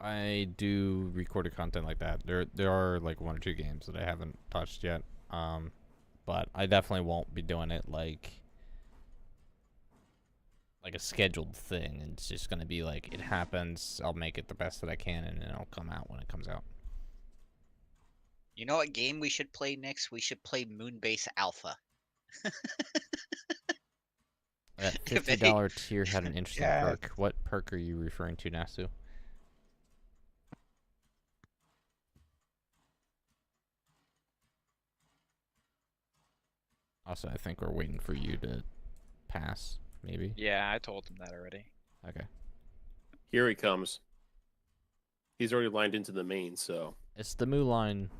I do recorded content like that, there are like 1 or 2 games that I haven't touched yet. But I definitely won't be doing it like a scheduled thing. It's just gonna be like it happens. I'll make it the best that I can, and then it'll come out when it comes out. You know what game we should play next? We should play Moonbase Alpha. That If any- $50 tier had an interesting Yes. perk. What perk are you referring to, Nasu? Also, I think we're waiting for you to pass, maybe. Yeah, I told him that already. Okay. Here he comes. He's already lined into the main, so It's the Moo line.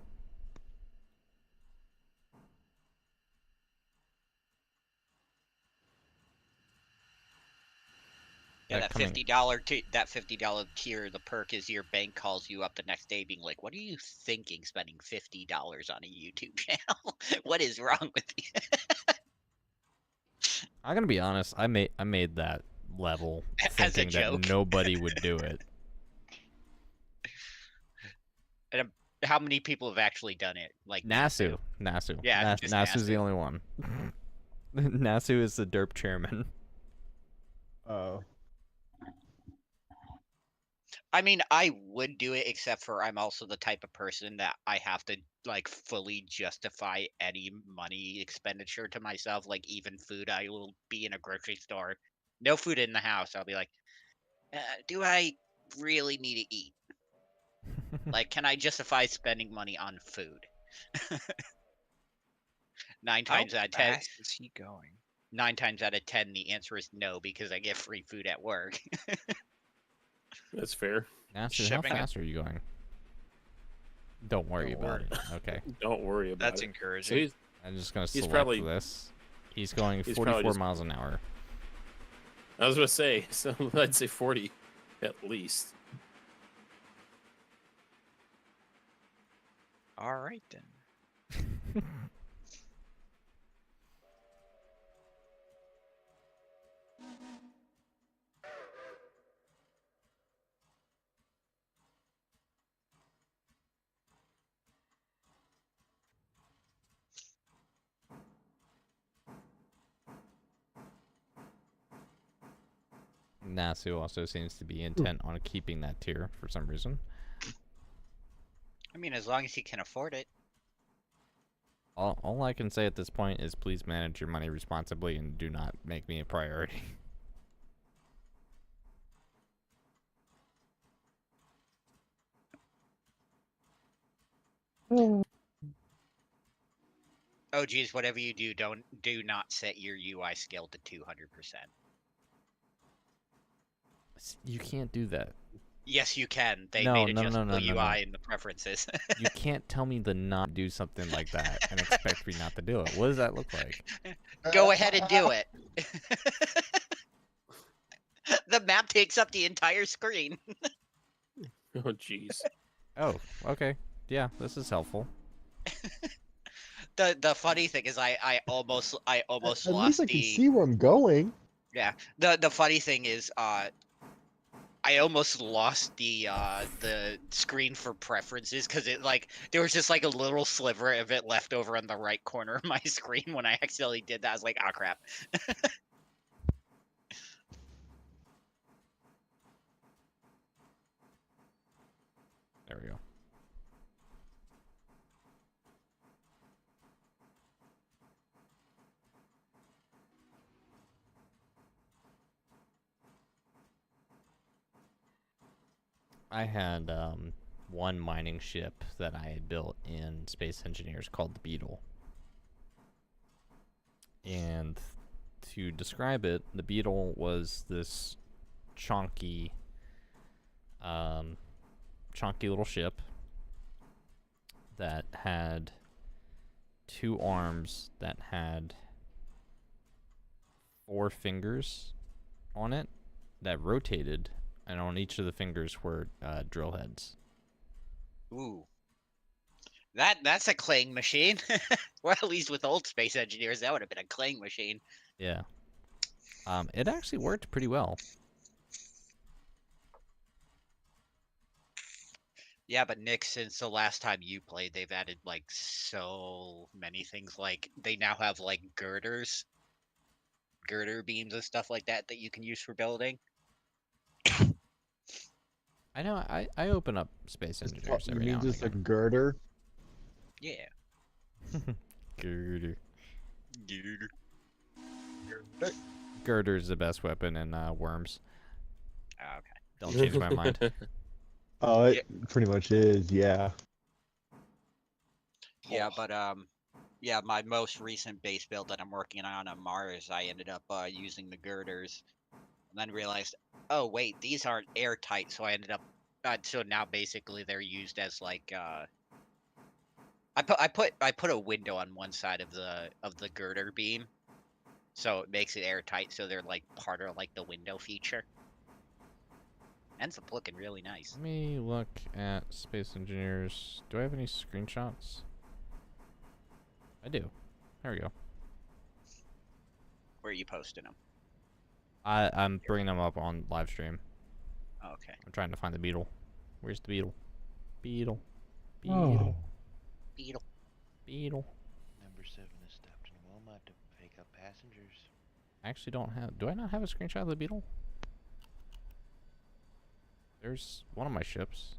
Yeah, that coming- $50 tier, the perk is your bank calls you up the next day being like, "What are you thinking spending $50 on a YouTube channel? What is wrong with you?" I'm gonna be honest. I made that level As a thinking that joke. nobody would do it. And how many people have actually done it? Like Nasu. Yeah, just Nasu's the Nasu. only one. Nasu is the derp chairman. Oh. I mean, I would do it, except for I'm also the type of person that I have to like fully justify any money expenditure to myself. Like even food, I will be in a grocery store, no food in the house. I'll be like, do I really need to eat? Like, can I justify spending money on food? Nine How times out of 10, fast is he going? 9 times out of 10, the answer is no, because I get free food at work. that's fair. Nasu, Shipping how it- fast are you going? Don't worry Don't about worry. it. Okay. Don't worry about That's it. encouraging. So he's I'm just gonna He's select probably- this. He's going he's probably 44 just- miles an hour. I was gonna say, so I'd say 40 at least. All right then. Nasu also seems to be intent on keeping that tier for some reason. I mean, as long as he can afford it. All I can say at this point is please manage your money responsibly and do not make me a priority. Oh geez, whatever you do, do not set your UI scale to 200%. You can't do that. Yes, you can. They No, made no, no, adjustable no, no, no. UI in the preferences. You can't tell me to not do something like that and expect me not to do it. What does that look like? Go ahead and do it. The map takes up the entire screen. Oh jeez. Oh, okay. Yeah, this is helpful. The funny thing is I almost At lost least I can the see where I'm going. yeah. The funny thing is I almost lost the screen for preferences because it like there was just like a little sliver of it left over in the right corner of my screen when I accidentally did that. I was like, oh crap. There we go. I had one mining ship that I had built in Space Engineers called the Beetle. And to describe it, the Beetle was this chonky little ship that had two arms that had 4 fingers on it that rotated, and on each of the fingers were drill heads. Ooh. That's a claying machine. Or at least with old space engineers, that would have been a claying machine. Yeah. It actually worked pretty well. Yeah, but Nick, since the last time you played, they've added like so many things. Like they now have like girder beams and stuff like that that you can use for building. I know. I open up Space You Engineers every mean now and just a again. girder? Yeah. Girder. Girder's the best weapon in Worms. Oh, okay. Don't change my mind. Oh, it pretty much is, yeah. Yeah, but yeah, my most recent base build that I'm working on Mars, I ended up using the girders, and then realized, oh wait, these aren't airtight, so I ended up, so now basically they're used as like, I put a window on one side of the girder beam, so it makes it airtight, so they're like part of like the window feature. Ends up looking really nice. Let me look at Space Engineers. Do I have any screenshots? I do. There we go. Where are you posting them? I'm bringing them up on live stream. Oh, okay. I'm trying to find the beetle. Where's the beetle? Beetle. Oh. Beetle. Beetle. Beetle. Number 7 is stopped in Wilmot to pick up passengers. I actually don't have. Do I not have a screenshot of the beetle? There's one of my ships.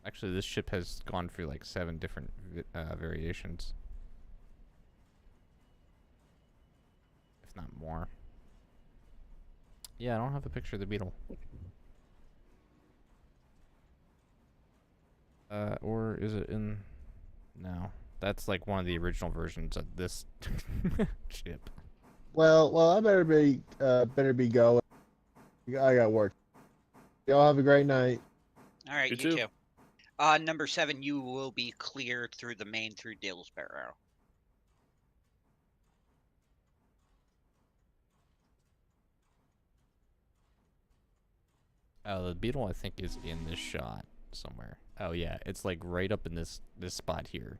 Actually, this ship has gone through like 7 different variations. If not more. Yeah, I don't have a picture of the beetle. Or is it in... No. That's like one of the original versions of this ship. Well, I better be going. I got work. Y'all have a great night. All right, You you too. too. Number 7, you will be cleared through the main through Dillsborough. Oh, the beetle I think is in this shot somewhere. Oh yeah, it's like right up in this spot here,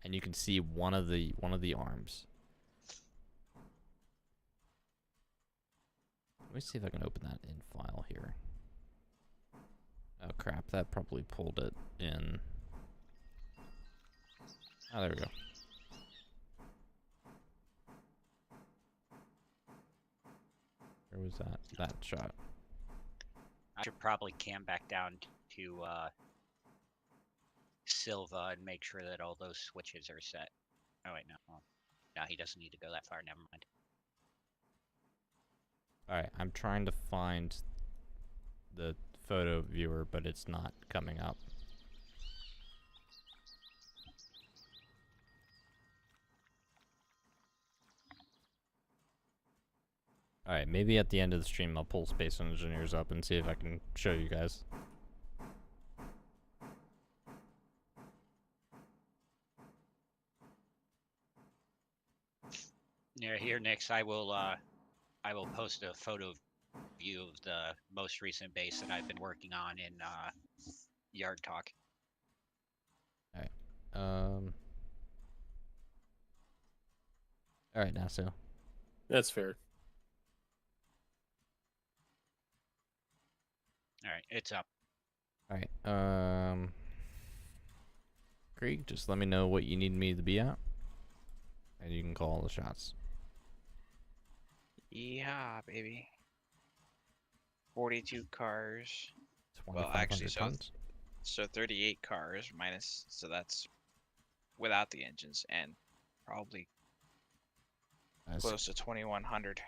and you can see one of the arms. Let me see if I can open that in file here. Oh crap, that probably pulled it in. Oh, there we go. Where was that shot? I should probably cam back down to Silva and make sure that all those switches are set. Oh wait, no. Well, no, he doesn't need to go that far. Never mind. Alright, I'm trying to find the photo viewer, but it's not coming up. Alright, maybe at the end of the stream I'll pull Space Engineers up and see if I can show you guys. Yeah, here next I will post a photo view of the most recent base that I've been working on in Yard Talk. Alright. Alright, now so. That's fair. All right, it's up. Alright, Krieg, just let me know what you need me to be at. And you can call all the shots. Yeah, baby. 42 cars. 2,500 actually, tons. So 38 cars minus, so that's without the engines, and probably close to 2,100. I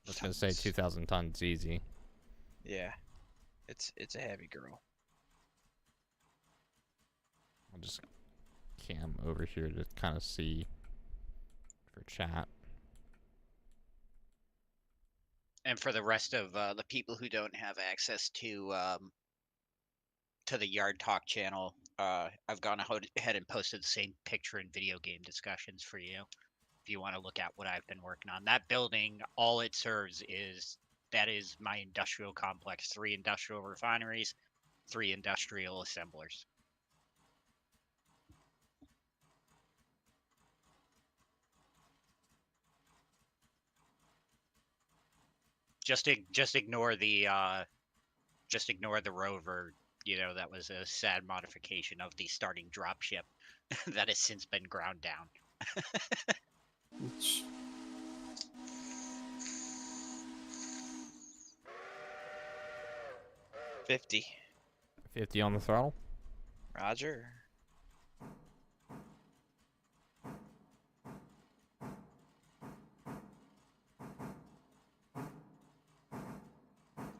was gonna say 2,000 tons easy. Yeah, it's a heavy girl. I'll just cam over here to kind of see for chat. And for the rest of the people who don't have access to the Yard Talk channel, I've gone ahead and posted the same picture and video game discussions for you. If you want to look at what I've been working on, that building, all it serves is that is my industrial complex: 3 industrial refineries, 3 industrial assemblers. Just ignore the rover. You know, that was a sad modification of the starting dropship that has since been ground down. 50. 50 on the throttle. Roger.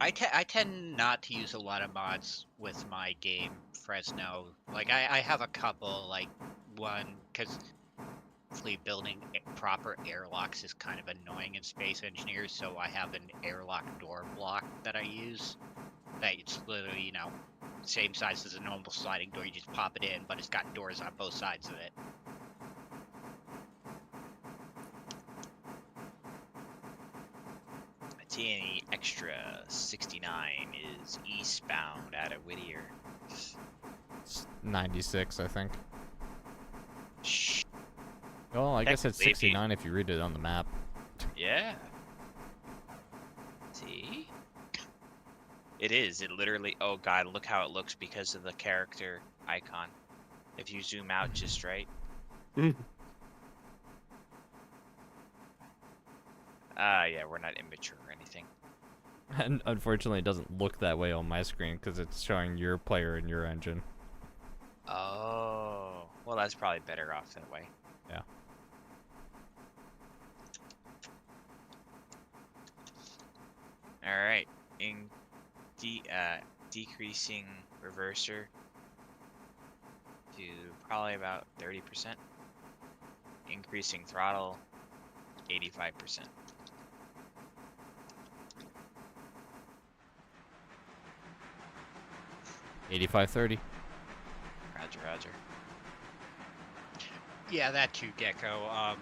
I tend not to use a lot of mods with my game Fresno. Like I have a couple, like one because building proper airlocks is kind of annoying in Space Engineers, so I have an airlock door block that I use. That it's literally, same size as a normal sliding door. You just pop it in, but it's got doors on both sides of it. TNE Extra 69 is eastbound out of Whittier. It's 96, I think. Shh. Well, I guess it's Technically, if you- 69 if you read it on the map. Yeah. See? It is. It literally. Oh god, look how it looks because of the character icon. If you zoom out just right. Yeah, we're not immature or anything. And unfortunately, it doesn't look that way on my screen because it's showing your player and your engine. Oh. Well, that's probably better off that way. Yeah. Alright. Decreasing reverser to probably about 30%. Increasing throttle 85%. $85.30. Roger, roger. Yeah, that too, Gecko.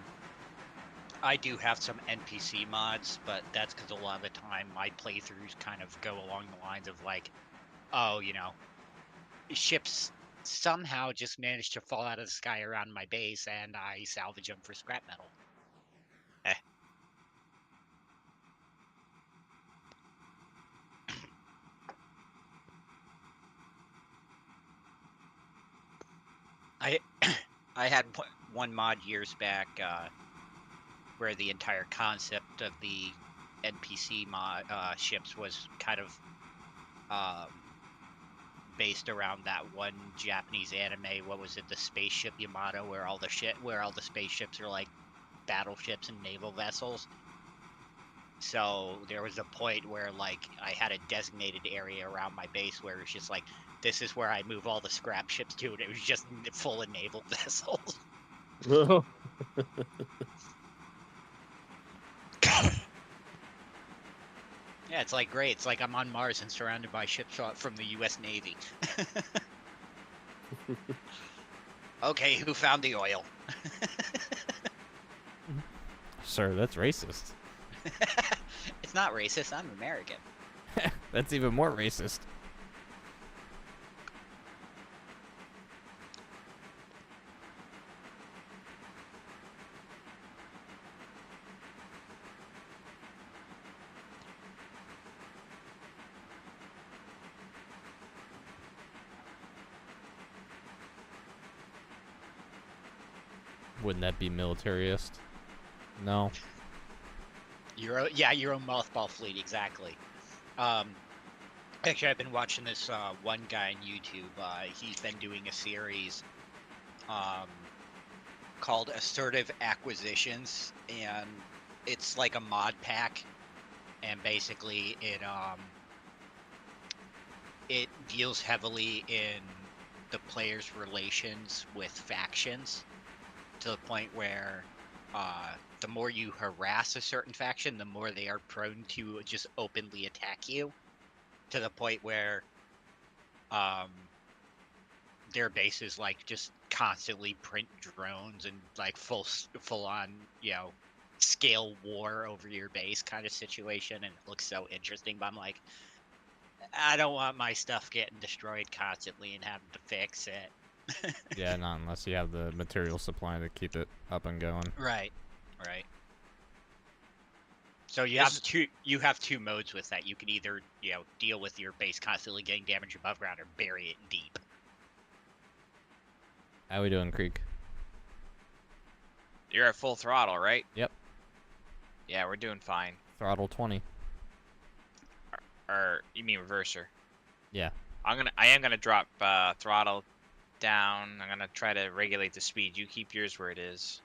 I do have some NPC mods, but that's because a lot of the time my playthroughs kind of go along the lines of like, oh, ships somehow just managed to fall out of the sky around my base, and I salvage them for scrap metal. I had one mod years back where the entire concept of the NPC mod ships was kind of based around that one Japanese anime. What was it? The Spaceship Yamato, where all the spaceships are like battleships and naval vessels. So there was a point where like I had a designated area around my base where it was just like, this is where I move all the scrap ships to, and it was just full of naval vessels. Yeah, it's like great. It's like I'm on Mars and surrounded by ships from the U.S. Navy. Okay, who found the oil? Sir, that's racist. It's not racist. I'm American. That's even more racist. Wouldn't that be militarist? No. Your own mothball fleet, exactly. Actually, I've been watching this one guy on YouTube. He's been doing a series called Assertive Acquisitions, and it's like a mod pack, and basically it deals heavily in the player's relations with factions, to the point where the more you harass a certain faction, the more they are prone to just openly attack you, to the point where their bases like just constantly print drones and like full on scale war over your base kind of situation, and it looks so interesting. But I'm like, I don't want my stuff getting destroyed constantly and having to fix it. Yeah, not unless you have the material supply to keep it up and going. Right. So you have two modes with that. You can either deal with your base constantly getting damaged above ground, or bury it deep. How we doing, Creek? You're at full throttle, right? Yep. Yeah, we're doing fine. Throttle 20. Or you mean reverser? Yeah. I am gonna drop throttle down. I'm gonna try to regulate the speed. You keep yours where it is.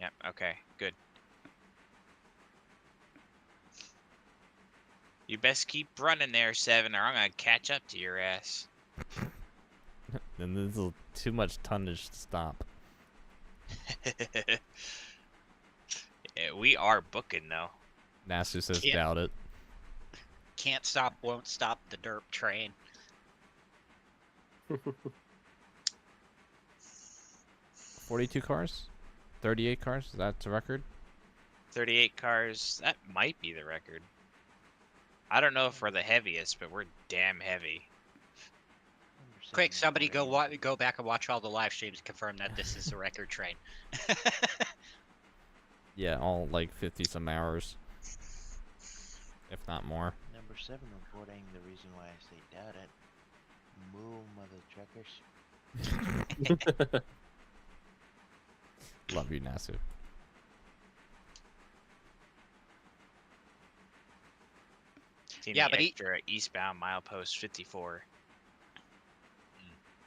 Yep. Okay. Good. You best keep running there, Seven, or I'm gonna catch up to your ass. And this is too much tonnage to stop. Yeah, we are booking though. Nasu says Can't- doubt it. Can't stop, won't stop the derp train. 42 cars? 38 cars? That's a record? 38 cars. That might be the record. I don't know if we're the heaviest, but we're damn heavy. Number Quick, 7 somebody reporting. go back and watch all the live streams to confirm that this is the record train. Yeah, all like 50 some hours. If not more. Number 7 reporting. The reason why I say doubt it. Moo, mother truckers. Love you, Nasu. Teeny Yeah, but extra eastbound milepost 54.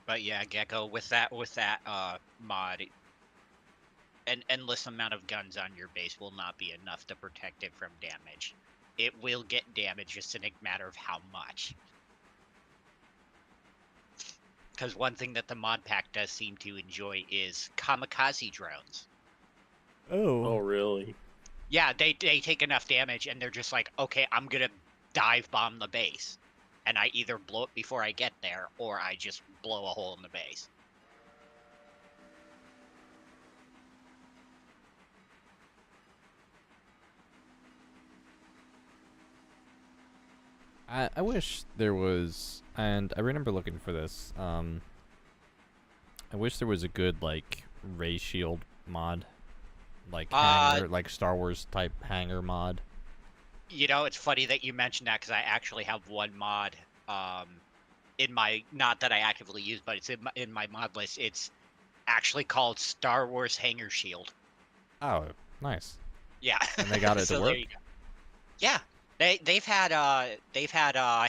But yeah, Gecko, with that mod, an endless amount of guns on your base will not be enough to protect it from damage. It will get damaged, just a matter of how much. Because one thing that the mod pack does seem to enjoy is kamikaze drones. Oh, really? Yeah, they take enough damage and they're just like, okay, I'm gonna dive bomb the base. And I either blow it before I get there, or I just blow a hole in the base. I wish there was, and I remember looking for this. I wish there was a good like ray shield mod, like hanger, like Star Wars type hanger mod. You know, it's funny that you mentioned that because I actually have one mod in my, not that I actively use, but it's in my mod list. It's actually called Star Wars Hanger Shield. Oh, nice. Yeah. And they got it So to there work. you go. Yeah, they've had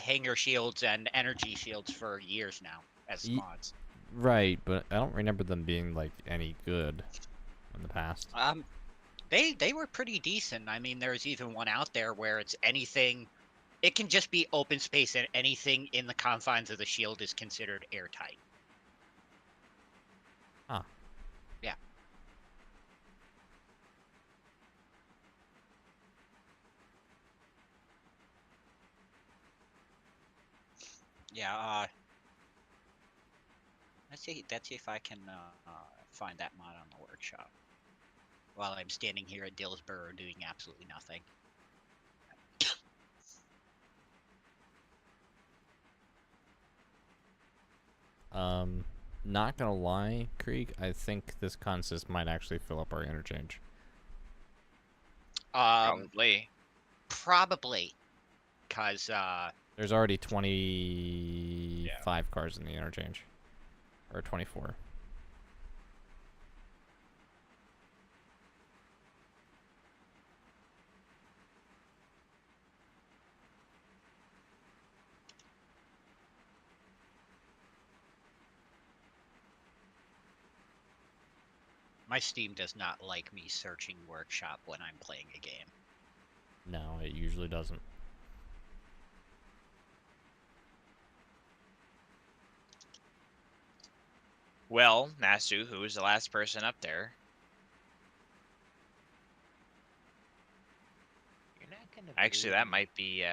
hanger shields and energy shields for years now as mods. Right, but I don't remember them being like any good in the past. They were pretty decent. I mean, there's even one out there where it's anything. It can just be open space, and anything in the confines of the shield is considered airtight. Huh. Yeah. Yeah. Let's see if I can find that mod on the workshop. While I'm standing here at Dillsborough doing absolutely nothing. Not gonna lie, Krieg, I think this consist might actually fill up our interchange. Probably. Probably. Because, there's already 25 cars in the interchange. Or 24. my Steam does not like me searching workshop when I'm playing a game. No, it usually doesn't. Well, Nasu, who was the last person up there? You're not gonna Actually, believe that me, might be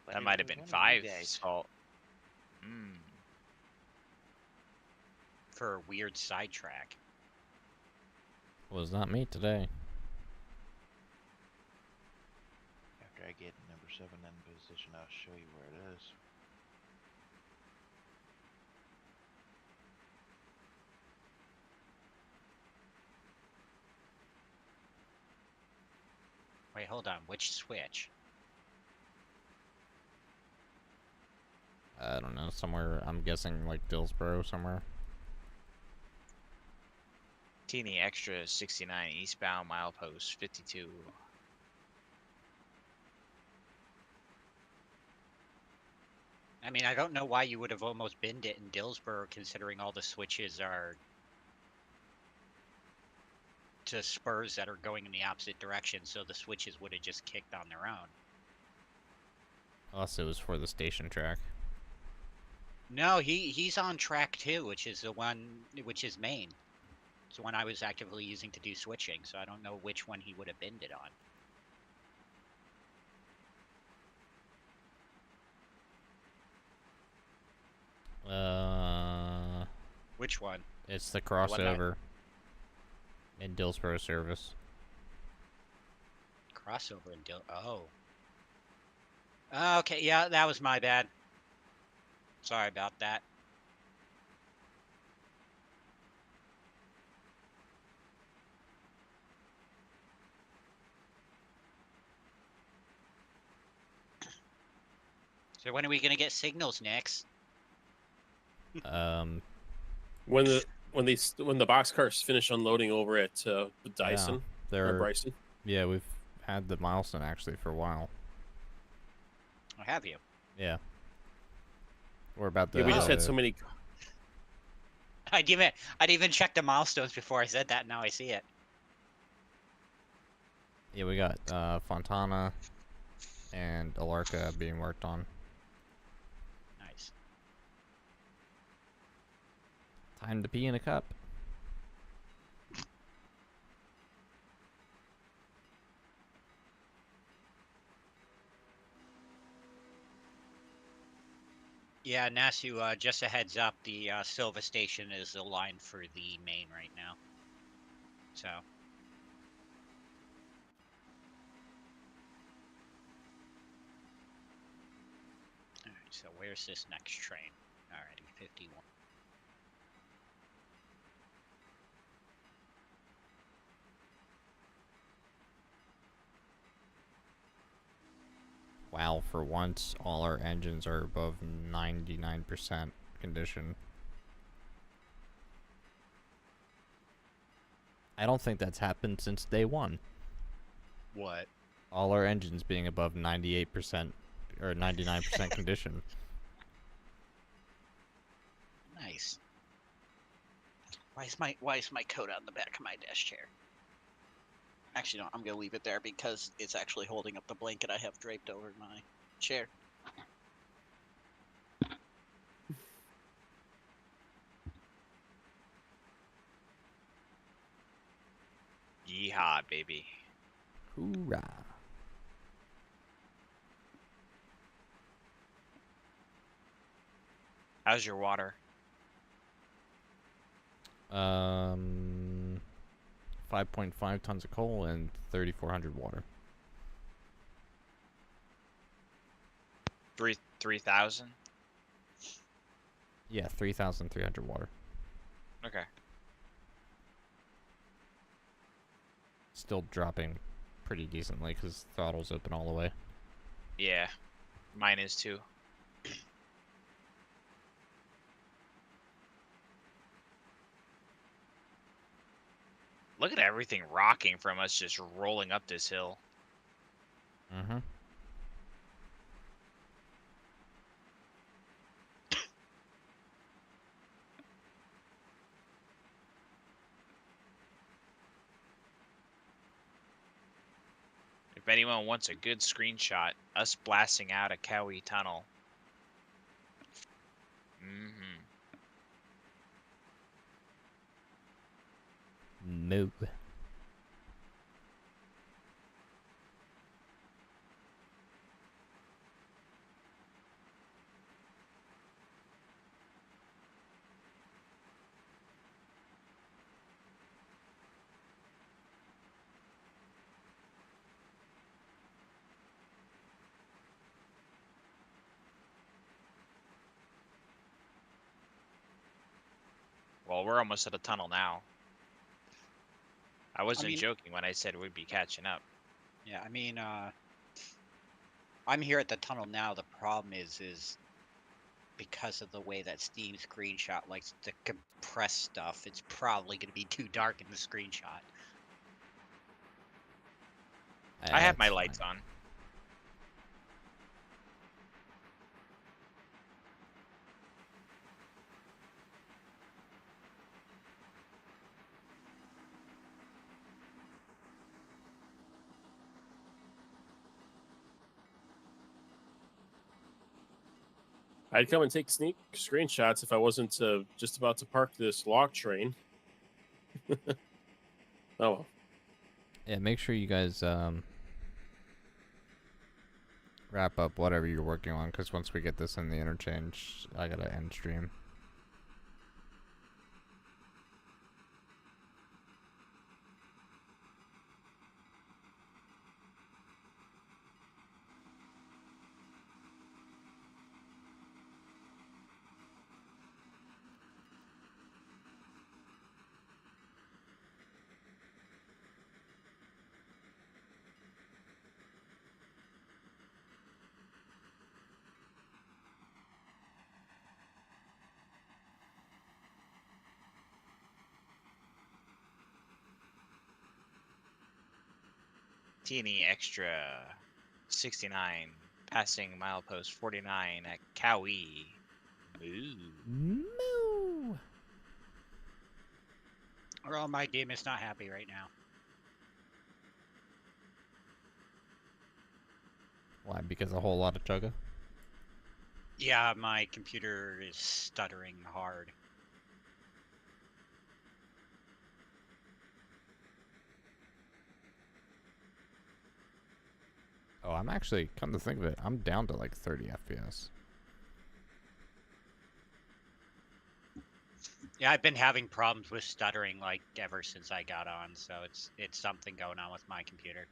but that it might have was been one of you guys. Five's fault. Hmm. For a weird sidetrack. Well, it's not me today. After I get number 7 in position, I'll show you where it is. Wait, hold on. Which switch? I don't know, somewhere, I'm guessing like Dillsborough somewhere. Teeny extra 69 eastbound milepost 52. I mean, I don't know why you would have almost binned it in Dillsborough, considering all the switches are to spurs that are going in the opposite direction, so the switches would have just kicked on their own. Unless it was for the station track. No, he's on track 2, which is the one which is main. It's the one I was actively using to do switching, so I don't know which one he would have binned it on. Which one? It's the one that- crossover in Dillsboro service. Crossover and oh. Okay, yeah, that was my bad. Sorry about that. So when are we gonna get signals next? Um, When the boxcars finish unloading over at the Dyson or they're Bryson. yeah, we've had the milestone actually for a while. Or have you? Yeah. We're about to. Yeah, we just had so many. I didn't even check the milestones before I said that. Now I see it. Yeah, we got Fontana and Alarka being worked on. Nice. Time to pee in a cup. Yeah, Nasu, just a heads up, the Silva station is the line for the main right now. So. Alright, so where's this next train? Alrighty, 51. Wow, for once, all our engines are above 99% condition. I don't think that's happened since day one. What? All our engines being above 98% or 99% condition. Nice. Why is my coat on the back of my desk chair? Actually, no, I'm gonna leave it there because it's actually holding up the blanket I have draped over my chair. Yeehaw, baby. Hoorah. How's your water? 5.5 tons of coal and 3,400 water. 3,000? Yeah, 3,300 water. Okay. Still dropping pretty decently because throttle's open all the way. Yeah. Mine is too. Look at everything rocking from us just rolling up this hill. Mm-hmm. If anyone wants a good screenshot, us blasting out a Cowie tunnel. Mm-hmm. No. Well, we're almost at a tunnel now. I wasn't mean- joking when I said we'd be catching up. Yeah, I mean, I'm here at the tunnel now. The problem is because of the way that Steam screenshot likes to compress stuff, it's probably going to be too dark in the screenshot. I have my That's lights fine. on. I'd come and take sneak screenshots if I wasn't just about to park this log train. Oh well. Yeah, make sure you guys wrap up whatever you're working on, because once we get this in the interchange, I gotta end stream. Teeny extra 69, passing milepost 49 at Cowie. Moo. Moo! Well, my game is not happy right now. Why? Because a whole lot of chugga? Yeah, my computer is stuttering hard. Oh, I'm actually, come to think of it, I'm down to like 30 FPS. Yeah, I've been having problems with stuttering like ever since I got on, so it's something going on with my computer.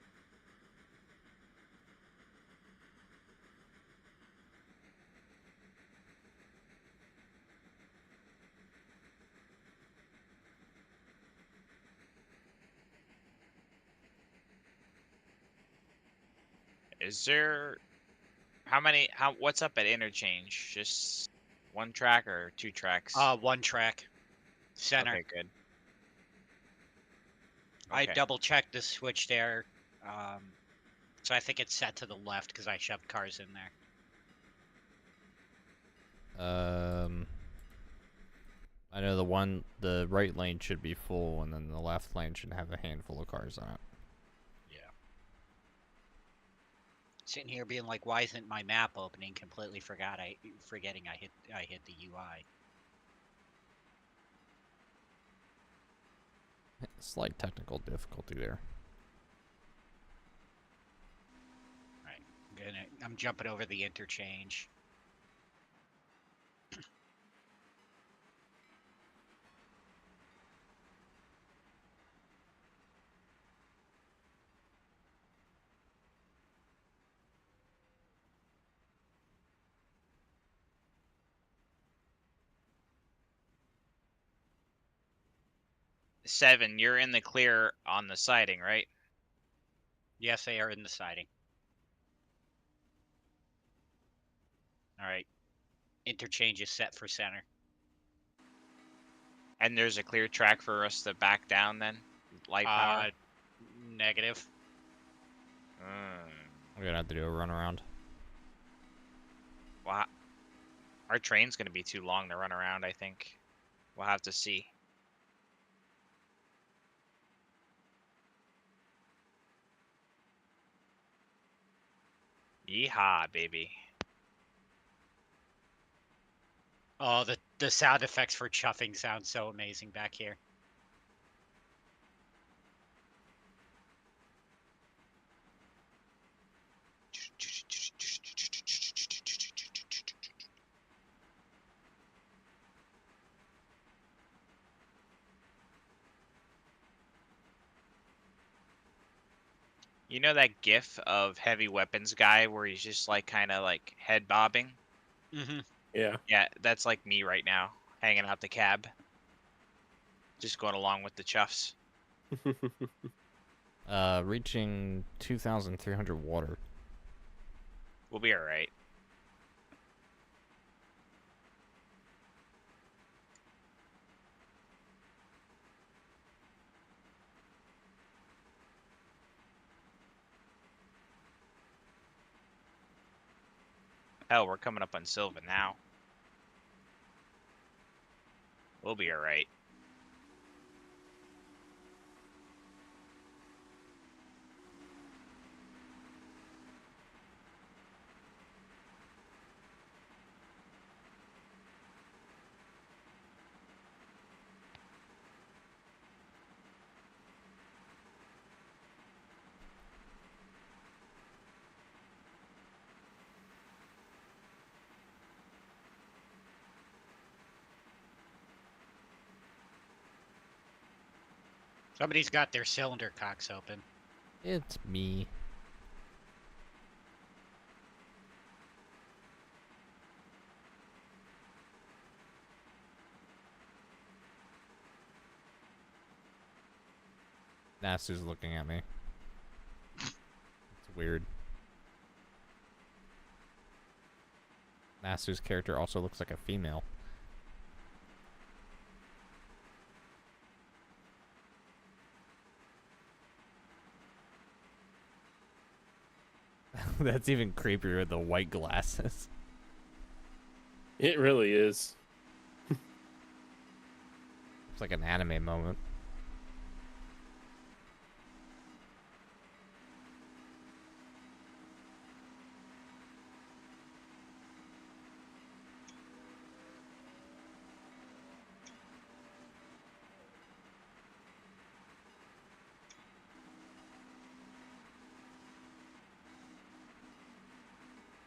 Is there what's up at interchange? Just one track or two tracks? One track. Center. Okay, good. I Okay. double checked the switch there. So I think it's set to the left because I shoved cars in there. I know the right lane should be full, and then the left lane should have a handful of cars on it. Yeah. Sitting here being like, why isn't my map opening? Completely forgetting I hit the UI. Slight technical difficulty there. Right. I'm jumping over the interchange. Seven, you're in the clear on the siding, right? Yes, they are in the siding. All right. Interchange is set for center. And there's a clear track for us to back down then? Light power? Negative. We're gonna have to do a run around. Well, our train's gonna be too long to run around, I think. We'll have to see. Yeehaw, baby. Oh, the sound effects for chuffing sound so amazing back here. You know that gif of heavy weapons guy where he's just like kind of like head bobbing? Mm-hmm. Yeah. Yeah, that's like me right now, hanging out the cab. Just going along with the chuffs. Reaching 2,300 water. We'll be alright. Hell, we're coming up on Sylvan now. We'll be alright. Somebody's got their cylinder cocks open. It's me. Nasu's looking at me. It's weird. Nasu's character also looks like a female. That's even creepier with the white glasses. It really is. It's like an anime moment.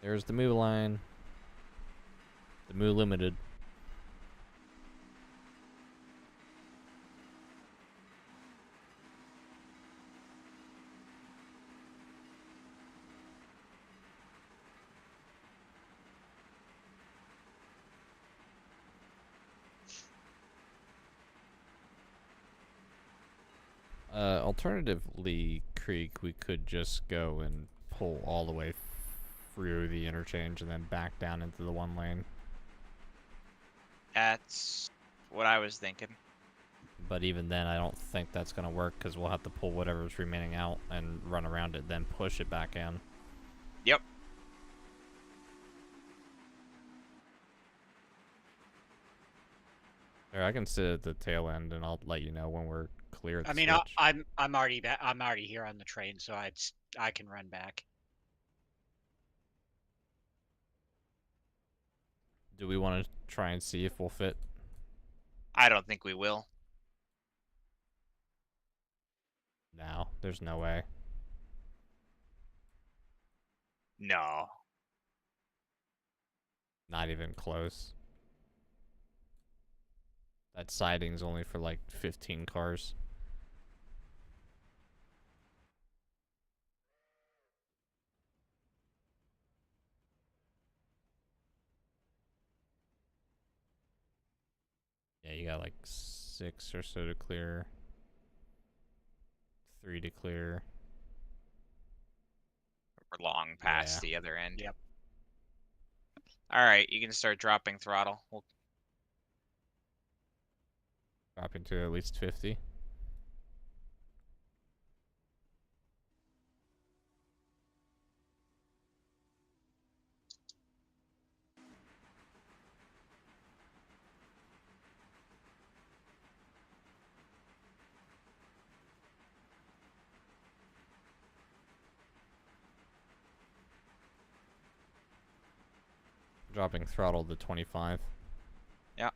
There's the Moo line. The Moo Limited. Alternatively, Creek, we could just go and pull all the way through the interchange and then back down into the one lane. That's what I was thinking. But even then, I don't think that's going to work because we'll have to pull whatever's remaining out and run around it, then push it back in. Yep. Or I can sit at the tail end and I'll let you know when we're clear. At the I mean, switch. I'm already back. I'm already here on the train, so I can run back. Do we want to try and see if we'll fit? I don't think we will. No, there's no way. No. Not even close. That siding's only for like 15 cars. Yeah, you got like 6 or so to clear. 3 to clear. We're long past Yeah. the other end. Yep. All right, you can start dropping throttle. We'll Dropping to at least 50. Dropping throttle to 25. Yeah.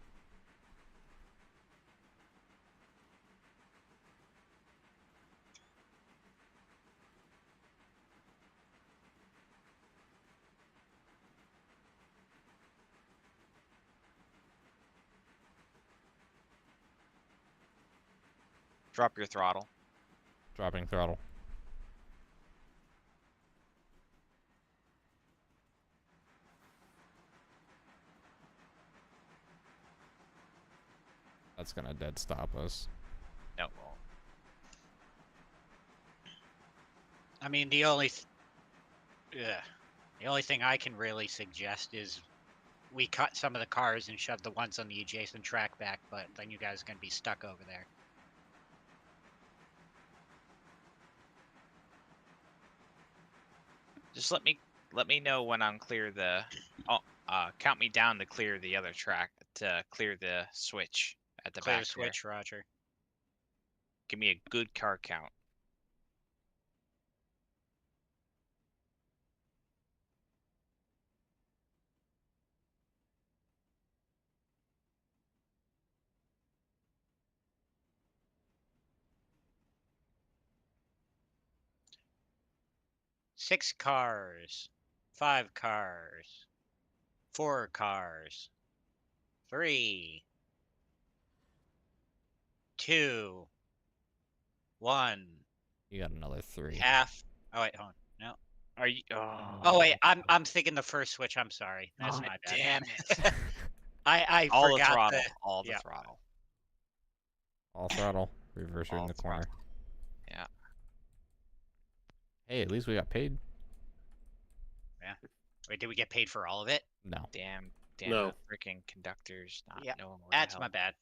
Drop your throttle. Dropping throttle. That's gonna dead stop us. No, it won't. I mean, the only thing I can really suggest is we cut some of the cars and shove the ones on the adjacent track back, but then you guys are gonna be stuck over there. Just let me know when I'm clear the. Oh, count me down to clear the other track to clear the switch at the Clear back the there. switch, Roger. Give me a good car count. Six cars, 5 cars, 4 cars, 3, 2, 1, You got another 3. half. Oh wait, hold on. No. Are you? Oh wait, I'm thinking the first switch. I'm sorry. That's God my bad. damn it! I All the forgot throttle. All the yeah. throttle. All throttle. Reverser in All the corner. Yeah. Hey, at least we got paid. Wait, did we get paid for all of it? No. Damn No. the freaking conductors not Yeah, knowing where That's the my hell. bad.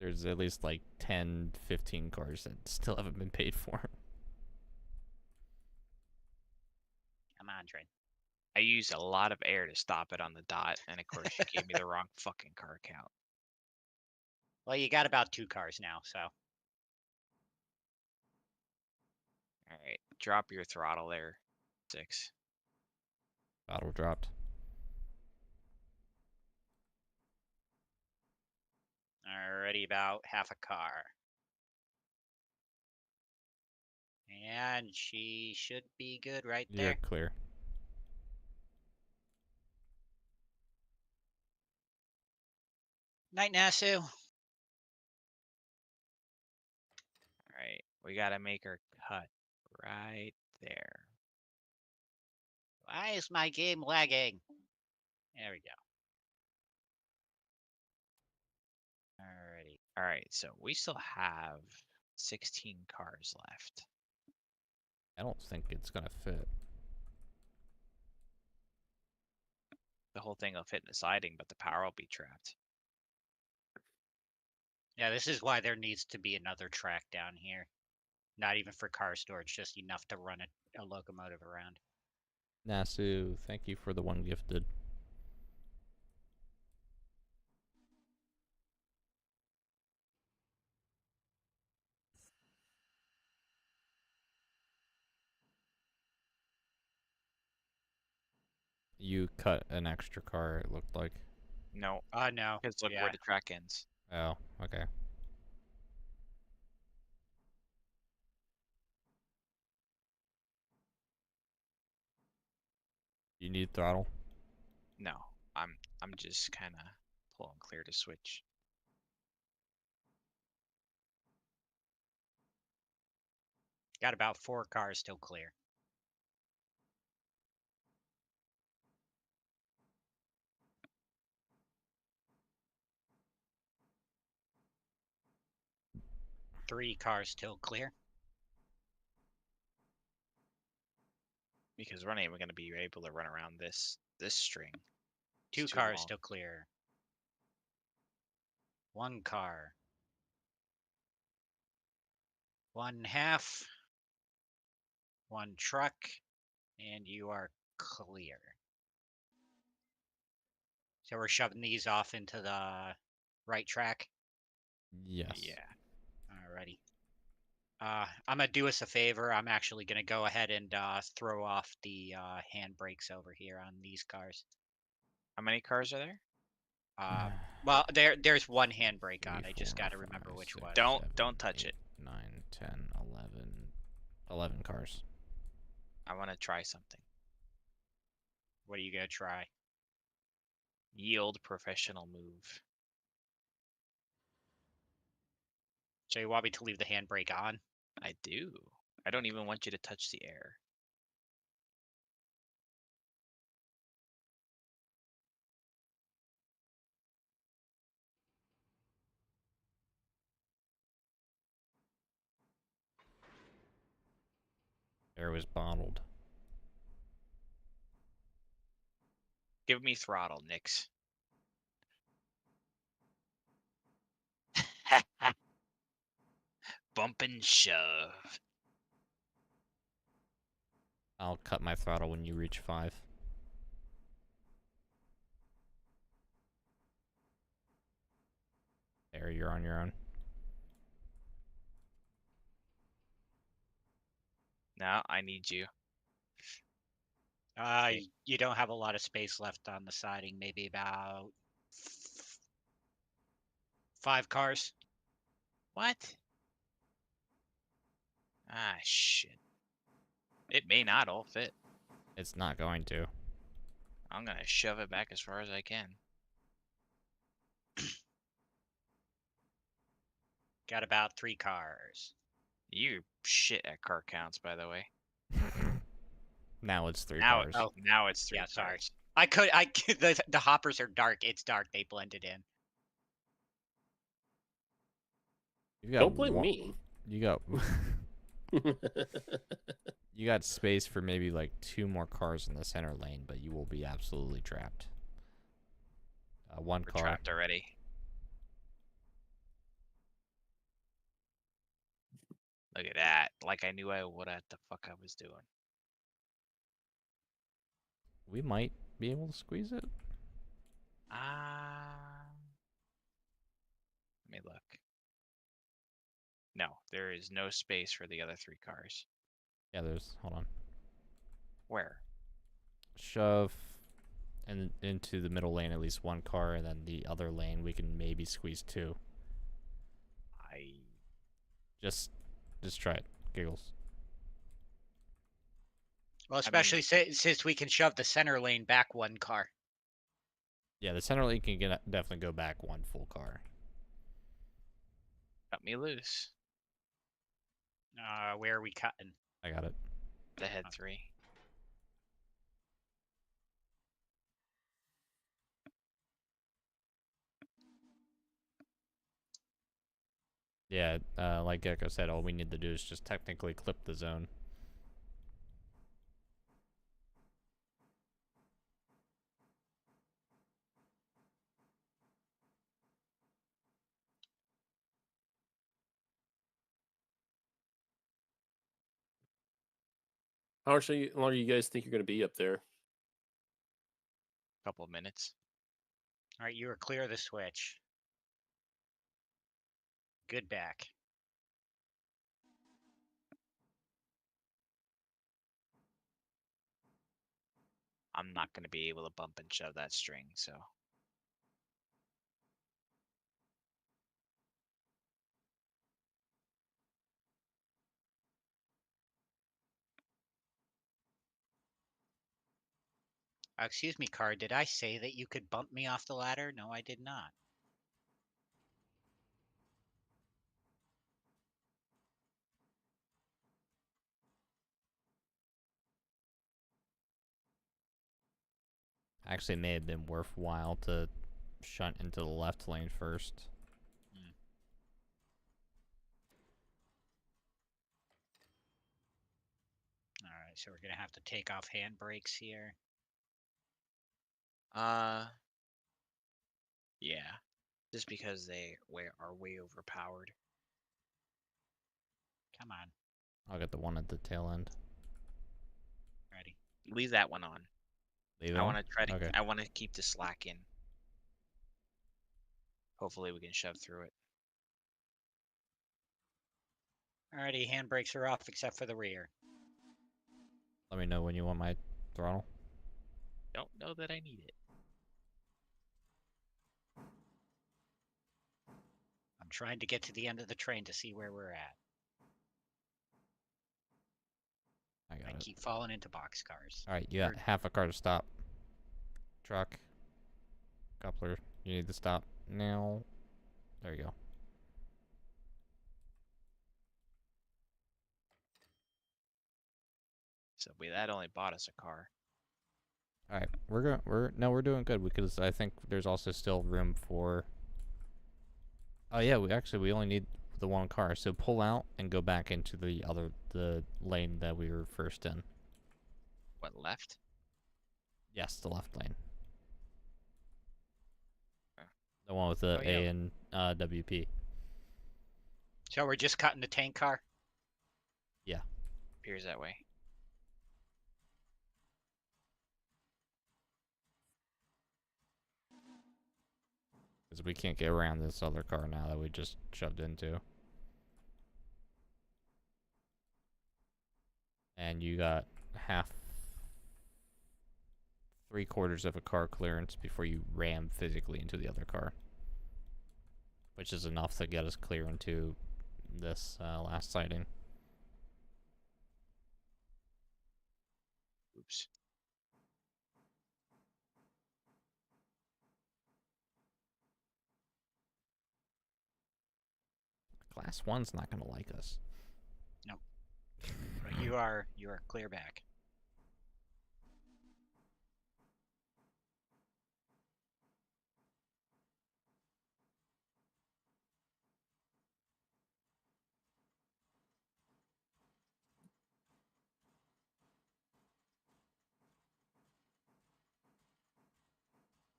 There's at least like 10, 15 cars that still haven't been paid for. Come on, train. I used a lot of air to stop it on the dot, and of course you gave me the wrong fucking car count. Well, you got about 2 cars now, so. All right, drop your throttle there, 6. Battle dropped. Already about half a car. And she should be good right You're there. clear. Night, Nasu. All right, we gotta make her cut right there. Why is my game lagging? There we go. Alrighty. All right, so we still have 16 cars left. I don't think it's gonna fit. The whole thing will fit in the siding, but the power will be trapped. Yeah, this is why there needs to be another track down here. Not even for car storage, just enough to run a locomotive around. Nasu, thank you for the 1 gifted. You cut an extra car, it looked like. No, No. because look Yeah. where the track ends. Oh, okay. You need throttle? No, I'm just kind of pulling clear to switch. Got about 4 cars still clear. Three cars still clear. Because we're not even going to be able to run around this string. It's 2 too cars long. still clear. 1 car. 1 half. 1 truck. And you are clear. So we're shoving these off into the right track. Yes. Yeah. Alrighty. I'm gonna do us a favor. I'm actually gonna go ahead and throw off the handbrakes over here on these cars. How many cars are there? Well, there's 1 handbrake on. 3, I just 4, gotta remember 5, which 6, one. Don't touch 8, it. 9, 10, 11 cars. I want to try something. What are you gonna try? Yield professional move. So you want me to leave the handbrake on? I do. I don't even want you to touch the air. Air was bottled. Give me throttle, Nix. Bump and shove. I'll cut my throttle when you reach 5. There, you're on your own. Now I need you. You don't have a lot of space left on the siding. Maybe about 5 cars. What? Ah, shit. It may not all fit. It's not going to. I'm gonna shove it back as far as I can. Got about 3 cars. You shit at car counts, by the way. Now it's 3 Now, cars. now it's 3 Yeah, sorry. cars. The hoppers are dark. It's dark. They blended in. You got Don't blame one- me. You got you got space for maybe like 2 more cars in the center lane, but you will be absolutely trapped. One We're car. trapped already. Look at that. Like I knew what the fuck I was doing. We might be able to squeeze it. Let me look. No, there is no space for the other 3 cars. Yeah, there's. Hold on. Where? Shove and into the middle lane at least 1 car, and then the other lane we can maybe squeeze 2. Just try it. Giggles. Well, I especially since we can shove the center lane back 1 car. Yeah, the center lane can definitely go back 1 full car. Cut me loose. Where are we cutting? I got it. The head 3. Yeah, like Gecko said, all we need to do is just technically clip the zone. How much longer you guys think you're going to be up there? Couple of minutes. All right, you are clear of the switch. Good back. I'm not going to be able to bump and shove that string, so. Excuse me, car. Did I say that you could bump me off the ladder? No, I did not. Actually, it may have been worthwhile to shunt into the left lane first. All right, so we're gonna have to take off handbrakes here. Yeah. Just because they are way overpowered. Come on, I'll get the one at the tail end. ready. Leave that one on. Leave it I on? want to try to. Okay. I want to keep the slack in. Hopefully, we can shove through it. Alrighty, handbrakes are off except for the rear. Let me know when you want my throttle. Don't know that I need it. I'm trying to get to the end of the train to see where we're at. I got it. Keep falling into boxcars. All right, you got half a car to stop. Truck. Coupler. You need to stop now. There you go. So that only bought us a car. All right, we're doing good because I think there's also still room for. Oh yeah, we only need the 1 car, so pull out and go back into the lane that we were first in. What, left? Yes, the left lane. Okay. The one with the Oh, yeah. A and WP. So we're just cutting the tank car? Appears that way. Because we can't get around this other car now that we just shoved into. And you got half, 3/4 of a car clearance before you ram physically into the other car. Which is enough to get us clear into this last sighting. Oops. Class 1's not gonna like us. But you are clear back.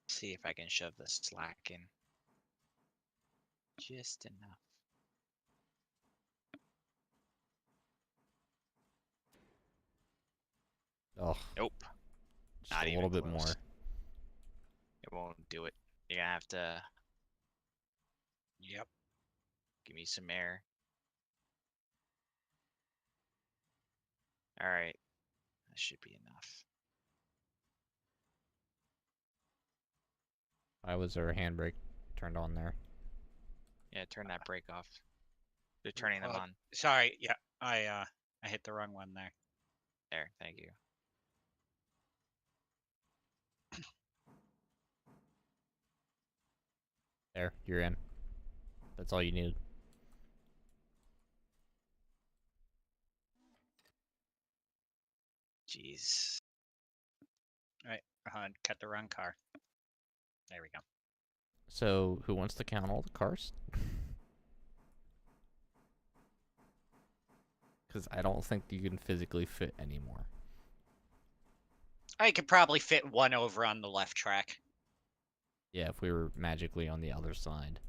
See if I can shove the slack in. Just enough. Oh, Nope. just Not a even little bit close. more. It won't do it. You're gonna have to Yep. give me some air. Alright. That should be enough. Why was there a handbrake turned on there? Yeah, turn that brake off. They're turning them on. Sorry. Yeah. I hit the wrong one there. There, thank you. There, you're in. That's all you needed. Jeez. All right. Cut the wrong car. There we go. So, who wants to count all the cars? Because I don't think you can physically fit anymore. I could probably fit one over on the left track. Yeah, if we were magically on the other side.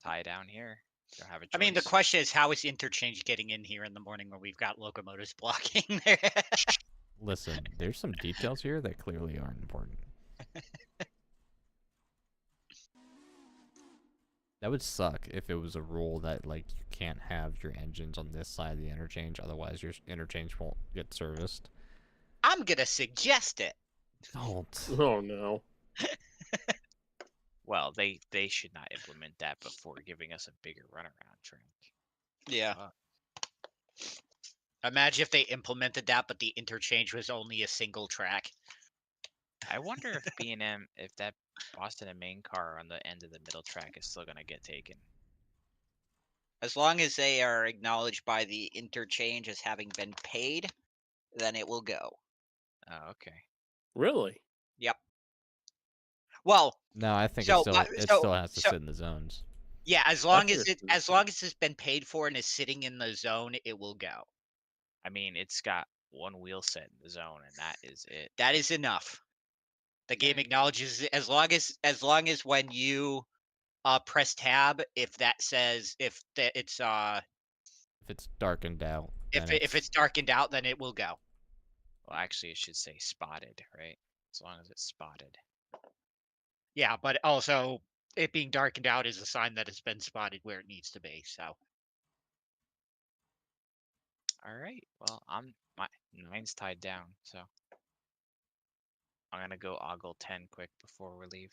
Tie down here. Don't have a choice. I mean, the question is, how is interchange getting in here in the morning when we've got locomotives blocking there? Listen, there's some details here that clearly aren't important. That would suck if it was a rule that, like, you can't have your engines on this side of the interchange, otherwise your interchange won't get serviced. I'm gonna suggest it. Don't. Oh no. Well, they should not implement that before giving us a bigger runaround track. Yeah. Fuck. Imagine if they implemented that, but the interchange was only a single track. I wonder if B&M, if that Boston and Maine car on the end of the middle track is still gonna get taken. As long as they are acknowledged by the interchange as having been paid, then it will go. Oh, okay. Really? Yep. Well, No, I think so it still has to sit in the zones. yeah, as long as figured as long as it's been paid for and is sitting in the zone, it will go. I mean, it's got one wheel set in the zone, and that is it. That is enough. The game Okay. acknowledges it as long as when you press tab, if that says if it's If it's darkened out, if then it's darkened out, then it will go. Well, actually, it should say spotted, right? As long as it's spotted. Yeah, but also it being darkened out is a sign that it's been spotted where it needs to be. So All right. Well, mine's tied down, so I'm gonna go ogle 10 quick before we leave.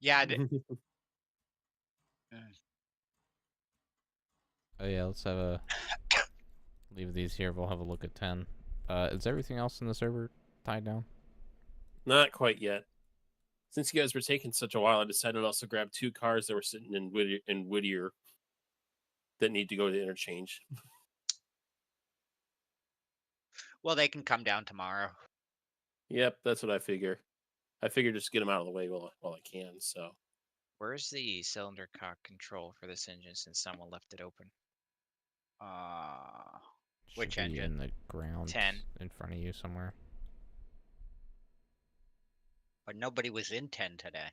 yeah, oh yeah, let's have a leave these here. We'll have a look at 10. Is everything else in the server tied down? Not quite yet. Since you guys were taking such a while, I decided to also grab 2 cars that were sitting in Whittier that need to go to the interchange. well, they can come down tomorrow. Yep, that's what I figure. I figure just get them out of the way while I can. So Where's the cylinder cock control for this engine since someone left it open? Should Which be engine? in the ground 10. in front of you somewhere. But nobody was in 10 today.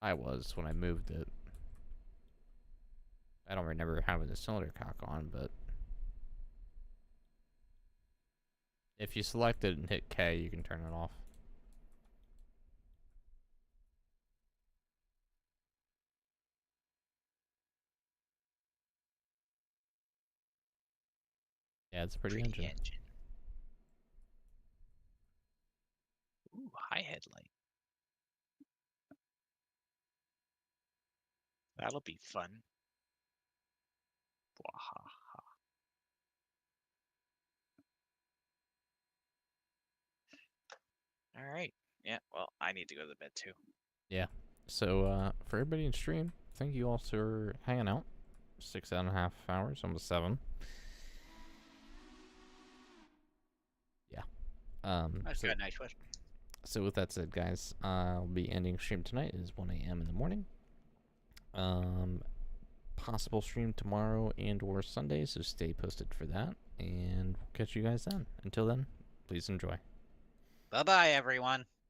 I was when I moved it. I don't remember having the cylinder cock on, but if you select it and hit K, you can turn it off. Yeah, it's a pretty engine. Ooh, high headlight. That'll be fun. Wahaha. All right. Yeah, well, I need to go to bed too. So for everybody in stream, thank you all for hanging out. 6.5 hours, almost 7. Yeah. That's So got a nice one. So with that said, guys, I'll be ending stream tonight. It is 1 a.m. in the morning. Possible stream tomorrow and or Sunday, so stay posted for that. And we'll catch you guys then. Until then, please enjoy. Bye bye, everyone.